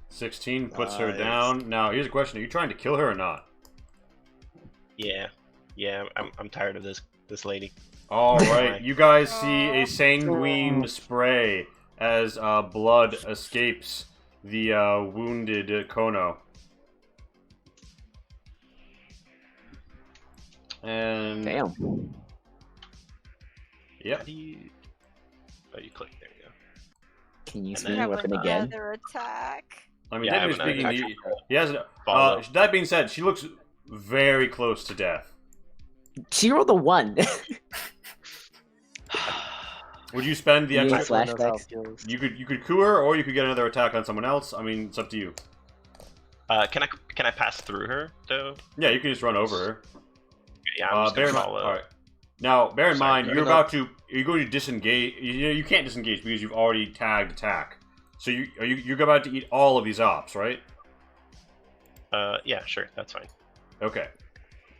16 puts her Nice. down. Now, here's a question. Are you trying to kill her or not? Yeah. Yeah, I'm tired of this lady. All right. You guys see a sanguine spray as blood escapes the wounded Kono. And Damn. Yep. How do you... Oh, you click. There you go. Can you use And then- your weapon again? Another attack. I mean, Yeah, I have technically an speaking, action roll. he has. Follow. That being said, she looks very close to death. She rolled a 1. Would you spend the You mean extra? slash- Knows how it flashbacks? feels. You could coup her, or you could get another attack on someone else. I mean, it's up to you. Can I pass through her though? Yeah, you can just run over her. Yeah, I'm just Bear in gonna mind. follow. All right. Now, bear in Sorry, mind, go you're ahead. about to. You're going to disengage. You can't disengage because you've already tagged attack. So you're about to eat all of these ops, right? Yeah, sure, that's fine. Okay.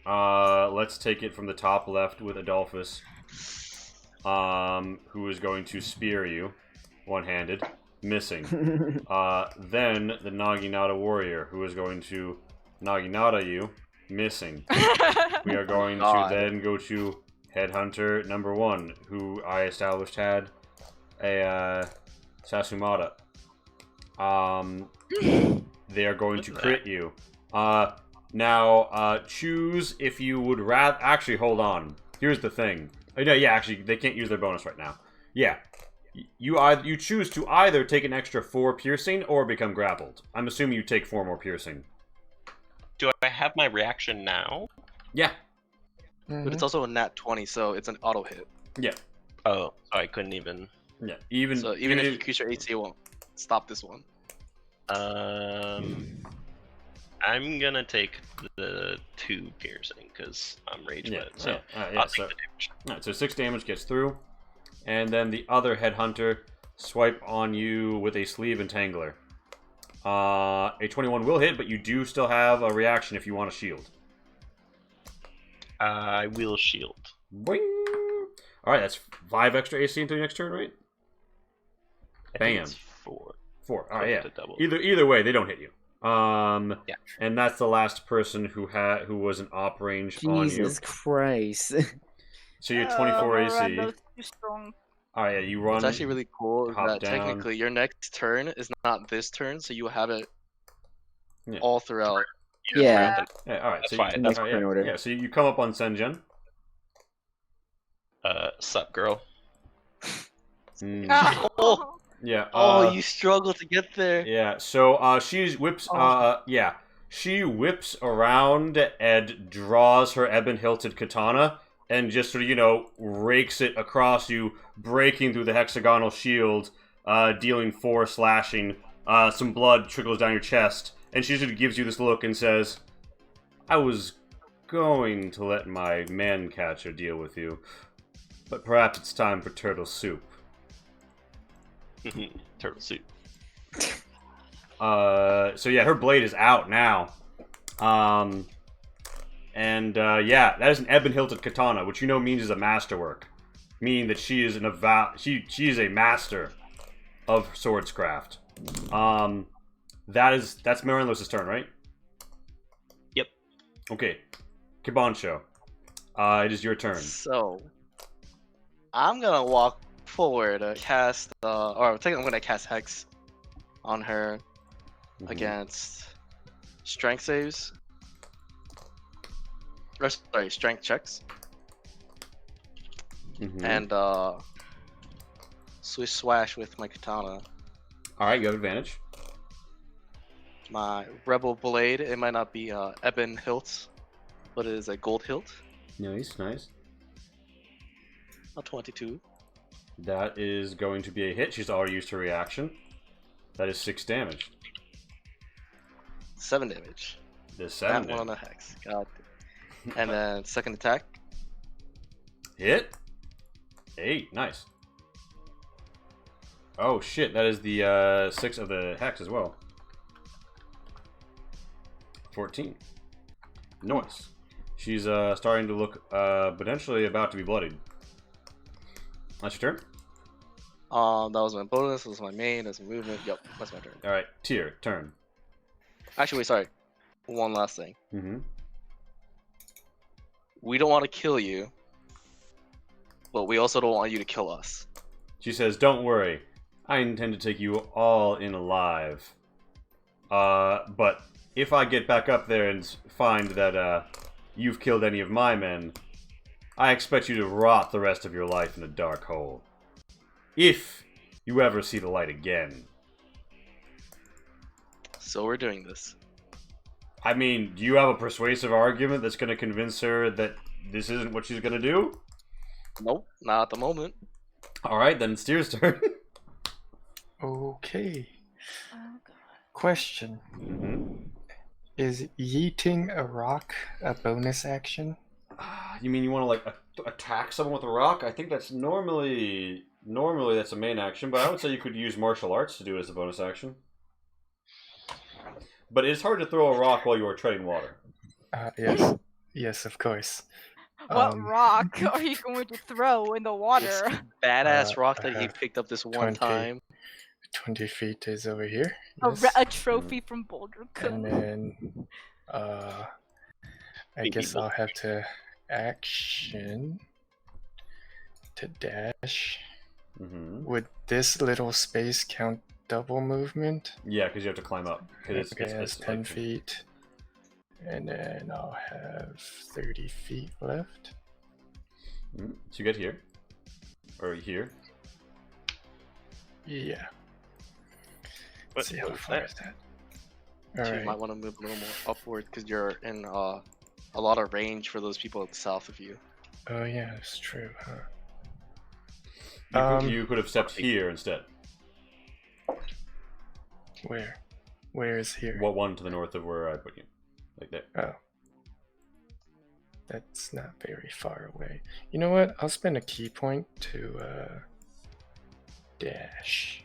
Let's take it from the top left with Adolphus, who is going to spear you, one-handed, missing. Then the Naginata warrior, who is going to Naginata you, missing. We are going to God. then go to Headhunter number 1, who I established had a Sasumata. They are going to Look at crit you. Now, choose if you would rather. Actually, hold on. Here's the thing. Oh, no, yeah, actually, they can't use their bonus right now. Yeah, you choose to either take an extra 4 piercing or become grappled. I'm assuming you take 4 more piercing. Do I have my reaction now? Yeah, But it's also a nat 20, so it's an auto hit. yeah, Oh, I couldn't even. yeah. Even So even if you increase your AC, it won't stop this one. I'm gonna take the 2 piercing because I'm rage yeah, lit. So yeah, I'll so, take the damage. alright, so 6 damage gets through, and then the other Headhunter swipe on you with a Sleeve Entangler. A 21 will hit, but you do still have a reaction if you want a shield. I will shield. Boing! Alright, that's 5 extra AC until your next turn, right? I think Bam. it's 4. 4. Alright, yeah. To double. Either way, they don't hit you. Yeah. And that's the last person who was in op range on you. Jesus Christ. So you're 24 AC. Miranda's too strong. Alright, yeah, you run. What's actually really cool is hop that down. technically your next turn is not this turn, so you have it Yeah. all throughout. Yeah. Yeah, alright, That's so fine, You, that's alright, fine yeah, order. yeah, so you come up on Senjin. Sup, girl? Mm, Oh. yeah. Oh, you struggle to get there. Yeah, so she whips she whips around and draws her ebon hilted katana and just sort of, rakes it across you, breaking through the hexagonal shield, dealing 4 slashing. Some blood trickles down your chest, and she just gives you this look and says, I was going to let my man catcher deal with you, but perhaps it's time for turtle soup. Turtle suit. So yeah, her blade is out now. Yeah, that is an ebon hilted katana, which means is a masterwork, meaning that she is she is a master of swordscraft. That's Marinlos's turn, right? Yep. Okay, Kibancho, it is your turn. So I'm gonna walk forward to cast, or technically I'm gonna cast Hex on her Mhm. against strength saves. Or sorry, strength checks. Mhm. And swish swash with my katana. All right, you have advantage. My rebel blade, it might not be ebon hilt, but it is a gold hilt. Nice, nice. A 22. That is going to be a hit. She's already used her reaction. That is 6 damage. 7 damage. The 7 That one on the hex. God. And then second attack. Hit. 8. Nice. Oh shit! That is the 6 of the hex as well. 14. Nice. She's starting to look potentially about to be bloodied. That's your turn. That was my bonus. That was my main. That's my movement. Yep, that's my turn. All right, Tyr, turn. Actually, wait, sorry. One last thing. Mm-hmm. We don't want to kill you, but we also don't want you to kill us. She says, "Don't worry, I intend to take you all in alive. But if I get back up there and find that you've killed any of my men, I expect you to rot the rest of your life in a dark hole. If you ever see the light again. So we're doing this. I mean, do you have a persuasive argument that's going to convince her that this isn't what she's going to do? Nope, not at the moment. All right, then it's Tyr's turn. Okay. Oh, God. Question. Is yeeting a rock a bonus action? You mean you want to like attack someone with a rock? I think that's normally that's a main action, but I would say you could use martial arts to do it as a bonus action. But it's hard to throw a rock while you are treading water. Yes. Yes, of course. What rock are you going to throw in the water? Badass rock that I he have picked up this 20. one time. 20 feet is over here. A, Yes. a trophy from Boulder And Cove. then, I guess I'll have to action to dash. Would this little space count double movement? Yeah, because you have to climb up. Okay, that's 10 feet. And then I'll have 30 feet left. So you get here. Or here. Yeah. What, Let's see how what's far that? is that? So you Alright. might want to move a little more upward because you're in a lot of range for those people south of you. Oh yeah, that's true, huh? You could have stepped here instead. Where? Where is here? What one to the north of where I put you? Like there. Oh. That's not very far away. You know what? I'll spend a key point to dash.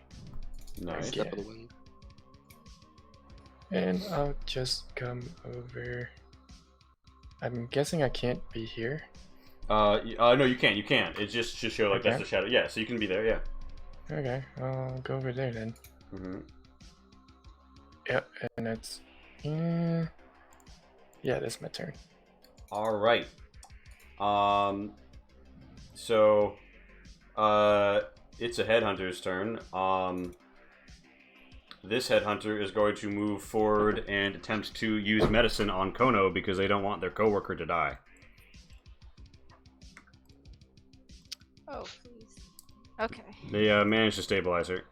Nice. Step of the wind. And I'll just come over. I'm guessing I can't be here. No, you can't. You can't. It just show like that's Okay. the shadow. Yeah, so you can be there. Yeah. Okay, I'll go over there then. Yep, and that's yeah, that's my turn. All right. So, it's a headhunter's turn. This headhunter is going to move forward and attempt to use medicine on Kono because they don't want their coworker to die. Oh, please. Okay. They managed to stabilize her,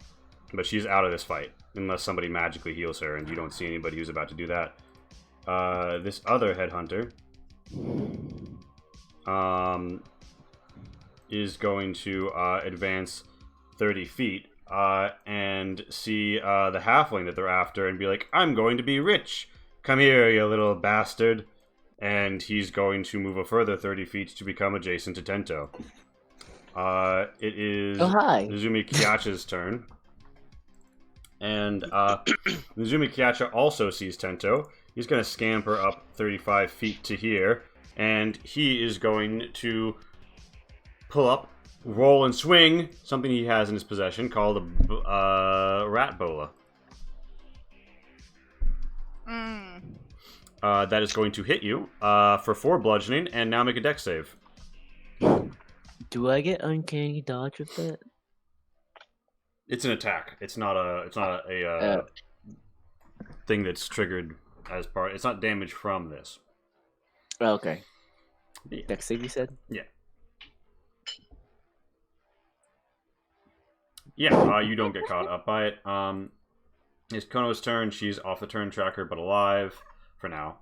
but she's out of this fight unless somebody magically heals her, and you don't see anybody who's about to do that. This other headhunter is going to advance 30 feet and see the halfling that they're after and be like, I'm going to be rich. Come here, you little bastard. And he's going to move a further 30 feet to become adjacent to Tento. It is Oh, hi. Nozumi Kiacha's turn. And Nozumi Kiacha also sees Tento. He's going to scamper up 35 feet to here. And he is going to pull up, roll, and swing something he has in his possession called a rat bola. That is going to hit you for 4 bludgeoning, and now make a dex save. Do I get uncanny dodge with that? It's an attack. It's not a thing that's triggered as part. It's not damage from this. Oh, okay. Yeah. Dex save, you said? Yeah. Yeah, you don't get caught up by it. It's Kono's turn. She's off the turn tracker, but alive for now.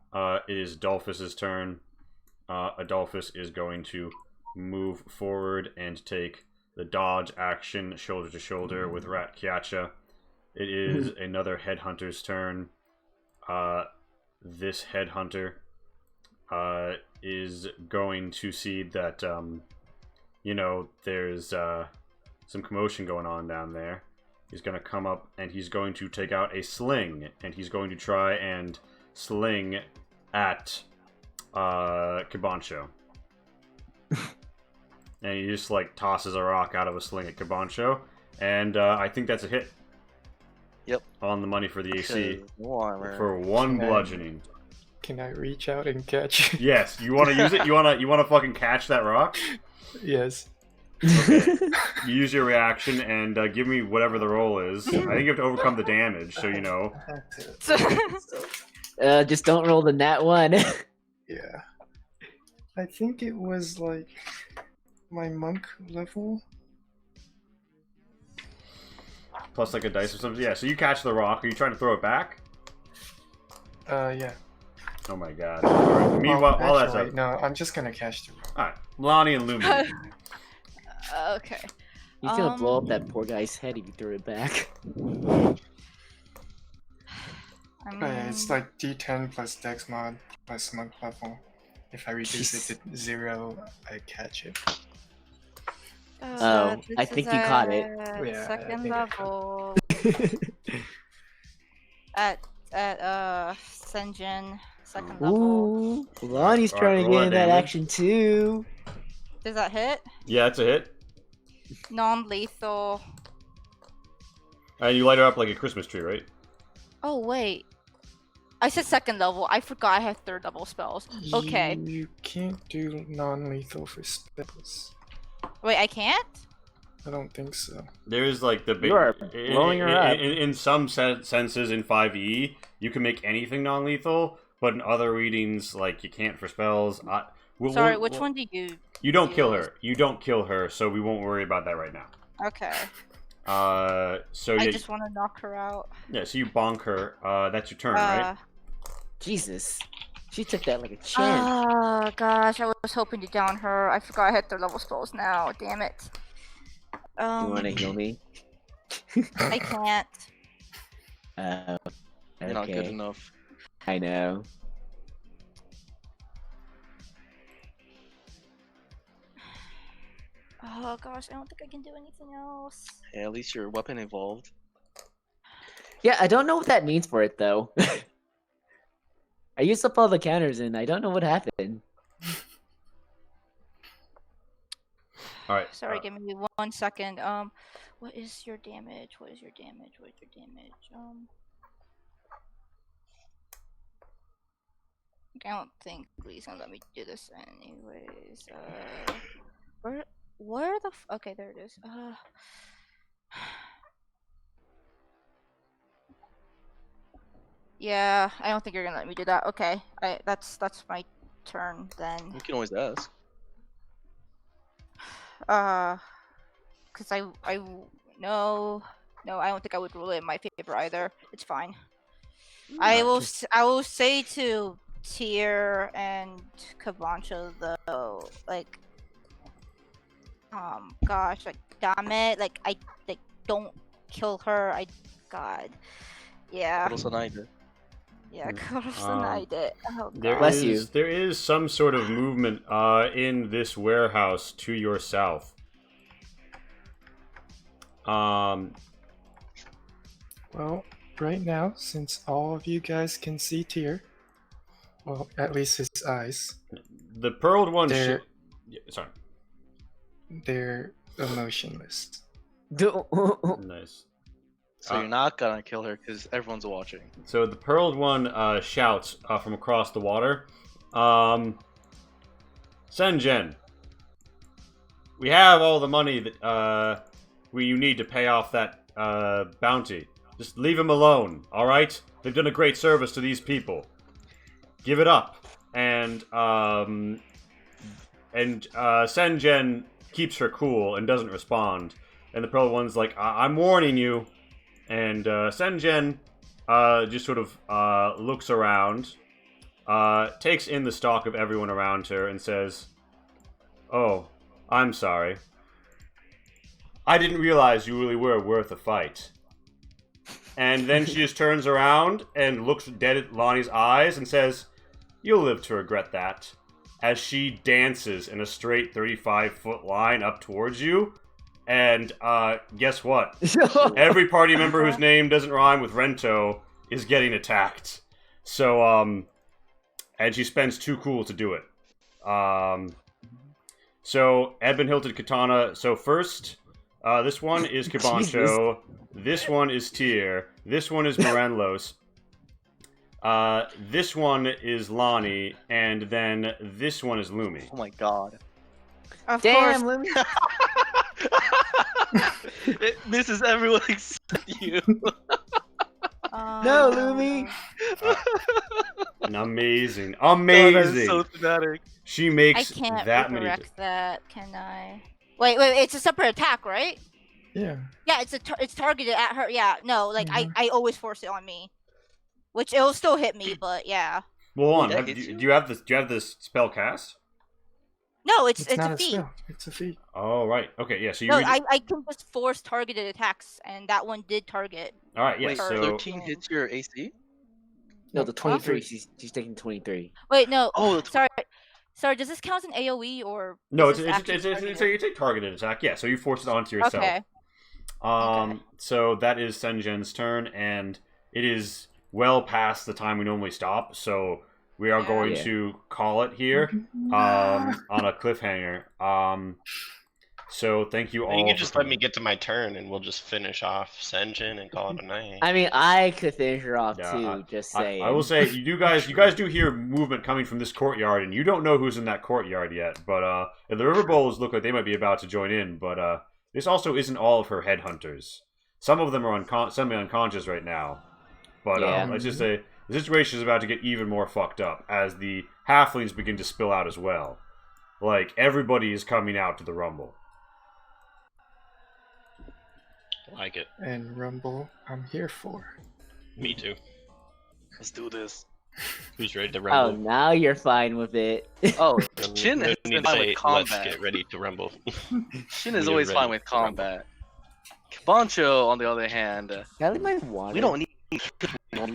It is Adolphus's turn. Adolphus is going to move forward and take the dodge action, shoulder to shoulder with Rat Kiacha. It is another headhunter's turn. This headhunter is going to see that, there's some commotion going on down there. He's going to come up and he's going to take out a sling, and he's going to try and sling at Kibancho. And he just tosses a rock out of a sling at Kibancho, and I think that's a hit. Yep. On the money for the AC Warmer. for 1 bludgeoning. Can I reach out and catch? Yes, you want to use it? You want to fucking catch that rock? Yes. Okay. You use your reaction and give me whatever the roll is. I think you have to overcome the damage, so you know. Just don't roll the nat 1. Yeah. I think it was my monk level. plus like a dice or something. Yeah. So you catch the rock. Are you trying to throw it back? Yeah. Oh my god. Alright, meanwhile, while that's actually, up. no, I'm just gonna catch the rock. Alright, Lonnie and Lumi. Okay. He's gonna blow up that poor guy's head if you throw it back. It's like D10 plus Dex mod plus monk level. If I reduce it to 0, I catch it. Oh, I think you caught it. Yeah, I Second think I level. at Senjin, second level. Ooh, Lonnie's Alright, trying to roll get in that that damage. action too. Does that hit? Yeah, it's a hit. Non-lethal. And you light her up like a Christmas tree, right? Oh wait. I said second level. I forgot I have third level spells. Okay. You can't do non-lethal for spells. Wait, I can't? I don't think so. There is like the big. You are blowing her up. In some senses, in 5e, you can make anything non-lethal, but in other readings, like you can't for spells. Sorry, which one do you? You don't kill her. You don't kill her, so we won't worry about that right now. Okay. So I yeah, just want to knock her out. yeah. So you bonk her. That's your turn, right? Jesus, she took that like a champ. Oh gosh, I was hoping to down her. I forgot I had third level spells now. Damn it. You wanna heal me? I can't. You're not good Okay. enough. I know. Oh gosh, I don't think I can do anything else. Yeah, at least your weapon evolved. Yeah, I don't know what that means for it though. I used up all the counters and I don't know what happened. All right. Sorry, give me 1 second. What is your damage? What is your damage? What is your damage? I don't think Lee's gonna let me do this anyways. Where the okay, there it is. Yeah, I don't think you're gonna let me do that. Okay, that's my turn then. You can always ask. Cause no, I don't think I would rule it in my favor either. It's fine. I will say to Tyr and Kavancha though, like, gosh, like, damn it, like, don't kill her. God, yeah. Yeah, Kurosanai. Oh, There is some sort of movement in this warehouse to your south. Well, right now, since all of you guys can see Tyr, well, at least his eyes. The pearled one. They're sorry. They're emotionless. Nice. So you're not gonna kill her because everyone's watching. So the pearled one shouts from across the water, Senjin, we have all the money that you need to pay off that bounty. Just leave him alone, all right? They've done a great service to these people. Give it up. And Senjin keeps her cool and doesn't respond. And the pearled one's like, I'm warning you. And Senjin just sort of looks around, takes in the stock of everyone around her, and says, "Oh, I'm sorry. I didn't realize you really were worth a fight." And then she just turns around and looks dead at Lonnie's eyes and says, "You'll live to regret that," as she dances in a straight 35-foot line up towards you. And guess what? Every party member whose name doesn't rhyme with Rento is getting attacked. So, and she spends 2 cool to do it. So, Ebon Hilted Katana. So first, this one is Kibancho. This one is Tyr. This one is Morenlos. This one is Lonnie. And then this one is Lumi. Oh my god. Of Damn, course. Lumi. It misses everyone except you. No, Lumi. Amazing. Oh, that is Amazing. so thematic. She I makes can't that many. redirect that, can I? Wait, it's a separate attack, right? Yeah. Yeah, it's targeted at her. Yeah, no, like I always force it on me, which it'll still hit me, but yeah. Well, hold That on. hits Do you? you have this? Do you have this spell cast? No, it's not a a feat. spell. It's a feat. Oh, right. Okay, yeah. So you. No, read- I can just force targeted attacks, and that one did target. All right. Yeah. Wait, So 13 hits your AC? No, the 23. She's taking 23. Wait, no. Oh, Sorry. Does this count as an AOE or? no, is it's this actually targeted? a targeted attack. Yeah. So you force it onto yourself. Okay. Okay. So that is Senjen's turn, and it is well past the time we normally stop. So we are going to call it here, on a cliffhanger. So thank you all. You can just let me get to my turn, and we'll just finish off Senjin and call it a night. I mean, I could finish her off Yeah, too. Just saying. I will say, you guys do hear movement coming from this courtyard, and you don't know who's in that courtyard yet. But the River Bowls look like they might be about to join in. But this also isn't all of her headhunters. Some of them are semi-unconscious right now. But let's just say the situation is about to get even more fucked up as the halflings begin to spill out as well. Like, everybody is coming out to the Rumble. Like it. And Rumble, I'm here for. Me too. let's do this. Who's ready to Oh, rumble? now you're fine with it. Oh, No Shin need has to been fine say, with combat. let's get ready to rumble. Shin is We are always fine ready with to rumble. combat. Kabancho, on the other hand, Kelly might want we don't need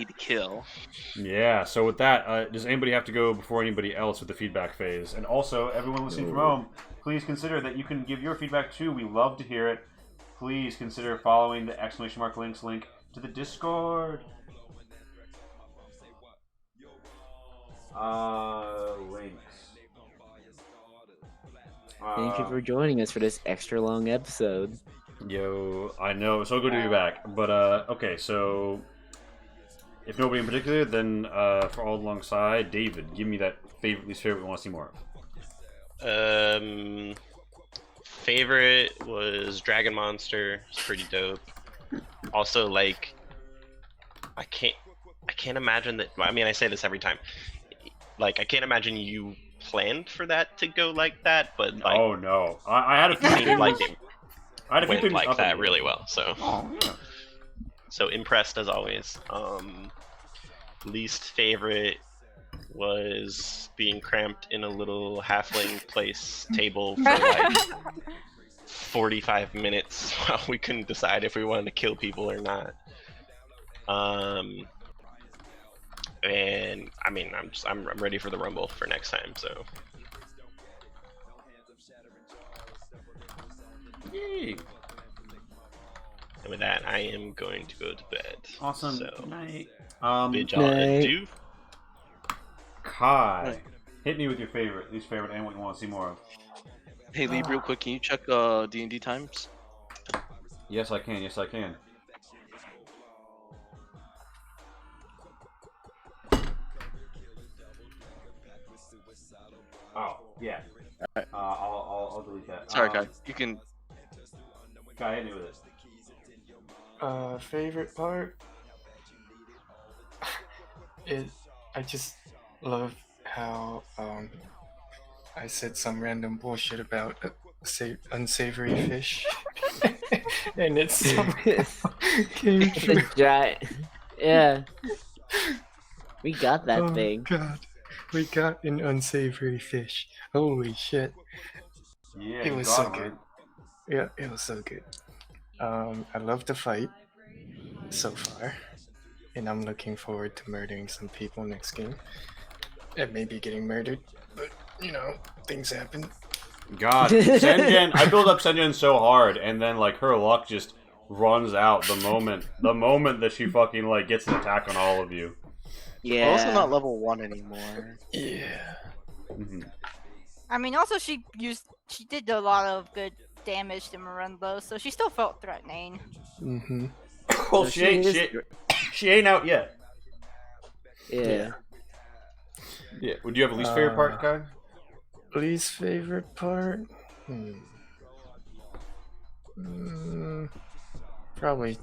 to kill. Yeah, so with that, does anybody have to go before anybody else with the feedback phase? And also, everyone listening from home, please consider that you can give your feedback too. We love to hear it. Please consider following the !links link to the Discord. Links. Thank you for joining us for this extra long episode. Yo, I know, so good to be back. But, okay, so if nobody in particular, then for all alongside, David, give me that least favorite we want to see more of. Favorite was Dragon Monster. It's pretty dope. Also, like, I can't imagine that. I mean, I say this every time. Like, I can't imagine you planned for that to go like that, but like, Oh no, I had a few I mean, things. like it I had a few went things like up that and- really well. So, Oh, yeah. so impressed as always. Least favorite was being cramped in a little halfling place table for like 45 minutes while we couldn't decide if we wanted to kill people or not. And I mean, I'm ready for the rumble for next time. So Yay. and with that, I am going to go to bed. Awesome. So Good night. bid y'all night. adieu. Kai, hit me with your least favorite, and what you want to see more of. Hey, Lee, real quick, can you check D&D times? Yes, I can. Yes, I can. Oh, yeah. Alright. I'll delete that. Sorry, Kai. You can. Kai, hit me with it. Favorite part is I just love how I said some random bullshit about unsavory fish, and it somehow came true. The giant. Yeah. We got that Oh thing. God, we got an unsavory fish. Holy shit! Yeah, It you was got so him, good. right? Yeah, it was so good. I love the fight so far, and I'm looking forward to murdering some people next game. And maybe getting murdered, but you know, things happen. God, Senjen, I build up Senjen so hard, and then like her luck just runs out the moment that she fucking like gets an attack on all of you. We're also Yeah. not level 1 anymore. Yeah. Mhm. I mean, also she did a lot of good damage to Miranda, so she still felt threatening. Mm-hmm. Well, So she ain't she ain't out yet. Yeah. Yeah. Would you have a least favorite part, Kai? Least favorite part? Probably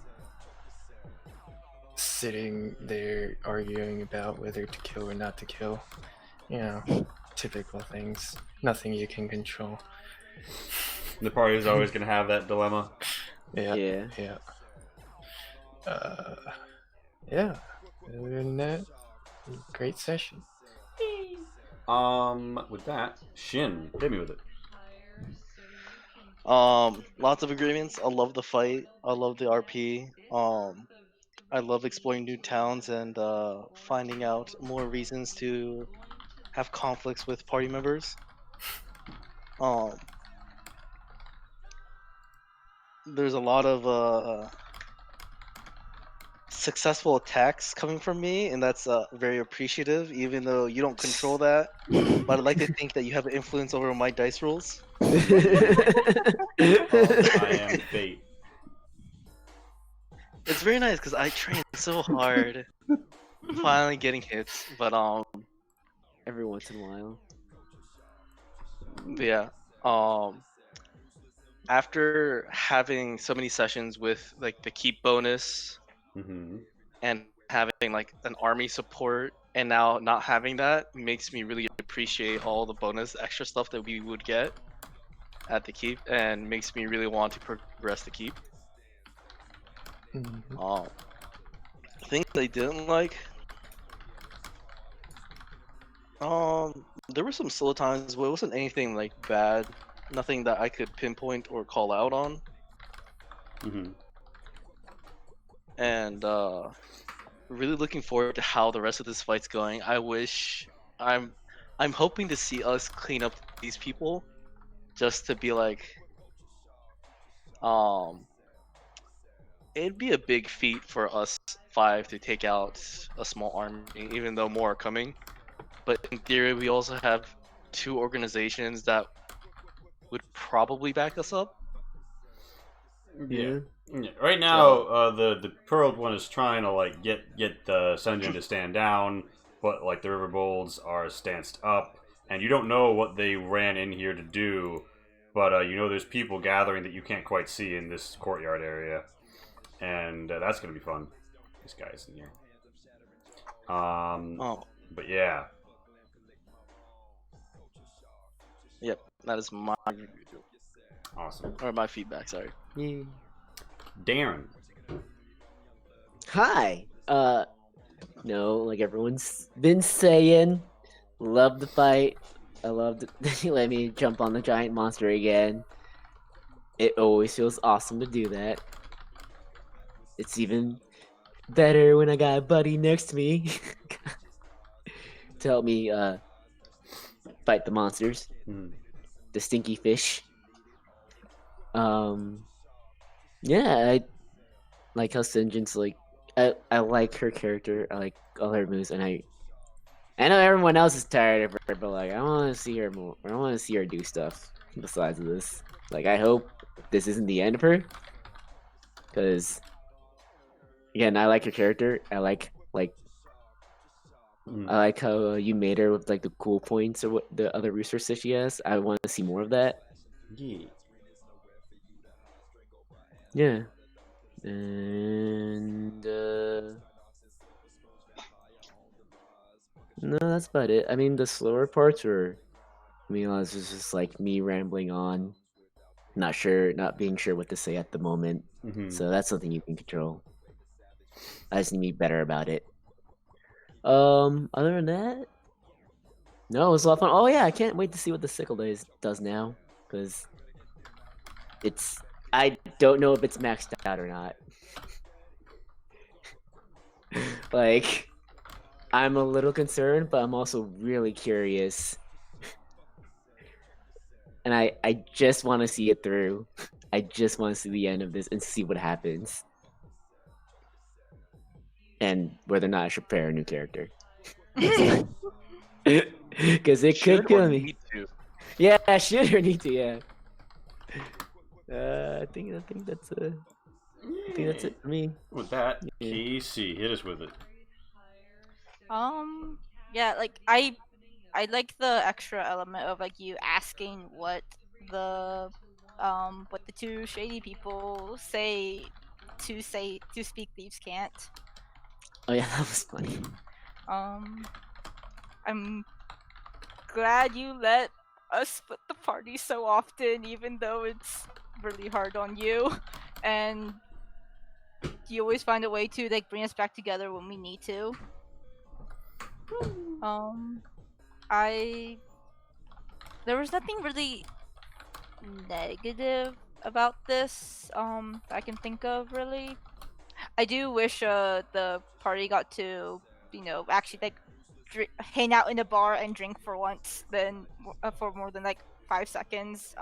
sitting there arguing about whether to kill or not to kill. You know, typical things. Nothing you can control. The party is always gonna have that dilemma. Yeah. Yeah. Yeah. Yeah. Other than that, great session. With that, Shin, hit me with it. Lots of agreements. I love the fight. I love the RP. I love exploring new towns and finding out more reasons to have conflicts with party members. There's a lot of successful attacks coming from me, and that's very appreciative, even though you don't control that. But I'd like to think that you have influence over my dice rolls. I am fate. It's very nice because I trained so hard, finally getting hits. But Every once in a while. yeah, after having so many sessions with like the keep bonus Mm-hmm. and having like an army support, and now not having that makes me really appreciate all the bonus extra stuff that we would get at the keep, and makes me really want to progress the keep. Mhm. Things I didn't like. There were some slow times, but it wasn't anything like bad. Nothing that I could pinpoint or call out on. Mm-hmm. And really looking forward to how the rest of this fight's going. I'm hoping to see us clean up these people, just to be like, it'd be a big feat for us 5 to take out a small army, even though more are coming. But in theory, we also have 2 organizations that would probably back us up. Yeah. Right now, the Pearled one is trying to like get the Senjin to stand down, but like the Riverbolds are stanced up, and you don't know what they ran in here to do, but you know there's people gathering that you can't quite see in this courtyard area, and that's gonna be fun. This guy's in here. But yeah. Yep, that is my review. Awesome. Or my feedback, sorry. Yeah. Darren. Hi. No, like everyone's been saying, love the fight. I love that you let me jump on the giant monster again. It always feels awesome to do that. It's even better when I got a buddy next to me to help me fight the monsters. The stinky fish. Yeah, I like how Sinjin's like I like her character, I like all her moves, and I know everyone else is tired of her, but like I wanna see her more. I wanna see her do stuff besides this. Like I hope this isn't the end of her. Cause again, I like her character. I like how you made her with like the cool points or what the other resources she has. I want to see more of that. Yeah. Yeah. And no, that's about it. I mean, the slower parts were, it was just like me rambling on, not being sure what to say at the moment. So that's something you can control. I just need to be better about it. Other than that, no, it was a lot of fun. Oh yeah, I can't wait to see what the Sickle does now, because I don't know if it's maxed out or not. Like, I'm a little concerned, but I'm also really curious. And I just want to see it through. I just want to see the end of this and see what happens. And whether or not I should prepare a new character. Because it could kill me. Yeah, I should or need to, yeah. I think that's it for me. With that, KC, hit us with it. Yeah, like I like the extra element of like you asking what the 2 shady people say to speak thieves can't. Oh yeah, that was funny. I'm glad you let us split the party so often, even though it's really hard on you. and you always find a way to like bring us back together when we need to. There was nothing really negative about this that I can think of really. I do wish the party got to, you know, actually like hang out in a bar and drink for once, then for more than like 5 seconds.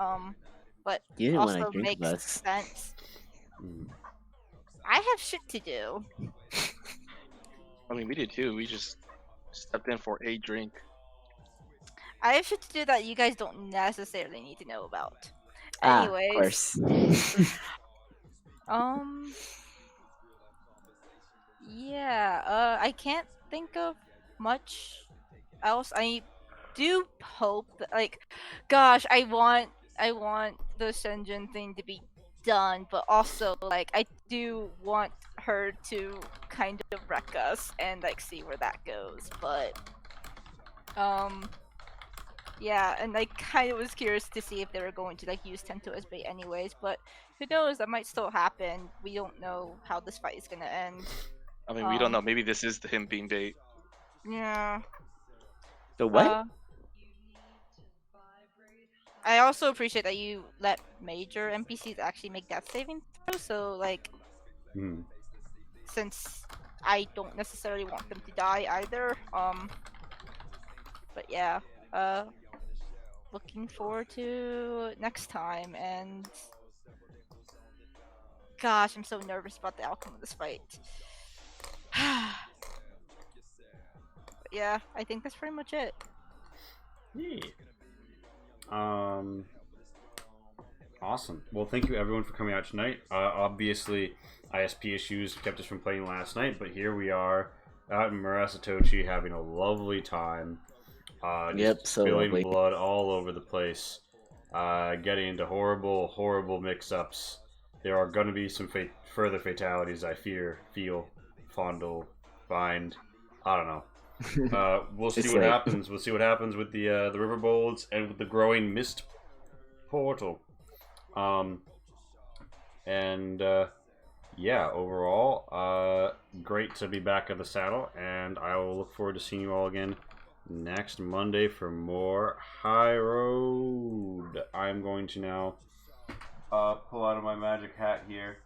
But You didn't want to also drink with makes us. sense. I have shit to do. I mean, we did too. We just stepped in for a drink. I have shit to do that you guys don't necessarily need to know about. Ah, Anyways, of course. Yeah, I can't think of much else. I do hope that, like, gosh, I want the Shenzhen thing to be done, but also like I do want her to kind of wreck us and like see where that goes. But yeah, and I kind of was curious to see if they were going to like use Tento as bait anyways, but who knows, that might still happen. We don't know how this fight is gonna end. I mean, we don't know. Maybe this is him being bait. Yeah. The what? I also appreciate that you let major NPCs actually make that saving throw, so like since I don't necessarily want them to die either. But yeah, looking forward to next time, and gosh, I'm so nervous about the outcome of this fight. But yeah, I think that's pretty much it. Yeah. Awesome. Well, thank you everyone for coming out tonight. Obviously, ISP issues kept us from playing last night, but here we are out in Murasatochi having a lovely time. Yep, so spilling lovely. blood all over the place. Getting into horrible, horrible mix-ups. There are going to be some further fatalities, I feel, fondle, find. I don't know. We'll see what happens. We'll see what happens with the river bolts and with the growing mist portal. Yeah, overall, great to be back at the saddle, and I will look forward to seeing you all again next Monday for more High Road. I'm going to now pull out of my magic hat here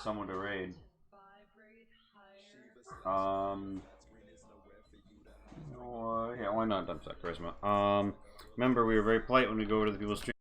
someone to raid. Yeah, why not? Charisma. Remember, we were very polite when we go over to the people's street.